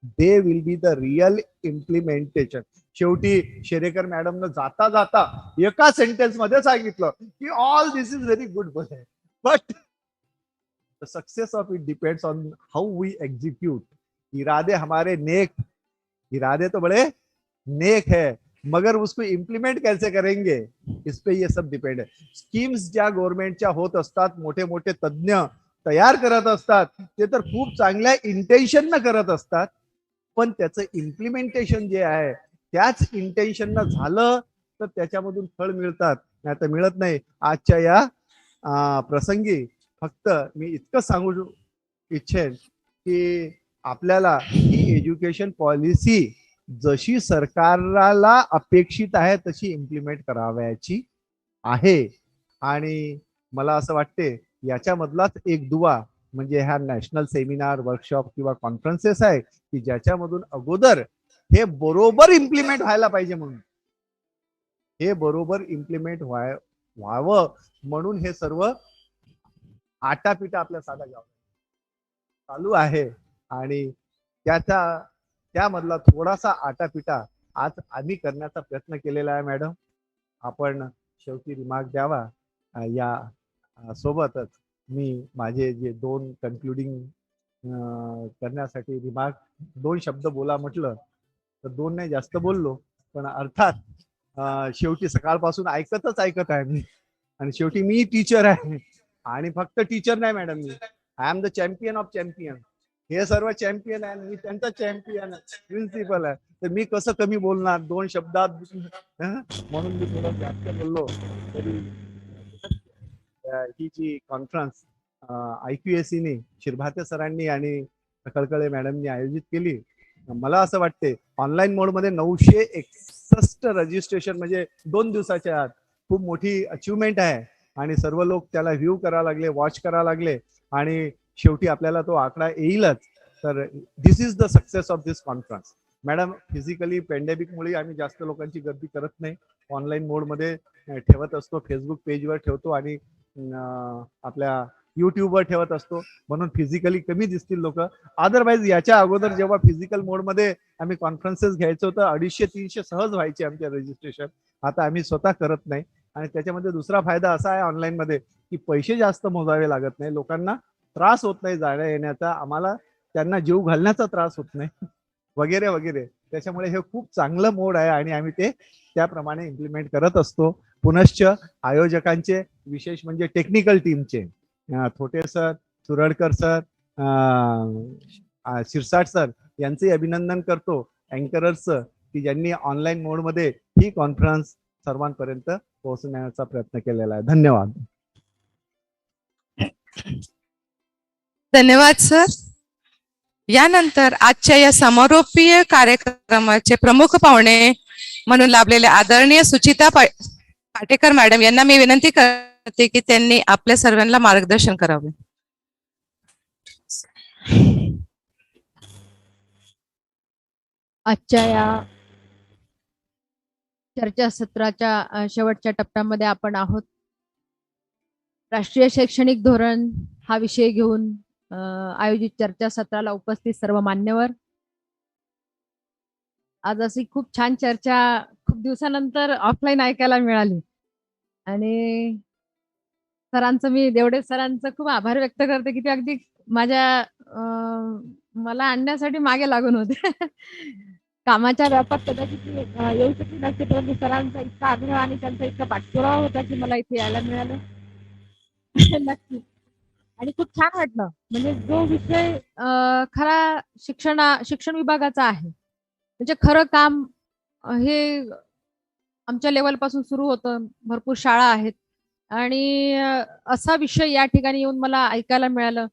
they will be the real implementation. शेवटी शेरेकर मॅडमनं जाता जाता एका सेंटेन्स मध्ये सांगितलं की all this is very good, but the success of it depends on how we execute. इरादे हमारे नेक, इरादे तो बड़े नेक है, मगर उसको इम्प्लीमेंट कैसे करेंगे इस पे ये सब डिपेंड है. स्कीम्स ज्या गव्हर्नमेंटच्या होत असतात, मोठे मोठे तज्ञ तयार करत असतात, ते तर खूप चांगल्या इंटेन्शन न करत असतात, पण त्याचं इम्प्लिमेंटेशन जे आहे त्याच इंटेन्शन न झालं तर त्याच्यामधून फळ मिळतात, नाही तर मिळत नाही. आजच्या या प्रसंगी फक्त मी इतकं सांगू इच्छेन की आपल्याला ही एज्युकेशन पॉलिसी जशी सरकारला अपेक्षित आहे तशी इम्प्लिमेंट करावयाची आहे. आणि मला असं वाटते याच्यामधलाच एक दुवा म्हणजे ह्या नॅशनल सेमिनार, वर्कशॉप किंवा कॉन्फरन्सेस आहे की ज्याच्यामधून अगोदर हे बरोबर इम्प्लिमेंट व्हायला पाहिजे, म्हणून हे बरोबर इम्प्लिमेंट व्हावं म्हणून हे सर्व आटापिटा आपल्या साधा गाव चालू आहे. आणि त्यामधला थोडासा आटापिटा आज आम्ही करण्याचा प्रयत्न केलेला आहे. मॅडम, आपण शेवटी रिमार्क द्यावा. या सोबतच मी माझे जे 2 कन्क्लुडिंग करण्यासाठी रिमार्क 2 शब्द बोला म्हटलं तर 2 नाही जास्त बोललो, पण अर्थात शेवटी सकाळपासून ऐकत आहे मी, आणि शेवटी मी टीचर आहे. आणि फक्त टीचर नाही madam, me I am the champion of champion. हे सर्व चॅम्पियन आहे, मी त्यांचा चॅम्पियन प्रिन्सिपल आहे, तर मी कसं कमी बोलणार 2 शब्दात, म्हणून मी थोडं जास्त बोललो. तरी ही जी कॉन्फरन्स IQAC ने शिरभाते सरांनी आणि कळकळे मॅडमनी आयोजित केली, मला असं वाटते ऑनलाईन मोडमध्ये 961 रजिस्ट्रेशन म्हणजे 2 दिवसाच्या आत खूप मोठी अचिव्हमेंट आहे. आणि सर्व लोक त्याला व्ह्यू करायला लागले, वॉच करायला लागले, आणि शेवटी आपल्याला तो आकडा येईलच. तर this is the success of this conference. Madam, physically पॅन्डेमिकमुळे आम्ही जास्त लोकांची गर्दी करत नाही, ऑनलाईन मोडमध्ये ठेवत असतो, फेसबुक पेजवर ठेवतो आणि आपल्या युट्यूबवर ठेवत असतो, म्हणून फिजिकली कमी दिसतील लोक. अदरवाईज याच्या अगोदर जेव्हा फिजिकल मोडमध्ये आम्ही कॉन्फरन्सेस घ्यायचो तर 250-300 सहज व्हायचे आमचे रजिस्ट्रेशन. आता आम्ही स्वतः करत नाही. आणि त्याच्यामध्ये दुसरा फायदा असा आहे ऑनलाईन मध्ये की पैसे जास्त मोजावे लागत नाही, लोकांना त्रास होत नाही जाण्या येण्याचा, आम्हाला त्यांना जीव घालण्याचा त्रास होत नाही वगैरे वगैरे. त्याच्यामुळे हे खूप चांगलं मोड आहे आणि आम्ही ते त्याप्रमाणे इम्प्लिमेंट करत असतो. पुनश्च आयोजकांचे, विशेष म्हणजे टेक्निकल टीमचे Thote sir, Suradkar sir, Shirsat sir यांचे अभिनंदन करतो, अँकरर्सचं, की ज्यांनी ऑनलाईन मोडमध्ये ही कॉन्फरन्स सर्वांपर्यंत पोहोचण्याचा प्रयत्न केलेला आहे. धन्यवाद. धन्यवाद सर. यानंतर आजच्या या समारोपीय कार्यक्रमाचे प्रमुख पाहुणे म्हणून लाभलेले आदरणीय सुचिता पाटेकर मॅडम यांना मी विनंती करते की त्यांनी आपल्या सर्वांना मार्गदर्शन करावे. आजच्या या चर्चासत्राच्या शेवटच्या टप्प्यामध्ये आपण आहोत. राष्ट्रीय शैक्षणिक धोरण हा विषय घेऊन आयोजित चर्चासत्राला उपस्थित सर्व मान्यवर, आज अशी खूप छान चर्चा खूप दिवसानंतर ऑफलाईन ऐकायला मिळाली. आणि सरांचं, मी देवडे सरांचं खूप आभार व्यक्त करते की ते अगदी मला आणण्यासाठी मागे लागून होते. कामाच्या व्यापात कदाचित येऊ शकली नसते, परंतु सरांचा इतका आग्रह आणि त्यांचा इतका पाठपुरावा होता की मला इथे यायला मिळालं. नक्की. आणि खूप छान वाटलं. म्हणजे जो विषय खरा शिक्षण विभागाचा आहे, म्हणजे खरं काम हे आमच्या लेवलपासून सुरू होतं. भरपूर शाळा आहेत आणि असा विषय या ठिकाणी येऊन मला ऐकायला मिळालं.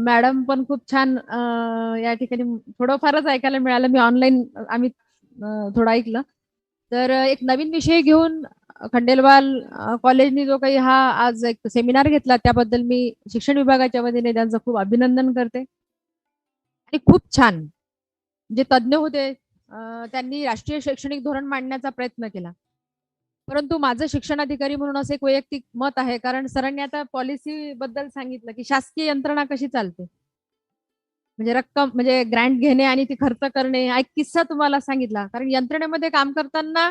मॅडम पण खूप छान या ठिकाणी थोडंफारच ऐकायला मिळालं. मी ऑनलाईन आम्ही थोडं ऐकलं. तर एक नवीन विषय घेऊन खंडेलवाल कॉलेजनी जो काही हा आज एक सेमिनार घेतला त्याबद्दल मी शिक्षण विभागाच्या वतीने त्यांचं खूप अभिनंदन करते. आणि खूप छान जे तज्ज्ञ होते त्यांनी राष्ट्रीय शैक्षणिक धोरण मांडण्याचा प्रयत्न केला. परंतु माझं शिक्षणाधिकारी म्हणून असं एक वैयक्तिक मत आहे, कारण सरांनी आता पॉलिसी बद्दल सांगितलं की शासकीय यंत्रणा कशी चालते, म्हणजे रक्कम म्हणजे ग्रँट घेणे आणि ती खर्च करणे. हा एक किस्सा तुम्हाला सांगितला, कारण यंत्रणेमध्ये काम करताना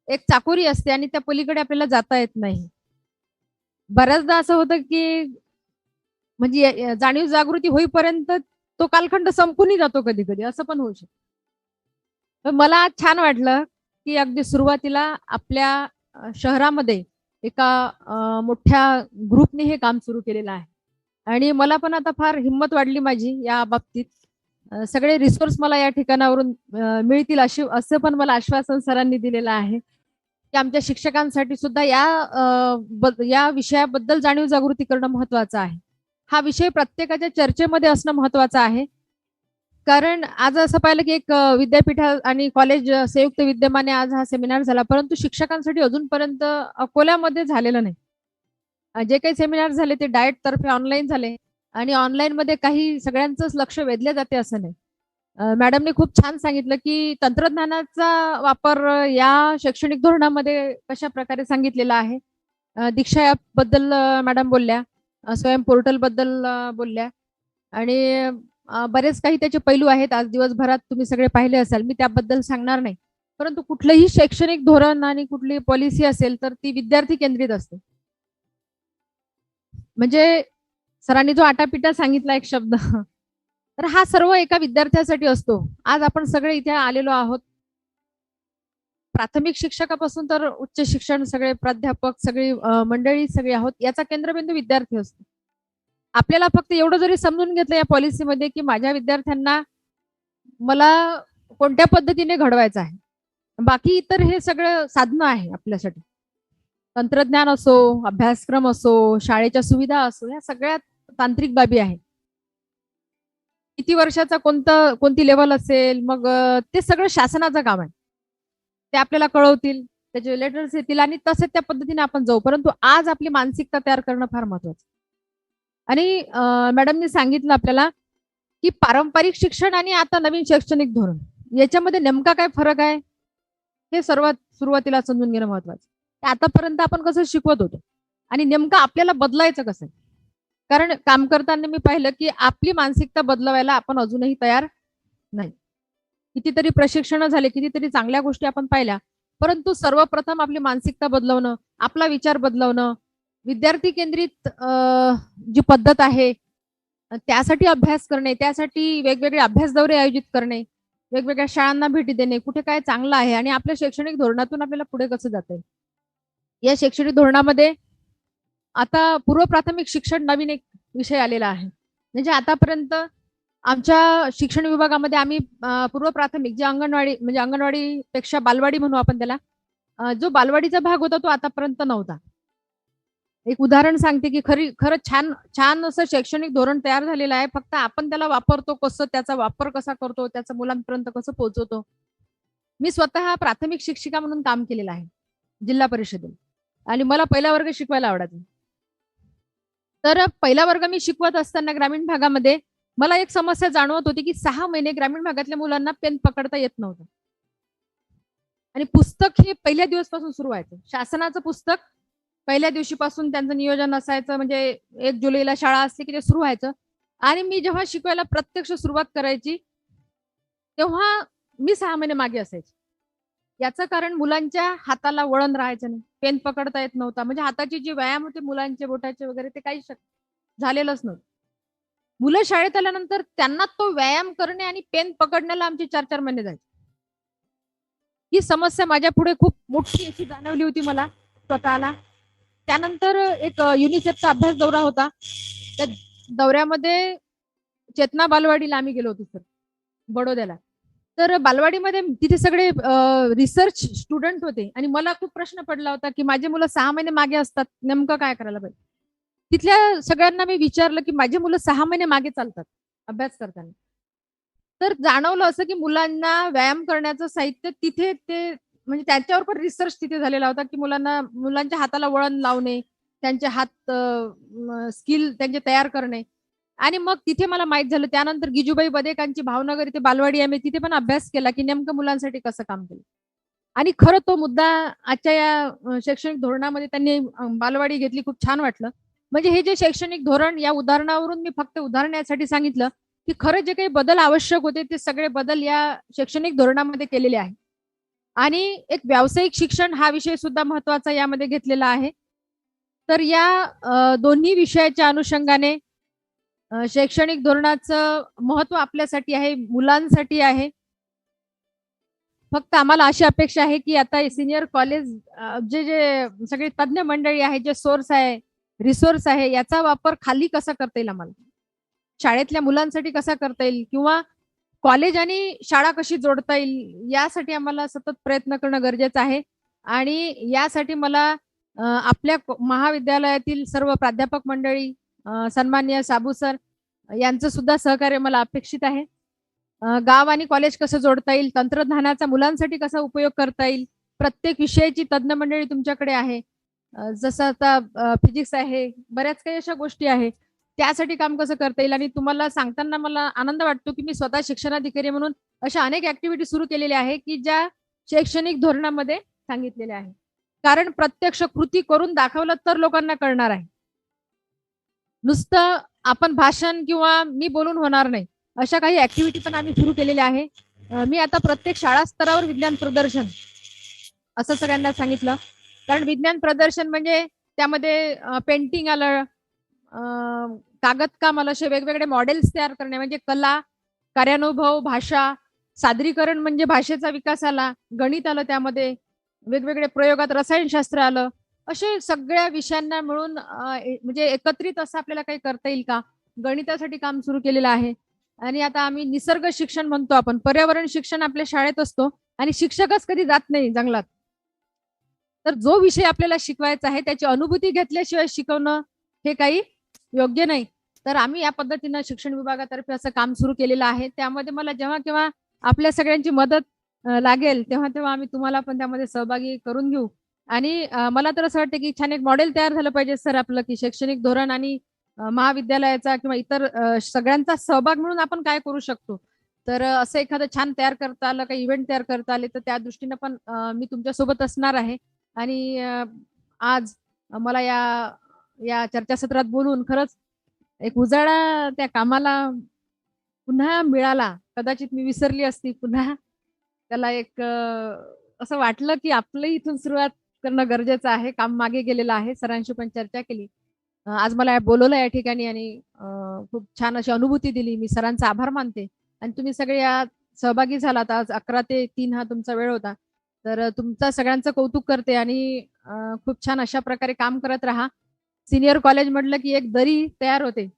एक चाकोरी असते आणि त्या पलीकडे आपल्याला जाता येत नाही. बऱ्याचदा असं होतं की म्हणजे जाणीव जागृती होईपर्यंत तो कालखंड संपूनही जातो, कधी कधी असं पण होऊ शकतं. तर मला छान वाटलं की अगदी सुरुवातीला आपल्या शहरामध्ये एका मोठ्या ग्रुपने हे काम सुरू केलेलं आहे आणि मला पण आता फार हिंमत वाढली माझी या बाबतीत. सगळे रिसोर्स मला या ठिकाणावरून मिळतील असं पण मला आश्वासन सरांनी दिलेलं आहे की आमच्या शिक्षकांसाठी सुद्धा या विषयाबद्दल जाणीव जागृती करणं महत्वाचं आहे. हा विषय प्रत्येकाच्या चर्चेमध्ये असणं महत्वाचं आहे, कारण आज असं पाहिलं की एक विद्यापीठ आणि कॉलेज संयुक्त विद्यमाने आज हा सेमिनार झाला, परंतु शिक्षकांसाठी अजूनपर्यंत अकोल्यामध्ये झालेलं नाही. जे काही सेमिनार झाले ते डाएट तर्फे ऑनलाईन झाले आणि ऑनलाईन मध्ये काही सगळ्यांचंच लक्ष वेधले जाते असं नाही. मॅडमने खूप छान सांगितलं की तंत्रज्ञानाचा वापर या शैक्षणिक धोरणामध्ये कशा प्रकारे सांगितलेला आहे. दीक्षा ऍप बद्दल मॅडम बोलल्या, स्वयं पोर्टल बद्दल बोलल्या आणि बरेच काही त्याचे पैलू आहेत. आज दिवसभरात तुम्ही सगळे पाहिले असाल, मी त्याबद्दल सांगणार नाही. परंतु कुठलंही शैक्षणिक धोरण आणि कुठली पॉलिसी असेल तर ती विद्यार्थी केंद्रित असते. म्हणजे सरांनी जो आटापिटा सांगितला एक शब्द, तर हा सर्व एका विद्यार्थ्यासाठी असतो. आज आपण सगळे इथे आलेलो आहोत, प्राथमिक शिक्षकापासून तर उच्च शिक्षण सगळे प्राध्यापक सगळी मंडळी सगळे आहोत. याचा केंद्रबिंदू विद्यार्थी असतो. आपल्याला फक्त एवढं जरी समजून घेतलं या पॉलिसीमध्ये की माझ्या विद्यार्थ्यांना मला कोणत्या पद्धतीने घडवायचं आहे, बाकी इतर हे सगळं साधनं आहे आपल्यासाठी. तंत्रज्ञान असो, अभ्यासक्रम असो, शाळेच्या सुविधा असो, या सगळ्यात तांत्रिक बाबी आहेत. किती वर्षाचा कोणती लेवल असेल, मग ते सगळं शासनाचं काम आहे. ते आपल्याला कळवतील, त्याचे लेटर्स येतील आणि तसे त्या पद्धतीने आपण जाऊ. परंतु आज आपली मानसिकता तयार करणं फार महत्वाचं. आणि मॅडमनी सांगितलं आपल्याला की पारंपरिक शिक्षण आणि आता नवीन शैक्षणिक धोरण याच्यामध्ये नेमका काय फरक आहे हे सर्वात सुरुवातीला समजून घेणं महत्वाचं. आतापर्यंत आपण कसं शिकवत होतो आणि नेमकं आपल्याला बदलायचं कसं, कारण काम करताना मी पाहिलं की आपली मानसिकता बदलवायला आपण अजूनही तयार नाही. कितीतरी प्रशिक्षण झाले, कितीतरी चांगल्या गोष्टी आपण पाहिल्या, परंतु सर्वप्रथम आपली मानसिकता बदलवणं, आपला विचार बदलवणं, विद्यार्थी केंद्रित जी पद्धत आहे त्यासाठी अभ्यास करणे, त्यासाठी वेगवेगळे अभ्यास दौरे आयोजित करणे, वेगवेगळ्या शाळांना भेटी देणे, कुठे काय चांगलं आहे आणि आपल्या शैक्षणिक धोरणातून आपल्याला पुढे कसं जाता येईल. या शैक्षणिक धोरणामध्ये आता पूर्व प्राथमिक शिक्षण नवीन एक विषय आलेला आहे. म्हणजे आतापर्यंत आमच्या शिक्षण विभागामध्ये आम्ही पूर्व प्राथमिक जे अंगणवाडी म्हणजे अंगणवाडीपेक्षा बालवाडी म्हणू आपण त्याला, जो बालवाडीचा भाग होता तो आतापर्यंत नव्हता. एक उदाहरण सांगते की खरंच छान असं शैक्षणिक धोरण तयार झालेलं आहे, फक्त आपण त्याला वापरतो कसं, त्याचा वापर कसा करतो, त्याचं मुलांपर्यंत कसं पोहोचवतो. मी स्वतः प्राथमिक शिक्षिका म्हणून काम केलेलं आहे जिल्हा परिषदेत आणि मला पहिला वर्ग शिकवायला आवडायचा. तर पहिला वर्ग मी शिकवत असताना ग्रामीण भागामध्ये मला एक समस्या जाणवत होती की 6 महिने ग्रामीण भागातल्या मुलांना पेन पकडता येत नव्हतं आणि पुस्तक हे पहिल्या दिवसापासून सुरू व्हायचं. शासनाचं पुस्तक पहिल्या दिवशीपासून त्यांचं नियोजन असायचं, म्हणजे 1 जुलैला शाळा असते की ते सुरू व्हायचं. आणि मी जेव्हा शिकवायला प्रत्यक्ष सुरुवात करायची तेव्हा मी 6 महिने मागे असायचे. याचं कारण मुलांच्या हाताला वळण राहायचं नाही, पेन पकडता येत नव्हता. म्हणजे हाताची जी व्यायाम होते मुलांचे बोटाचे वगैरे ते काही झालेलंच नव्हतं. मुलं शाळेत आल्यानंतर त्यांना तो व्यायाम करणे आणि पेन पकडण्याला आमचे 4-4 महिने जायचे. ही समस्या माझ्या पुढे खूप मोठी अशी जाणवली होती मला स्वतःला. त्यानंतर एक युनिसेफचा अभ्यास दौरा होता त्या दौऱ्यामध्ये चेतना बालवाडीला आम्ही गेलो होतो सर, बडोद्याला. तर बालवाडीमध्ये तिथे सगळे रिसर्च स्टुडंट होते आणि मला खूप प्रश्न पडला होता की माझे मुलं 6 महिने मागे असतात, नेमकं काय करायला पाहिजे. तिथल्या सगळ्यांना मी विचारलं की माझे मुलं 6 महिने मागे चालतात अभ्यास करताना. तर जाणवलं असं की मुलांना व्यायाम करण्याचं साहित्य तिथे ते म्हणजे त्यांच्यावर पण रिसर्च तिथे झालेला होता की मुलांच्या हाताला वळण लावणे, त्यांचे हात स्किल त्यांचे तयार करणे. आणि मग तिथे मला माहित झालं, त्यानंतर गिजूबाई बदेकांची भावनगर इथे बालवाडी आहे, मी तिथे पण अभ्यास केला की नेमकं मुलांसाठी कसं काम केलं. आणि खरं तो मुद्दा आजच्या या शैक्षणिक धोरणामध्ये त्यांनी बालवाडी घेतली, खूप छान वाटलं. म्हणजे हे जे शैक्षणिक धोरण, या उदाहरणावरून मी फक्त उदाहरण यासाठी सांगितलं की खरं जे काही बदल आवश्यक होते ते सगळे बदल या शैक्षणिक धोरणामध्ये केलेले आहे. आणि एक व्यावसायिक शिक्षण हा विषय सुद्धा महत्वाचा यामध्ये घेतलेला आहे. तर या दोन्ही विषयाच्या अनुषंगाने शैक्षणिक धोरणाचं महत्व आपल्यासाठी आहे, मुलांसाठी आहे. फक्त आम्हाला अशी अपेक्षा आहे की आता सिनियर कॉलेज जे जे सगळे तज्ञ मंडळी आहे, जे सोर्स आहे, रिसोर्स आहे, याचा वापर खाली कसा करता येईल, आम्हाला शाळेतल्या मुलांसाठी कसा करता येईल किंवा कॉलेज आणि शाळा कशी जोडता येईल, यासाठी आम्हाला सतत प्रयत्न करणं गरजेचं आहे. आणि यासाठी मला आपल्या महाविद्यालयातील सर्व प्राध्यापक मंडळी, सन्माननीय साबू सर यांचं सुद्धा सहकार्य मला अपेक्षित आहे. गाव आणि कॉलेज कसं जोडता येईल, तंत्रज्ञानाचा मुलांसाठी कसा उपयोग करता येईल, प्रत्येक विषयाची तज्ञ मंडळी तुमच्याकडे आहे. जसं आता फिजिक्स आहे, बऱ्याच काही अशा गोष्टी आहे, त्यासाठी काम कसं करता येईल. आणि तुम्हाला सांगताना मला आनंद वाटतो की मी स्वतः शिक्षणाधिकारी म्हणून अशा अनेक ऍक्टिव्हिटी सुरू केलेल्या आहे की ज्या शैक्षणिक धोरणामध्ये सांगितलेल्या आहे. कारण प्रत्यक्ष कृती करून दाखवलं तर लोकांना कळणार आहे. नुसतं आपण भाषण किंवा मी बोलून होणार नाही, अशा काही ऍक्टिव्हिटी पण आम्ही सुरू केलेल्या आहे. मी आता प्रत्येक शाळा स्तरावर विज्ञान प्रदर्शन असं सगळ्यांना सांगितलं. कारण विज्ञान प्रदर्शन म्हणजे त्यामध्ये पेंटिंग आलं, कागदकाम आलं, असे वेगवेगळे मॉडेल्स तयार करणे म्हणजे कला, कार्यानुभव, भाषा, सादरीकरण म्हणजे भाषेचा विकास आला, गणित आलं, त्यामध्ये वेगवेगळे प्रयोगात रसायनशास्त्र आलं. असे सगळ्या विषयांना मिळून म्हणजे एकत्रित असं आपल्याला काही करता येईल का, गणितासाठी काम सुरू केलेलं आहे. आणि आता आम्ही निसर्ग शिक्षण म्हणतो, आपण पर्यावरण शिक्षण आपल्या शाळेत असतो आणि शिक्षकच कधी जात नाही जंगलात. तर जो विषय आपल्याला शिकवायचा आहे त्याची अनुभूती घेतल्याशिवाय शिकवणं हे काही योग्य नाही. तर आम्ही या पद्धतीनं शिक्षण विभागातर्फे असं काम सुरू केलेलं आहे. त्यामध्ये मला जेव्हा केव्हा आपल्या सगळ्यांची मदत लागेल तेव्हा तेव्हा आम्ही तुम्हाला पण त्यामध्ये सहभागी करून घेऊ. आणि मला तर असं वाटतं की छान एक मॉडेल तयार झालं पाहिजे सर आपलं, की शैक्षणिक धोरण आणि महाविद्यालयाचा किंवा इतर सगळ्यांचा सहभाग म्हणून आपण काय करू शकतो. तर असं एखादं छान तयार करता आलं, काही इव्हेंट तयार करता आले तर त्या दृष्टीनं पण मी तुमच्यासोबत असणार आहे. आणि आज मला या चर्चासत्रात बोलून खरंच एक उजाळा त्या कामाला पुन्हा मिळाला. कदाचित मी विसरली असती, पुन्हा त्याला एक असं वाटलं की आपलं इथून सुरुवात करणं गरजेचं आहे. काम मागे गेलेलं आहे. सरांशी पण चर्चा केली. आज मला बोलवलं या ठिकाणी आणि खूप छान अशी अनुभूती दिली. मी सरांचा आभार मानते. आणि तुम्ही सगळे यात सहभागी झालात. आज 11 ते 3 हा तुमचा वेळ होता. तर तुमचं सगळ्यांचं कौतुक करते आणि खूप छान अशा प्रकारे काम करत राहा. सीनियर कॉलेज म्हटलं की एक दरी तयार होते.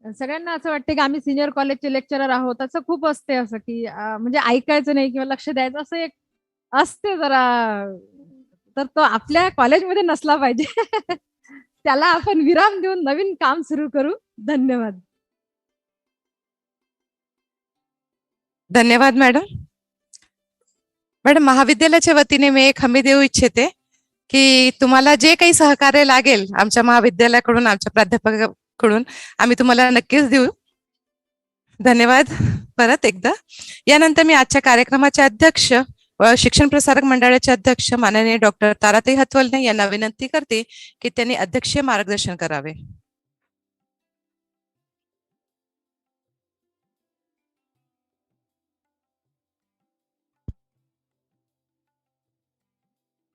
सगळ्यांना असं वाटतं की आम्ही सीनियर कॉलेजचे लेक्चरर आहोत. असं खूप असते असं की म्हणजे ऐकायचं नाही किंवा लक्ष द्यायचं असं एक असते जरा. तर तो आपल्या कॉलेजमध्ये नसला पाहिजे. त्याला आपण विराम देऊन नवीन काम सुरू करू. धन्यवाद. धन्यवाद मॅडम. मॅडम, महाविद्यालयाच्या वतीने मी एक हमी देऊ इच्छिते की तुम्हाला जे काही सहकार्य लागेल आमच्या महाविद्यालयाकडून, आमच्या प्राध्यापकाकडून, आम्ही तुम्हाला नक्कीच देऊ. धन्यवाद परत एकदा. यानंतर मी आजच्या कार्यक्रमाचे अध्यक्ष व शिक्षण प्रसारक मंडळाचे अध्यक्ष माननीय डॉक्टर ताराताई हतवलने यांना विनंती करते की त्यांनी अध्यक्षीय मार्गदर्शन करावे.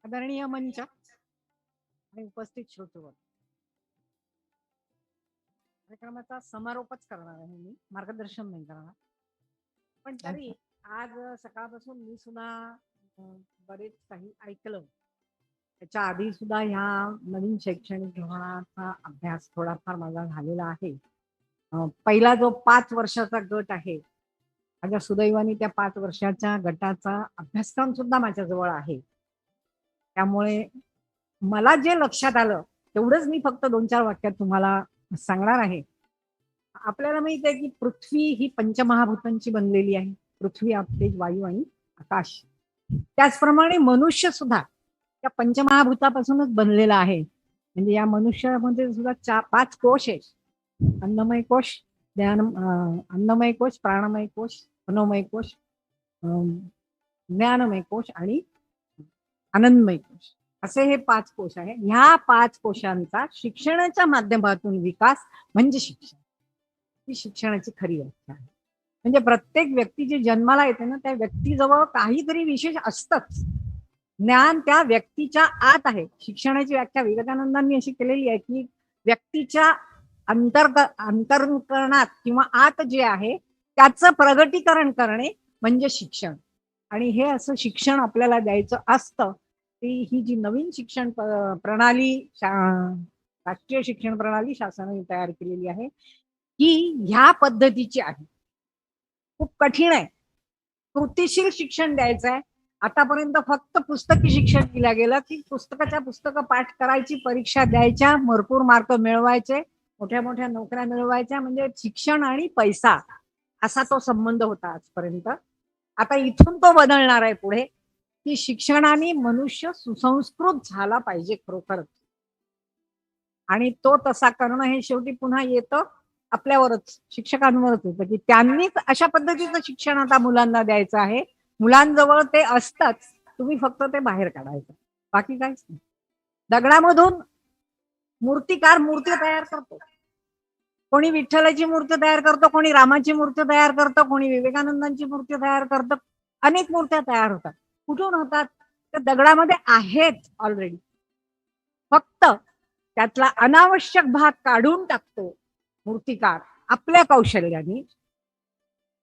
आदरणीय मंच आणि उपस्थित श्रोतेवर, कार्यक्रमाचा समारोपच करणार आहे मी, मार्गदर्शन नाही करणार. पण तरी आज सकाळपासून मी सुद्धा बरेच काही ऐकलं त्याच्या आधी सुद्धा ह्या नवीन शैक्षणिक धोरणाचा अभ्यास थोडाफार माझा झालेला आहे. पहिला जो 5 वर्षाचा गट आहे, माझ्या सुदैवाने त्या 5 वर्षाच्या गटाचा अभ्यासक्रम सुद्धा माझ्याजवळ आहे. त्यामुळे मला जे लक्षात आलं तेवढंच मी फक्त 2-4 वाक्यात तुम्हाला सांगणार आहे. आपल्याला माहित आहे की पृथ्वी ही पंचमहाभूतांची बनलेली आहे. पृथ्वी, तेज, वायू आणि आकाश. त्याचप्रमाणे मनुष्य सुद्धा त्या पंचमहाभूतापासूनच बनलेला आहे. म्हणजे या मनुष्यामध्ये सुद्धा 5 कोश आहेत. अन्नमय कोश, अन्नमय कोश, प्राणमय कोश, मनोमय कोश, ज्ञानमय कोश आणि आनंदमय कोश, असे हे 5 कोश आहे. ह्या 5 कोशांचा शिक्षणाच्या माध्यमातून विकास म्हणजे शिक्षण. ही शिक्षणाची खरी व्याख्या आहे. म्हणजे प्रत्येक व्यक्ती जी जन्माला येते ना, त्या व्यक्तीजवळ काहीतरी विशेष असतंच. ज्ञान त्या व्यक्तीच्या आत आहे. शिक्षणाची व्याख्या विवेकानंदांनी अशी केलेली आहे की व्यक्तीच्या अंतर्करणात किंवा आत जे आहे त्याचं प्रगटीकरण करणे म्हणजे शिक्षण. आणि हे असं शिक्षण आपल्याला द्यायचं असतं. ही जी नवीन शिक्षण प्रणाली, राष्ट्रीय शिक्षण प्रणाली शासनाने तयार केलेली आहे, ही ह्या पद्धतीची आहे. खूप कठीण आहे. कृतीशील शिक्षण द्यायचं आहे. आतापर्यंत फक्त पुस्तकी शिक्षण दिलं गेलं की पुस्तकं पाठ करायची, परीक्षा द्यायच्या, भरपूर मार्क मिळवायचे, मोठ्या मोठ्या नोकऱ्या मिळवायच्या, म्हणजे शिक्षण आणि पैसा असा तो संबंध होता आजपर्यंत. आता इथून तो बदलणार आहे पुढे की शिक्षणाने मनुष्य सुसंस्कृत झाला पाहिजे खरोखरच. आणि तो तसा करणं हे शेवटी पुन्हा येतं आपल्यावरच, शिक्षकांवरच येतं की त्यांनीच अशा पद्धतीचं शिक्षण आता मुलांना द्यायचं आहे. मुलांजवळ ते असतंच, तुम्ही फक्त ते बाहेर काढायचं, बाकी काहीच नाही. दगडामधून मूर्तिकार मूर्ती तयार करतो. कोणी विठ्ठलाची मूर्ती तयार करतो, कोणी रामाची मूर्ती तयार करतो, कोणी विवेकानंदांची मूर्ती तयार करतो. अनेक मूर्त्या तयार होतात. कुठून होतात? त्या दगडामध्ये आहेत ऑलरेडी. फक्त त्यातला अनावश्यक भाग काढून टाकतो मूर्तिकार आपल्या कौशल्याने.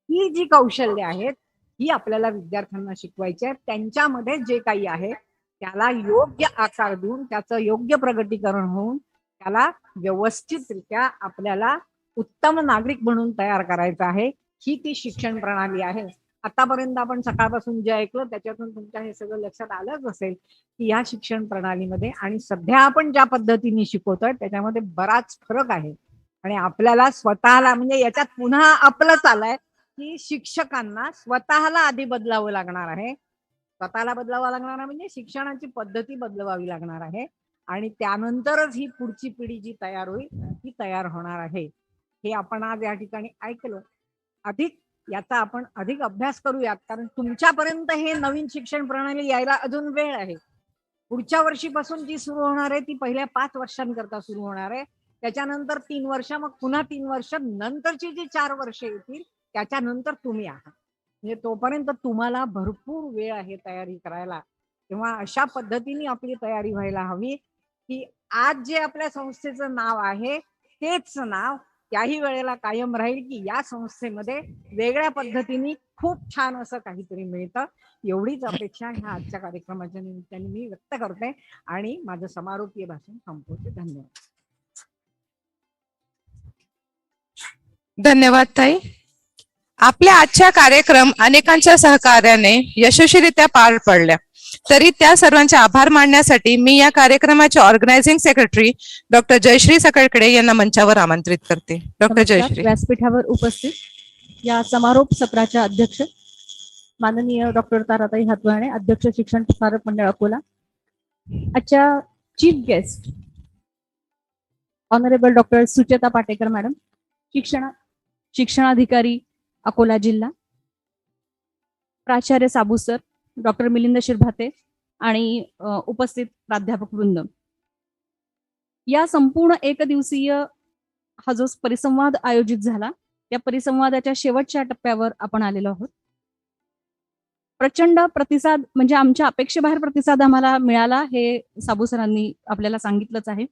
ही जी कौशल्य आहेत ही आपल्याला विद्यार्थ्यांना शिकवायची आहेत. त्यांच्यामध्ये जे काही आहे त्याला योग्य आकार देऊन त्याचं योग्य प्रगटीकरण होऊन त्याला व्यवस्थितरित्या आपल्याला उत्तम नागरिक म्हणून तयार करायचं आहे. ही ती शिक्षण प्रणाली आहे. आतापर्यंत आपण सकाळपासून जे ऐकलं त्याच्यातून तुमच्या हे सगळं लक्षात आलंच असेल की या शिक्षण प्रणालीमध्ये आणि सध्या आपण ज्या पद्धतीने शिकवतोय त्याच्यामध्ये बराच फरक आहे. आणि आपल्याला स्वतःला, म्हणजे याच्यात पुन्हा आपलंच आलंय की शिक्षकांना स्वतःला आधी बदलावं लागणार आहे. स्वतःला बदलावं लागणार आहे म्हणजे शिक्षणाची पद्धती बदलवावी लागणार आहे. आणि त्यानंतरच ही पुढची पिढी जी तयार होईल ती तयार होणार आहे. हे आपण आज या ठिकाणी ऐकलं. याचा आपण अधिक अभ्यास करूयात, कारण तुमच्यापर्यंत हे नवीन शिक्षण प्रणाली यायला अजून वेळ आहे. पुढच्या वर्षीपासून जी सुरू होणार आहे ती पहिल्या 5 वर्षांकरता सुरू होणार आहे. त्याच्यानंतर 3 वर्ष, मग पुन्हा 3 वर्ष, नंतरची जी 4 वर्ष येतील त्याच्यानंतर तुम्ही आहात. म्हणजे तोपर्यंत तुम्हाला भरपूर वेळ आहे तयारी करायला. तेव्हा अशा पद्धतीने आपली तयारी व्हायला हवी की आज जे आपल्या संस्थेचं नाव आहे तेच नाव त्याही वेळेला कायम राहील की या संस्थेमध्ये वेगळ्या पद्धतीने खूप छान असं काहीतरी मिळतं. एवढीच अपेक्षा ह्या आजच्या कार्यक्रमाच्या निमित्ताने मी व्यक्त करते आणि माझं समारोपीय भाषण संपवते. धन्यवाद. धन्यवाद ताई. आपल्या आजच्या कार्यक्रम अनेकांच्या सहकार्याने यशस्वीरित्या पार पडल्या. तरी त्या सर्वांचे आभार मानण्यासाठी मी या कार्यक्रमाचे ऑर्गनायझिंग सेक्रेटरी डॉक्टर जयश्री सकळकडे यांना मंचावर आमंत्रित करते. डॉक्टर जयश्री. व्यासपीठावर उपस्थित या समारोप सत्राच्या अध्यक्ष माननीय डॉक्टर ताराताई हातवाणे, अध्यक्ष शिक्षण प्रसारक मंडळ अकोला. आजच्या chief guest honourable doctor Sucheta Patekar madam, शिक्षणाधिकारी अकोला जिल्हा, प्राचार्य साबू सर, डॉक्टर मिलिंद शिरभाते आणि उपस्थित प्राध्यापक वृंद. या संपूर्ण एक दिवसीय हा जो परिसंवाद आयोजित झाला त्या परिसंवादाच्या शेवटच्या टप्प्यावर आपण आलेलो आहोत. प्रचंड प्रतिसाद, म्हणजे आमच्या अपेक्षेबाहेर प्रतिसाद आम्हाला मिळाला हे साबू सरांनी आपल्याला सांगितलंच आहे.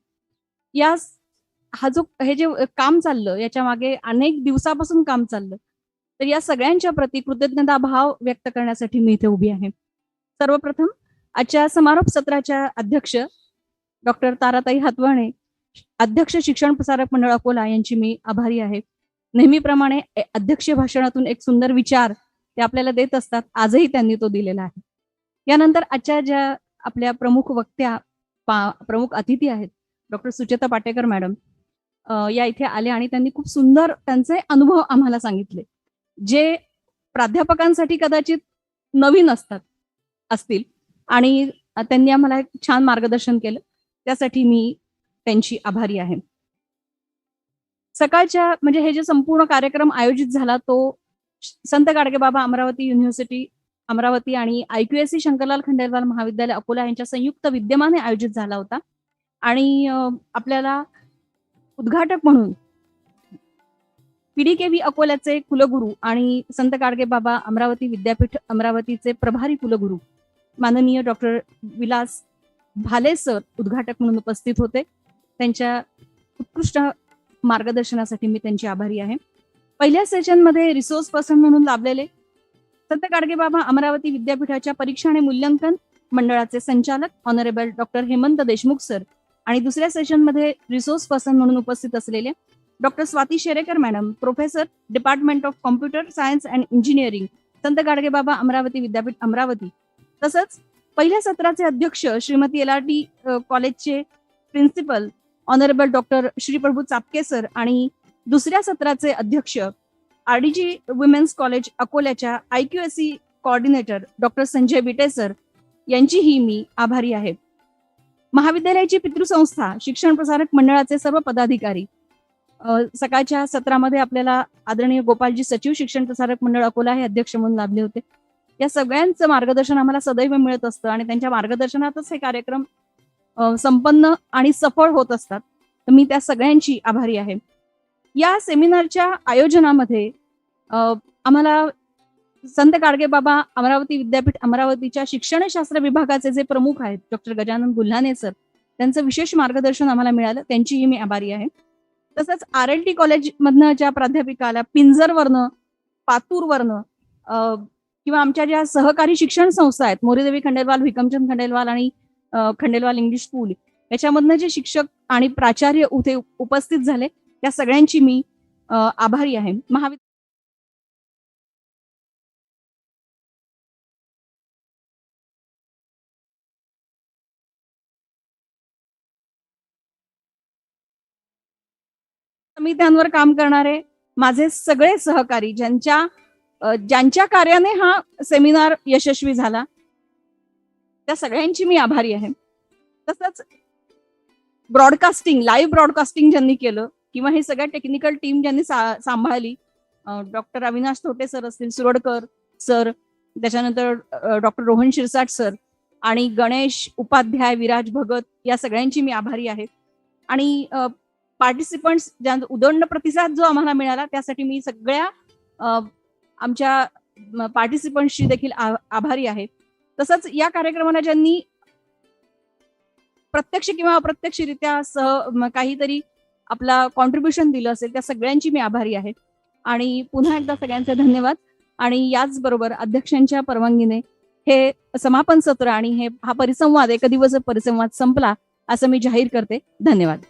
हे जे काम चाललं याच्या मागे अनेक दिवसापासून काम चाललं, तर या सगळ्यांच्या प्रति कृतज्ञता भाव व्यक्त करण्यासाठी मी इथे उभी आहे. सर्वप्रथम आजच्या समारोप सत्राच्या अध्यक्ष डॉक्टर ताराताई हातवाणे, अध्यक्ष शिक्षण प्रसारक मंडळ अकोला यांची मी आभारी आहे. नेहमीप्रमाणे अध्यक्षीय भाषणातून एक सुंदर विचार ते आपल्याला देत असतात. आजही त्यांनी तो दिलेला आहे. यानंतर आजच्या ज्या आपल्या प्रमुख वक्त्या प्रमुख अतिथी आहेत डॉक्टर सुचेता पाटेकर मॅडम या इथे आल्या आणि त्यांनी खूप सुंदर त्यांचे अनुभव आम्हाला सांगितले, जे प्राध्यापकांसाठी कदाचित नवीन असतील आणि त्यांनी आम्हाला एक छान मार्गदर्शन केलं. त्यासाठी मी त्यांची आभारी आहे. सकाळच्या म्हणजे हे जे संपूर्ण कार्यक्रम आयोजित झाला तो संत गाडगेबाबा अमरावती युनिव्हर्सिटी अमरावती आणि IQAC शंकरलाल खंडेलवाल महाविद्यालय अकोला यांच्या संयुक्त विद्यमाने आयोजित झाला होता. आणि आपल्याला उद्घाटक म्हणून PDKV अकोल्याचे कुलगुरू आणि संत गाडगेबाबा अमरावती विद्यापीठ अमरावतीचे प्रभारी कुलगुरू माननीय डॉक्टर विलास भाले सर उद्घाटक म्हणून उपस्थित होते. त्यांच्या उत्कृष्ट मार्गदर्शनासाठी मी त्यांची आभारी आहे. पहिल्या सेशनमध्ये रिसोर्स पर्सन म्हणून लाभलेले संत गाडगेबाबा अमरावती विद्यापीठाच्या परीक्षा आणि मूल्यांकन मंडळाचे संचालक honourable doctor Hemant Deshmukh sir आणि दुसऱ्या सेशनमध्ये रिसोर्स पर्सन म्हणून उपस्थित असलेले doctor Swati Sherekar madam, professor department of computer science and engineering, Sant Gadgebaba Amravati विद्यापीठ अमरावती. तसंच पहिल्या सत्राचे अध्यक्ष श्रीमती LRT कॉलेजचे principal honourable doctor Shriprabhu Chapke sir आणि दुसऱ्या सत्राचे अध्यक्ष RDG वुमेन्स कॉलेज अकोल्याच्या IQAC coordinator doctor Sanjay Bite sir यांचीही मी आभारी आहे. महाविद्यालयाची पितृसंस्था शिक्षण प्रसारक मंडळाचे सर्व पदाधिकारी, सकाळच्या सत्रामध्ये आपल्याला आदरणीय गोपालजी सचिव शिक्षण प्रसारक मंडळ अकोला हे अध्यक्ष म्हणून लाभले होते. या सगळ्यांचं मार्गदर्शन आम्हाला सदैव मिळत असतं आणि त्यांच्या मार्गदर्शनातच हे कार्यक्रम संपन्न आणि सफळ होत असतात. तर मी त्या सगळ्यांची आभारी आहे. या सेमिनारच्या आयोजनामध्ये आम्हाला संत गाडगेबाबा अमरावती विद्यापीठ अमरावतीच्या शिक्षणशास्त्र विभागाचे जे प्रमुख आहेत डॉक्टर गजानन गुल्हाने सर, त्यांचं विशेष मार्गदर्शन आम्हाला मिळालं, त्यांचीही मी आभारी आहे. तसंच RLT कॉलेज मधनं ज्या प्राध्यापिकाला पिंजरवरनं, पातूरवरनं किंवा आमच्या ज्या सहकारी शिक्षण संस्था आहेत मोरीदेवी खंडेलवाल, भिकमचंद खंडेलवाल आणि खंडेलवाल इंग्लिश स्कूल, याच्यामधनं जे शिक्षक आणि प्राचार्य उथे उपस्थित झाले त्या सगळ्यांची मी आभारी आहे. समित्यांवर काम करणारे माझे सगळे सहकारी, ज्यांच्या कार्याने हा सेमिनार यशस्वी झाला, त्या सगळ्यांची मी आभारी आहे. तसंच लाईव्ह ब्रॉडकास्टिंग ज्यांनी केलं किंवा हे सगळ्या टेक्निकल टीम ज्यांनी सांभाळली, डॉक्टर अविनाश थोटे सर असतील, सुरडकर सर, त्याच्यानंतर डॉक्टर रोहन शिरसाट सर आणि गणेश उपाध्याय, विराज भगत, या सगळ्यांची मी आभारी आहे. आणि पार्टिसिपंट्स ज्यांचा उदंड प्रतिसाद जो आम्हाला मिळाला त्यासाठी मी सगळ्या आमच्या पार्टिसिपंट्सची देखील आभारी आहे. तसंच या कार्यक्रमाला ज्यांनी प्रत्यक्ष किंवा अप्रत्यक्षरित्या काहीतरी आपला कॉन्ट्रीब्युशन दिलं असेल त्या सगळ्यांची मी आभारी आहे. आणि पुन्हा एकदा सगळ्यांचे धन्यवाद. आणि याचबरोबर अध्यक्षांच्या परवानगीने हे समापन सत्र आणि हा परिसंवाद, एकदिवसीय परिसंवाद संपला असं मी जाहीर करते. धन्यवाद.